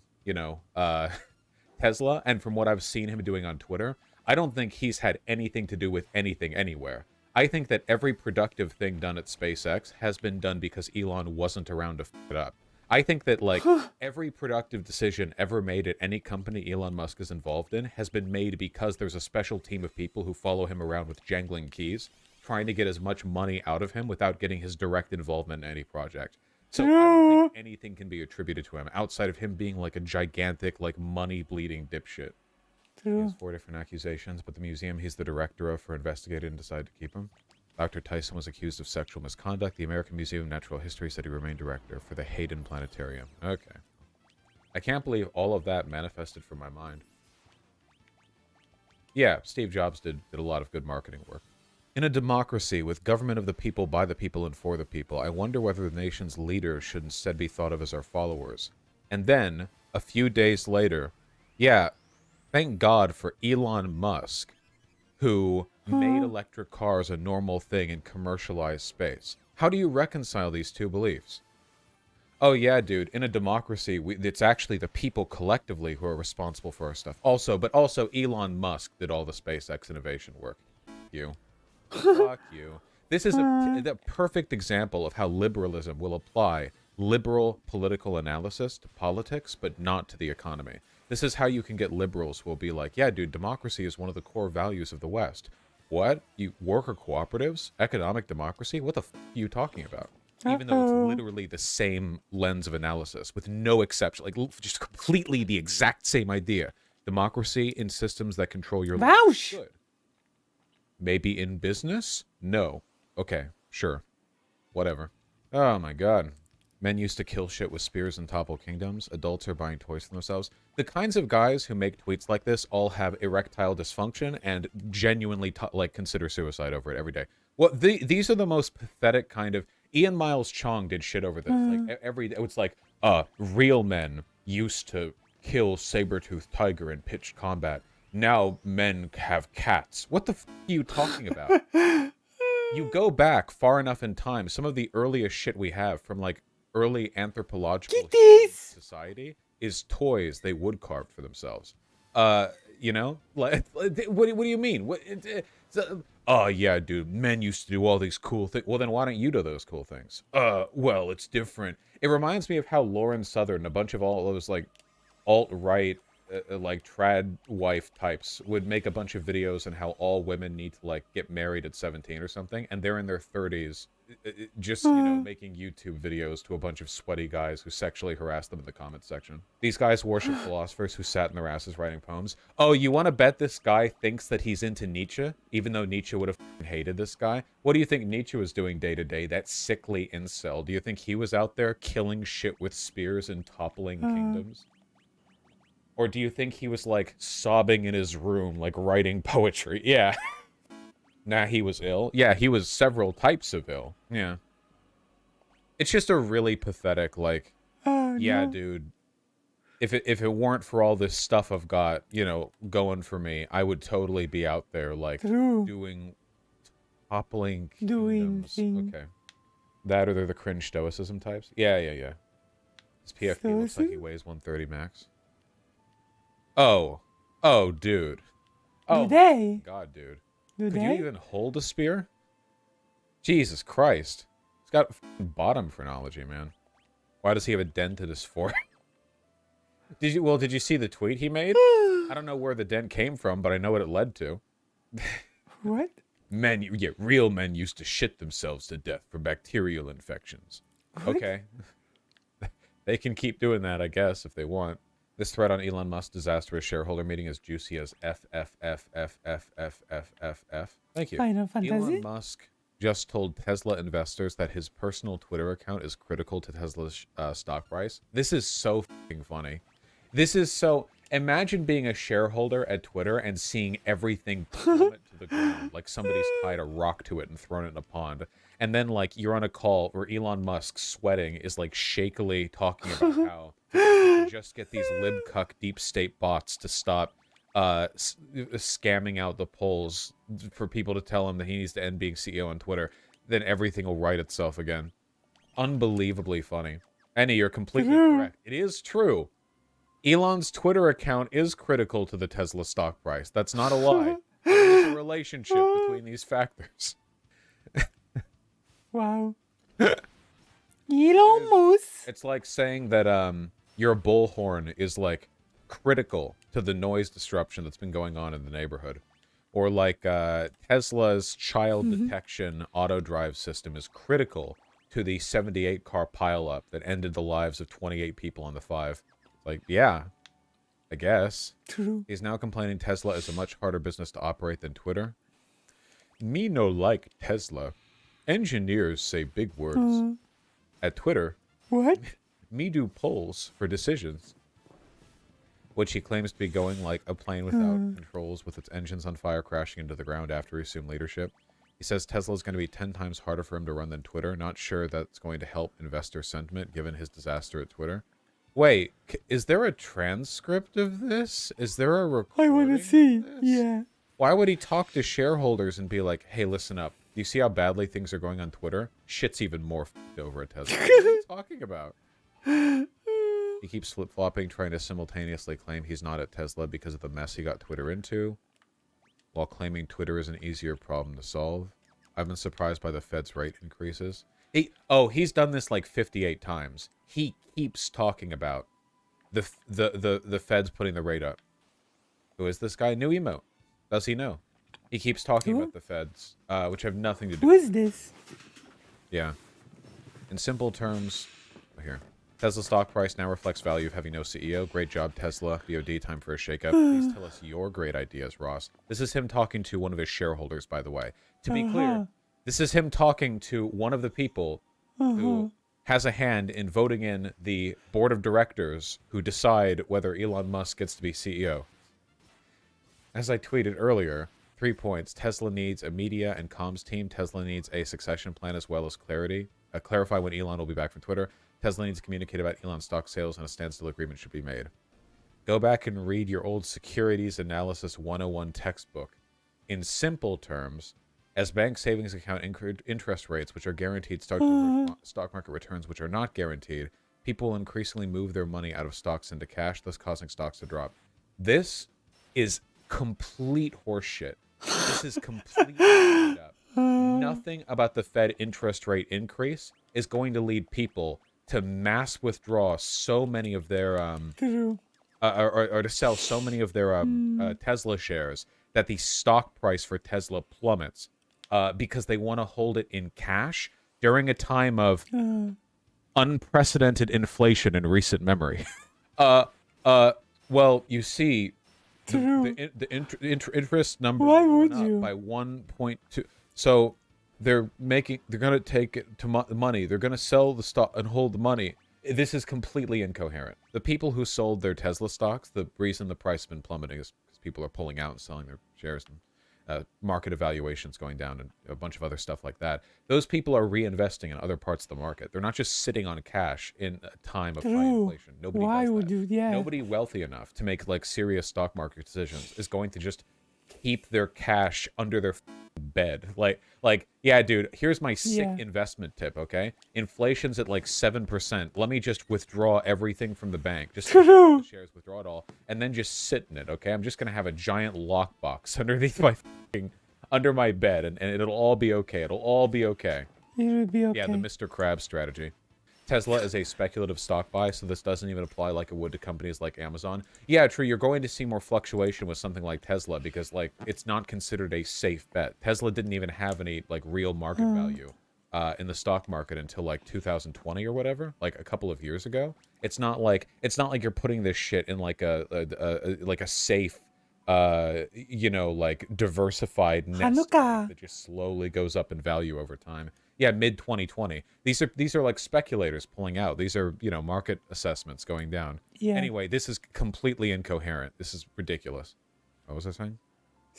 Tesla, and from what I've seen him doing on Twitter, I don't think he's had anything to do with anything anywhere. I think that every productive thing done at SpaceX has been done because Elon wasn't around to f it up. I think that every productive decision ever made at any company Elon Musk is involved in has been made because there's a special team of people who follow him around with jangling keys, trying to get as much money out of him without getting his direct involvement in any project. So I don't think anything can be attributed to him outside of him being a gigantic, money-bleeding dipshit. He has 4 different accusations, but the museum he's the director of investigated and decided to keep him. Dr. Tyson was accused of sexual misconduct. The American Museum of Natural History said he remained director for the Hayden Planetarium. Okay. I can't believe all of that manifested from my mind. Yeah, Steve Jobs did a lot of good marketing work. In a democracy with government of the people, by the people, and for the people, I wonder whether the nation's leaders should instead be thought of as our followers. And then, a few days later, yeah, thank God for Elon Musk, who made electric cars a normal thing in commercialized space. How do you reconcile these two beliefs? Oh yeah, dude, in a democracy, it's actually the people collectively who are responsible for our stuff. But also Elon Musk did all the SpaceX innovation work. You. Fuck you. This is the perfect example of how liberalism will apply liberal political analysis to politics, but not to the economy. This is how you can get liberals who will be like, yeah, dude, democracy is one of the core values of the West. What? You worker cooperatives? Economic democracy? What the f*** are you talking about? Even though it's literally the same lens of analysis, with no exception, like just completely the exact same idea. Democracy in systems that control your life. Good. Maybe in business? No. Okay, sure. Whatever. Oh my god. Men used to kill shit with spears and topple kingdoms. Adults are buying toys for themselves. The kinds of guys who make tweets like this all have erectile dysfunction and genuinely consider suicide over it every day. Well, these are the most pathetic kind of... Ian Miles Chong did shit over this. Like it's like, real men used to kill saber-toothed tiger in pitched combat. Now men have cats. What the f*** are you talking about? You go back far enough in time, some of the earliest shit we have from like early anthropological society is toys they wood carved for themselves. You know, like what do you mean? Oh yeah, dude, men used to do all these cool things. Well, then why don't you do those cool things? Well, it's different. It reminds me of how Lauren Southern, a bunch of all those like alt-right like trad wife types would make a bunch of videos on how all women need to like get married at 17 or something, and they're in their 30s just, you know, making YouTube videos to a bunch of sweaty guys who sexually harass them in the comments section. These guys worship philosophers who sat in their asses writing poems. Oh, you want to bet this guy thinks that he's into Nietzsche, even though Nietzsche would have hated this guy? What do you think Nietzsche was doing day to day, that sickly incel? Do you think he was out there killing shit with spears and toppling kingdoms? Or do you think he was, like, sobbing in his room, like, writing poetry? Yeah. Nah, he was ill. Yeah, he was several types of ill. Yeah. It's just a really pathetic, like, yeah, dude. If it weren't for all this stuff I've got, you know, going for me, I would totally be out there, like, doing toppling kingdoms. Okay. That or they're the cringe stoicism types? Yeah. His PFP looks like he weighs 130 max. Oh, dude. Oh, my God, dude. Could you even hold a spear? Jesus Christ. He's got bottom phrenology, man. Why does he have a dent in his forehead? Did you see the tweet he made? I don't know where the dent came from, but I know what it led to. What? Real men used to shit themselves to death for bacterial infections. What? Okay. They can keep doing that, I guess, if they want. This thread on Elon Musk's disastrous shareholder meeting is juicy as F. Thank you. Final Fantasy? Elon Musk just told Tesla investors that his personal Twitter account is critical to Tesla's stock price. This is so f***ing funny. This is so... Imagine being a shareholder at Twitter and seeing everything plummet to the ground, like somebody's tied a rock to it and thrown it in a pond. And then, like, you're on a call where Elon Musk, sweating, is, like, shakily talking about how you can just get these libcuck deep state bots to stop scamming out the polls for people to tell him that he needs to end being CEO on Twitter. Then everything will right itself again. Unbelievably funny. Annie, you're completely correct. It is true. Elon's Twitter account is critical to the Tesla stock price. That's not a lie. There's a relationship between these factors. Wow. Elon Musk. It's like saying that your bullhorn is like critical to the noise disruption that's been going on in the neighborhood. Or like Tesla's child detection auto drive system is critical to the 78 car pileup that ended the lives of 28 people on the 5. Like, yeah, I guess. True. He's now complaining Tesla is a much harder business to operate than Twitter. Me no like Tesla. Engineers say big words. At Twitter, what? Me do polls for decisions. Which he claims to be going like a plane without controls with its engines on fire crashing into the ground after he assumed leadership. He says Tesla is going to be 10 times harder for him to run than Twitter. Not sure that's going to help investor sentiment given his disaster at Twitter. Wait, is there a transcript of this? Is there a recording? I want to see. Yeah. Why would he talk to shareholders and be like, hey, listen up. Do you see how badly things are going on Twitter? Shit's even more f***ed over at Tesla. What are you talking about? He keeps flip-flopping, trying to simultaneously claim he's not at Tesla because of the mess he got Twitter into, while claiming Twitter is an easier problem to solve. I've been surprised by the Fed's rate increases. He's done this like 58 times. He keeps talking about the Fed's putting the rate up. Who is this guy? New emote. Does he know? He keeps talking about the Feds, which have nothing to do. Who is this? Yeah. In simple terms, here. Tesla stock price now reflects value of having no CEO. Great job, Tesla. BOD, time for a shakeup. Please tell us your great ideas, Ross. This is him talking to one of his shareholders, by the way. To be clear, this is him talking to one of the people who has a hand in voting in the board of directors who decide whether Elon Musk gets to be CEO. As I tweeted earlier, 3 points. Tesla needs a media and comms team. Tesla needs a succession plan as well as clarity. Clarify when Elon will be back from Twitter. Tesla needs to communicate about Elon stock sales, and a standstill agreement should be made. Go back and read your old Securities Analysis 101 textbook. In simple terms, as bank savings account interest rates, which are guaranteed, start to stock market returns, which are not guaranteed, people will increasingly move their money out of stocks into cash, thus causing stocks to drop. This is complete horseshit. This is completely made up. Nothing about the Fed interest rate increase is going to lead people to mass withdraw so many of their or to sell so many of their Tesla shares that the stock price for Tesla plummets because they want to hold it in cash during a time of unprecedented inflation in recent memory. Well, you see, the interest number went up by 1.2. So they're going to take it to money. They're going to sell the stock and hold the money. This is completely incoherent. The people who sold their Tesla stocks, the reason the price has been plummeting is because people are pulling out and selling their shares, and market evaluations going down, and a bunch of other stuff like that. Those people are reinvesting in other parts of the market. They're not just sitting on cash in a time of high inflation. Nobody does that. Nobody wealthy enough to make like serious stock market decisions is going to just keep their cash under their bed. Like, yeah, dude, here's my sick investment tip, okay? Inflation's at like 7%. Let me just withdraw everything from the bank. Just the shares, withdraw it all, and then just sit in it, okay? I'm just gonna have a giant lockbox underneath my under my bed, and it'll all be okay. It'll all be okay. It'll be okay. Yeah, the Mr. Krabs strategy. Tesla is a speculative stock buy, so this doesn't even apply like it would to companies like Amazon. Yeah, true, you're going to see more fluctuation with something like Tesla because, like, it's not considered a safe bet. Tesla didn't even have any, like, real market value in the stock market until, like, 2020 or whatever, like, a couple of years ago. It's not like you're putting this shit in, like, a safe, you know, like, diversified nest that just slowly goes up in value over time. Yeah, mid-2020. These are like speculators pulling out. These are, you know, market assessments going down. Yeah. Anyway, this is completely incoherent. This is ridiculous. What was I saying?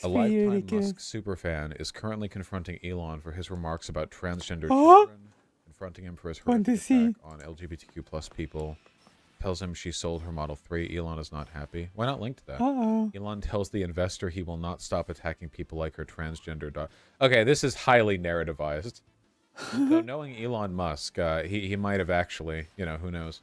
A lifetime Musk superfan is currently confronting Elon for his remarks about transgender children, confronting him for his horrific attack on LGBTQ plus people. Tells him she sold her Model 3. Elon is not happy. Why not link to that? Elon tells the investor he will not stop attacking people like her transgender daughter. Okay, this is highly narrativized. Though knowing Elon Musk, he might have actually, you know, who knows.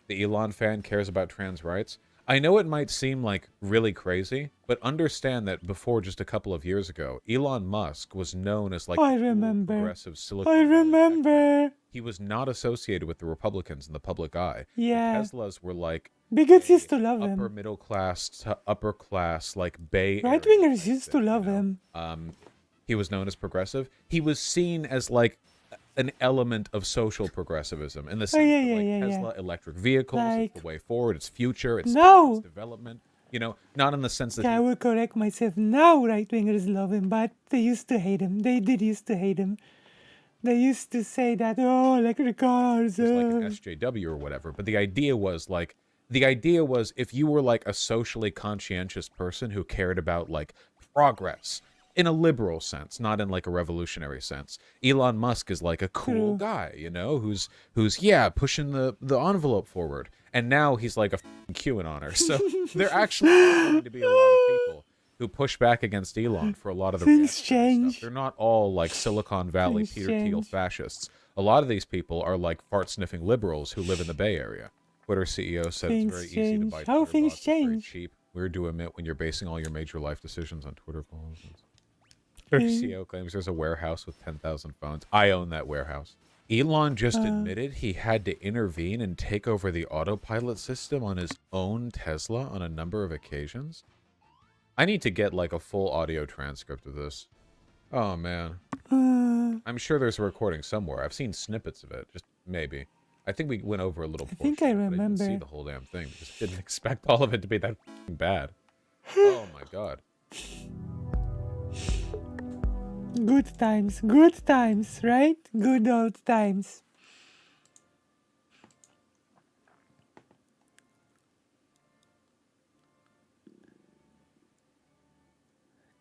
The Elon fan cares about trans rights. I know it might seem like really crazy, but understand that before just a couple of years ago, Elon Musk was known as like progressive Silicon Valley. He was not associated with the Republicans in the public eye. Yeah. The Teslas were like bigots used to love him. Upper middle class to upper class, like Bay Area. Right wingers used to love him. He was known as progressive. He was seen as like an element of social progressivism in the sense that Tesla electric vehicles, it's the way forward, it's future, it's development. You know, not in the sense that I will correct myself. Now right wingers love him, but they used to hate him. They did used to hate him. They used to say that, electric cars. Like an SJW or whatever. But the idea was if you were like a socially conscientious person who cared about like progress, in a liberal sense, not in like a revolutionary sense. Elon Musk is like a cool guy, you know, who's pushing the envelope forward. And now he's like a QAnoner. So there actually are going to be a lot of people who push back against Elon for a lot of the things change. Stuff. They're not all like Silicon Valley Peter Thiel fascists. A lot of these people are like fart-sniffing liberals who live in the Bay Area. Twitter CEO said it's very easy to buy Twitter bots. It's very cheap. Weird to admit when you're basing all your major life decisions on Twitter polls. Their CEO claims there's a warehouse with 10,000 phones. I own that warehouse. Elon just admitted he had to intervene and take over the autopilot system on his own Tesla on a number of occasions. I need to get like a full audio transcript of this. Oh man. I'm sure there's a recording somewhere. I've seen snippets of it, just maybe. I think we went over a little portion. I think I remember. I didn't see the whole damn thing. Just didn't expect all of it to be that bad. Oh my god. Good times, right? Good old times.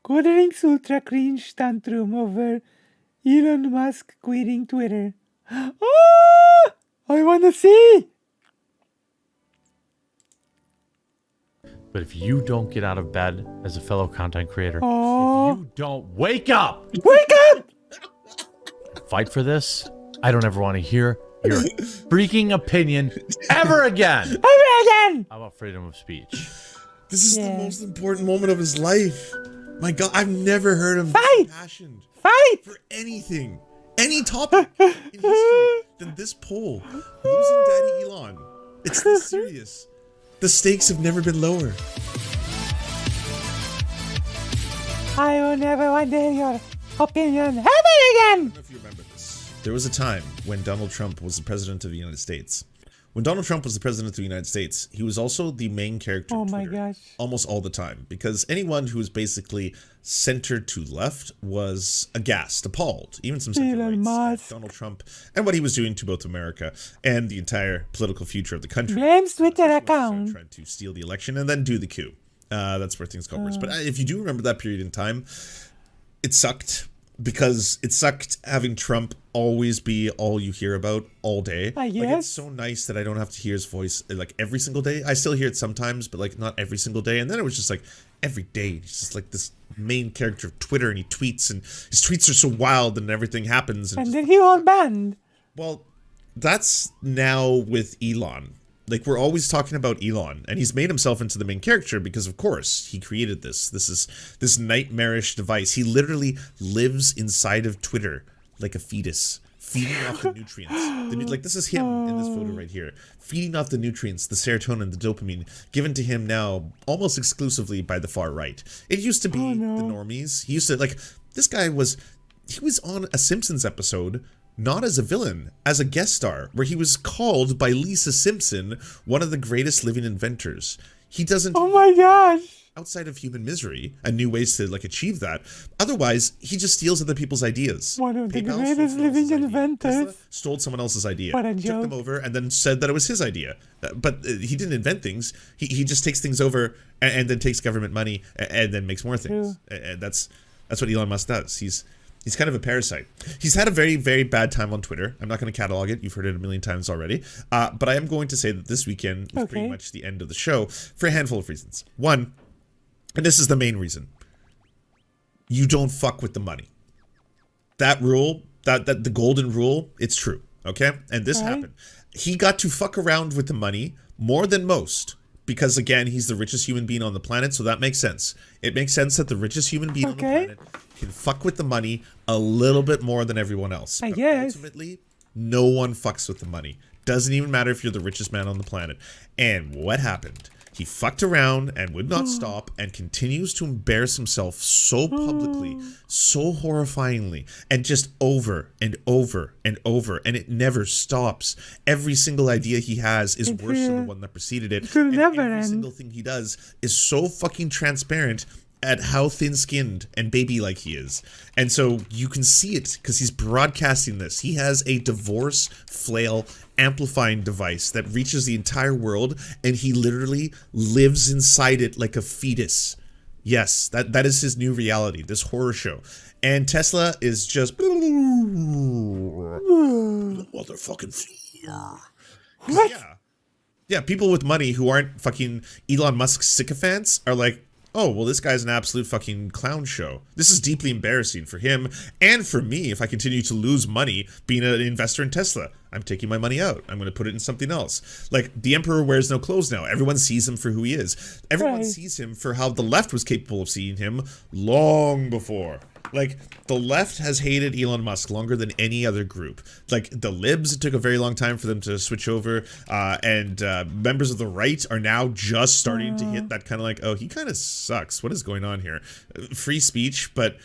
Codering's ultra cringe tantrum over Elon Musk quitting Twitter. Ah! I wanna see! But if you don't get out of bed as a fellow content creator, Oh. if you don't wake up, fight for this, I don't ever want to hear your freaking opinion ever again. How about freedom of speech? This is the most important moment of his life. My God, I've never heard him impassioned for anything, any topic in history than this poll. Losing Daddy Elon. It's this serious. The stakes have never been lower. I will never want to hear your opinion ever again! I don't know if you remember this. There was a time when Donald Trump was the president of the United States. When Donald Trump was the president of the United States, he was also the main character on Twitter almost all the time, because anyone who was basically centered to left was aghast, appalled, even some center-rights at Donald Trump and what he was doing to both America and the entire political future of the country. Blames Twitter account. Trying to steal the election and then do the coup. That's where things got worse. But if you do remember that period in time, it sucked. Because it sucked having Trump always be all you hear about all day. I guess. Like, it's so nice that I don't have to hear his voice like every single day. I still hear it sometimes, but like not every single day. And then it was just like every day. He's just like this main character of Twitter, and he tweets, and his tweets are so wild, and everything happens. And then he got banned. Well, that's now with Elon. Like, we're always talking about Elon, and he's made himself into the main character because, of course, he created this. This is this nightmarish device. He literally lives inside of Twitter like a fetus, feeding off the nutrients. Like, this is him in this photo right here, feeding off the nutrients, the serotonin, the dopamine, given to him now almost exclusively by the far right. It used to be the normies. He used to, like, this guy was, he was on a Simpsons episode, not as a villain, as a guest star, where he was called by Lisa Simpson one of the greatest living inventors. He doesn't. Oh my gosh! Outside of human misery and new ways to like achieve that. Otherwise, he just steals other people's ideas. One of the greatest living inventors. Stole someone else's idea, What a took joke. them over, and then said that it was his idea. But he didn't invent things. He just takes things over and then takes government money and then makes more things. And that's what Elon Musk does. He's kind of a parasite. He's had a very, very bad time on Twitter. I'm not going to catalog it. You've heard it a million times already. But I am going to say that this weekend was pretty much the end of the show for a handful of reasons. One, and this is the main reason, you don't fuck with the money. That rule, that the golden rule, it's true. Okay? And this happened. He got to fuck around with the money more than most. Because, again, he's the richest human being on the planet, so that makes sense. It makes sense that the richest human being on the planet can fuck with the money a little bit more than everyone else. I But guess. ultimately, no one fucks with the money. Doesn't even matter if you're the richest man on the planet. And what happened? He fucked around and would not stop and continues to embarrass himself so publicly, so horrifyingly, and just over and over and over. And it never stops. Every single idea he has is worse than the one that preceded it. And every single thing he does is so fucking transparent at how thin-skinned and baby-like he is. And so you can see it because he's broadcasting this. He has a divorce flail amplifying device that reaches the entire world, and he literally lives inside it like a fetus. Yes, that is his new reality, this horror show. And Tesla is just motherfucking yeah, people with money who aren't fucking Elon Musk sycophants are like, oh, well, this guy's an absolute fucking clown show. This is deeply embarrassing for him and for me if I continue to lose money being an investor in Tesla. I'm taking my money out. I'm going to put it in something else. Like, the emperor wears no clothes now. Everyone sees him for who he is. Everyone sees him for how the left was capable of seeing him long before. Like, the left has hated Elon Musk longer than any other group. Like, the libs, it took a very long time for them to switch over, and members of the right are now just starting to hit that kind of like, oh, he kind of sucks. What is going on here? Free speech, but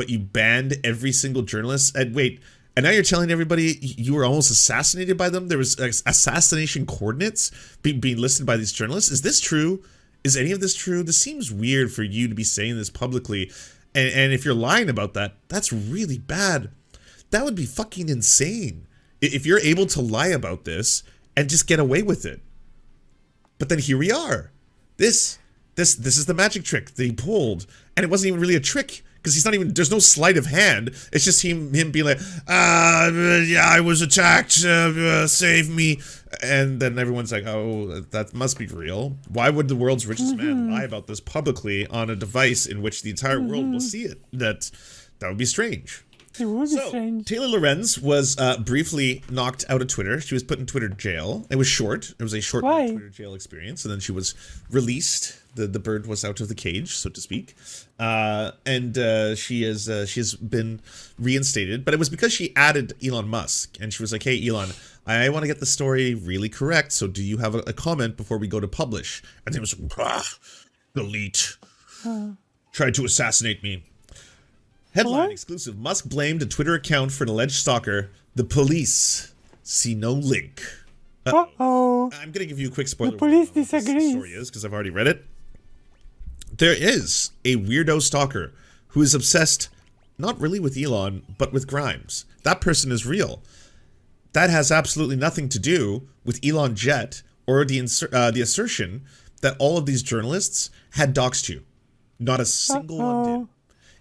you banned every single journalist. And wait, and now you're telling everybody you were almost assassinated by them? There was assassination coordinates being listed by these journalists? Is this true? Is any of this true? This seems weird for you to be saying this publicly. And if you're lying about that, that's really bad. That would be fucking insane. If you're able to lie about this and just get away with it. But then here we are. This is the magic trick that he pulled. And it wasn't even really a trick. Because he's not even, there's no sleight of hand. It's just him being like, yeah, I was attacked, save me. And then everyone's like, oh, that must be real. Why would the world's richest man lie about this publicly on a device in which the entire world will see it? That would be strange. It would be strange. Taylor Lorenz was briefly knocked out of Twitter. She was put in Twitter jail. It was short. It was a short Twitter jail experience. And then she was released. The bird was out of the cage, so to speak. And she has been reinstated. But it was because she added Elon Musk. And she was like, hey, Elon, I want to get the story really correct. So do you have a comment before we go to publish? And he was like, delete. Tried to assassinate me. Headline exclusive. Musk blamed a Twitter account for an alleged stalker. The police see no link. Uh-oh. I'm going to give you a quick spoiler. The police disagree. disagrees. Story is because I've already read it. There is a weirdo stalker who is obsessed, not really with Elon, but with Grimes. That person is real. That has absolutely nothing to do with Elon Jet or the assertion that all of these journalists had doxed you. Not a single one did.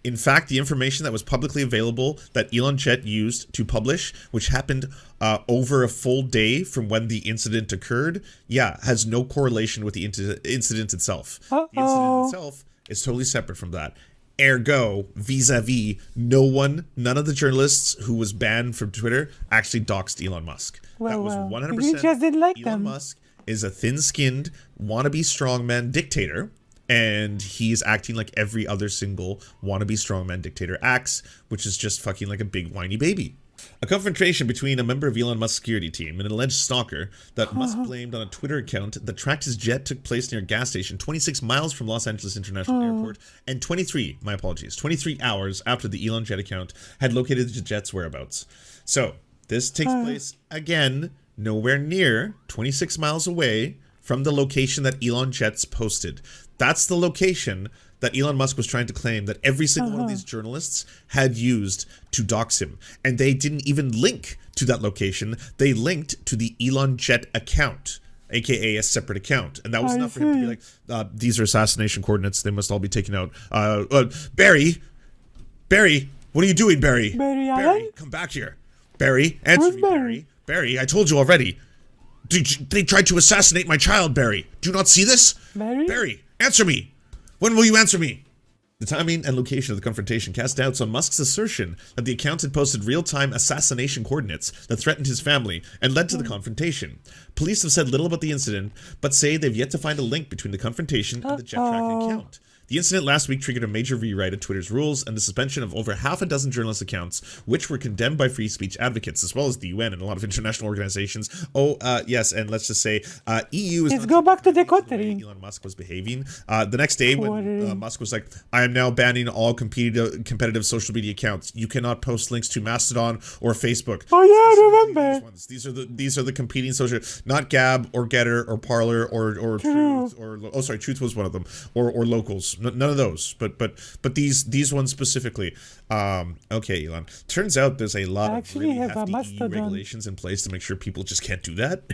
In fact, the information that was publicly available that Elon Jet used to publish, which happened over a full day from when the incident occurred, has no correlation with the incident itself. The incident itself is totally separate from that. Ergo, vis-a-vis, none of the journalists who was banned from Twitter actually doxed Elon Musk. That was 100%. You just didn't like Elon Musk is a thin-skinned, wannabe strongman dictator. And he's acting like every other single wannabe strongman dictator acts, which is just fucking like a big whiny baby. A confrontation between a member of Elon Musk's security team and an alleged stalker that Musk blamed on a Twitter account that tracked his jet took place near a gas station 26 miles from Los Angeles International Airport and 23 hours after the Elon Jet account had located the jet's whereabouts. So, this takes place, again, nowhere near 26 miles away from the location that Elon Jet's posted. That's the location that Elon Musk was trying to claim that every single one of these journalists had used to dox him. And they didn't even link to that location. They linked to the Elon Jet account, aka a separate account. And that was enough for him to be like, these are assassination coordinates. They must all be taken out. Barry, what are you doing, Barry? Barry, come back here. Barry, answer me, Barry. Barry, I told you already. They tried to assassinate my child, Barry. Do you not see this? Barry, answer me. When will you answer me? The timing and location of the confrontation cast doubts on Musk's assertion that the account had posted real-time assassination coordinates that threatened his family and led to the confrontation. Police have said little about the incident, but say they've yet to find a link between the confrontation and the jet tracking account. The incident last week triggered a major rewrite of Twitter's rules and the suspension of over half a dozen journalist accounts, which were condemned by free speech advocates, as well as the UN and a lot of international organizations. Yes, and let's just say EU is. Let's go back to the country. Elon Musk was behaving. The next day, when Musk was like, "I am now banning all competitive social media accounts. You cannot post links to Mastodon or Facebook." Oh yeah, I remember. These are the competing social, not Gab or Getter or Parler or Truth or Truth was one of them or Locals. None of those, but these ones specifically. Okay, Elon. Turns out there's a lot of really hefty EU regulations in place to make sure people just can't do that.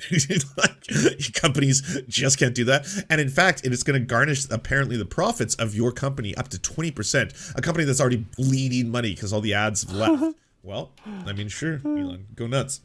Like, companies just can't do that. And in fact, it is going to garnish apparently the profits of your company up to 20%. A company that's already bleeding money because all the ads have left. Well, I mean, sure, Elon, go nuts.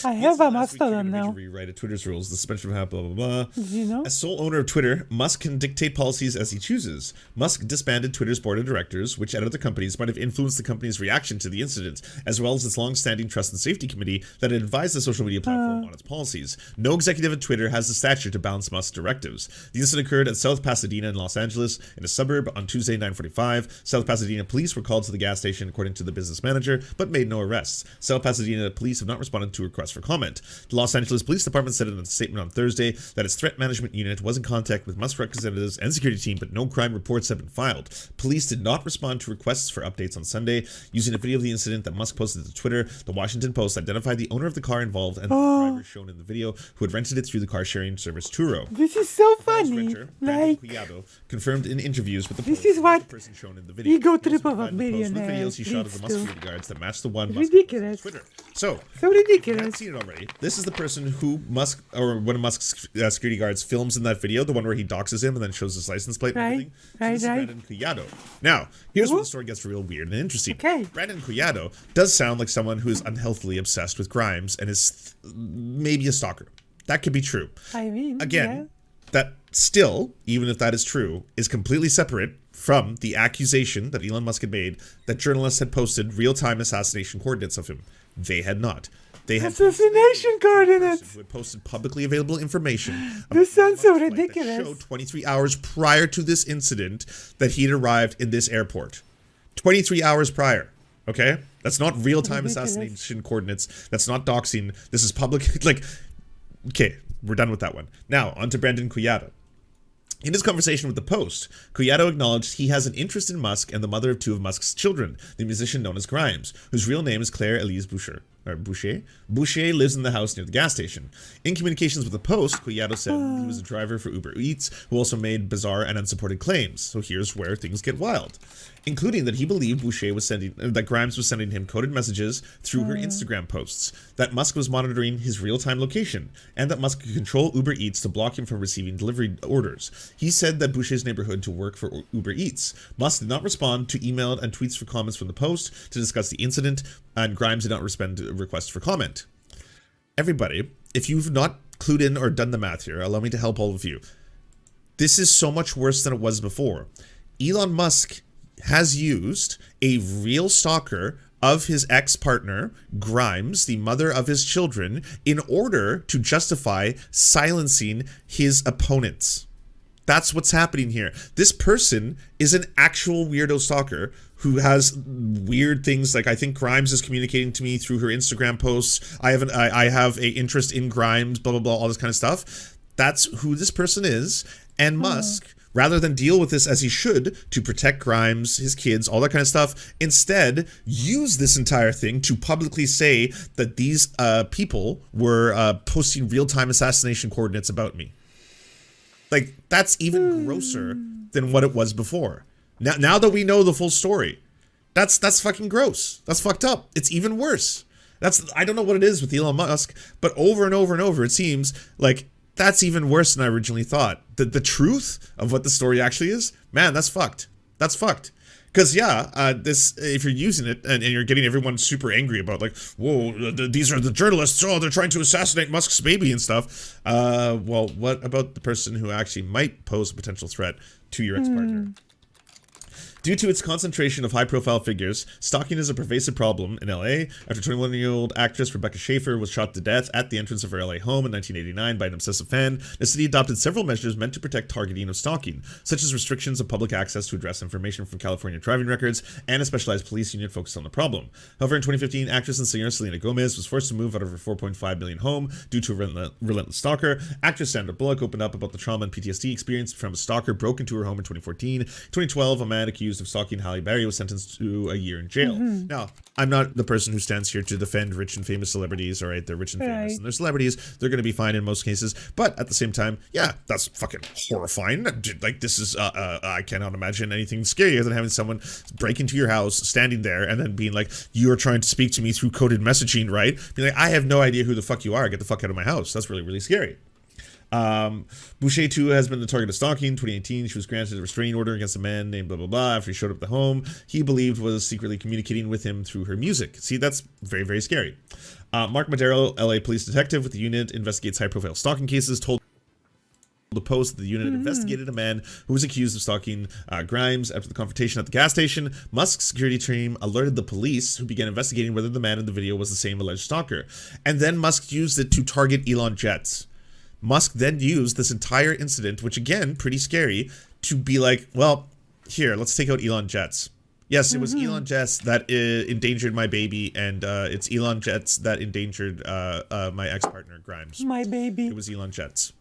I have a Mastodon now. now. Rewrite of Twitter's rules, the suspension of blah blah blah. Did you know? As sole owner of Twitter, Musk can dictate policies as he chooses. Musk disbanded Twitter's board of directors, which at other companies might have influenced the company's reaction to the incident, as well as its long-standing trust and safety committee that had advised the social media platform on its policies. No executive at Twitter has the stature to balance Musk's directives. The incident occurred at South Pasadena in Los Angeles, in a suburb, on Tuesday, 9:45. South Pasadena police were called to the gas station, according to the business manager, but made no arrests. South Pasadena police have not responded to requests for comment. The Los Angeles Police Department said in a statement on Thursday that its threat management unit was in contact with Musk representatives and security team, but no crime reports have been filed. Police did not respond to requests for updates on Sunday. Using a video of the incident that Musk posted to Twitter, the Washington Post identified the owner of the car involved and the driver shown in the video, who had rented it through the car sharing service Turo. This is so funny. Like, Cuillado confirmed in interviews with the this is what the person shown in the video. ego trip of a With billionaire videos he shot of the Musk leads to. security guards that matched the one Musk Ridiculous. posted on Twitter. So ridiculous. if you haven't seen it already, this is the person who Musk, or one of Musk's security guards, films in that video, the one where he doxes him and then shows his license plate and everything. So this is Brandon Cuillado. Now, here's where the story gets real weird and interesting. Brandon Cuillado does sound like someone who is unhealthily obsessed with Grimes and is maybe a stalker. That could be true. I mean, Again, that still, even if that is true, is completely separate from the accusation that Elon Musk had made that journalists had posted real-time assassination coordinates of him. They had not. They had assassination coordinates. Who had posted publicly available information. This sounds so ridiculous. Showed 23 hours prior to this incident that he'd arrived in this airport. 23 hours prior. Okay, that's not real-time assassination coordinates. That's not doxing. This is public. Like, okay, we're done with that one. Now on to Brandon Cuillado. In his conversation with the Post, Cuillado acknowledged he has an interest in Musk and the mother of two of Musk's children, the musician known as Grimes, whose real name is Claire Elise Boucher. Boucher lives in the house near the gas station. In communications with the Post, Cuillado said he was a driver for Uber Eats, who also made bizarre and unsupported claims. So here's where things get wild, including that he believed that Grimes was sending him coded messages through her Instagram posts, that Musk was monitoring his real-time location, and that Musk could control Uber Eats to block him from receiving delivery orders. He said that Boucher's neighborhood to work for Uber Eats. Musk did not respond to email and tweets for comments from the Post to discuss the incident, and Grimes did not respond to requests for comment. Everybody, if you've not clued in or done the math here, allow me to help all of you. This is so much worse than it was before. Elon Musk has used a real stalker of his ex-partner, Grimes, the mother of his children, in order to justify silencing his opponents. That's what's happening here. This person is an actual weirdo stalker who has weird things. Like, I think Grimes is communicating to me through her Instagram posts. I have a interest in Grimes, blah, blah, blah, all this kind of stuff. That's who this person is. And Musk, rather than deal with this as he should to protect Grimes, his kids, all that kind of stuff, instead use this entire thing to publicly say that these people were posting real-time assassination coordinates about me. Like, that's even grosser than what it was before. Now that we know the full story, that's fucking gross. That's fucked up. It's even worse. I don't know what it is with Elon Musk, but over and over and over, it seems like that's even worse than I originally thought. The truth of what the story actually is, man, that's fucked. That's fucked. Because, this, if you're using it and you're getting everyone super angry about, like, whoa, these are the journalists, they're trying to assassinate Musk's baby and stuff. Well, what about the person who actually might pose a potential threat to your ex-partner? Due to its concentration of high-profile figures, stalking is a pervasive problem in LA. After 21-year-old actress Rebecca Schaefer was shot to death at the entrance of her LA home in 1989 by an obsessive fan, the city adopted several measures meant to protect targeting of stalking, such as restrictions of public access to address information from California driving records and a specialized police unit focused on the problem. However, in 2015, actress and singer Selena Gomez was forced to move out of her $4.5 million home due to a relentless stalker. Actress Sandra Bullock opened up about the trauma and PTSD experienced from a stalker broke into her home in 2014. 2012, a man accused of stalking Halle Berry was sentenced to a year in jail. Now, I'm not the person who stands here to defend rich and famous celebrities. All right, they're rich and famous, and they're celebrities. They're going to be fine in most cases. But at the same time, yeah, that's fucking horrifying. Like, this is, I cannot imagine anything scarier than having someone break into your house, standing there, and then being like, you are trying to speak to me through coded messaging, right? Being like, I have no idea who the fuck you are. Get the fuck out of my house. That's really, really scary. Boucher, too, has been the target of stalking. In 2018, she was granted a restraining order against a man named blah, blah, blah after he showed up at the home he believed was secretly communicating with him through her music. See, that's very, very scary. Mark Madero, LA police detective with the unit, investigates high-profile stalking cases, told the Post that the unit investigated a man who was accused of stalking Grimes. After the confrontation at the gas station, Musk's security team alerted the police, who began investigating whether the man in the video was the same alleged stalker. And then Musk used it to target Elon Jets. Musk then used this entire incident, which again, pretty scary, to be like, well, here, let's take out Elon Jets. Yes, it was Elon Jets that endangered my baby, and it's Elon Jets that endangered my ex-partner, Grimes. My baby. It was Elon Jets.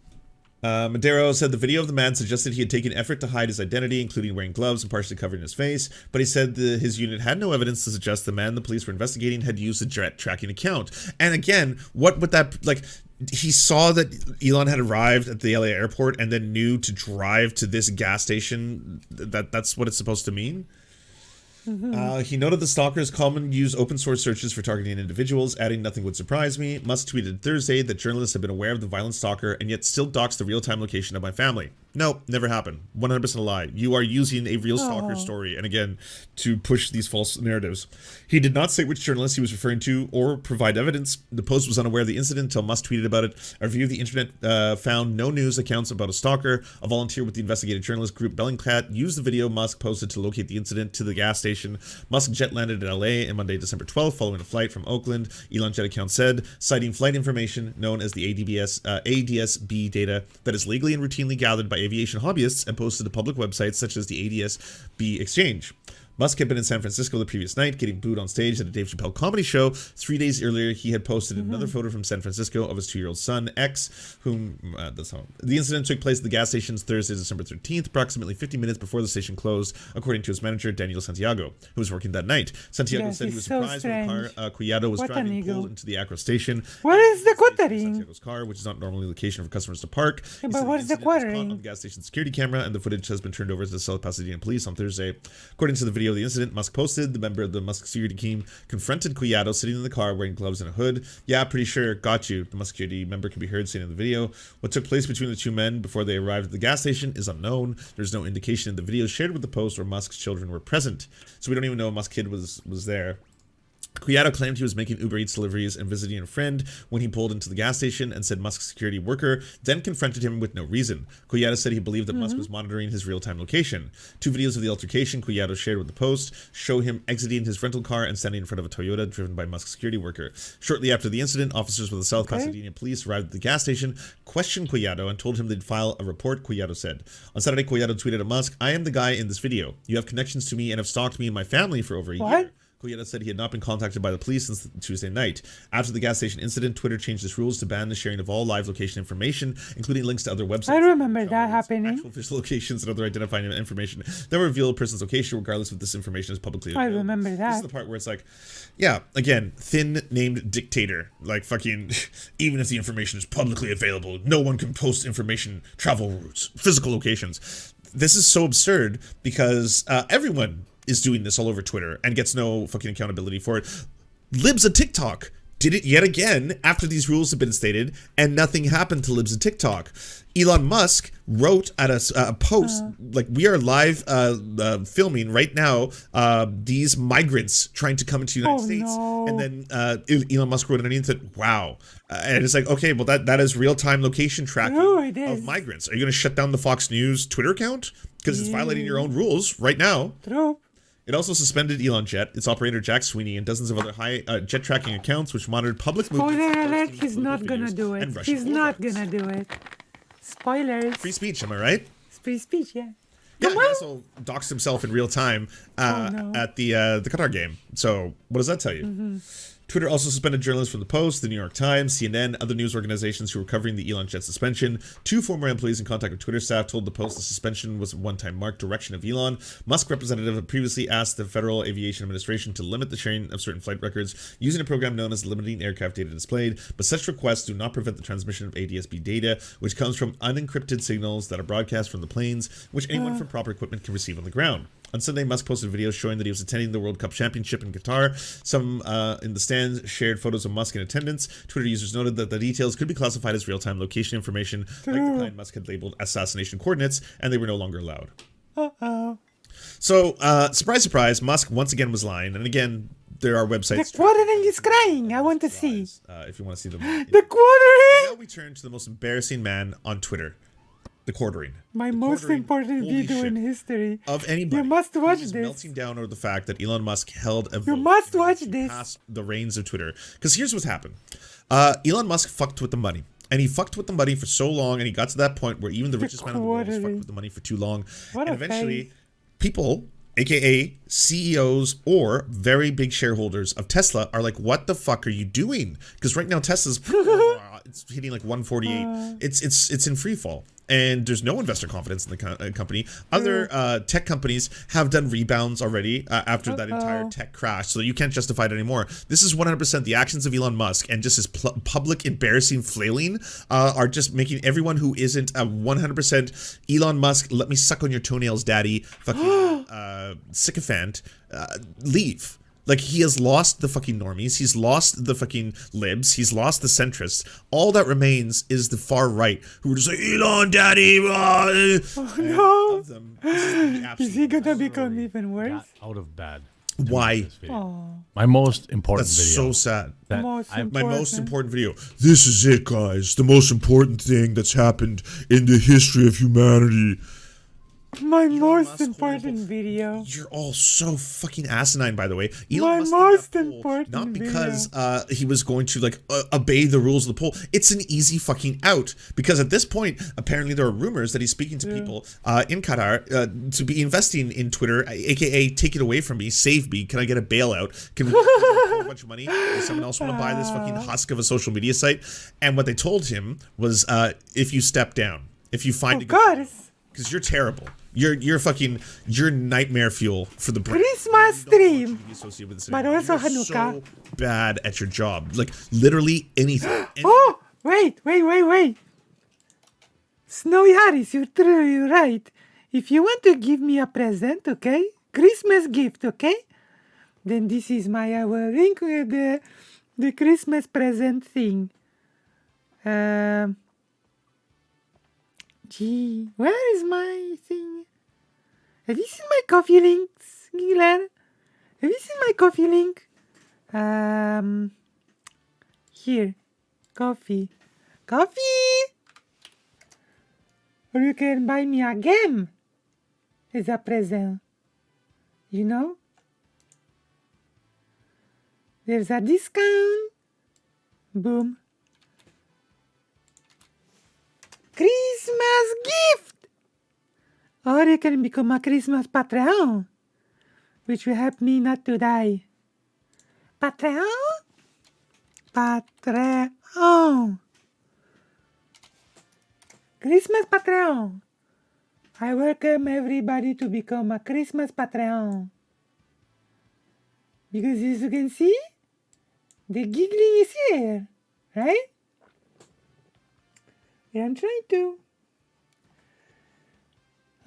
Madero said the video of the man suggested he had taken effort to hide his identity, including wearing gloves and partially covering his face, but he said his unit had no evidence to suggest the man the police were investigating had used a jet tracking account. And again, what would that, like, he saw that Elon had arrived at the LA airport and then knew to drive to this gas station. That's what it's supposed to mean? He noted the stalkers commonly use open source searches for targeting individuals, adding nothing would surprise me. Musk tweeted Thursday that journalists have been aware of the violent stalker and yet still dox the real-time location of my family. No, never happened. 100% a lie. You are using a real stalker story, and again, to push these false narratives. He did not say which journalist he was referring to or provide evidence. The Post was unaware of the incident until Musk tweeted about it. A review of the internet found no news accounts about a stalker. A volunteer with the investigative journalist group Bellingcat used the video Musk posted to locate the incident to the gas station. Musk jet landed in LA on Monday, December 12th, following a flight from Oakland. Elon Jet account said, citing flight information known as the ADS-B data that is legally and routinely gathered by aviation hobbyists and posted to public websites such as the ADS-B exchange. Musk had been in San Francisco the previous night, getting booed on stage at a Dave Chappelle comedy show. 3 days earlier, he had posted another photo from San Francisco of his 2-year-old son, X, whom, that's how. The incident took place at the gas stations Thursday, December 13th, approximately 50 minutes before the station closed, according to his manager, Daniel Santiago, who was working that night. Santiago said he was surprised when the car Cuyato was driving pulled into the Acro station. What is the quartering? Santiago's car, which is not normally a location for customers to park. Yeah, but what is the quartering? On the gas station security camera, and the footage has been turned over to the South Pasadena police on Thursday. According to the video of the incident, Musk posted the member of the Musk security team confronted Cuyato sitting in the car wearing gloves and a hood. Yeah, pretty sure, got you. The Musk security member can be heard saying in the video. What took place between the two men before they arrived at the gas station is unknown. There's no indication in the video shared with the Post where Musk's children were present. So we don't even know if Musk's kid was there. Cuyato claimed he was making Uber Eats deliveries and visiting a friend when he pulled into the gas station and said Musk's security worker then confronted him with no reason. Cuyato said he believed that Musk was monitoring his real-time location. 2 videos of the altercation Cuyato shared with the Post show him exiting his rental car and standing in front of a Toyota driven by Musk's security worker. Shortly after the incident, officers with the South Pasadena police arrived at the gas station, questioned Cuyato, and told him they'd file a report, Cuyato said. On Saturday, Cuyato tweeted at Musk, I am the guy in this video. You have connections to me and have stalked me and my family for over a year. Cuyato said he had not been contacted by the police since Tuesday night. After the gas station incident, Twitter changed its rules to ban the sharing of all live location information, including links to other websites. I remember that happening. Actual official locations and other identifying information that will reveal a person's location, regardless if this information is publicly available. I remember that. This is the part where it's like, yeah, again, thin named dictator. Like fucking, even if the information is publicly available, no one can post information, travel routes, physical locations. This is so absurd because everyone is doing this all over Twitter and gets no fucking accountability for it. Libs of TikTok did it yet again after these rules have been stated, and nothing happened to Libs of TikTok. Elon Musk wrote at a post, like, we are live filming right now these migrants trying to come into the United States. No. And then Elon Musk wrote underneath it, wow. And it's like, okay, well, that is real-time location tracking of migrants. Are you going to shut down the Fox News Twitter account? Because it's violating your own rules right now. True. It also suspended Elon Jet, its operator Jack Sweeney, and dozens of other high jet tracking accounts which monitored public movements. Spoiler alert, he's not gonna do it. He's not gonna do it. Spoilers. Free speech, am I right? It's free speech, yeah. Yeah, he also doxed himself in real time at the Qatar game. So what does that tell you? Twitter also suspended journalists from the Post, the New York Times, CNN, other news organizations who were covering the Elon Jet suspension. 2 former employees in contact with Twitter staff told the Post the suspension was a one-time marked direction of Elon. Musk representative had previously asked the Federal Aviation Administration to limit the sharing of certain flight records using a program known as limiting aircraft data displayed, but such requests do not prevent the transmission of ADS-B data, which comes from unencrypted signals that are broadcast from the planes, which anyone from proper equipment can receive on the ground. On Sunday, Musk posted videos showing that he was attending the World Cup Championship in Qatar. Some in the stands shared photos of Musk in attendance. Twitter users noted that the details could be classified as real-time location information, like the kind Musk had labeled assassination coordinates, and they were no longer allowed. So, surprise, surprise, Musk once again was lying. And again, there are websites. The quartering is crying. I want to see. If you want to see them. The quartering. Now we turn to the most embarrassing man on Twitter. The quartering. My most important video in history. Of anybody. You must watch this. Melting down over the fact that Elon Musk held a vote. You must watch this. Past the reins of Twitter. Because here's what's happened. Elon Musk fucked with the money. And he fucked with the money for so long, and he got to that point where even the richest man in the world was fucked with the money for too long. And eventually, people, aka CEOs or very big shareholders of Tesla, are like, what the fuck are you doing? Because right now Tesla's it's hitting like 148. It's in free fall. And there's no investor confidence in the company. Other tech companies have done rebounds already after that entire tech crash, so you can't justify it anymore. This is 100% the actions of Elon Musk, and just his public embarrassing flailing are just making everyone who isn't a 100% Elon Musk, let me suck on your toenails, daddy, fucking sycophant, leave. Like, he has lost the fucking normies. He's lost the fucking libs. He's lost the centrists. All that remains is the far right, who are just like, Elon, daddy. Oh, no. Is he going to become even worse? Out of bed. Why? My most important That's video. so sad. That My most important video. This is it, guys. The most important thing that's happened in the history of humanity. My most important video. You're all so fucking asinine, by the way. My most important not because he was going to like obey the rules of the poll. It's an easy fucking out, because at this point, apparently there are rumors that he's speaking to people in Qatar to be investing in Twitter, aka take it away from me, save me. Can I get a bailout? Can we get a bunch of money? Does someone else want to buy this fucking husk of a social media site? And what they told him was, if you step down, if you find a good, because you're terrible. You're nightmare fuel for the brand. Christmas stream. But also You're Hanukkah. so bad at your job. Like, literally anything. Oh, wait. Snowy Harris, you're right. If you want to give me a present, okay? Christmas gift, okay? Then this is my our link with the Christmas present thing. Gee, where is my thing? Have you seen my coffee links, Giggler? Have you seen my coffee link? Here. Coffee. Or you can buy me a game as a present. You know? There's a discount. Boom. Christmas gift! Or you can become a Christmas Patreon, which will help me not to die. Patreon? Christmas Patreon. I welcome everybody to become a Christmas Patreon. Because as you can see, the giggling is here, right? Yeah, I'm trying to.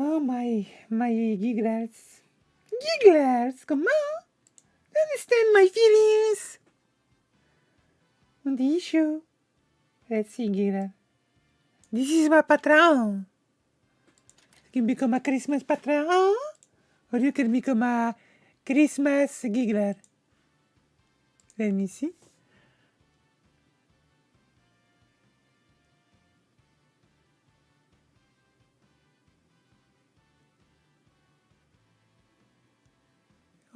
Oh, my gigglers. Gigglers, come on. Understand my feelings. On the issue. Let's see, giggler. This is my Patreon. You can become a Christmas Patreon, or you can become a Christmas giggler. Let me see.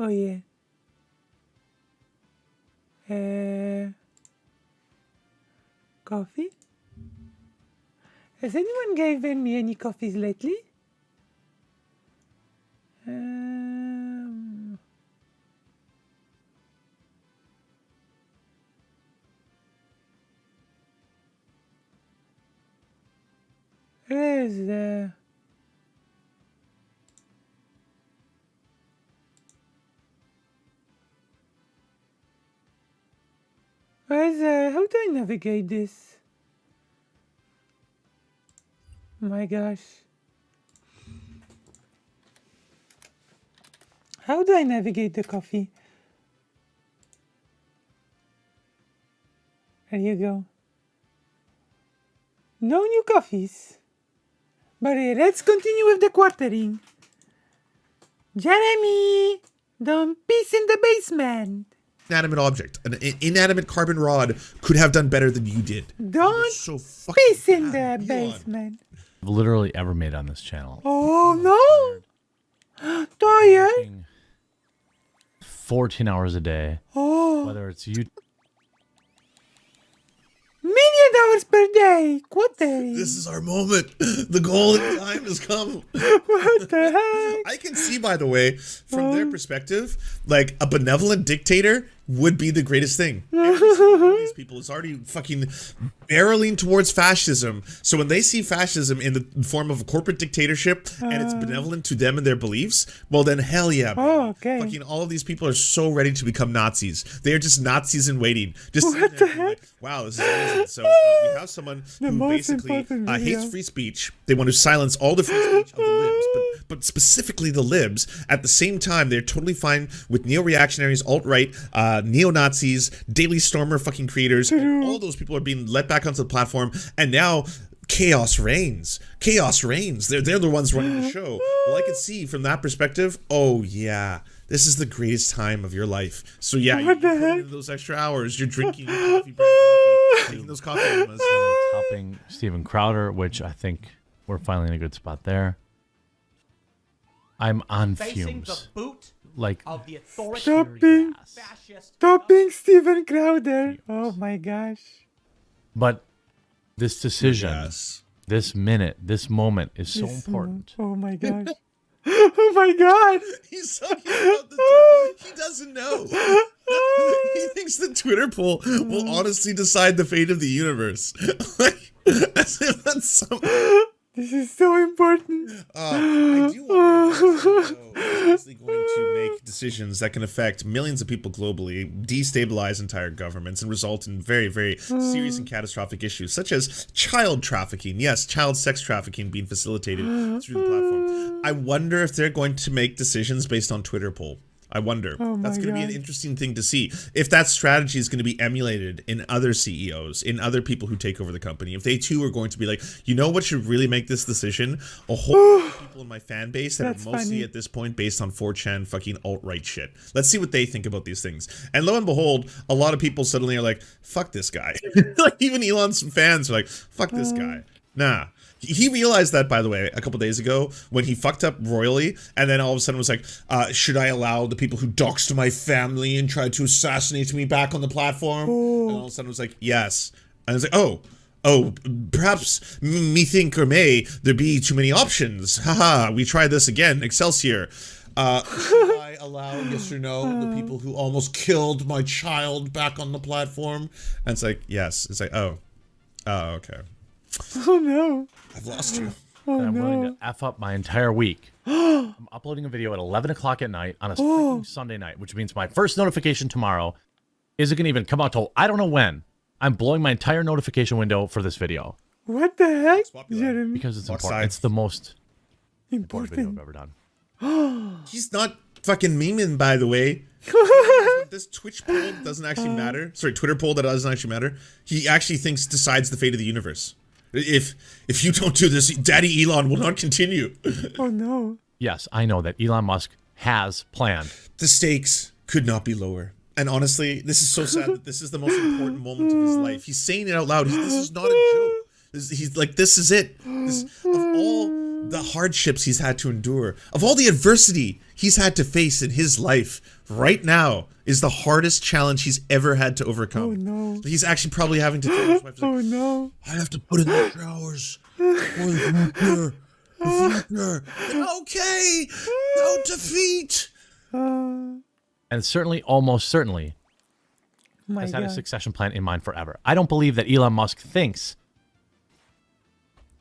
Oh yeah. Coffee? Has anyone given me any coffees lately? Where's the... how do I navigate this? My gosh. How do I navigate the coffee? There you go. No new coffees. But let's continue with the quartering. Jeremy, don't piss in the basement. inanimate object, an inanimate carbon rod could have done better than you did. Don't so piss in the basement. I've literally ever made on this channel. Oh no! Tired? 14 hours a day. Oh. Whether it's you. $1,000,000 per day. Quaterary. This is our moment. The golden time has come. What the heck? I can see, by the way, from their perspective, like a benevolent dictator would be the greatest thing. Every single one of these people is already fucking barreling towards fascism. So when they see fascism in the form of a corporate dictatorship and it's benevolent to them and their beliefs, well then hell yeah. Oh, okay. Fucking all of these people are so ready to become Nazis. They are just Nazis in waiting. Just what the heck? like, wow, this is amazing. So we have someone who basically hates free speech. They want to silence all the free speech of the libs, but specifically the libs. At the same time, they're totally fine with neo-reactionaries, alt-right, neo-Nazis, Daily Stormer fucking creators. And all those people are being let back onto the platform, and now chaos reigns. Chaos reigns. They're the ones running the show. Well, I can see from that perspective, oh yeah, this is the greatest time of your life. So yeah, you're putting in those extra hours, you're drinking your coffee, taking those coffee enemas. Helping Steven Crowder, which I think we're finally in a good spot there. I'm on fumes. Like, Stopping Steven Crowder. Oh my gosh. But this decision, this minute, this moment is so important. Oh my gosh. Oh my god. He's talking about the he doesn't know. He thinks the Twitter poll will honestly decide the fate of the universe. Like, as if that's some... This is so important. I do wonder if honestly going to make decisions that can affect millions of people globally, destabilize entire governments, and result in very, very serious and catastrophic issues, such as child trafficking. Yes, child sex trafficking being facilitated through the platform. I wonder if they're going to make decisions based on Twitter poll. I wonder. That's going to be an interesting thing to see. If that strategy is going to be emulated in other CEOs, in other people who take over the company, if they too are going to be like, you know what should really make this decision? A whole lot of people in my fan base that are mostly at this point based on 4chan fucking alt-right shit. Let's see what they think about these things. And lo and behold, a lot of people suddenly are like, fuck this guy. Like even Elon's fans are like, fuck this guy. Nah. He realized that, by the way, a couple days ago when he fucked up royally, and then all of a sudden was like, should I allow the people who doxed my family and tried to assassinate me back on the platform? And all of a sudden was like, yes. And I was like, oh, perhaps me think or may there be too many options. Haha, we try this again, Excelsior. Should I allow, yes or no, the people who almost killed my child back on the platform? And it's like, yes. It's like, oh, okay. Oh no. I've lost you. Oh, I'm willing to F up my entire week. I'm uploading a video at 11 o'clock at night on a freaking Sunday night, which means my first notification tomorrow isn't going to even come out till I don't know when. I'm blowing my entire notification window for this video. What the heck, Jeremy? Because it's important. It's the most important video I've ever done. He's not fucking memeing, by the way. This Twitch poll doesn't actually matter. Sorry, Twitter poll that doesn't actually matter. He actually thinks decides the fate of the universe. If you don't do this, Daddy Elon will not continue. Oh no. Yes, I know that Elon Musk has planned. The stakes could not be lower. And honestly, this is so sad that this is the most important moment of his life. He's saying it out loud. This is not a joke. He's like, this is it. Of all the hardships he's had to endure, of all the adversity he's had to face in his life, right now is the hardest challenge he's ever had to overcome. Oh no. He's actually probably having to tell his wife, like, oh no. I have to put in extra hours for the future. The future. Okay. No defeat. And certainly, almost certainly, has had a succession plan in mind forever. I don't believe that Elon Musk thinks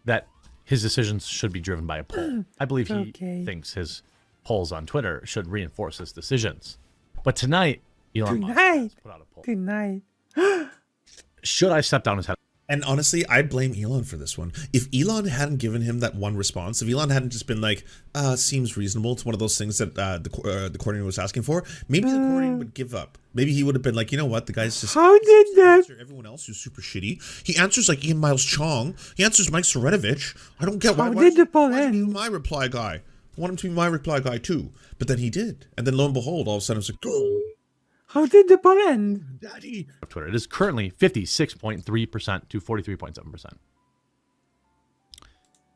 that his decisions should be driven by a poll. I believe he thinks his polls on Twitter should reinforce his decisions. But tonight, Elon Musk has put out a poll. Tonight. Should I step down his head? And honestly, I blame Elon for this one. If Elon hadn't given him that one response, if Elon hadn't just been like, seems reasonable, it's one of those things that the coordinator was asking for, maybe the coordinator would give up. Maybe he would have been like, you know what, the guy's just... How did that... Everyone else who's super shitty. He answers like Ian Miles Chong. He answers Mike Sorenovich. I don't get why did the poll end? My reply guy. I want him to be my reply guy too. But then he did. And then lo and behold, all of a sudden it's like, oh. How did the poll end? Daddy. Twitter. It is currently 56.3% to 43.7%.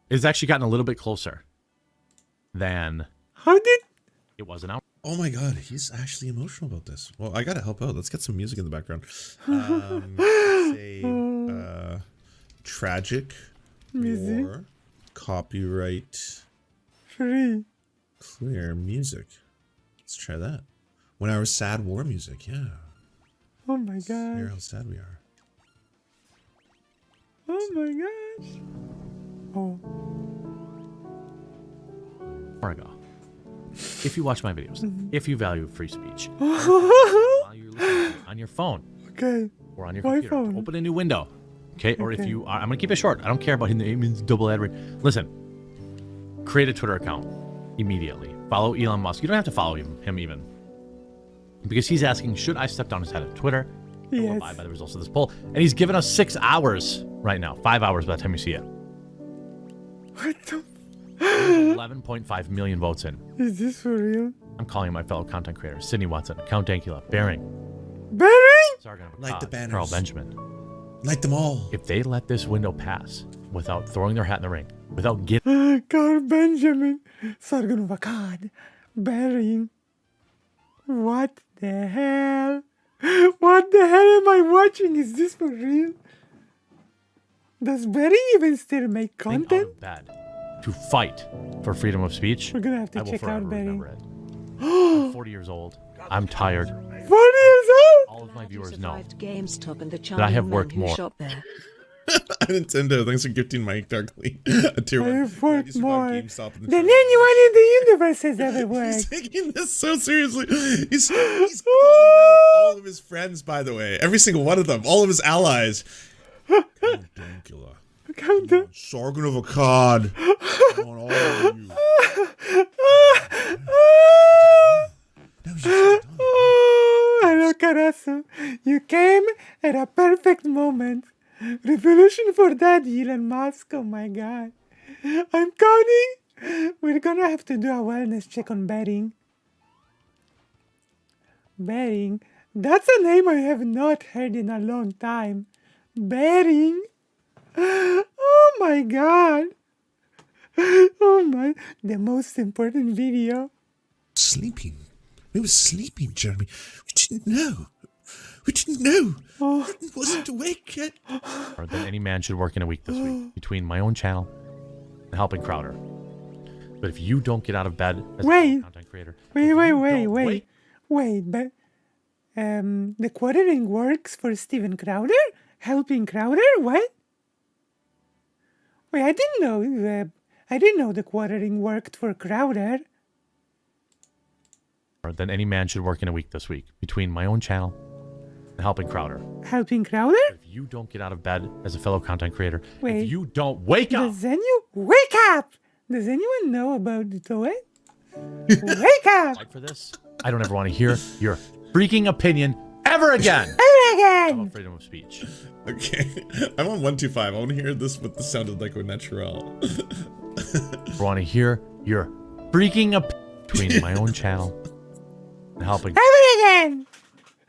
It's actually gotten a little bit closer than how did it was an hour. Oh my god, he's actually emotional about this. Well, I gotta help out. Let's get some music in the background. Say tragic music or copyright free clear music. Let's try that. When I was sad, war music. Yeah. Oh my god. Hear how sad we are. Oh my gosh. Oh. There I go. If you watch my videos, if you value free speech, while you're listening on your phone, okay, or on your computer, open a new window, okay? Or if you are, I'm gonna keep it short. I don't care about him double ad rate. Listen, create a Twitter account immediately. Follow Elon Musk. You don't have to follow him even, because he's asking, should I step down as head of Twitter? I will abide by the results of this poll, and he's given us 6 hours right now, 5 hours by the time you see it. What the? 11.5 million votes in. Is this for real? I'm calling my fellow content creators: Sydney Watson, Count Dankula, Bering, Sargon, Light the banners. Carl Benjamin. Light them all. If they let this window pass without throwing their hat in the ring, without getting Carl Benjamin, Sargon of Akkad, Bering. What the hell? What the hell am I watching? Is this for real? Does Bering even still make content? out of bed to fight for freedom of speech, We're gonna have to I will check forever out Bering. remember it. I'm 40 years old. I'm tired. 40 years old? All of my viewers know GameStop and the that I have worked more. Nintendo, thanks for gifting Mike Darkly a tier 1. I have worked more than GameStop in anyone in the universe has ever worked. He's taking this so seriously. He's calling out all of his friends, by the way. Every single one of them. All of his allies. Count Dankula. Sargon of Akkad. I want all of you. Hello, Carasso. You came at a perfect moment. Revolution for Daddy, Elon Musk. Oh my god. I'm counting. We're gonna have to do a wellness check on Bering. Bering. That's a name I have not heard in a long time. Bering. Oh my god. Oh my. The most important video. Sleeping. We were sleeping, Jeremy. We didn't know. We didn't know. It wasn't awake yet. More than any man should work in a week this week between my own channel and helping Crowder. But if you don't get out of bed as a content creator, Wait, but the quartering works for Steven Crowder? Helping Crowder? What? Wait, I didn't know the quartering worked for Crowder. more than any man should work in a week this week between my own channel and helping Crowder. Helping Crowder? But if you don't get out of bed as a fellow content creator, Wait. if you don't wake up, wake up? Does anyone know about the Toei? Wake up! fight for this. I don't ever want to hear your freaking opinion ever again. Again! Freedom of speech. Okay, I'm on 125. I want to hear this with the sounded like a natural. I want to hear your freaking opinion between my own channel and helping again!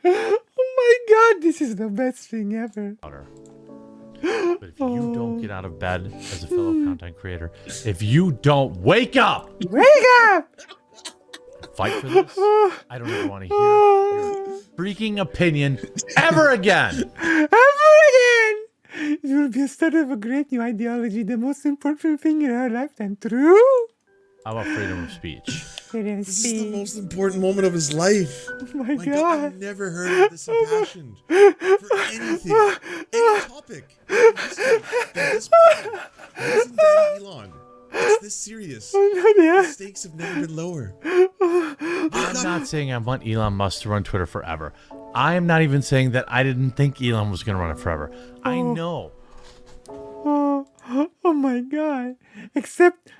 Oh my god, this is the best thing ever. But if you don't get out of bed as a fellow content creator, if you don't wake up, fight for this, I don't ever want to hear your freaking opinion ever again. It will be a start of a great new ideology, the most important thing in our lifetime. True? How about freedom of speech? Freedom of This is the most important moment of his life. Oh my god. I've never heard of this impassioned for anything, any topic. This point, isn't Daddy Elon? It's this serious. The stakes have never been lower. I'm not saying I want Elon Musk to run Twitter forever. I am not even saying that I didn't think Elon was going to run it forever. I know. Oh my god. Except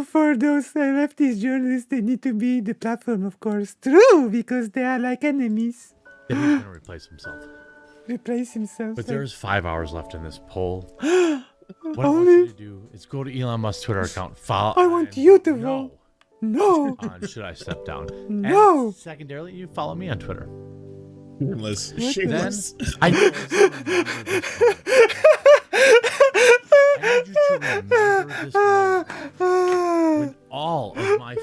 for those leftist journalists, they need to be the platform, of course. True, because they are like enemies. That he's going to replace himself. Replace himself. But there's 5 hours left in this poll. What I want you to do is go to Elon Musk's Twitter account, follow. I want you to vote. No. On should I step down? No. And secondarily, you follow me on Twitter. Shameless. I need you to remember this moment when all of my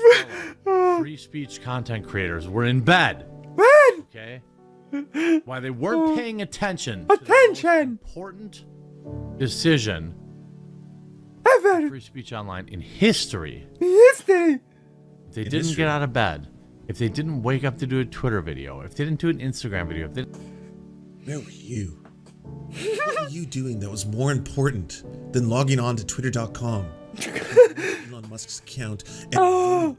fellow free speech content creators were in bed. Okay? Why they weren't paying attention to the most important decision of free speech online in history. If they didn't get out of bed, if they didn't wake up to do a Twitter video, if they didn't do an Instagram video, if they Where were you? What were you doing that was more important than logging on to twitter.com, Elon Musk's account, and voting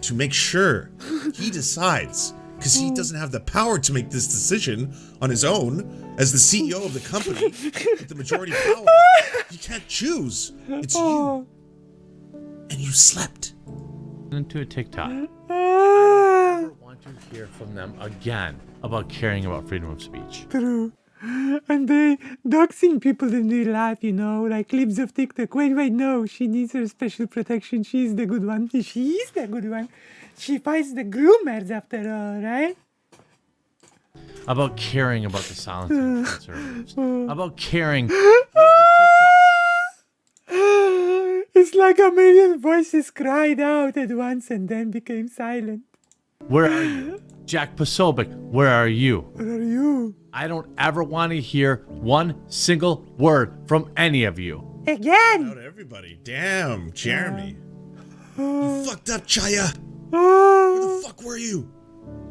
to make sure he decides, because he doesn't have the power to make this decision on his own as the CEO of the company with the majority power. You can't choose. It's you. And you slept. into a TikTok. I don't ever want to hear from them again about caring about freedom of speech. True. And they doxing people in real life, you know, like clips of TikTok. Wait, no, she needs her special protection. She's the good one. She's the good one. She fights the groomers after all, right? About caring about the silence of conservatives. About caring. It's like a million voices cried out at once and then became silent. Where are you? Jack Posobiec, where are you? Where are you? I don't ever want to hear one single word from any of you. Again! Out everybody. Damn, Jeremy. You fucked up, Chaya. Where the fuck were you?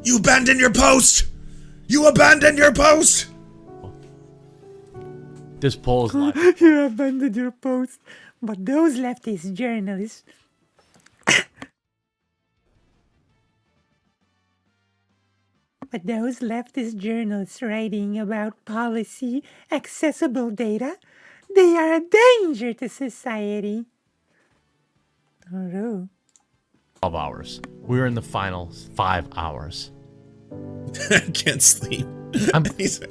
You abandoned your post! You abandoned your post! This poll is live. You abandoned your post. But those leftist journalists... But those leftist journalists writing about policy, accessible data, they are a danger to society. Oh. 12 hours. We're in the final 5 hours. I can't sleep. I'm,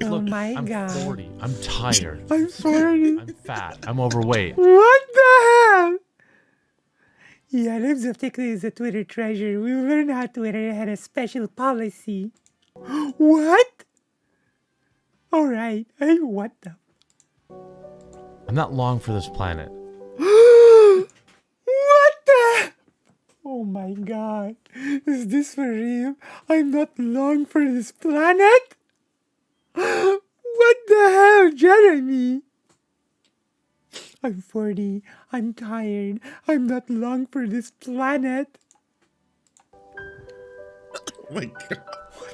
oh my God. 40. I'm tired. I'm 40. I'm fat. I'm overweight. What the hell? Yeah, Lives of TikTok is a Twitter treasure. We learned how Twitter had a special policy. What? Alright. Hey, what the? I'm not long for this planet. What the? Oh my God. Is this for real? I'm not long for this planet? What the hell, Jeremy? I'm 40. I'm tired. I'm not long for this planet. Oh my God.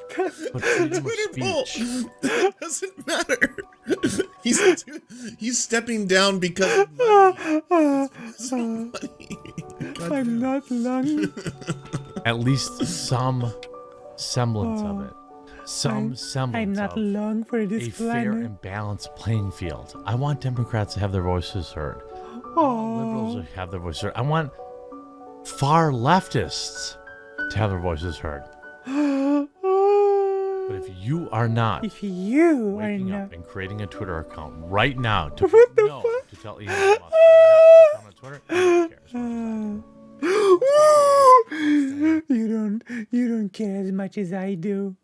Twitter poll. Doesn't matter. He's stepping down because of money. I'm not long. At least some semblance of it. I'm not long for this a planet. fair and balanced playing field. I want Democrats to have their voices heard. I want liberals to have their voices heard. I want far leftists to have their voices heard. But if you are not waking up and creating a Twitter account right now to to tell Elon Musk not to Twitter, who cares? You don't care as much as I do.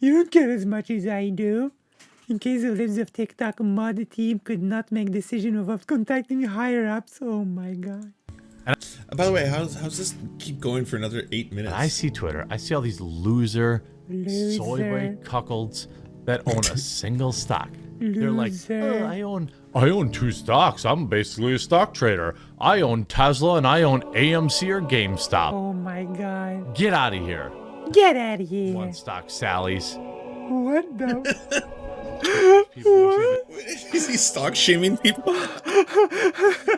You don't care as much as I do. In case the Lives of TikTok mod team could not make decision of contacting higher ups. Oh my God. By the way, how's this keep going for another 8 minutes? I see Twitter. I see all these loser. Soy boy cuckolds that own a single stock. They're like, I own 2 stocks. I'm basically a stock trader. I own Tesla and I own AMC or GameStop. Oh my God. Get out of here. Get out of here. One stock Sally's. What the? Is he stock shaming people?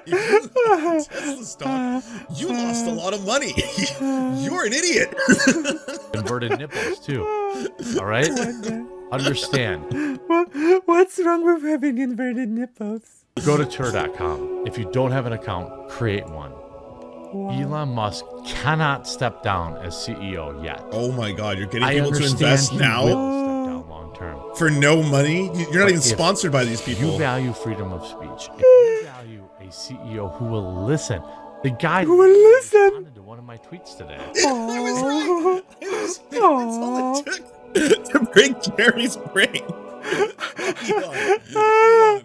Tesla stock, you lost a lot of money. You're an idiot. Inverted nipples too. All right. Understand. What's wrong with having inverted nipples? Go to Twitter.com. If you don't have an account, create one. Wow. Elon Musk cannot step down as CEO yet. Oh my God, you're getting people to invest now? Term. For no money? You're not even sponsored by these people. You value freedom of speech. If you value a CEO who will listen, the guy who will listen responded to one of my tweets today. I was right. That's all it took. to break Jerry's brain. Elon.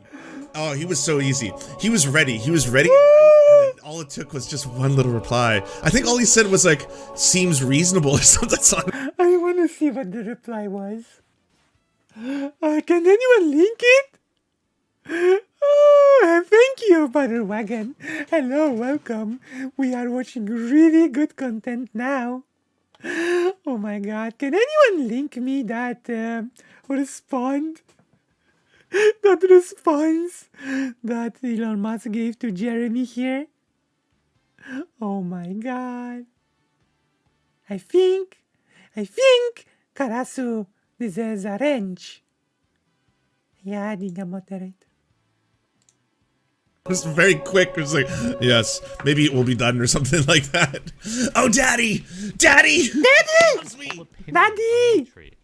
Oh, he was so easy. He was ready. He was ready. And then all it took was just one little reply. I think all he said was like, "Seems reasonable" or something. I want to see what the reply was. Can anyone link it? Oh, thank you, Butter Wagon. Hello, welcome. We are watching really good content now. Oh my god, can anyone link me that response that Elon Musk gave to Jeremy here? Oh my god. I think Karasu deserves a wrench. Yeah, adding a moderator. It was very quick. It was like, yes, maybe it will be done or something like that. Oh, Daddy! Daddy! Daddy! Daddy!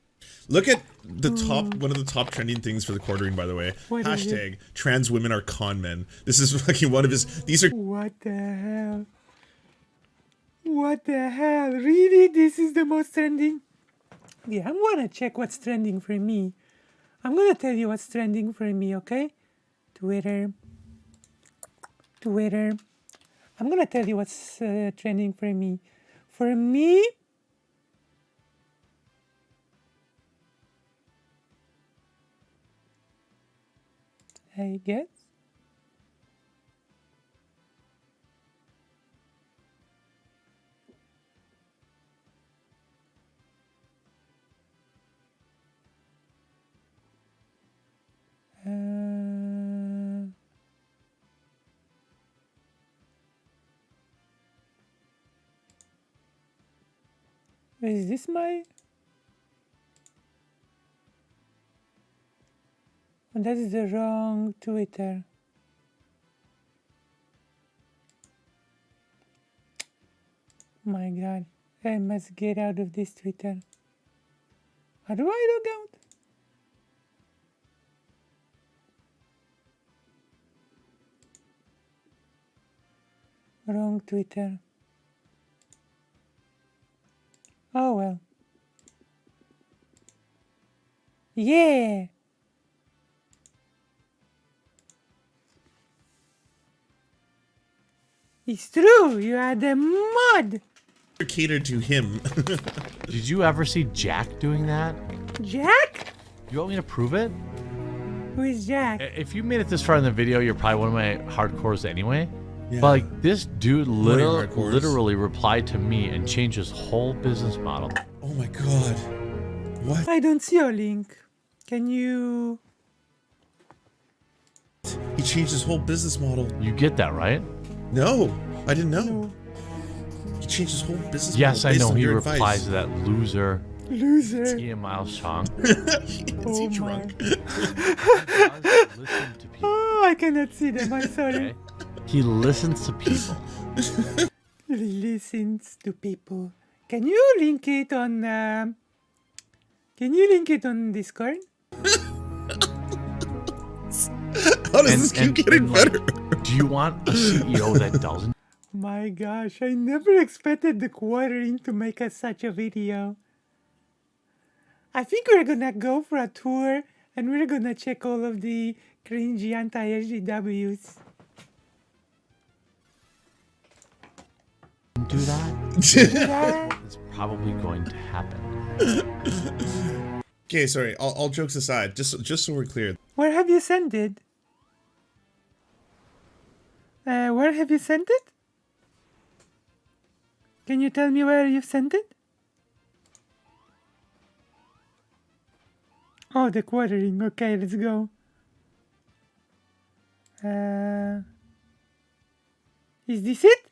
Look at the top, one of the top trending things for the quartering, by the way. What is it? Hashtag trans women are con men. This is fucking one of his, these are. What the hell? What the hell? Really? This is the most trending? Yeah, I'm gonna check what's trending for me. I'm gonna tell you what's trending for me, okay? Twitter. I'm gonna tell you what's trending for me. For me, I guess. Is this my... Oh, that is the wrong Twitter. My god, I must get out of this Twitter. How do I log out? Wrong Twitter. Oh well. Yeah! It's true, you are the mod! Catered to him. Did you ever see Jack doing that? Jack? You want me to prove it? Who is Jack? If you made it this far in the video, you're probably one of my hardcores anyway. Yeah. But like this dude What are your hardcores? literally replied to me and changed his whole business model. Oh my god. What? I don't see your link. Can you... He changed his whole business model. You get that, right? No, I didn't know. He changed his whole business Yes, model. I based know on he your replies to advice. that loser. Loser. Ian Miles Chong. Is he drunk? Oh, I cannot see them, I'm sorry. Okay. He listens to people. He listens to people. Can you link it on... Can you link it on Discord? How does this keep getting better? Do you want a CEO that doesn't? My gosh, I never expected the quartering to make us such a video. I think we're gonna go for a tour and we're gonna check all of the cringy anti-SGWs. Do that? Do that? It's probably going to happen. Okay, sorry. All jokes aside, just so we're clear. Where have you sent it? Where have you sent it? Can you tell me where you sent it? Oh, the quartering. Okay, let's go. Is this it?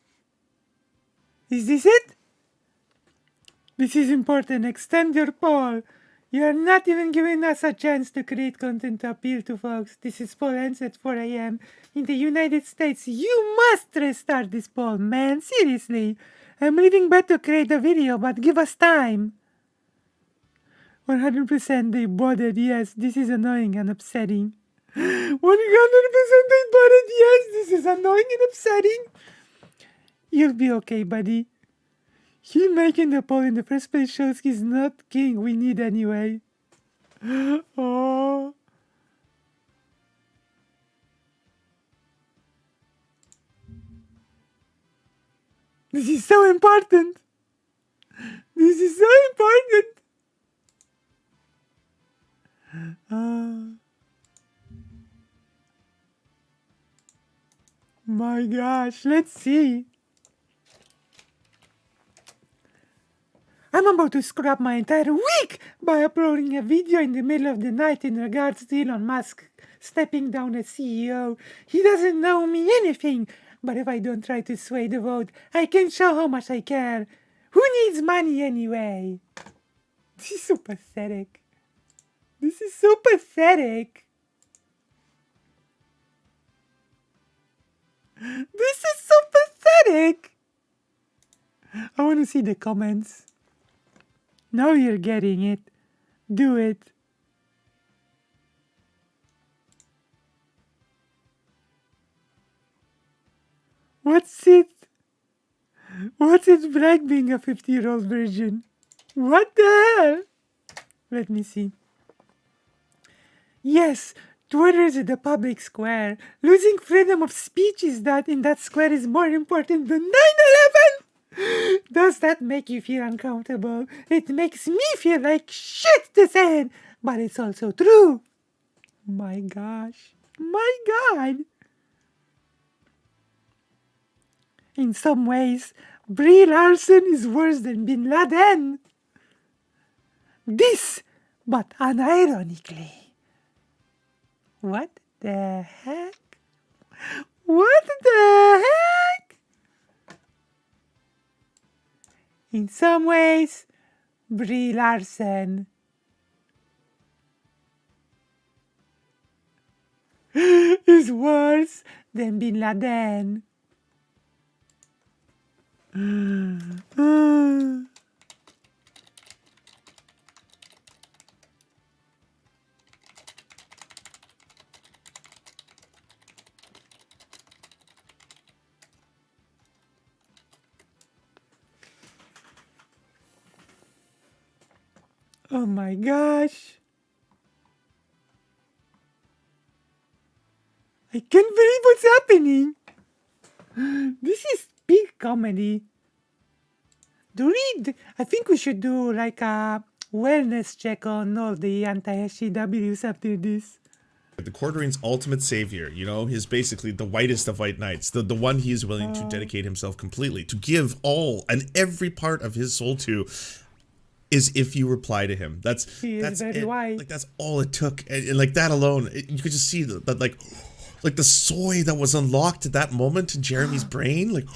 Is this it? This is important. Extend your poll. You are not even giving us a chance to create content to appeal to folks. This is poll ends at 4 a.m. in the United States. You must restart this poll, man. Seriously. I'm leaving bed to create a video, but give us time. 100% they bothered. Yes, this is annoying and upsetting. 100% they bothered. Yes, this is annoying and upsetting. You'll be okay, buddy. He making the poll in the first place shows he's not king we need anyway. Oh. This is so important. This is so important. My gosh, let's see. I'm about to scrap my entire week by uploading a video in the middle of the night in regards to Elon Musk stepping down as CEO. He doesn't know me anything, but if I don't try to sway the vote, I can show how much I care. Who needs money anyway? This is so pathetic. This is so pathetic. This is so pathetic. I want to see the comments. Now you're getting it. Do it. What's it? What's it like being a 50-year-old virgin? What the hell? Let me see. Yes, Twitter is the public square. Losing freedom of speech is that in that square is more important than 9/11. Does that make you feel uncomfortable? It makes me feel like shit to say it, but it's also true. My gosh. My God. In some ways, Brie Larson is worse than Bin Laden. This, but unironically. What the heck? What the heck? In some ways, Brie Larson is worse than Bin Laden. Oh my gosh. I can't believe what's happening. This is big comedy. I think we should do like a wellness check on all the anti-SJWs after this. The Quarterine's ultimate savior, you know, he's basically the whitest of white knights, the one he is willing to dedicate himself completely, to give all and every part of his soul to, is if you reply to him. That's very it. white. Like that's all it took, and like that alone, you could just see that like the soy that was unlocked at that moment in Jeremy's brain, like.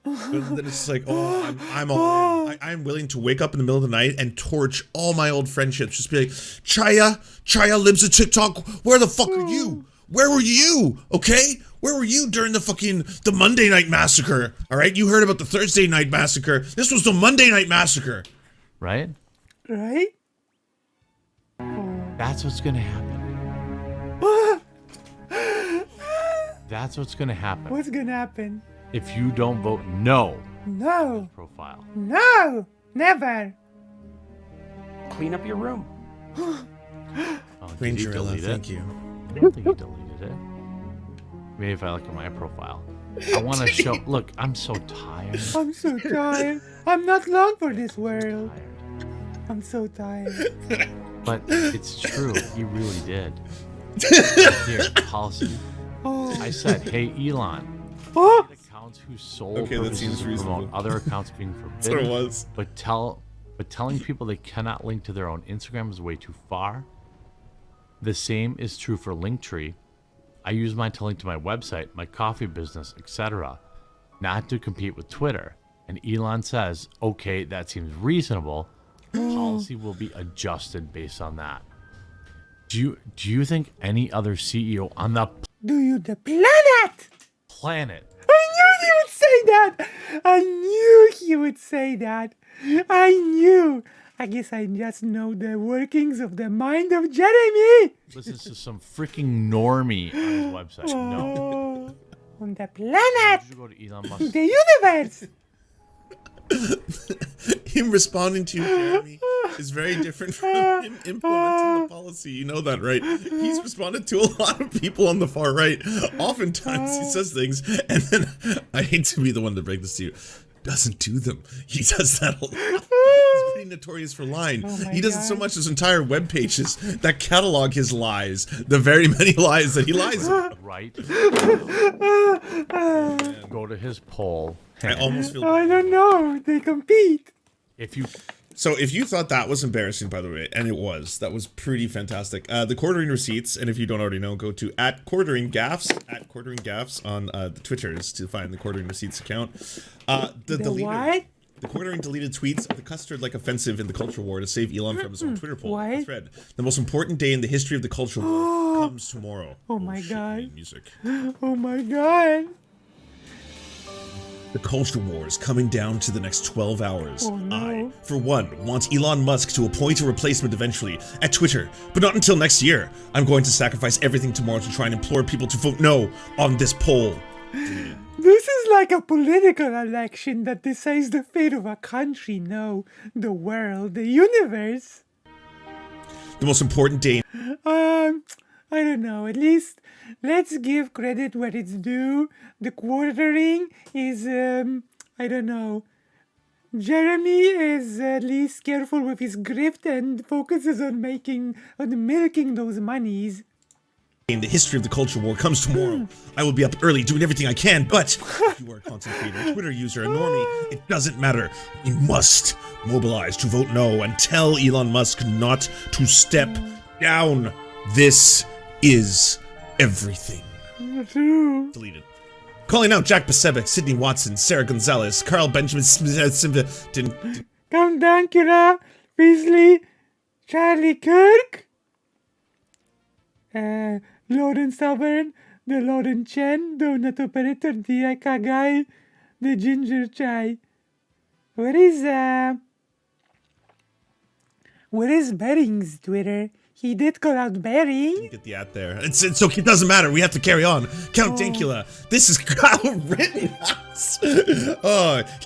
And then it's like, oh, I'm all in. I'm willing to wake up in the middle of the night and torch all my old friendships. Just be like, Chaya lives at TikTok. Where the fuck are you? Where were you? Okay? Where were you during the Monday night massacre? All right? You heard about the Thursday night massacre. This was the Monday night massacre. Right? Right? That's what's going to happen. That's what's going to happen. What's going to happen? If you don't vote no. No. Profile. No. Never. Clean up your room. Rangerilla, thank you. I don't think he deleted it. Maybe if I look at my profile. I want to show. Look, I'm so tired. I'm so tired. I'm not long for this world. I'm so tired. But it's true. He really did. Here, policy. Oh. I said, hey, Elon. Oh. Accounts whose sole Okay, that purpose seems is to reasonable. promote other accounts being forbidden. That's what it was. But telling people they cannot link to their own Instagram is way too far. The same is true for Linktree. I use mine to link to my website, my coffee business, etc., not to compete with Twitter. And Elon says, okay, that seems reasonable. Policy will be adjusted based on that. Do you think any other CEO on the The planet? planet I knew he would say that. I knew he would say that. I knew. I guess I just know the workings of the mind of Jeremy. listens to some freaking normie on his website? No. On the planet. You should go to Elon Musk. The universe. Him responding to you, Jeremy, is very different from him implementing the policy. You know that, right? He's responded to a lot of people on the far right. Oftentimes he says things, and then, I hate to be the one to break this to you, doesn't do them. He does that a lot. He's pretty notorious for lying. He does it so much, there's entire web pages that catalog his lies, the very many lies that he lies about. Right. Go to his poll. I almost feel I don't know. They compete. If you thought that was embarrassing, by the way, and it was, that was pretty fantastic. The quartering receipts, and if you don't already know, go to @quarteringgaffs on the Twitters to find the quartering receipts account. What? The quartering deleted tweets of the custard-like offensive in the culture war to save Elon from his own Twitter poll. What? Thread. The most important day in the history of the culture war comes tomorrow. Oh my god. Music. Oh my god. The culture war is coming down to the next 12 hours. Oh, no. I, for one, want Elon Musk to appoint a replacement eventually at Twitter, but not until next year. I'm going to sacrifice everything tomorrow to try and implore people to vote no on this poll. This is like a political election that decides the fate of a country, no, the world, the universe. The most important day. I don't know, at least let's give credit where it's due. The quartering is, I don't know. Jeremy is at least careful with his grift and focuses on milking those monies. In the history of the culture war comes tomorrow. I will be up early doing everything I can, but if you are a content creator, Twitter user, a normie, it doesn't matter. You must mobilize to vote no and tell Elon Musk not to step down. This is everything. Deleted. Calling out Jack Pasebic, Sydney Watson, Sarah Gonzalez, Carl Benjamin Smith. Count Dankula, Beasley, Charlie Kirk, Lauren Stubborn, the Lauren Chen, Donut Operator, the Ika Guy, the Ginger Chai. Where is Bering's Twitter? He did call out Bering. Get the at there. It's okay. It doesn't matter. We have to carry on. Count Dankula. This is Kyle Rittenhouse.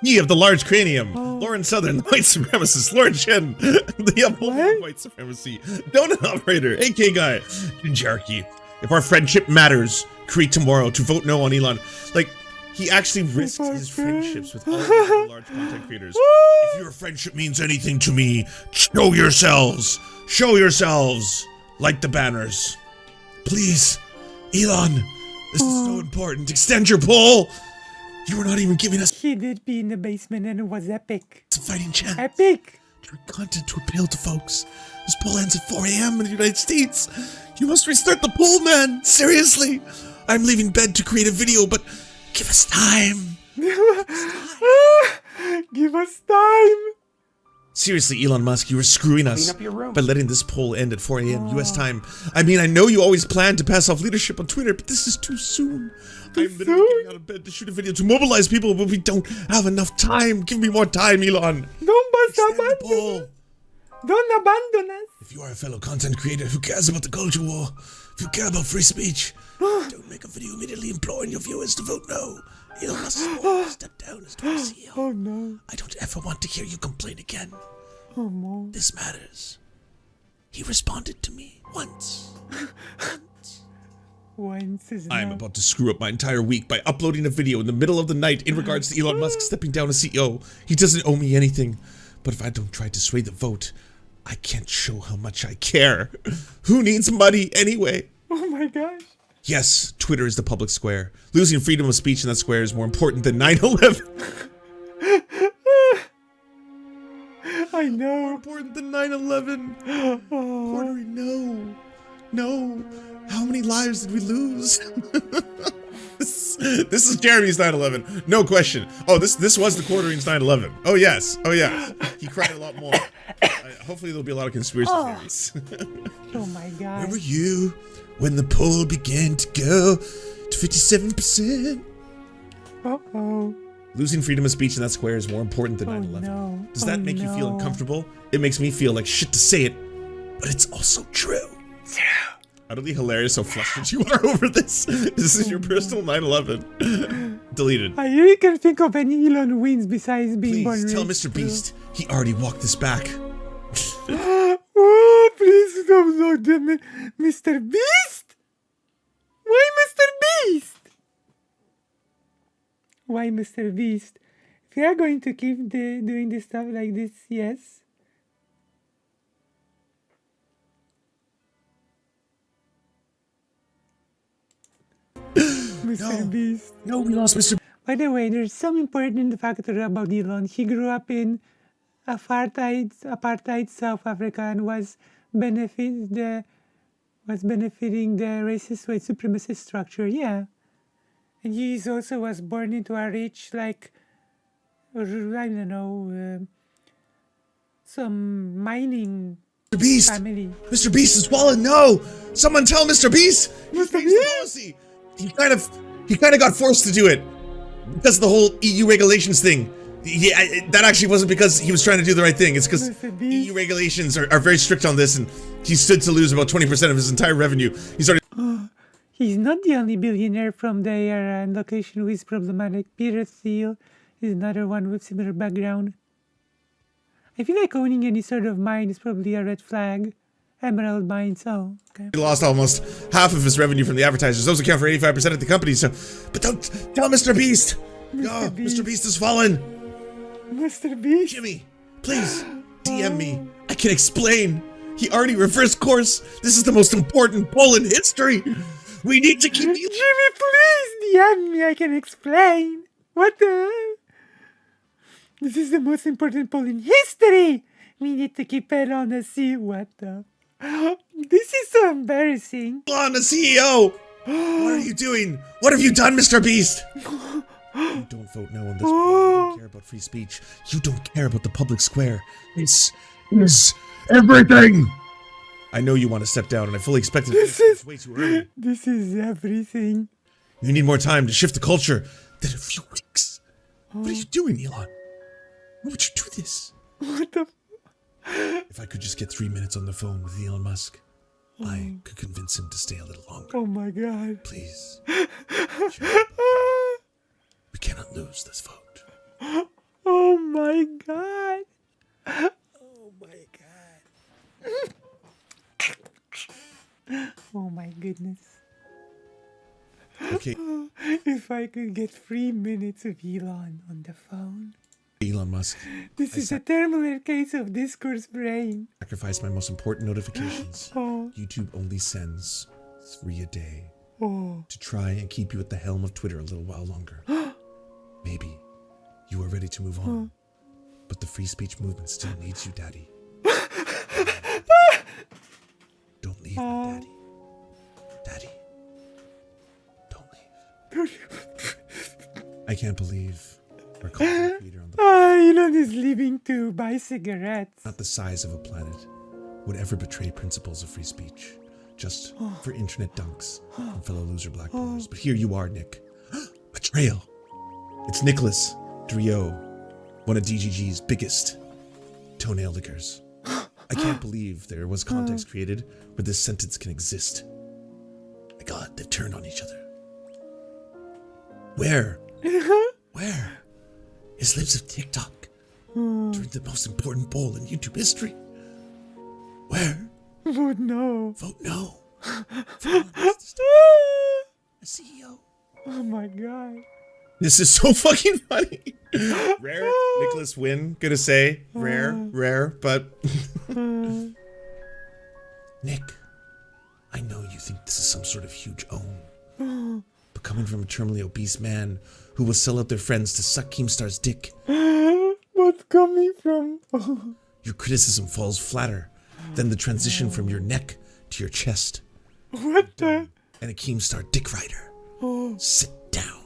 He of the large cranium. Lauren Southern, the white supremacist. Lauren Chen, the upholder of white supremacy. Donut operator, AK guy. Jinjarchy. If our friendship matters, create tomorrow to vote no on Elon. Like, he actually risked his friendships with all of the large content creators. If your friendship means anything to me, show yourselves. Show yourselves. Like the banners. Please. Elon, this is so important. Extend your poll. You were not even giving us... He did be in the basement and it was epic. It's a fighting chance. Epic. Your content to appeal to folks. This poll ends at 4 a.m. in the United States. You must restart the poll, man. Seriously. I'm leaving bed to create a video, but give us time. Give us time. Seriously, Elon Musk, you were screwing us by letting this poll end at 4 a.m. U.S. time. I mean, I know you always plan to pass off leadership on Twitter, but this is too soon. I'm literally getting out of bed to shoot a video to mobilize people, but we don't have enough time. Give me more time, Elon. Don't abandon us. If you are a fellow content creator who cares about the culture war, if you care about free speech, don't make a video immediately imploring your viewers to vote no. Elon Musk step down as Twitter CEO. Oh no. I don't ever want to hear you complain again. Oh no. This matters. He responded to me once. Once is I am about to screw up my entire week by uploading a video in the middle of the night in regards to Elon Musk stepping down as CEO. He doesn't owe me anything. But if I don't try to sway the vote, I can't show how much I care. Who needs money anyway? Oh my gosh. Yes, Twitter is the public square. Losing freedom of speech in that square is more important than 9/11. I know. More important than 9/11. Quartering, no. No. How many lives did we lose? This is Jeremy's 9/11. No question. Oh, this was the quartering's 9/11. Oh yes. Oh yes. He cried a lot more. Hopefully there'll be a lot of conspiracy theories. Oh my god. Where were you when the poll began to go to 57%? Uh-oh. Losing freedom of speech in that square is more important than 9/11. No. Does that make you feel uncomfortable? It makes me feel like shit to say it, but it's also true. Utterly hilarious how flustered you are over this. This is your personal 9/11. Deleted. I really can't think of any Elon wins besides being born Please tell rich, Mr. Beast he already walked this back. Oh, please don't do Mr. Beast. Why Mr. Beast? Why Mr. Beast? If you are going to keep doing this stuff like this, yes. Mr. Beast. No, we lost Mr. By the way, there's some important factor about Elon. He grew up in apartheid South Africa and was benefiting the racist white supremacist structure. Yeah, and he also was born into a rich, like, I don't know, some mining Beast. family. Mr. Beast is swallowed. No, someone tell Mr. Beast. He changed the policy. He kind of got forced to do it because of the whole EU regulations thing. That actually wasn't because he was trying to do the right thing. It's because EU regulations are very strict on this, and he stood to lose about 20% of his entire revenue. He's not the only billionaire from the era and location who is problematic. Peter Thiel is another one with similar background. I feel like owning any sort of mine is probably a red flag. Emerald mines, oh, okay. He lost almost half of his revenue from the advertisers. Those account for 85% of the company. So, but don't tell Mr. Beast. Mr. Beast has fallen. Mr. Beast. Jimmy, please DM me. I can explain. He already reversed course. This is the most important poll in history. We need to keep you. Jimmy, please DM me. I can explain. What the? This is the most important poll in history. We need to keep it on the sea. What the? This is so embarrassing. On the CEO. What are you doing? What have you done, Mr. Beast? You don't vote no on this. You don't care about free speech. You don't care about the public square. It's everything. I know you want to step down, and I fully expected it way too early. This is everything. You need more time to shift the culture than a few weeks. What are you doing, Elon? Why would you do this? What the? If I could just get 3 minutes on the phone with Elon Musk, I could convince him to stay a little longer. Oh my god. Please. We cannot lose this vote. Oh my god. Oh my god. Oh my goodness. Okay. If I could get 3 minutes of Elon on the phone. Elon Musk. This is a terminal case of discourse brain. Sacrifice my most important notifications. Oh. YouTube only sends 3 a day. Oh. To try and keep you at the helm of Twitter a little while longer. Maybe you are ready to move on. But the free speech movement still needs you, Daddy. Don't leave me, Daddy. Daddy. Don't leave. I can't believe our content creator on the Elon is leaving to buy cigarettes. not the size of a planet would ever betray principles of free speech just for internet dunks and fellow loser black pillars. But here you are, Nick. Betrayal. It's Nicholas Drio, one of DGG's biggest toenail lickers. I can't believe there was context created where this sentence can exist. My God, they've turned on each other. Where is Libs of TikTok during the most important poll in YouTube history? Where? Vote no. Vote no. Vote no. The CEO. Oh my god. This is so fucking funny. Rare Nicholas win. Gonna say rare, but Nick, I know you think this is some sort of huge own, but coming from a terminally obese man who will sell out their friends to suck Keemstar's dick, What's coming from? your criticism falls flatter than the transition from your neck to your chest. What the? And a Keemstar dick rider. Sit down.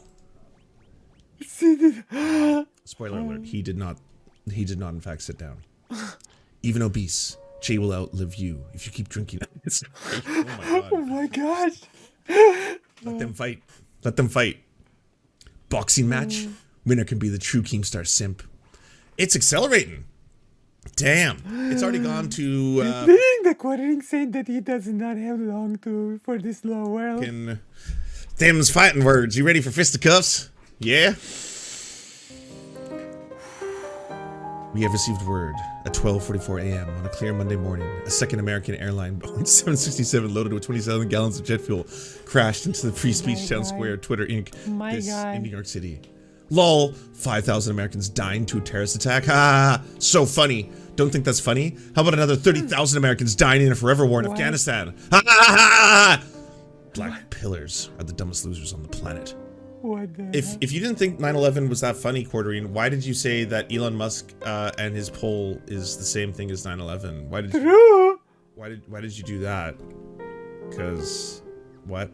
Spoiler alert, he did not in fact sit down. Even obese, Jay will outlive you if you keep drinking. Oh my gosh. Let them fight. Let them fight. Boxing match. Winner can be the true Keemstar simp. It's accelerating. Damn, it's already gone to. Didn't the quartering say that he does not have long to for this low world? Them's fighting words. You ready for fisticuffs? Yeah. We have received word at 12:44 a.m. on a clear Monday morning. A second American airline Boeing 767 loaded with 20,000 gallons of jet fuel crashed into the Free Speech Town Square, Twitter Inc. In New York City. Lol, 5,000 Americans dying to a terrorist attack. Ha! So funny. Don't think that's funny? How about another 30,000 Americans dying in a forever war in Afghanistan? Ha ha ha! Black pillars are the dumbest losers on the planet. What the If you didn't think 9/11 was that funny, Quarterine, why did you say that Elon Musk and his poll is the same thing as 9/11? Why did you? Why did you do that? Because what?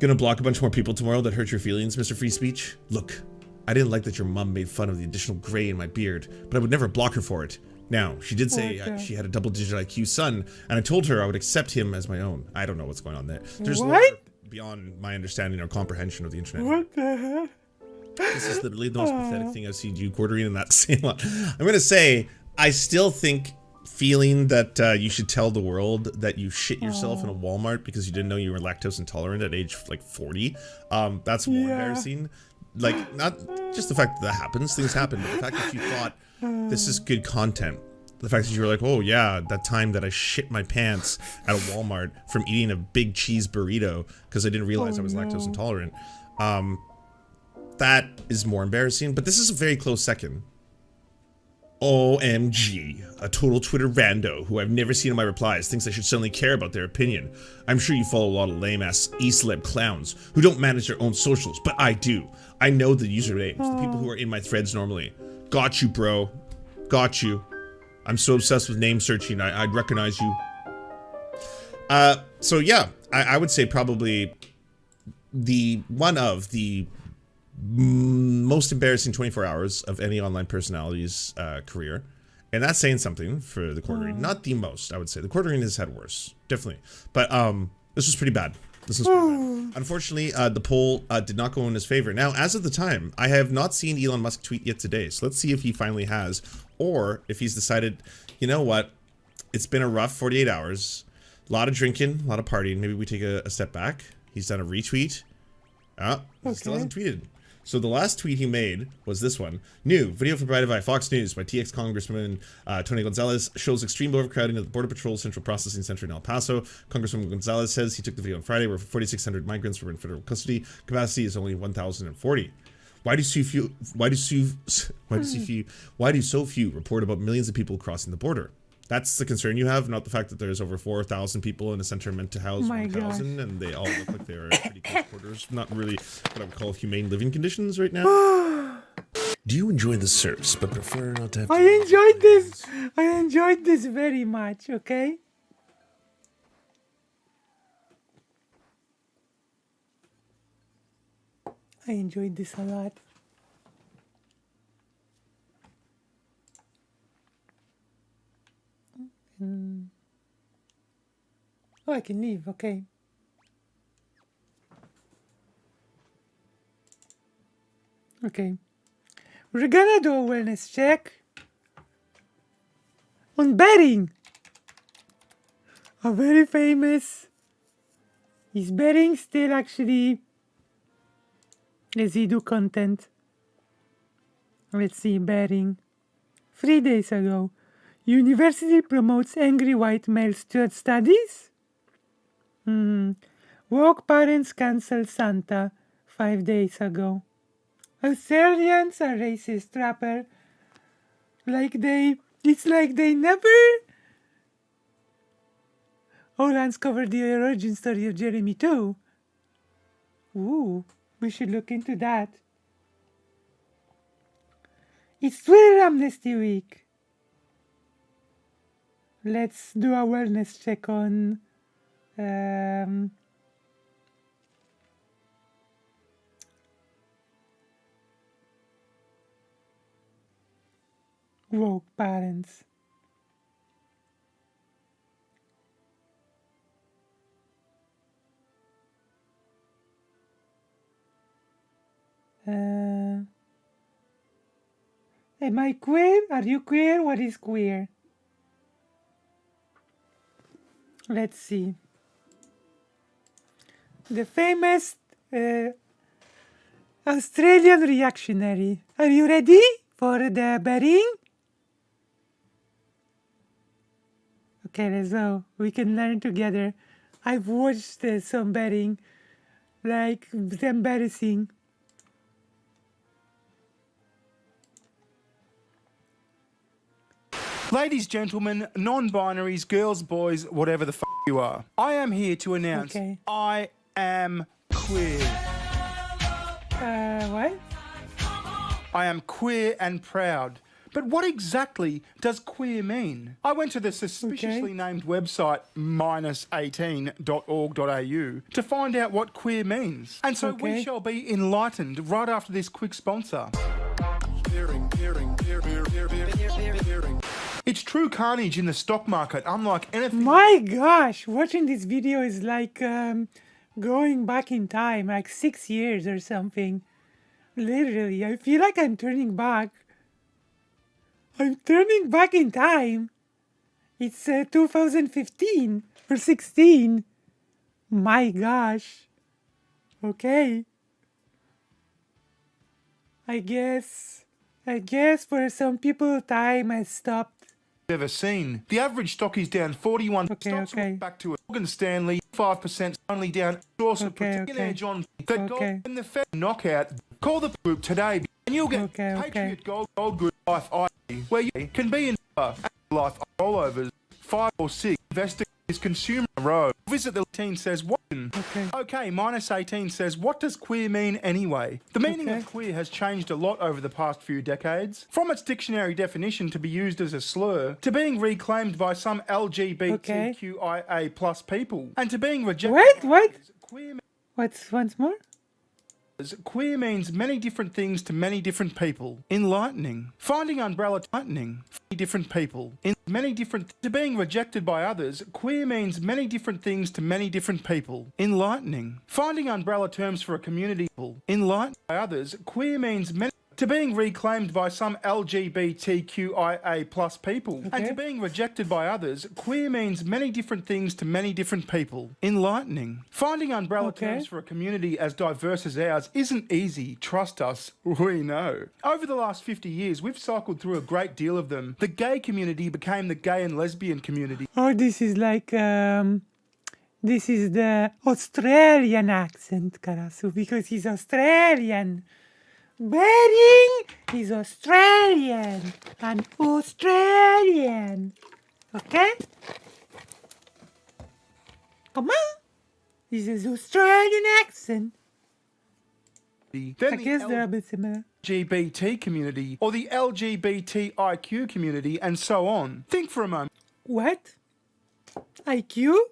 Gonna block a bunch more people tomorrow that hurt your feelings, Mr. Free Speech? Look, I didn't like that your mom made fun of the additional gray in my beard, but I would never block her for it. Now, she did say she had a double-digit IQ son, and I told her I would accept him as my own. I don't know what's going on there. There's more beyond my understanding or comprehension of the internet. What the heck? This is literally the most pathetic thing I've seen you, Quarterine, in that same line. I'm gonna say, I still think feeling that you should tell the world that you shit yourself in a Walmart because you didn't know you were lactose intolerant at age like 40, that's more embarrassing. Like, not just the fact that happens, things happen, but the fact that you thought this is good content. The fact that you were like, oh yeah, that time that I shit my pants at a Walmart from eating a big cheese burrito because I didn't realize I was lactose intolerant. That is more embarrassing, but this is a very close second. OMG, a total Twitter rando who I've never seen in my replies thinks I should suddenly care about their opinion. I'm sure you follow a lot of lame-ass e-celeb clowns who don't manage their own socials, but I do. I know the usernames, the people who are in my threads normally. Got you, bro. Got you. I'm so obsessed with name searching, I'd recognize you. So yeah, I would say probably one of the most embarrassing 24 hours of any online personality's career. And that's saying something for the Quarterine. Not the most, I would say. The Quarterine has had worse, definitely. But this was pretty bad. This was pretty bad. Unfortunately, the poll did not go in his favor. Now, as of the time, I have not seen Elon Musk tweet yet today. So let's see if he finally has. Or if he's decided, you know what? It's been a rough 48 hours. A lot of drinking, a lot of partying. Maybe we take a step back. He's done a retweet. He still hasn't tweeted. So the last tweet he made was this one. New video provided by Fox News by TX Congressman Tony Gonzalez shows extreme overcrowding at the Border Patrol Central Processing Center in El Paso. Congressman Gonzalez says he took the video on Friday where 4,600 migrants were in federal custody. Capacity is only 1,040. Why do so few report about millions of people crossing the border? That's the concern you have, not the fact that there's over 4,000 people in a center meant to house 1,000, and they all look like they're pretty close quarters. Not really what I would call humane living conditions right now. Do you enjoy the service, but prefer not to have to... I enjoyed this. I enjoyed this very much, okay? I enjoyed this a lot. Oh, I can leave, okay. Okay. We're gonna do a wellness check on betting. A very famous. He's betting still actually. Does he do content? Let's see, betting. 3 days ago. University promotes angry white male student studies? Woke parents cancel Santa 5 days ago. Australians are racist rapper. It's like they never... Holland's covered the origin story of Jeremy too. Ooh, we should look into that. It's Twitter Amnesty Week. Let's do a wellness check on woke parents. Am I queer? Are you queer? What is queer? Let's see. The famous Australian reactionary. Are you ready for the betting? Okay, let's go. We can learn together. I've watched some betting. Like, it's embarrassing. Ladies, gentlemen, non-binaries, girls, boys, whatever the f*** you are. I am here to announce I am queer. What? I am queer and proud. But what exactly does queer mean? I went to the suspiciously named website -18.org.au to find out what queer means. And so we shall be enlightened right after this quick sponsor. It's true carnage in the stock market, unlike anything. My gosh, watching this video is like going back in time, like 6 years or something. Literally, I feel like I'm turning back. I'm turning back in time. It's 2015 or 16. My gosh. Okay. I guess for some people time has stopped. Ever seen. The average stock is down 41. Stocks went back to Morgan Stanley, 5% only down. Also Edge on that gold in the Fed knockout. Call the group today and you'll get Patriot Gold Group Life ID, where you can be in life rollovers 5 or 6 investing is consumer row. Visit the 18 says what? Okay, -18 says what does queer mean anyway? The meaning of queer has changed a lot over the past few decades. From its dictionary definition to be used as a slur, to being reclaimed by some LGBTQIA plus people, and to being rejected. What? What's once more? Queer means many different things to many different people. Enlightening. Finding umbrella tightening. Many different people. In many different to being rejected by others, queer means many different things to many different people. Enlightening. Finding umbrella terms for a community. Enlightened by others, queer means many to being reclaimed by some LGBTQIA plus people, and to being rejected by others, queer means many different things to many different people. Enlightening. Finding umbrella terms for a community as diverse as ours isn't easy, trust us, we know. Over the last 50 years, we've cycled through a great deal of them. The gay community became the gay and lesbian community. Oh, this is like, this is the Australian accent, Karasu, because he's Australian. Betting is Australian and Australian. Okay? Come on. This is Australian accent. Then I guess they're a bit similar. LGBT community or the LGBTIQ community and so on. Think for a moment. What? IQ?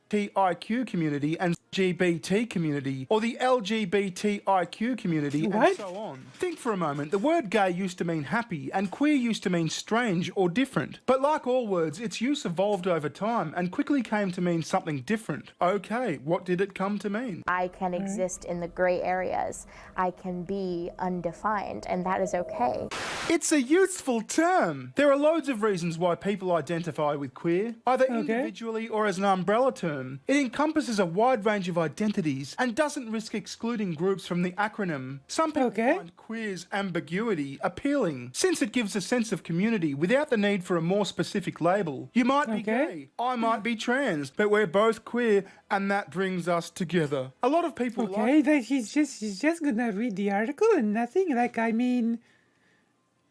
TIQ community and LGBT community or the LGBTIQ community and so on. Think for a moment. The word gay used to mean happy and queer used to mean strange or different. But like all words, its use evolved over time and quickly came to mean something different. Okay, what did it come to mean? I can exist in the gray areas. I can be undefined, and that is okay. It's a useful term. There are loads of reasons why people identify with queer, either individually or as an umbrella term. It encompasses a wide range of identities and doesn't risk excluding groups from the acronym. Some people find queer's ambiguity appealing, since it gives a sense of community without the need for a more specific label. You might be gay, I might be trans, but we're both queer, and that brings us together. A lot of people he's just gonna read the article and nothing. Like, I mean,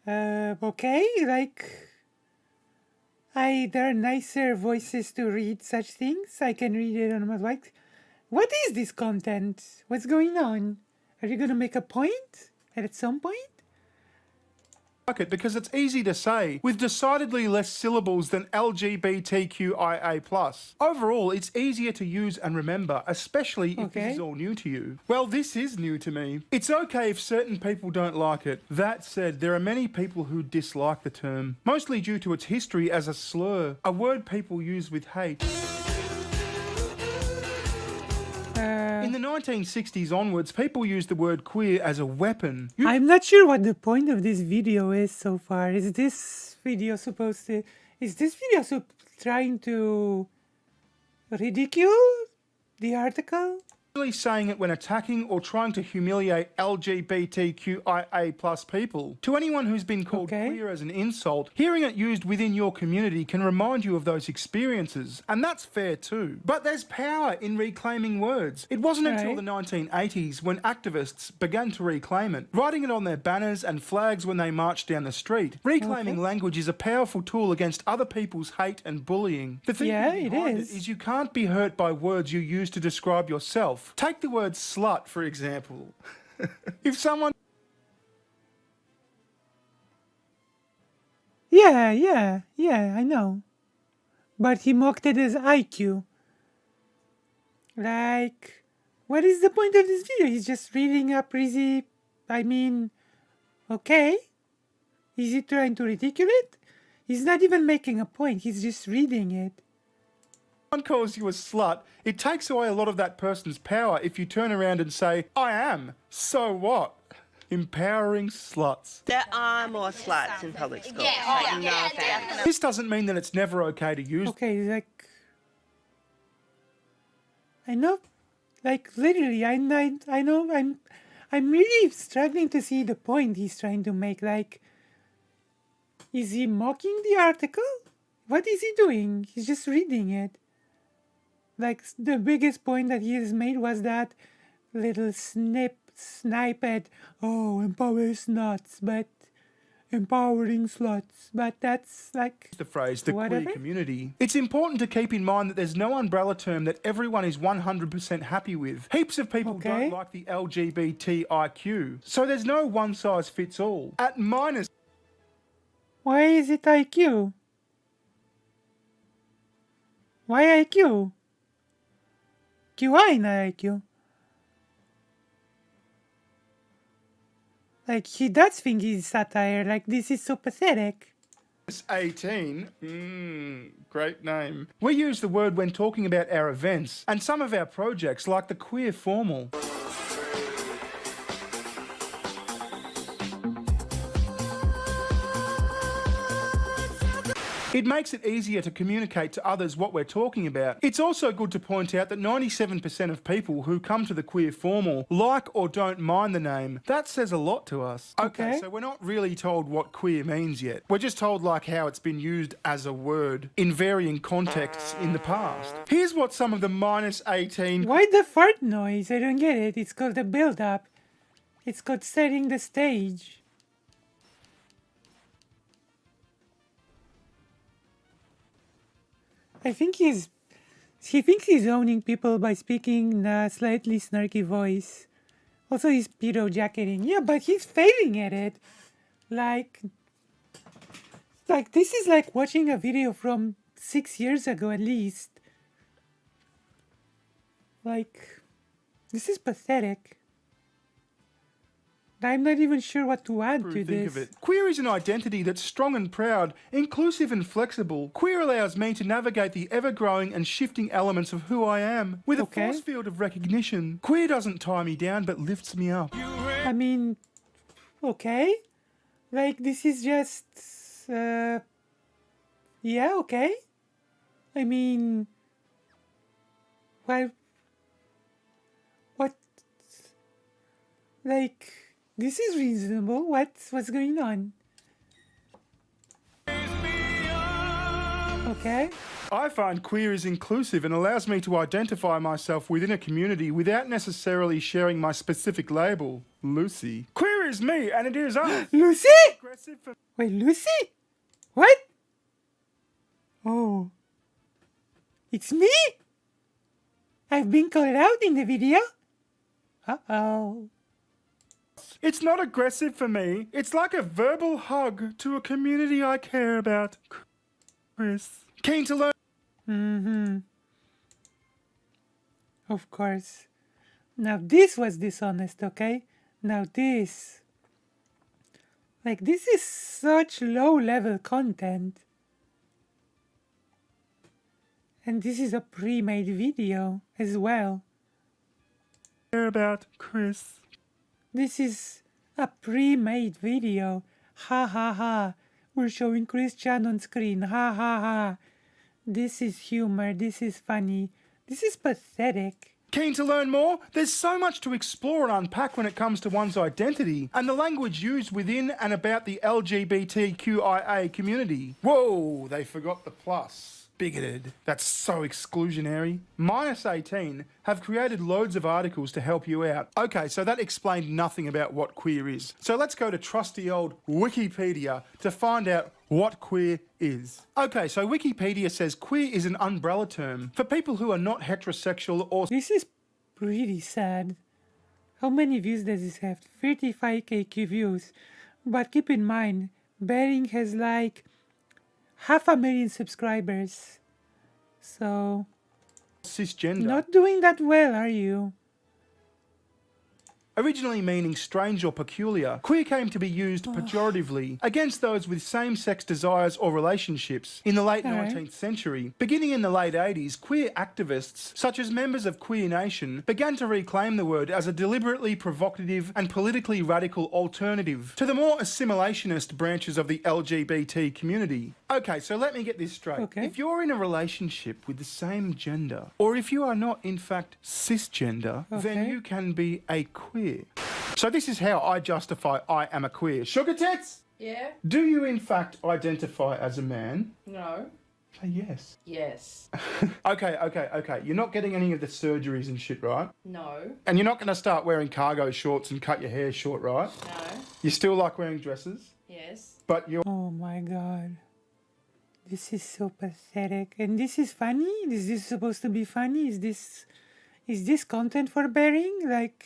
like, there are nicer voices to read such things. I can read it on my like. What is this content? What's going on? Are you gonna make a point at some point? It because it's easy to say, with decidedly less syllables than LGBTQIA+. Overall, it's easier to use and remember, especially if this is all new to you. Well, this is new to me. It's okay if certain people don't like it. That said, there are many people who dislike the term, mostly due to its history as a slur, a word people use with hate. In the 1960s onwards, people used the word queer as a weapon. I'm not sure what the point of this video is so far. Is this video trying to ridicule the article? Saying it when attacking or trying to humiliate LGBTQIA plus people. To anyone who's been called queer as an insult, hearing it used within your community can remind you of those experiences, and that's fair too. But there's power in reclaiming words. It wasn't until the 1980s when activists began to reclaim it, writing it on their banners and flags when they marched down the street. Reclaiming language is a powerful tool against other people's hate and bullying. The thinking behind it is you can't be hurt by words you use to describe yourself. Take the word slut, for example. If someone... Yeah, I know. But he mocked it as IQ. Like, what is the point of this video? He's just reading up okay. Is he trying to ridicule it? He's not even making a point, he's just reading it. Someone calls you a slut, it takes away a lot of that person's power if you turn around and say, I am, so what? Empowering sluts. There are more sluts in public schools. No offense. This doesn't mean that it's never okay to use. Okay, like... I know, like, literally, I know, I'm really struggling to see the point he's trying to make. Like, is he mocking the article? What is he doing? He's just reading it. Like, the biggest point that he has made was that little snipe at, empower sluts, but empowering sluts. But that's like the phrase, the queer community. It's important to keep in mind that there's no umbrella term that everyone is 100% happy with. Heaps of people don't like the LGBTIQ, so there's no one size fits all. At minus... Why is it IQ? Why IQ? QI, not IQ. Like, he does think he's satire. Like, this is so pathetic. 18. Great name. We use the word when talking about our events and some of our projects, like the Queer Formal. It makes it easier to communicate to others what we're talking about. It's also good to point out that 97% of people who come to the Queer Formal like or don't mind the name. That says a lot to us. Okay, so we're not really told what queer means yet. We're just told like how it's been used as a word in varying contexts in the past. Here's what some of the minus 18... Why the fart noise? I don't get it. It's called the build-up. It's called setting the stage. I think he thinks he's owning people by speaking in a slightly snarky voice. Also, he's pedo jacketing. Yeah, but he's failing at it. Like this is like watching a video from 6 years ago at least. Like, this is pathetic. I'm not even sure what to add to this. Queer is an identity that's strong and proud, inclusive and flexible. Queer allows me to navigate the ever-growing and shifting elements of who I am, with a force field of recognition. Queer doesn't tie me down, but lifts me up. I mean, okay. Like, this is just... yeah, okay. I mean... What? Like... This is reasonable. What's going on? Okay. I find queer is inclusive and allows me to identify myself within a community without necessarily sharing my specific label, Lucy. Queer is me, and it is us. Lucy? Wait, Lucy? What? Oh. It's me? I've been called out in the video? Uh-oh. It's not aggressive for me. It's like a verbal hug to a community I care about. Chris. Keen to learn. Mm-hmm. Of course. Now this was dishonest, okay? Now this. Like, this is such low-level content. And this is a pre-made video as well. care about, Chris? This is a pre-made video. Ha ha ha. We're showing Christian on screen. Ha ha ha. This is humor. This is funny. This is pathetic. Keen to learn more? There's so much to explore and unpack when it comes to one's identity and the language used within and about the LGBTQIA community. Whoa, they forgot the plus. Bigoted. That's so exclusionary. -18 have created loads of articles to help you out. Okay, so that explained nothing about what queer is. So let's go to trusty old Wikipedia to find out what queer is. Okay, so Wikipedia says queer is an umbrella term for people who are not heterosexual or... This is pretty sad. How many views does this have? 35k views. But keep in mind, Bering has like 500,000 subscribers. So... cisgender. Not doing that well, are you? Originally meaning strange or peculiar, queer came to be used pejoratively against those with same-sex desires or relationships in the late 19th century. Beginning in the late 80s, queer activists, such as members of Queer Nation, began to reclaim the word as a deliberately provocative and politically radical alternative to the more assimilationist branches of the LGBT community. Okay, so let me get this straight. Okay. If you're in a relationship with the same gender, or if you are not in fact cisgender, then you can be a queer. So this is how I justify I am a queer. Sugar tits? Yeah? Do you in fact identify as a man? No. Say yes. Yes. Okay. You're not getting any of the surgeries and shit, right? No. And you're not going to start wearing cargo shorts and cut your hair short, right? No. You still like wearing dresses? Yes. But you're... Oh my god. This is so pathetic. And this is funny? Is this supposed to be funny? Is this content for Bering? Like...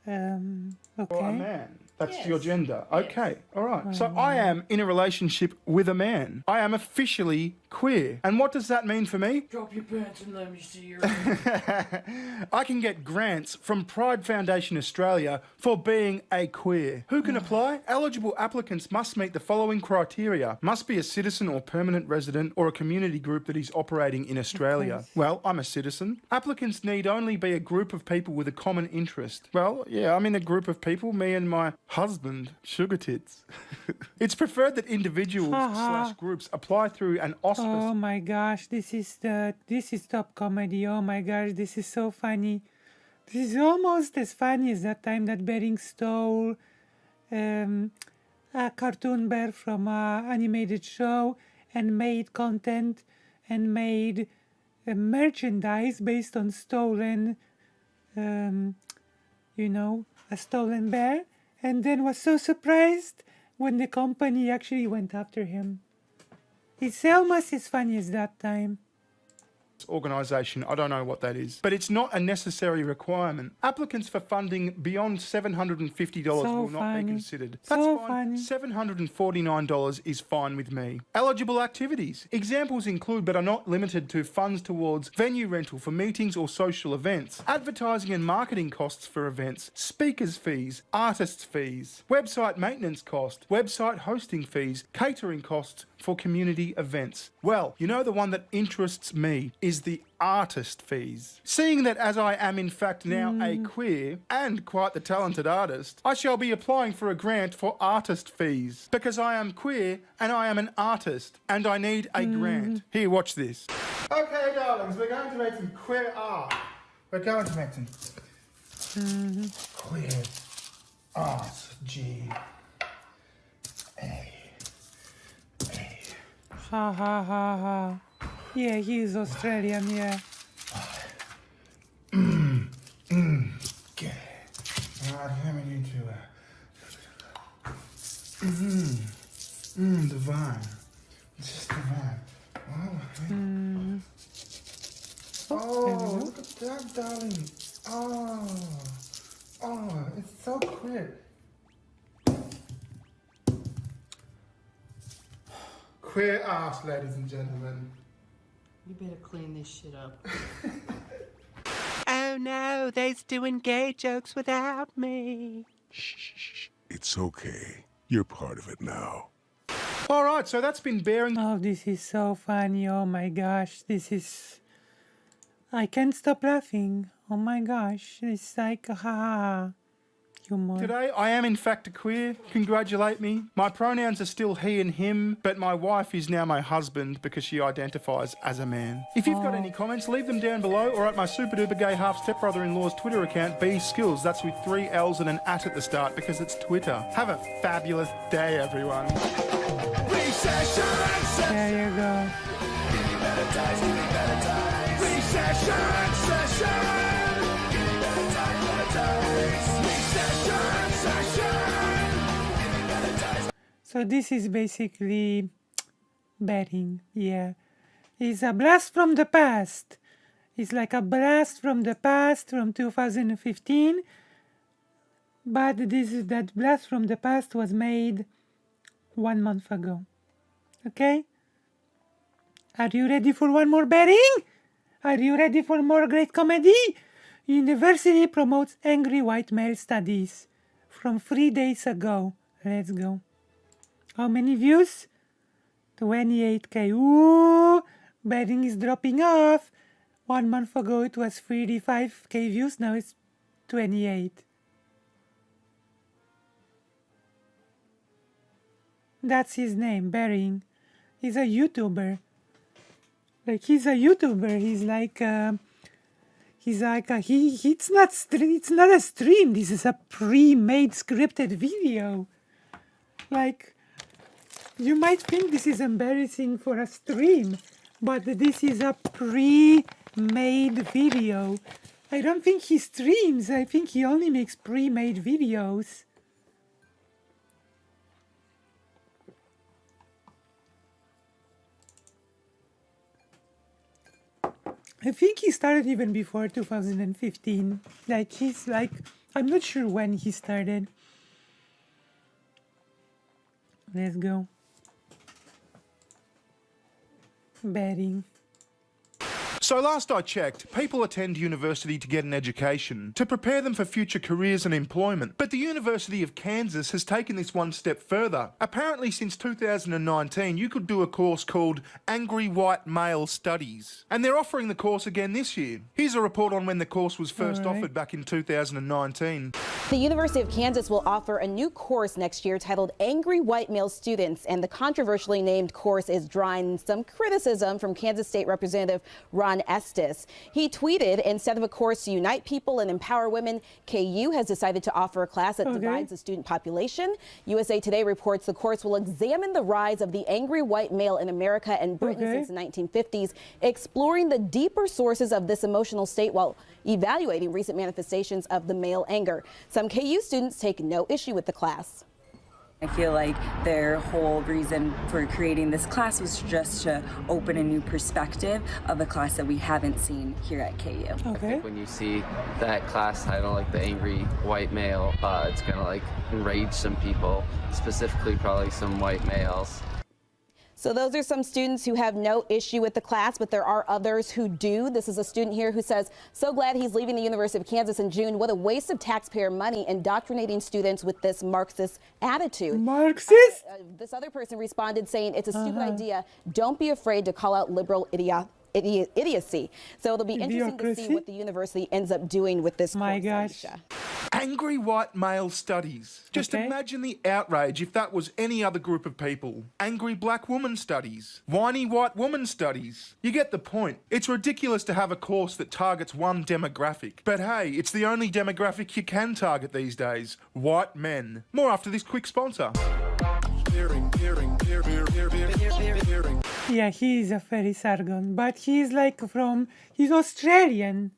okay. Or a man. That's Yes. your gender. Okay, all right. Oh, So I am in a relationship with a man. I am officially queer. And what does that mean for me? Drop your pants and let me see your... I can get grants from Pride Foundation Australia for being a queer. Who can apply? Eligible applicants must meet the following criteria. Must be a citizen or permanent resident or a community group that is operating in Australia. Well, I'm a citizen. Applicants need only be a group of people with a common interest. Well, yeah, I'm in a group of people, me and my husband, Sugar Tits. It's preferred that individuals / groups apply through an auspice. Oh my gosh, this is top comedy. Oh my gosh, this is so funny. This is almost as funny as that time that Bering stole a cartoon bear from an animated show and made content and made merchandise based on stolen, a stolen bear, and then was so surprised when the company actually went after him. It's almost as funny as that time. Organisation, I don't know what that is, but it's not a necessary requirement. Applicants for funding beyond $750 will not be considered. That's fine. $749 is fine with me. Eligible activities. Examples include, but are not limited to, funds towards venue rental for meetings or social events, advertising and marketing costs for events, speakers fees, artists fees, website maintenance cost, website hosting fees, catering costs for community events. Well, you know, the one that interests me is the artist fees. Seeing that as I am in fact now a queer and quite the talented artist, I shall be applying for a grant for artist fees because I am queer and I am an artist and I need a grant. Here, watch this. Okay, darlings, we're going to make some queer art. We're going to make some queer art. Ha ha ha ha. Yeah, he is Australian, yeah. Okay. Alright, let me need to divine. Just divine. Oh, look at that, darling. Oh, it's so quick. Queer art, ladies and gentlemen. You better clean this shit up. Oh no, they's doing gay jokes without me. Shh. It's okay. You're part of it now. All right, so that's been Bering. Oh, this is so funny. Oh my gosh, this is I can't stop laughing. Oh my gosh, it's like ha humor. Today, I am in fact a queer. Congratulate me. My pronouns are still he and him, but my wife is now my husband because she identifies as a man. If you've got any comments, leave them down below or at my super duper gay half stepbrother-in-law's Twitter account, B Skills. That's with 3 L's and an at the start because it's Twitter. Have a fabulous day, everyone. There you go. So this is basically betting, yeah. It's a blast from the past. It's like a blast from the past from 2015. But that blast from the past was made 1 month ago. Okay? Are you ready for one more betting? Are you ready for more great comedy? University promotes angry white male studies from 3 days ago. Let's go. How many views? 28k. Ooh, betting is dropping off. 1 month ago it was 35k views. Now it's 28. That's his name, Bering. He's a YouTuber. Like he's a YouTuber. It's not a stream. This is a pre-made scripted video. Like, you might think this is embarrassing for a stream, but this is a pre-made video. I don't think he streams. I think he only makes pre-made videos. I think he started even before 2015. I'm not sure when he started. Let's go. Betting. So last I checked, people attend university to get an education, to prepare them for future careers and employment. But the University of Kansas has taken this one step further. Apparently since 2019, you could do a course called Angry White Male Studies. And they're offering the course again this year. Here's a report on when the course was first offered back in 2019. The University of Kansas will offer a new course next year titled Angry White Male Students, and the controversially named course is drawing some criticism from Kansas State Representative Ron Estes. He tweeted, instead of a course to unite people and empower women, KU has decided to offer a class that divides the student population. USA Today reports the course will examine the rise of the angry white male in America and Britain since the 1950s, exploring the deeper sources of this emotional state while evaluating recent manifestations of the male anger. Some KU students take no issue with the class. I feel like their whole reason for creating this class was just to open a new perspective of a class that we haven't seen here at KU. I think when you see that class title, like the angry white male, it's gonna like enrage some people, specifically probably some white males. So those are some students who have no issue with the class, but there are others who do. This is a student here who says, so glad he's leaving the University of Kansas in June. What a waste of taxpayer money indoctrinating students with this Marxist attitude. Marxist? This other person responded saying, it's a stupid idea. Don't be afraid to call out liberal idiocy. So it'll be interesting to see what the university ends up doing with this course. Gosh. Angry white male studies. Just imagine the outrage if that was any other group of people. Angry black woman studies. Whiny white woman studies. You get the point. It's ridiculous to have a course that targets one demographic. But hey, it's the only demographic you can target these days. White men. More after this quick sponsor. Yeah, he is a fairy Sargon, but he's he's Australian.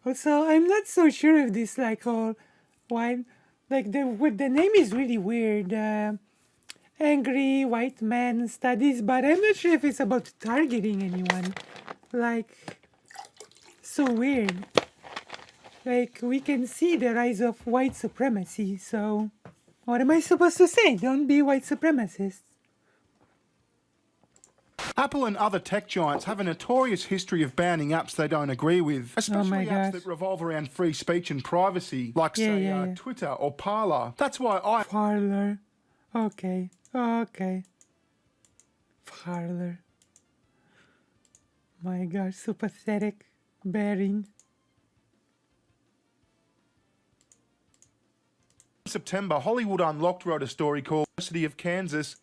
Also, I'm not so sure if this the name is really weird. Angry white man studies, but I'm not sure if it's about targeting anyone. So weird. We can see the rise of white supremacy, so what am I supposed to say? Don't be white supremacists. Apple and other tech giants have a notorious history of banning apps they don't agree with, especially apps that revolve around free speech and privacy, like Twitter or Parler. That's why Parler. Okay. Parler. My gosh, so pathetic. Bearing. September, Hollywood Unlocked wrote a story called University of Kansas.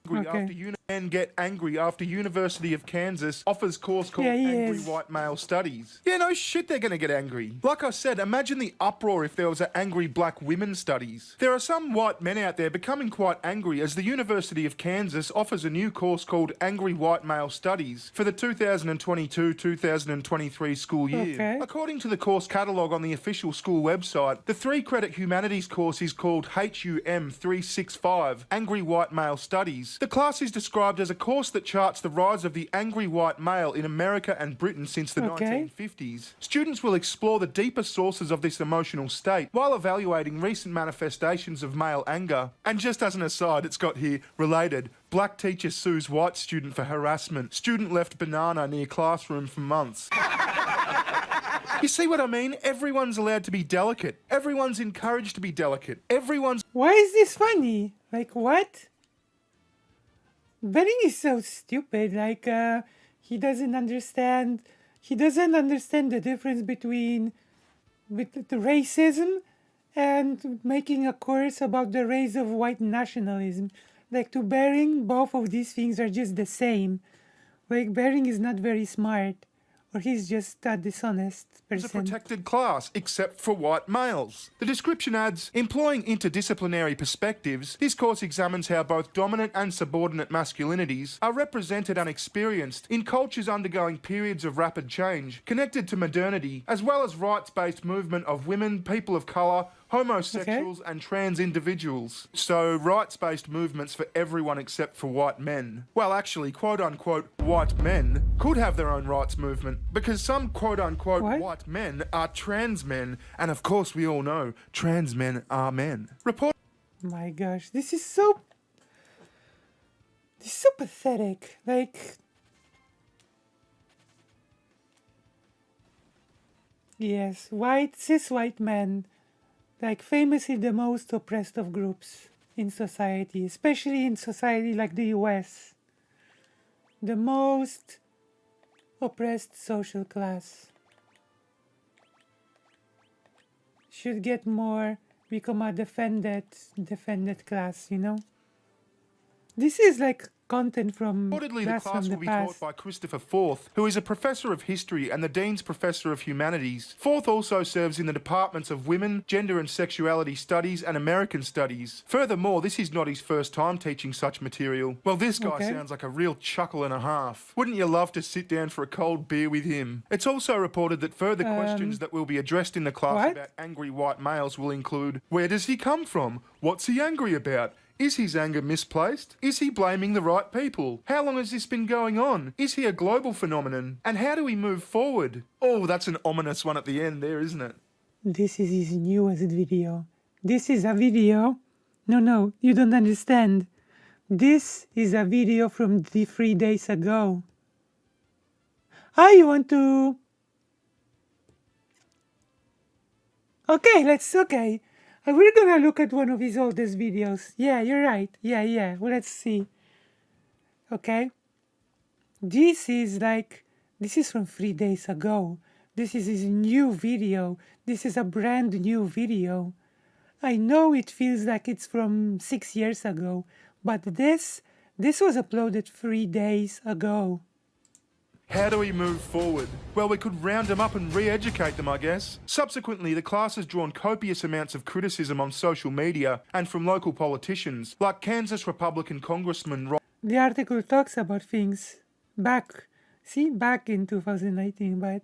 Men get angry after University of Kansas offers course called Angry White Male Studies. Yeah, no shit, they're gonna get angry. Like I said, imagine the uproar if there was an Angry Black Women Studies. There are some white men out there becoming quite angry as the University of Kansas offers a new course called Angry White Male Studies for the 2022-2023 school year. Okay. According to the course catalogue on the official school website, the 3-credit humanities course is called HUM 365, Angry White Male Studies. The class is described as a course that charts the rise of the angry white male in America and Britain since the 1950s. Students will explore the deeper sources of this emotional state while evaluating recent manifestations of male anger. And just as an aside, it's got here, related, black teacher sues white student for harassment. Student left banana near classroom for months. You see what I mean? Everyone's allowed to be delicate. Everyone's encouraged to be delicate. Everyone's... Why is this funny? Like, what? Benning is so stupid. Like, he doesn't understand the difference between the racism and making a course about the rise of white nationalism. Like, to Bering, both of these things are just the same. Like, Bering is not very smart. Or he's just a dishonest person. It's a protected class, except for white males. The description adds, employing interdisciplinary perspectives, this course examines how both dominant and subordinate masculinities are represented and experienced in cultures undergoing periods of rapid change, connected to modernity, as well as rights-based movement of women, people of colour, homosexuals and trans individuals. So rights-based movements for everyone except for white men. Well, actually, quote-unquote white men could have their own rights movement because some quote-unquote white men are trans men, and of course we all know trans men are men. My gosh, this is so pathetic. Like, yes, cis white men, like famously the most oppressed of groups in society, especially in society like the US. The most oppressed social class. Should get more, become a defended class, you know? This is like content from Reportedly, the class will be taught by Christopher Forth, who is a professor of history and the Dean's Professor of Humanities. Forth also serves in the departments of Women, Gender and Sexuality Studies and American Studies. Furthermore, this is not his first time teaching such material. Well, this guy sounds like a real chuckle and a half. Wouldn't you love to sit down for a cold beer with him? It's also reported that further questions that will be addressed in the class about angry white males will include, where does he come from? What's he angry about? Is his anger misplaced? Is he blaming the right people? How long has this been going on? Is he a global phenomenon? And how do we move forward? Oh, that's an ominous one at the end there, isn't it? This is his newest video. This is a video. No, you don't understand. This is a video from 3 days ago. You want to... Okay. We're gonna look at one of his oldest videos. Yeah, you're right. Yeah. Well, let's see. Okay. This is from 3 days ago. This is his new video. This is a brand new video. I know it feels like it's from 6 years ago, but this was uploaded 3 days ago. How do we move forward? Well, we could round them up and re-educate them, I guess. Subsequently, the class has drawn copious amounts of criticism on social media and from local politicians, like Kansas Republican Congressman Ron. The article talks about things back in 2019, but...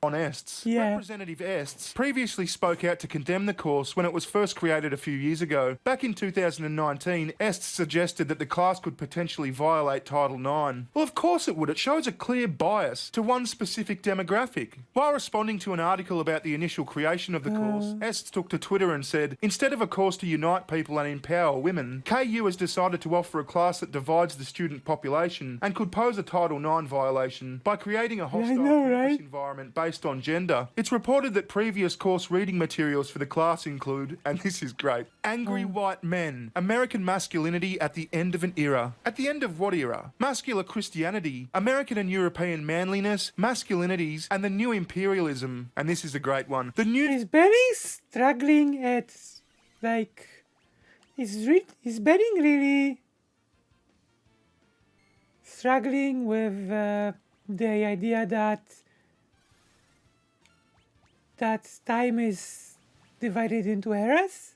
On Estes. Representative Estes previously spoke out to condemn the course when it was first created a few years ago. Back in 2019, Estes suggested that the class could potentially violate Title IX. Well, of course it would. It shows a clear bias to one specific demographic. While responding to an article about the initial creation of the course, Estes took to Twitter and said, instead of a course to unite people and empower women, KU has decided to offer a class that divides the student population and could pose a Title IX violation by creating a hostile campus environment based based on gender. It's reported that previous course reading materials for the class include, and this is great, Angry White Men, American Masculinity at the End of an Era. At the end of what era? Muscular Christianity, American and European Manliness, Masculinities, and the New Imperialism. And this is a great one. The new... Is Benny struggling at, like... Is Benny really struggling with the idea that time is divided into eras?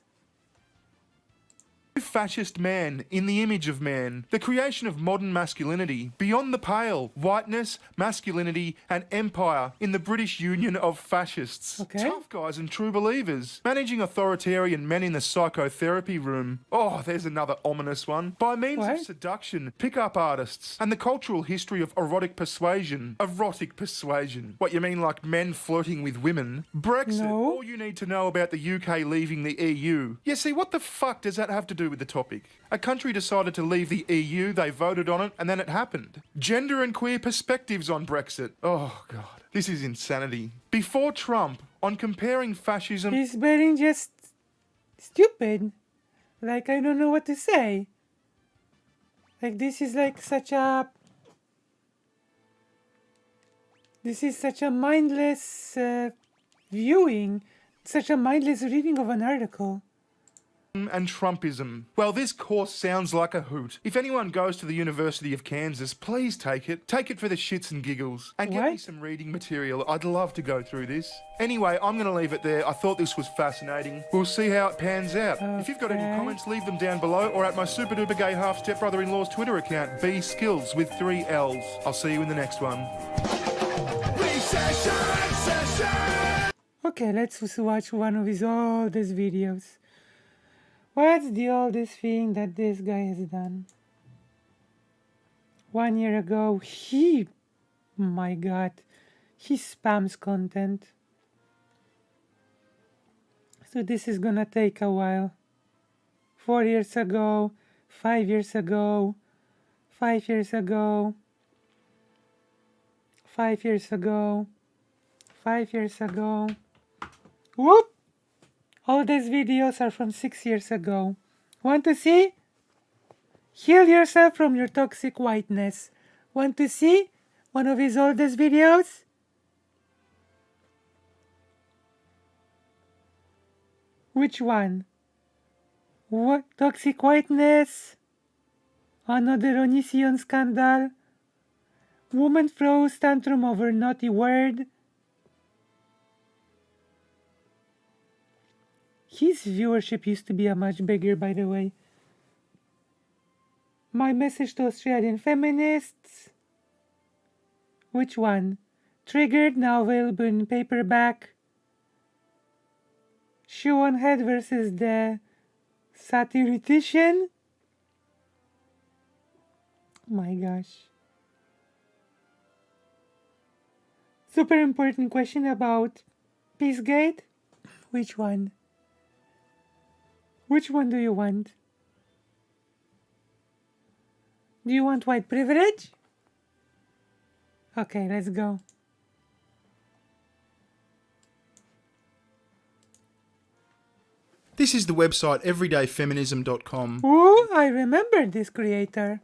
Fascist man in the image of man, the creation of modern masculinity, beyond the pale, whiteness, masculinity, and empire in the British Union of Fascists. Tough guys and true believers, managing authoritarian men in the psychotherapy room. Oh, there's another ominous one. By means of seduction, pick-up artists, and the cultural history of erotic persuasion. Erotic persuasion. What, you mean like men flirting with women? Brexit, all you need to know about the UK leaving the EU. Yeah, see, what the fuck does that have to do with the topic? A country decided to leave the EU, they voted on it, and then it happened. Gender and queer perspectives on Brexit. Oh, God. This is insanity. Before Trump, on comparing fascism... He's being just stupid. Like, I don't know what to say. Like, this is like such a... This is such a mindless viewing. Such a mindless reading of an article. And Trumpism. Well, this course sounds like a hoot. If anyone goes to the University of Kansas, please take it. Take it for the shits and giggles. And get me some reading material. I'd love to go through this. Anyway, I'm going to leave it there. I thought this was fascinating. We'll see how it pans out. If you've got any comments, leave them down below or at my super duper gay half stepbrother-in-law's Twitter account, bskills with 3 L's. I'll see you in the next one. Okay, let's watch one of his oldest videos. What's the oldest thing that this guy has done? 1 year ago, my God, he spams content. So this is gonna take a while. 4 years ago, 5 years ago, 5 years ago, 5 years ago, 5 years ago. Whoop! All these videos are from 6 years ago. Want to see? Heal yourself from your toxic whiteness. Want to see one of his oldest videos? Which one? What? Toxic whiteness? Another Onision scandal? Woman throws tantrum over naughty word? His viewership used to be a much bigger, by the way. My message to Australian feminists. Which one? Triggered, now available in paperback. Shoe on Head versus the Satirician. My gosh. Super important question about Peacegate. Which one? Which one do you want? Do you want white privilege? Okay, let's go. This is the website everydayfeminism.com. Oh, I remember this creator.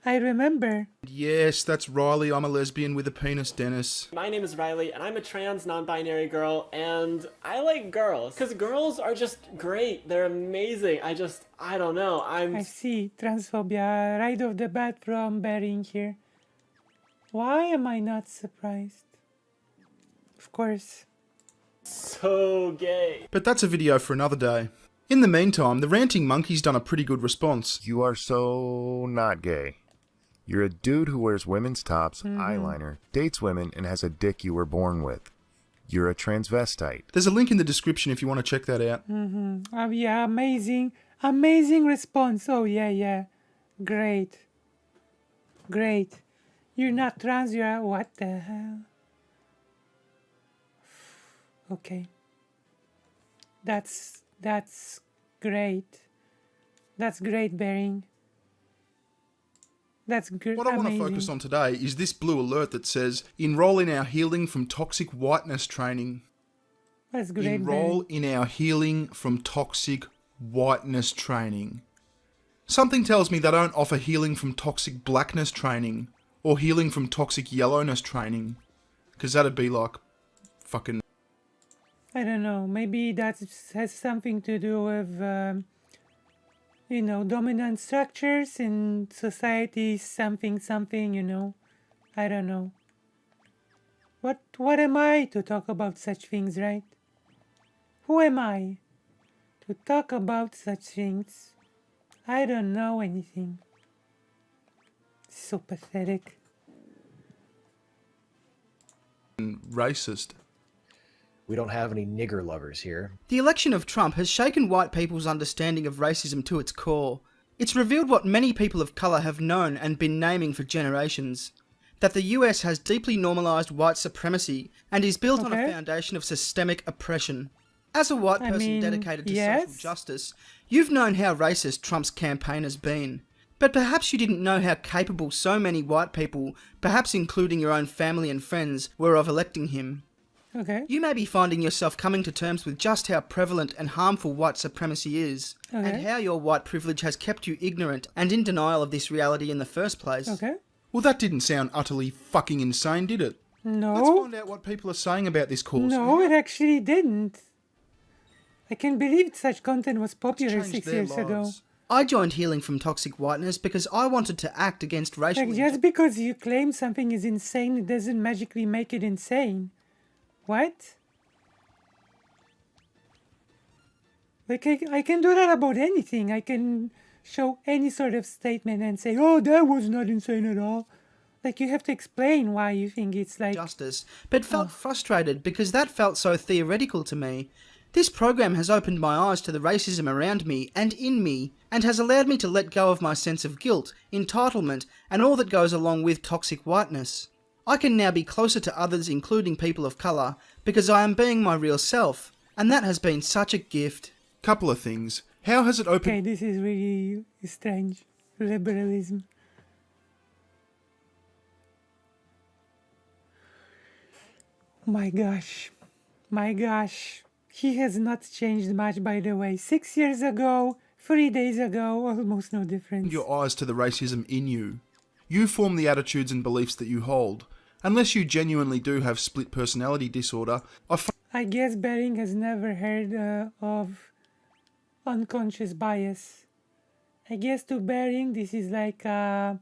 I remember. Yes, that's Riley. I'm a lesbian with a penis, Dennis. My name is Riley, and I'm a trans non-binary girl, and I like girls. Because girls are just great. They're amazing. I don't know. I see transphobia right off the bat from Bering here. Why am I not surprised? Of course. So gay. But that's a video for another day. In the meantime, the Ranting Monkey's done a pretty good response. You are so not gay. You're a dude who wears women's tops, eyeliner, dates women, and has a dick you were born with. You're a transvestite. There's a link in the description if you want to check that out. Oh yeah, amazing. Amazing response. Oh yeah. Great. Great. You're not trans, you're... What the hell? Okay. That's great. That's great, Bering. That's good. What I want to focus on today is this blue alert that says, enroll in our healing from toxic whiteness training. That's great. Enroll in our healing from toxic whiteness training. Something tells me they don't offer healing from toxic blackness training or healing from toxic yellowness training. Because that'd be like fucking... I don't know. Maybe that has something to do with, you know, dominant structures in society, something, you know. I don't know. What am I to talk about such things, right? Who am I to talk about such things? I don't know anything. So pathetic. Racist. We don't have any nigger lovers here. The election of Trump has shaken white people's understanding of racism to its core. It's revealed what many people of colour have known and been naming for generations. That the US has deeply normalised white supremacy and is built on a foundation of systemic oppression. As a white person dedicated to social justice, you've known how racist Trump's campaign has been. But perhaps you didn't know how capable so many white people, perhaps including your own family and friends, were of electing him. Okay. You may be finding yourself coming to terms with just how prevalent and harmful white supremacy is, and how your white privilege has kept you ignorant and in denial of this reality in the first place. Okay. Well, that didn't sound utterly fucking insane, did it? No. Let's find out what people are saying about this course. No, it actually didn't. I can't believe such content was popular 6 years ago. I joined Healing from Toxic Whiteness because I wanted to act against racial... Like, just because you claim something is insane, it doesn't magically make it insane. What? Like, I can do that about anything. I can show any sort of statement and say, oh, that was not insane at all. Like, you have to explain why you think it's like... Justice, but felt frustrated because that felt so theoretical to me. This program has opened my eyes to the racism around me and in me, and has allowed me to let go of my sense of guilt, entitlement, and all that goes along with toxic whiteness. I can now be closer to others, including people of colour, because I am being my real self, and that has been such a gift. Couple of things. How has it opened... Okay, this is really strange. Liberalism. My gosh. My gosh. He has not changed much, by the way. 6 years ago, 3 days ago, almost no difference. Your eyes to the racism in you. You form the attitudes and beliefs that you hold. Unless you genuinely do have split personality disorder, I guess Bering has never heard of unconscious bias. I guess to Bering, this is like a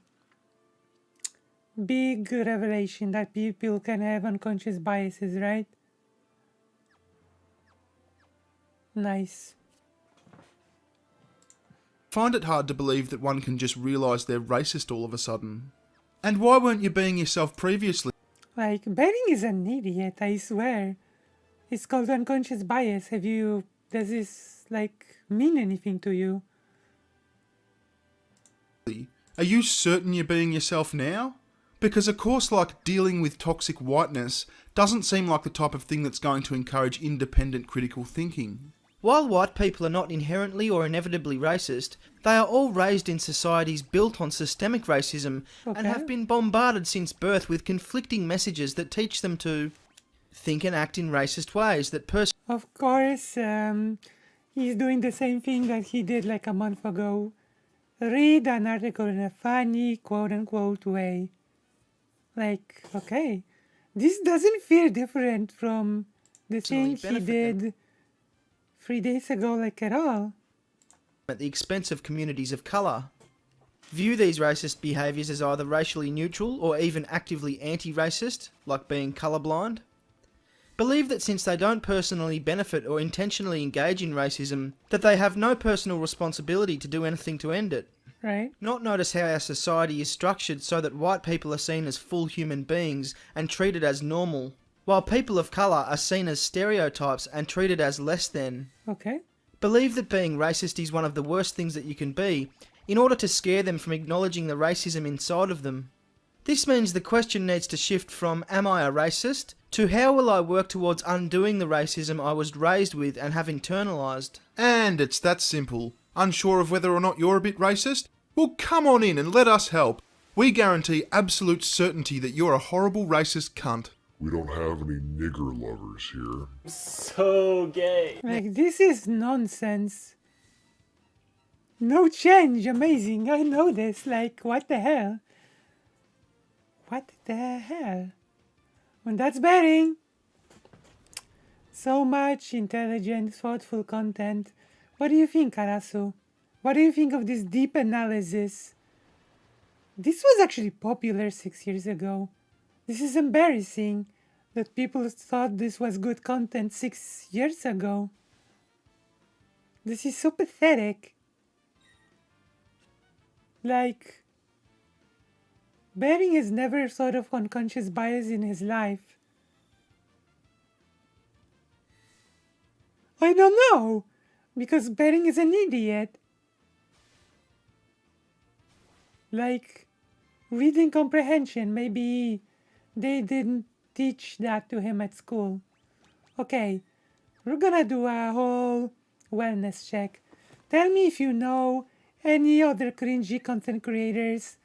big revelation that people can have unconscious biases, right? Nice. Find it hard to believe that one can just realise they're racist all of a sudden. And why weren't you being yourself previously? Like, Bering is an idiot, I swear. It's called unconscious bias. Does this, like, mean anything to you? Are you certain you're being yourself now? Because a course like Dealing with Toxic Whiteness doesn't seem like the type of thing that's going to encourage independent critical thinking. While white people are not inherently or inevitably racist, they are all raised in societies built on systemic racism and have been bombarded since birth with conflicting messages that teach them to think and act in racist ways that Of course, he's doing the same thing that he did like a month ago. Read an article in a funny, quote-unquote way. Like, okay, this doesn't feel different from the thing he did 3 days ago, like, at all. At the expense of communities of colour. View these racist behaviours as either racially neutral or even actively anti-racist, like being colourblind. Believe that since they don't personally benefit or intentionally engage in racism, that they have no personal responsibility to do anything to end it. Right. Not notice how our society is structured so that white people are seen as full human beings and treated as normal, while people of colour are seen as stereotypes and treated as less than. Okay. Believe that being racist is one of the worst things that you can be, in order to scare them from acknowledging the racism inside of them. This means the question needs to shift from am I a racist to how will I work towards undoing the racism I was raised with and have internalised. And it's that simple. Unsure of whether or not you're a bit racist? Well, come on in and let us help. We guarantee absolute certainty that you're a horrible racist cunt. We don't have any nigger lovers here. So gay. Like, this is nonsense. No change, amazing. I know this. Like, what the hell? What the hell? And that's betting. So much intelligent, thoughtful content. What do you think, Arasu? What do you think of this deep analysis? This was actually popular 6 years ago. This is embarrassing that people thought this was good content 6 years ago. This is so pathetic. Like, Bering has never thought of unconscious bias in his life. I don't know, because Bering is an idiot. Like, reading comprehension, maybe they didn't teach that to him at school. Okay, we're gonna do a whole wellness check. Tell me if you know any other cringy content creators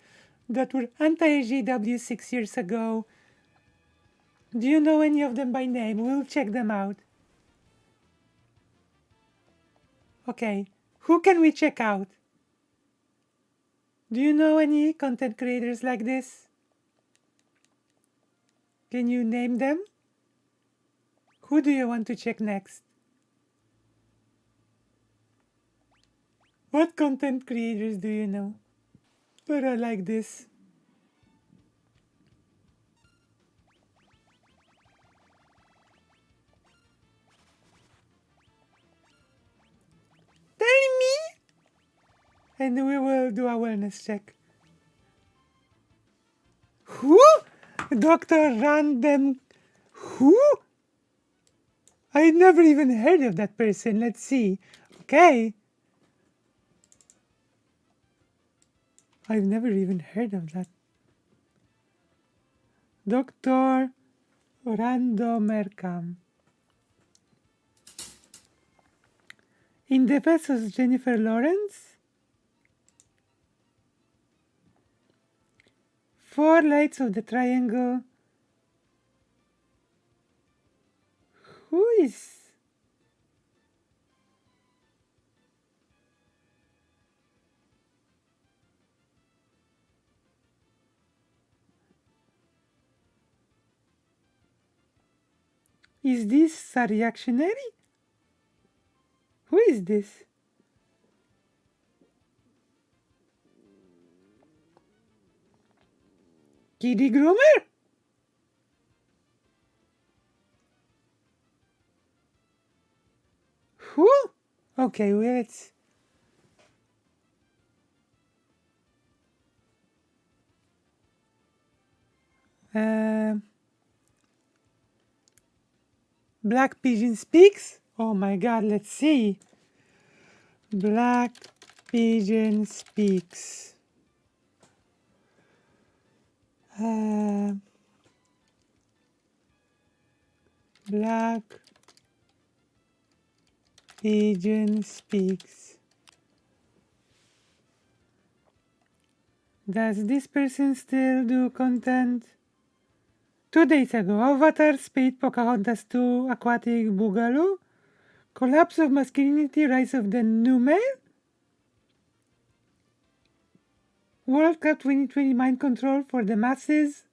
that were anti-AJW 6 years ago. Do you know any of them by name? We'll check them out. Okay, who can we check out? Do you know any content creators like this? Can you name them? Who do you want to check next? What content creators do you know that are like this? Tell me! And we will do a wellness check. Who? Dr. Random. Who? I never even heard of that person. Let's see. Okay. I've never even heard of that. Dr. Randomercam. In the versus Jennifer Lawrence. 4 lights of the triangle. Who is? Is this a reactionary? Who is this? Kitty Groomer? Who? Okay, well, it's... Black Pigeon Speaks? Oh my god, let's see. Black Pigeon Speaks. Black Pigeon Speaks. Does this person still do content? 2 days ago, Avatar, Spade, Pocahontas 2, Aquatic Boogaloo, Collapse of Masculinity, Rise of the New Male, World Cup 2020 Mind Control for the Masses,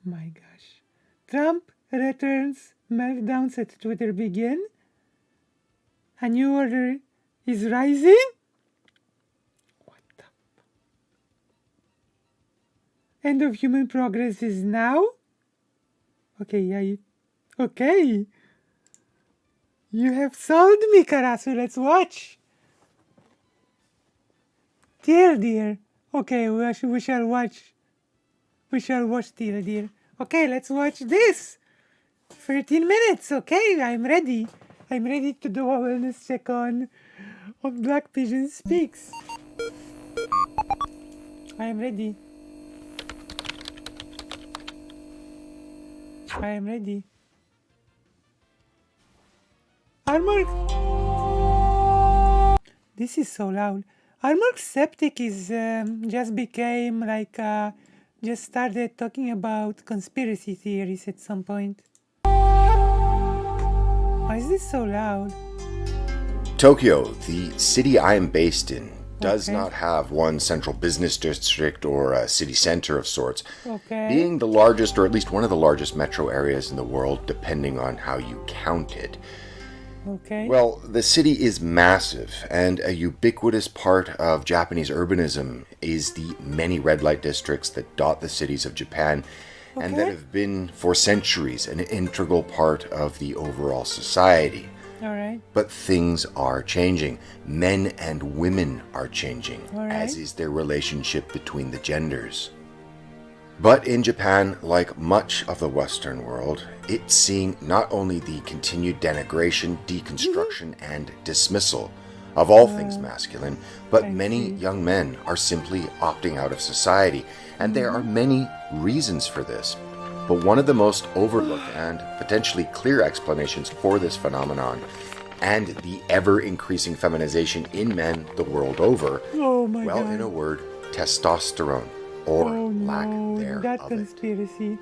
my gosh, Trump returns, meltdowns at Twitter begin, A New Order is Rising, what the End of Human Progress is Now. Okay, okay. You have sold me, Karasu. Let's watch. Dear, dear. Okay, we shall watch. We shall watch, dear, dear. Okay, let's watch this. 13 minutes. Okay, I'm ready. I'm ready to do a wellness check on Black Pigeon Speaks. I am ready. I am ready. Armor. This is so loud. Armor Septic is just became like just started talking about conspiracy theories at some point. Why is this so loud? Tokyo, the city I am based in, does not have one central business district or a city center of sorts. Being the largest, or at least one of the largest metro areas in the world, depending on how you count it. Well, the city is massive, and a ubiquitous part of Japanese urbanism is the many red light districts that dot the cities of Japan, and that have been for centuries an integral part of the overall society. But things are changing. Men and women are changing, as is their relationship between the genders. But in Japan, like much of the Western world, it's seeing not only the continued denigration, deconstruction, and dismissal of all things masculine, but many young men are simply opting out of society. And there are many reasons for this. But one of the most overlooked and potentially clear explanations for this phenomenon and the ever-increasing feminization in men the world over, in a word, testosterone, or lack thereof. That conspiracy.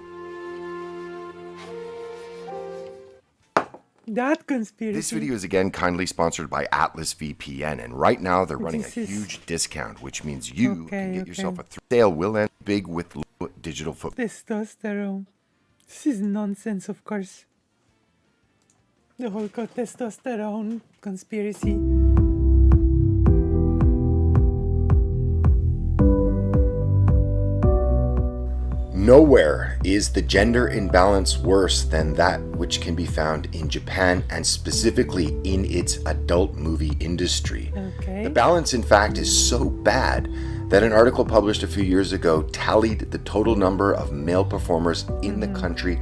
That conspiracy. This video is again kindly sponsored by Atlas VPN, and right now they're running a huge discount, which means you can get yourself a sale will end big with digital footprint. Testosterone. This is nonsense, of course. The whole testosterone conspiracy. Nowhere is the gender imbalance worse than that which can be found in Japan, and specifically in its adult movie industry. The balance, in fact, is so bad that an article published a few years ago tallied the total number of male performers in the country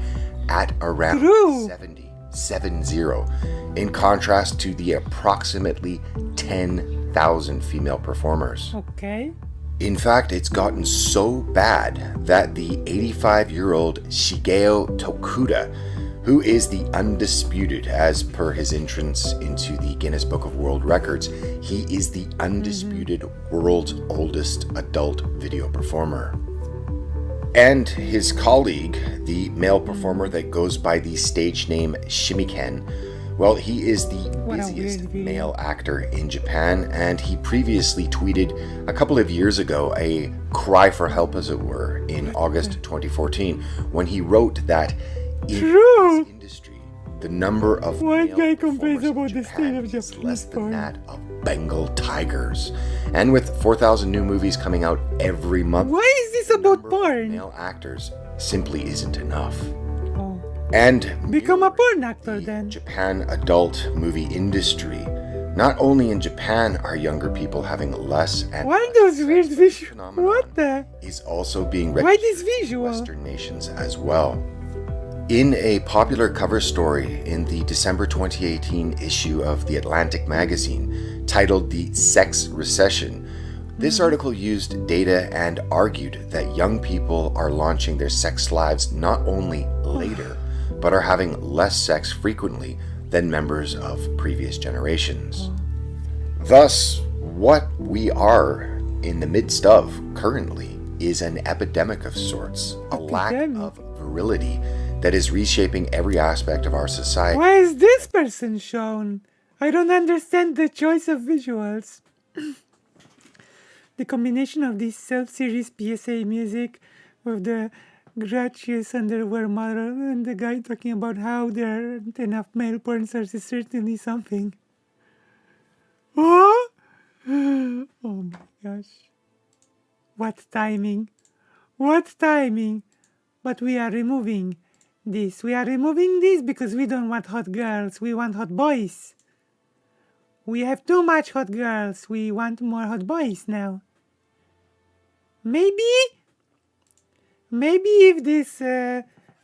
at around 70, in contrast to the approximately 10,000 female performers. In fact, it's gotten so bad that the 85-year-old Shigeo Tokuda, who is the undisputed, as per his entrance into the Guinness Book of World Records, he is the undisputed world's oldest adult video performer. And his colleague, the male performer that goes by the stage name Shimiken, well, he is the busiest male actor in Japan, and he previously tweeted a couple of years ago a cry for help, as it were, in August 2014, when he wrote that in his industry, the number of male performers in Japan is less than that of Bengal tigers. And with 4,000 new movies coming out every month, why is this about porn? Male actors simply isn't enough. And become a porn actor then. Japan adult movie industry. Not only in Japan are younger people having less and why those weird visuals? What the? Is also being why this visual? In Western nations as well. In a popular cover story in the December 2018 issue of The Atlantic magazine, titled The Sex Recession, this article used data and argued that young people are launching their sex lives not only later, but are having less sex frequently than members of previous generations. Thus, what we are in the midst of currently is an epidemic of sorts, a lack of virility that is reshaping every aspect of our society. Why is this person shown? I don't understand the choice of visuals. The combination of this self-series PSA music with the gratuitous underwear model and the guy talking about how there aren't enough male porn stars is certainly something. Oh my gosh. What timing. What timing. But we are removing this. We are removing this because we don't want hot girls. We want hot boys. We have too much hot girls. We want more hot boys now. Maybe if this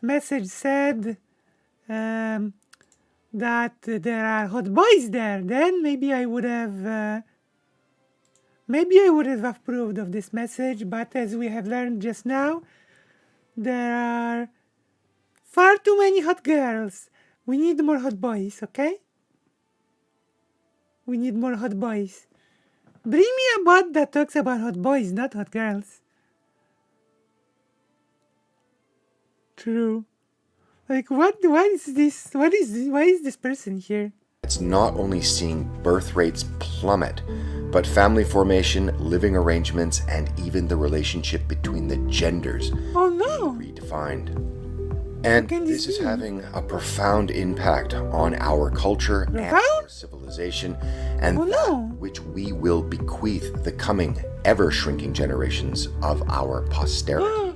message said that there are hot boys there, then maybe I would have approved of this message. But as we have learned just now, there are far too many hot girls. We need more hot boys, okay? We need more hot boys. Bring me a bot that talks about hot boys, not hot girls. True. Like, what? Why is this? What is this? Why is this person here? It's not only seeing birth rates plummet, but family formation, living arrangements, and even the relationship between the genders being redefined. And this is having a profound impact on our culture and our civilization, and which we will bequeath the coming, ever-shrinking generations of our posterity.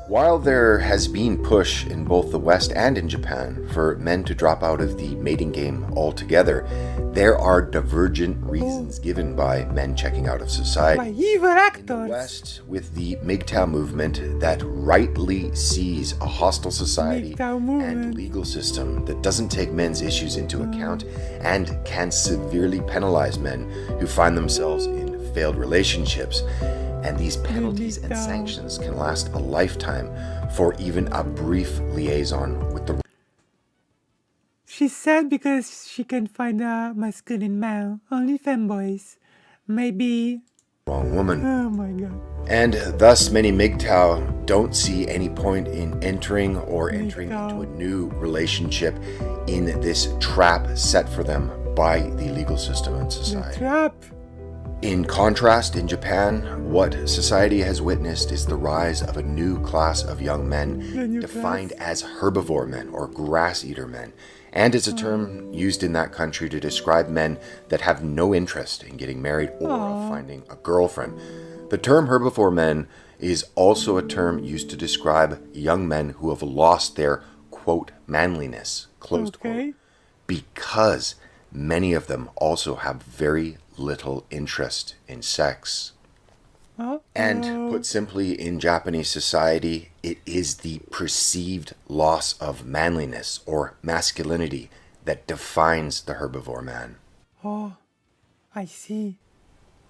While there has been push in both the West and in Japan for men to drop out of the mating game altogether, there are divergent reasons given by men checking out of society. By evil actors. In the West, with the MGTOW movement that rightly sees a hostile society and legal system that doesn't take men's issues into account and can severely penalize men who find themselves in failed relationships. And these penalties and sanctions can last a lifetime for even a brief liaison with the... She's sad because she can find a masculine male. Only femboys. Maybe... wrong woman. Oh my god. And thus many MGTOW don't see any point in entering into a new relationship in this trap set for them by the legal system and society. The trap. In contrast, in Japan, what society has witnessed is the rise of a new class of young men defined as herbivore men or grass-eater men, and it's a term used in that country to describe men that have no interest in getting married or of finding a girlfriend. The term herbivore men is also a term used to describe young men who have lost their, quote, manliness, closed quote, because many of them also have very little interest in sex. And put simply, in Japanese society, it is the perceived loss of manliness or masculinity that defines the herbivore man. Oh, I see.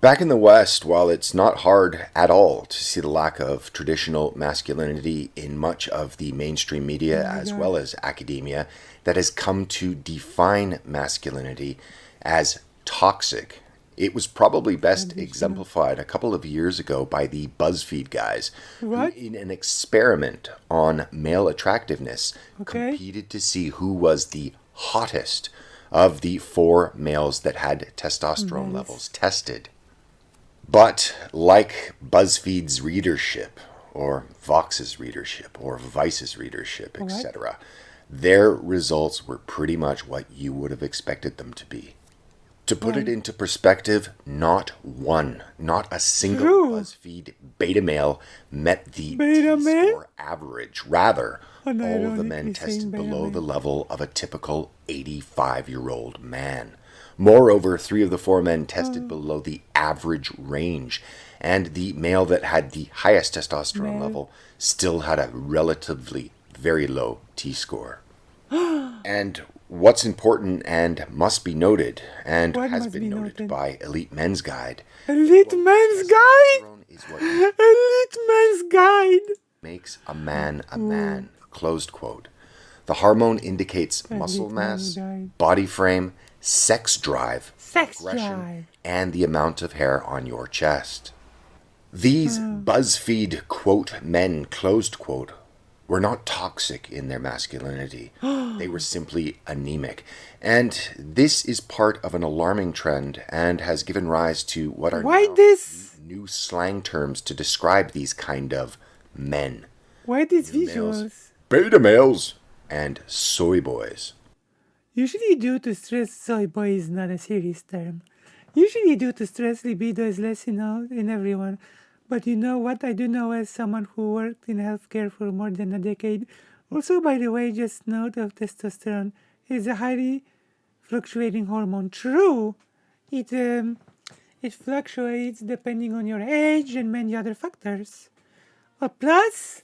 Back in the West, while it's not hard at all to see the lack of traditional masculinity in much of the mainstream media as well as academia that has come to define masculinity as toxic, it was probably best exemplified a couple of years ago by the BuzzFeed guys, who in an experiment on male attractiveness competed to see who was the hottest of the 4 males that had testosterone levels tested. But like BuzzFeed's readership, or Vox's readership, or Vice's readership, etc., their results were pretty much what you would have expected them to be. To put it into perspective, not a single BuzzFeed beta male met the T-score average. Rather, all of the men tested below the level of a typical 85-year-old man. Moreover, 3 of the 4 men tested below the average range, and the male that had the highest testosterone level still had a relatively very low T-score. And what's important and must be noted, and has been noted by Elite Men's Guide. Elite Men's Guide? Elite Men's Guide! Makes a man, closed quote. The hormone indicates muscle mass, body frame, sex drive, aggression, and the amount of hair on your chest. These BuzzFeed quote men, closed quote, were not toxic in their masculinity. They were simply anemic. And this is part of an alarming trend and has given rise to what are now new slang terms to describe these kind of men. Why these visuals? Beta males and soy boys. Usually due to stress, soy boy is not a serious term. Usually due to stress, libido is less in everyone. But you know what? I do know as someone who worked in healthcare for more than a decade. Also, by the way, just note of testosterone is a highly fluctuating hormone. True, it fluctuates depending on your age and many other factors. But plus,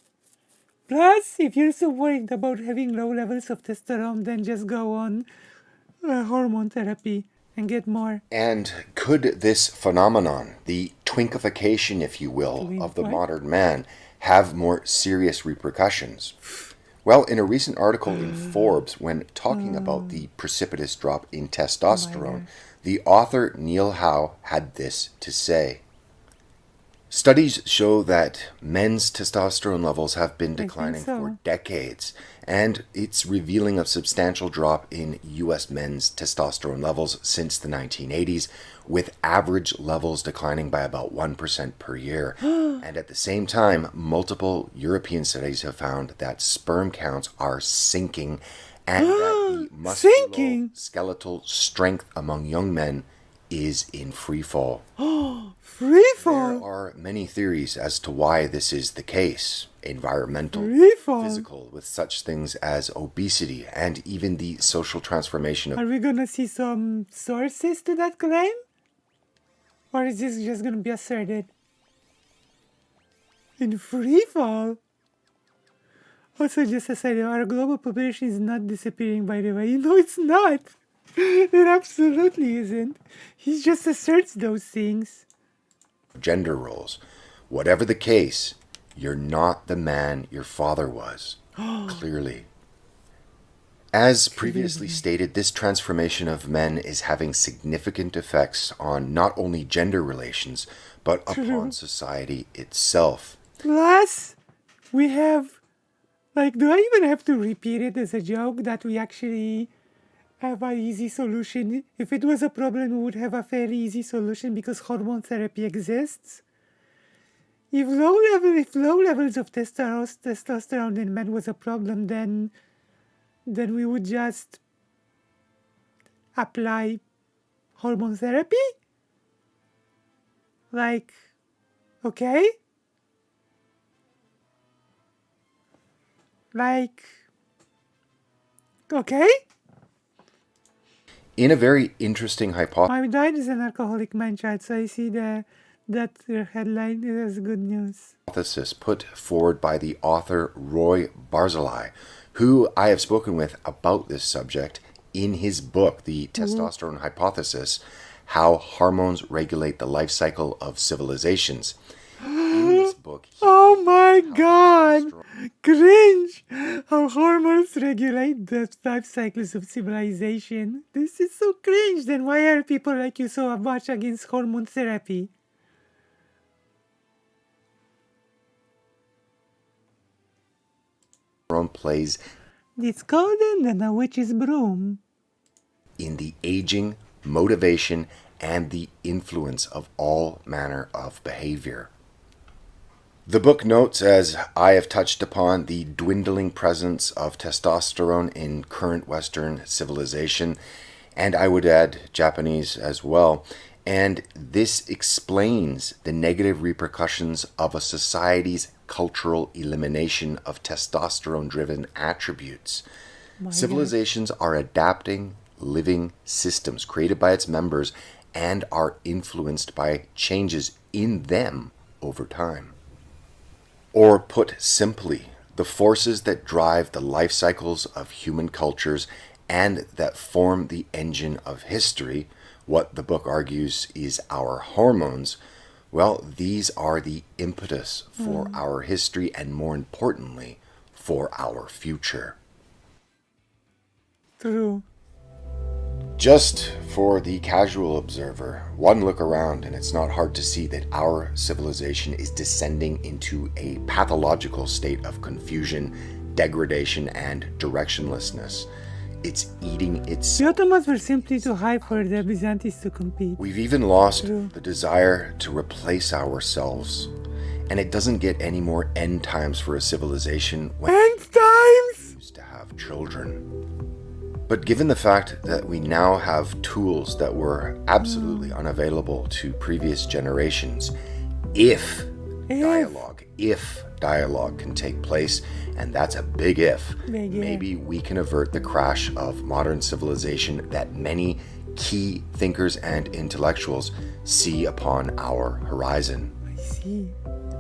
if you're so worried about having low levels of testosterone, then just go on hormone therapy and get more. And could this phenomenon, the twinkification, if you will, of the modern man, have more serious repercussions? Well, in a recent article in Forbes, when talking about the precipitous drop in testosterone, the author Neil Howe had this to say. Studies show that men's testosterone levels have been declining for decades, and it's revealing a substantial drop in U.S. men's testosterone levels since the 1980s, with average levels declining by about 1% per year. And at the same time, multiple European studies have found that sperm counts are sinking, and that the musculoskeletal strength among young men is in free fall. Free fall? There are many theories as to why this is the case. Environmental, physical, with such things as obesity, and even the social transformation of... Are we gonna see some sources to that claim? Or is this just gonna be asserted? In free fall? Also, just as I know, our global population is not disappearing, by the way. You know, it's not. It absolutely isn't. He just asserts those things. Gender roles. Whatever the case, you're not the man your father was. Clearly. As previously stated, this transformation of men is having significant effects on not only gender relations, but upon society itself. Plus, we have... Like, do I even have to repeat it as a joke that we actually have an easy solution? If it was a problem, we would have a fairly easy solution because hormone therapy exists. If low levels of testosterone in men was a problem, then we would just apply hormone therapy? Like, okay? Like, okay? In a very interesting hypothesis... My dad is an alcoholic man child, so I see that your headline is good news. Put forward by the author Roy Barzilai, who I have spoken with about this subject in his book, The Testosterone Hypothesis, How Hormones Regulate the Life Cycle of Civilizations. In this book, oh my god! Cringe! How hormones regulate the life cycles of civilization. This is so cringe. Then why are people like you so much against hormone therapy? Plays it's golden than a witch's broom. In the aging, motivation, and the influence of all manner of behavior. The book notes, as I have touched upon, the dwindling presence of testosterone in current Western civilization, and I would add Japanese as well. And this explains the negative repercussions of a society's cultural elimination of testosterone-driven attributes. Civilizations are adapting living systems created by its members and are influenced by changes in them over time. Or put simply, the forces that drive the life cycles of human cultures and that form the engine of history, what the book argues is our hormones, well, these are the impetus for our history and, more importantly, for our future. True. Just for the casual observer, one look around and it's not hard to see that our civilization is descending into a pathological state of confusion, degradation, and directionlessness. It's eating its... The Ottomans were simply too high for the Byzantines to compete. We've even lost the desire to replace ourselves. And it doesn't get any more end times for a civilization when end times used to have children. But given the fact that we now have tools that were absolutely unavailable to previous generations, if dialogue can take place, and that's a big if, maybe we can avert the crash of modern civilization that many key thinkers and intellectuals see upon our horizon. I see.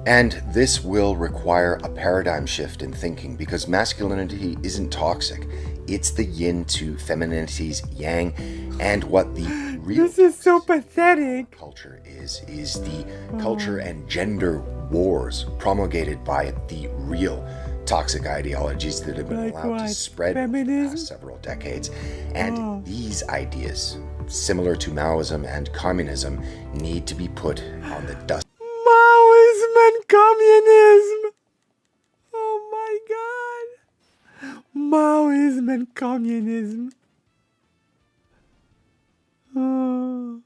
And this will require a paradigm shift in thinking, because masculinity isn't toxic. It's the yin to femininity's yang, and what the real this is so pathetic culture is the culture and gender wars promulgated by the real toxic ideologies that have been Like allowed to what? spread over the past several decades. And these ideas, similar to Maoism and communism, need to be put on the dust. Maoism and communism. Oh my god. Maoism and communism. Oh.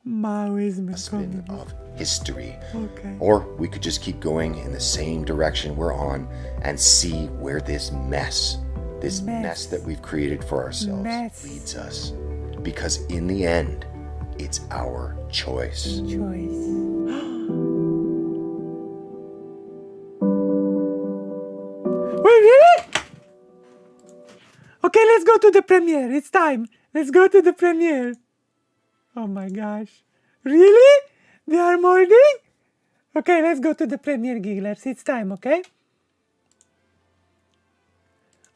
Maoism and communism. Of history. Okay. Or we could just keep going in the same direction we're on and see where this mess that we've created for ourselves leads us. Because in the end, it's our choice. Wait, really? Okay, let's go to the premiere. It's time. Let's go to the premiere. Oh my gosh. Really? They are murdering? Okay, let's go to the premiere, gigglers. It's time, okay?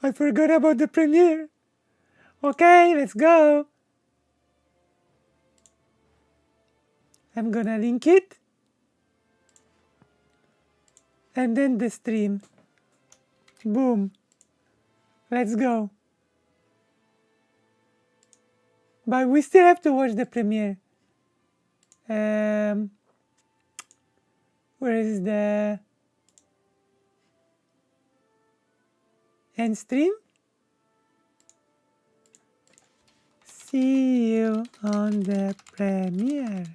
I forgot about the premiere. Okay, let's go. I'm gonna link it. And then the stream. Boom. Let's go. But we still have to watch the premiere. Where is the end stream? See you on the premiere.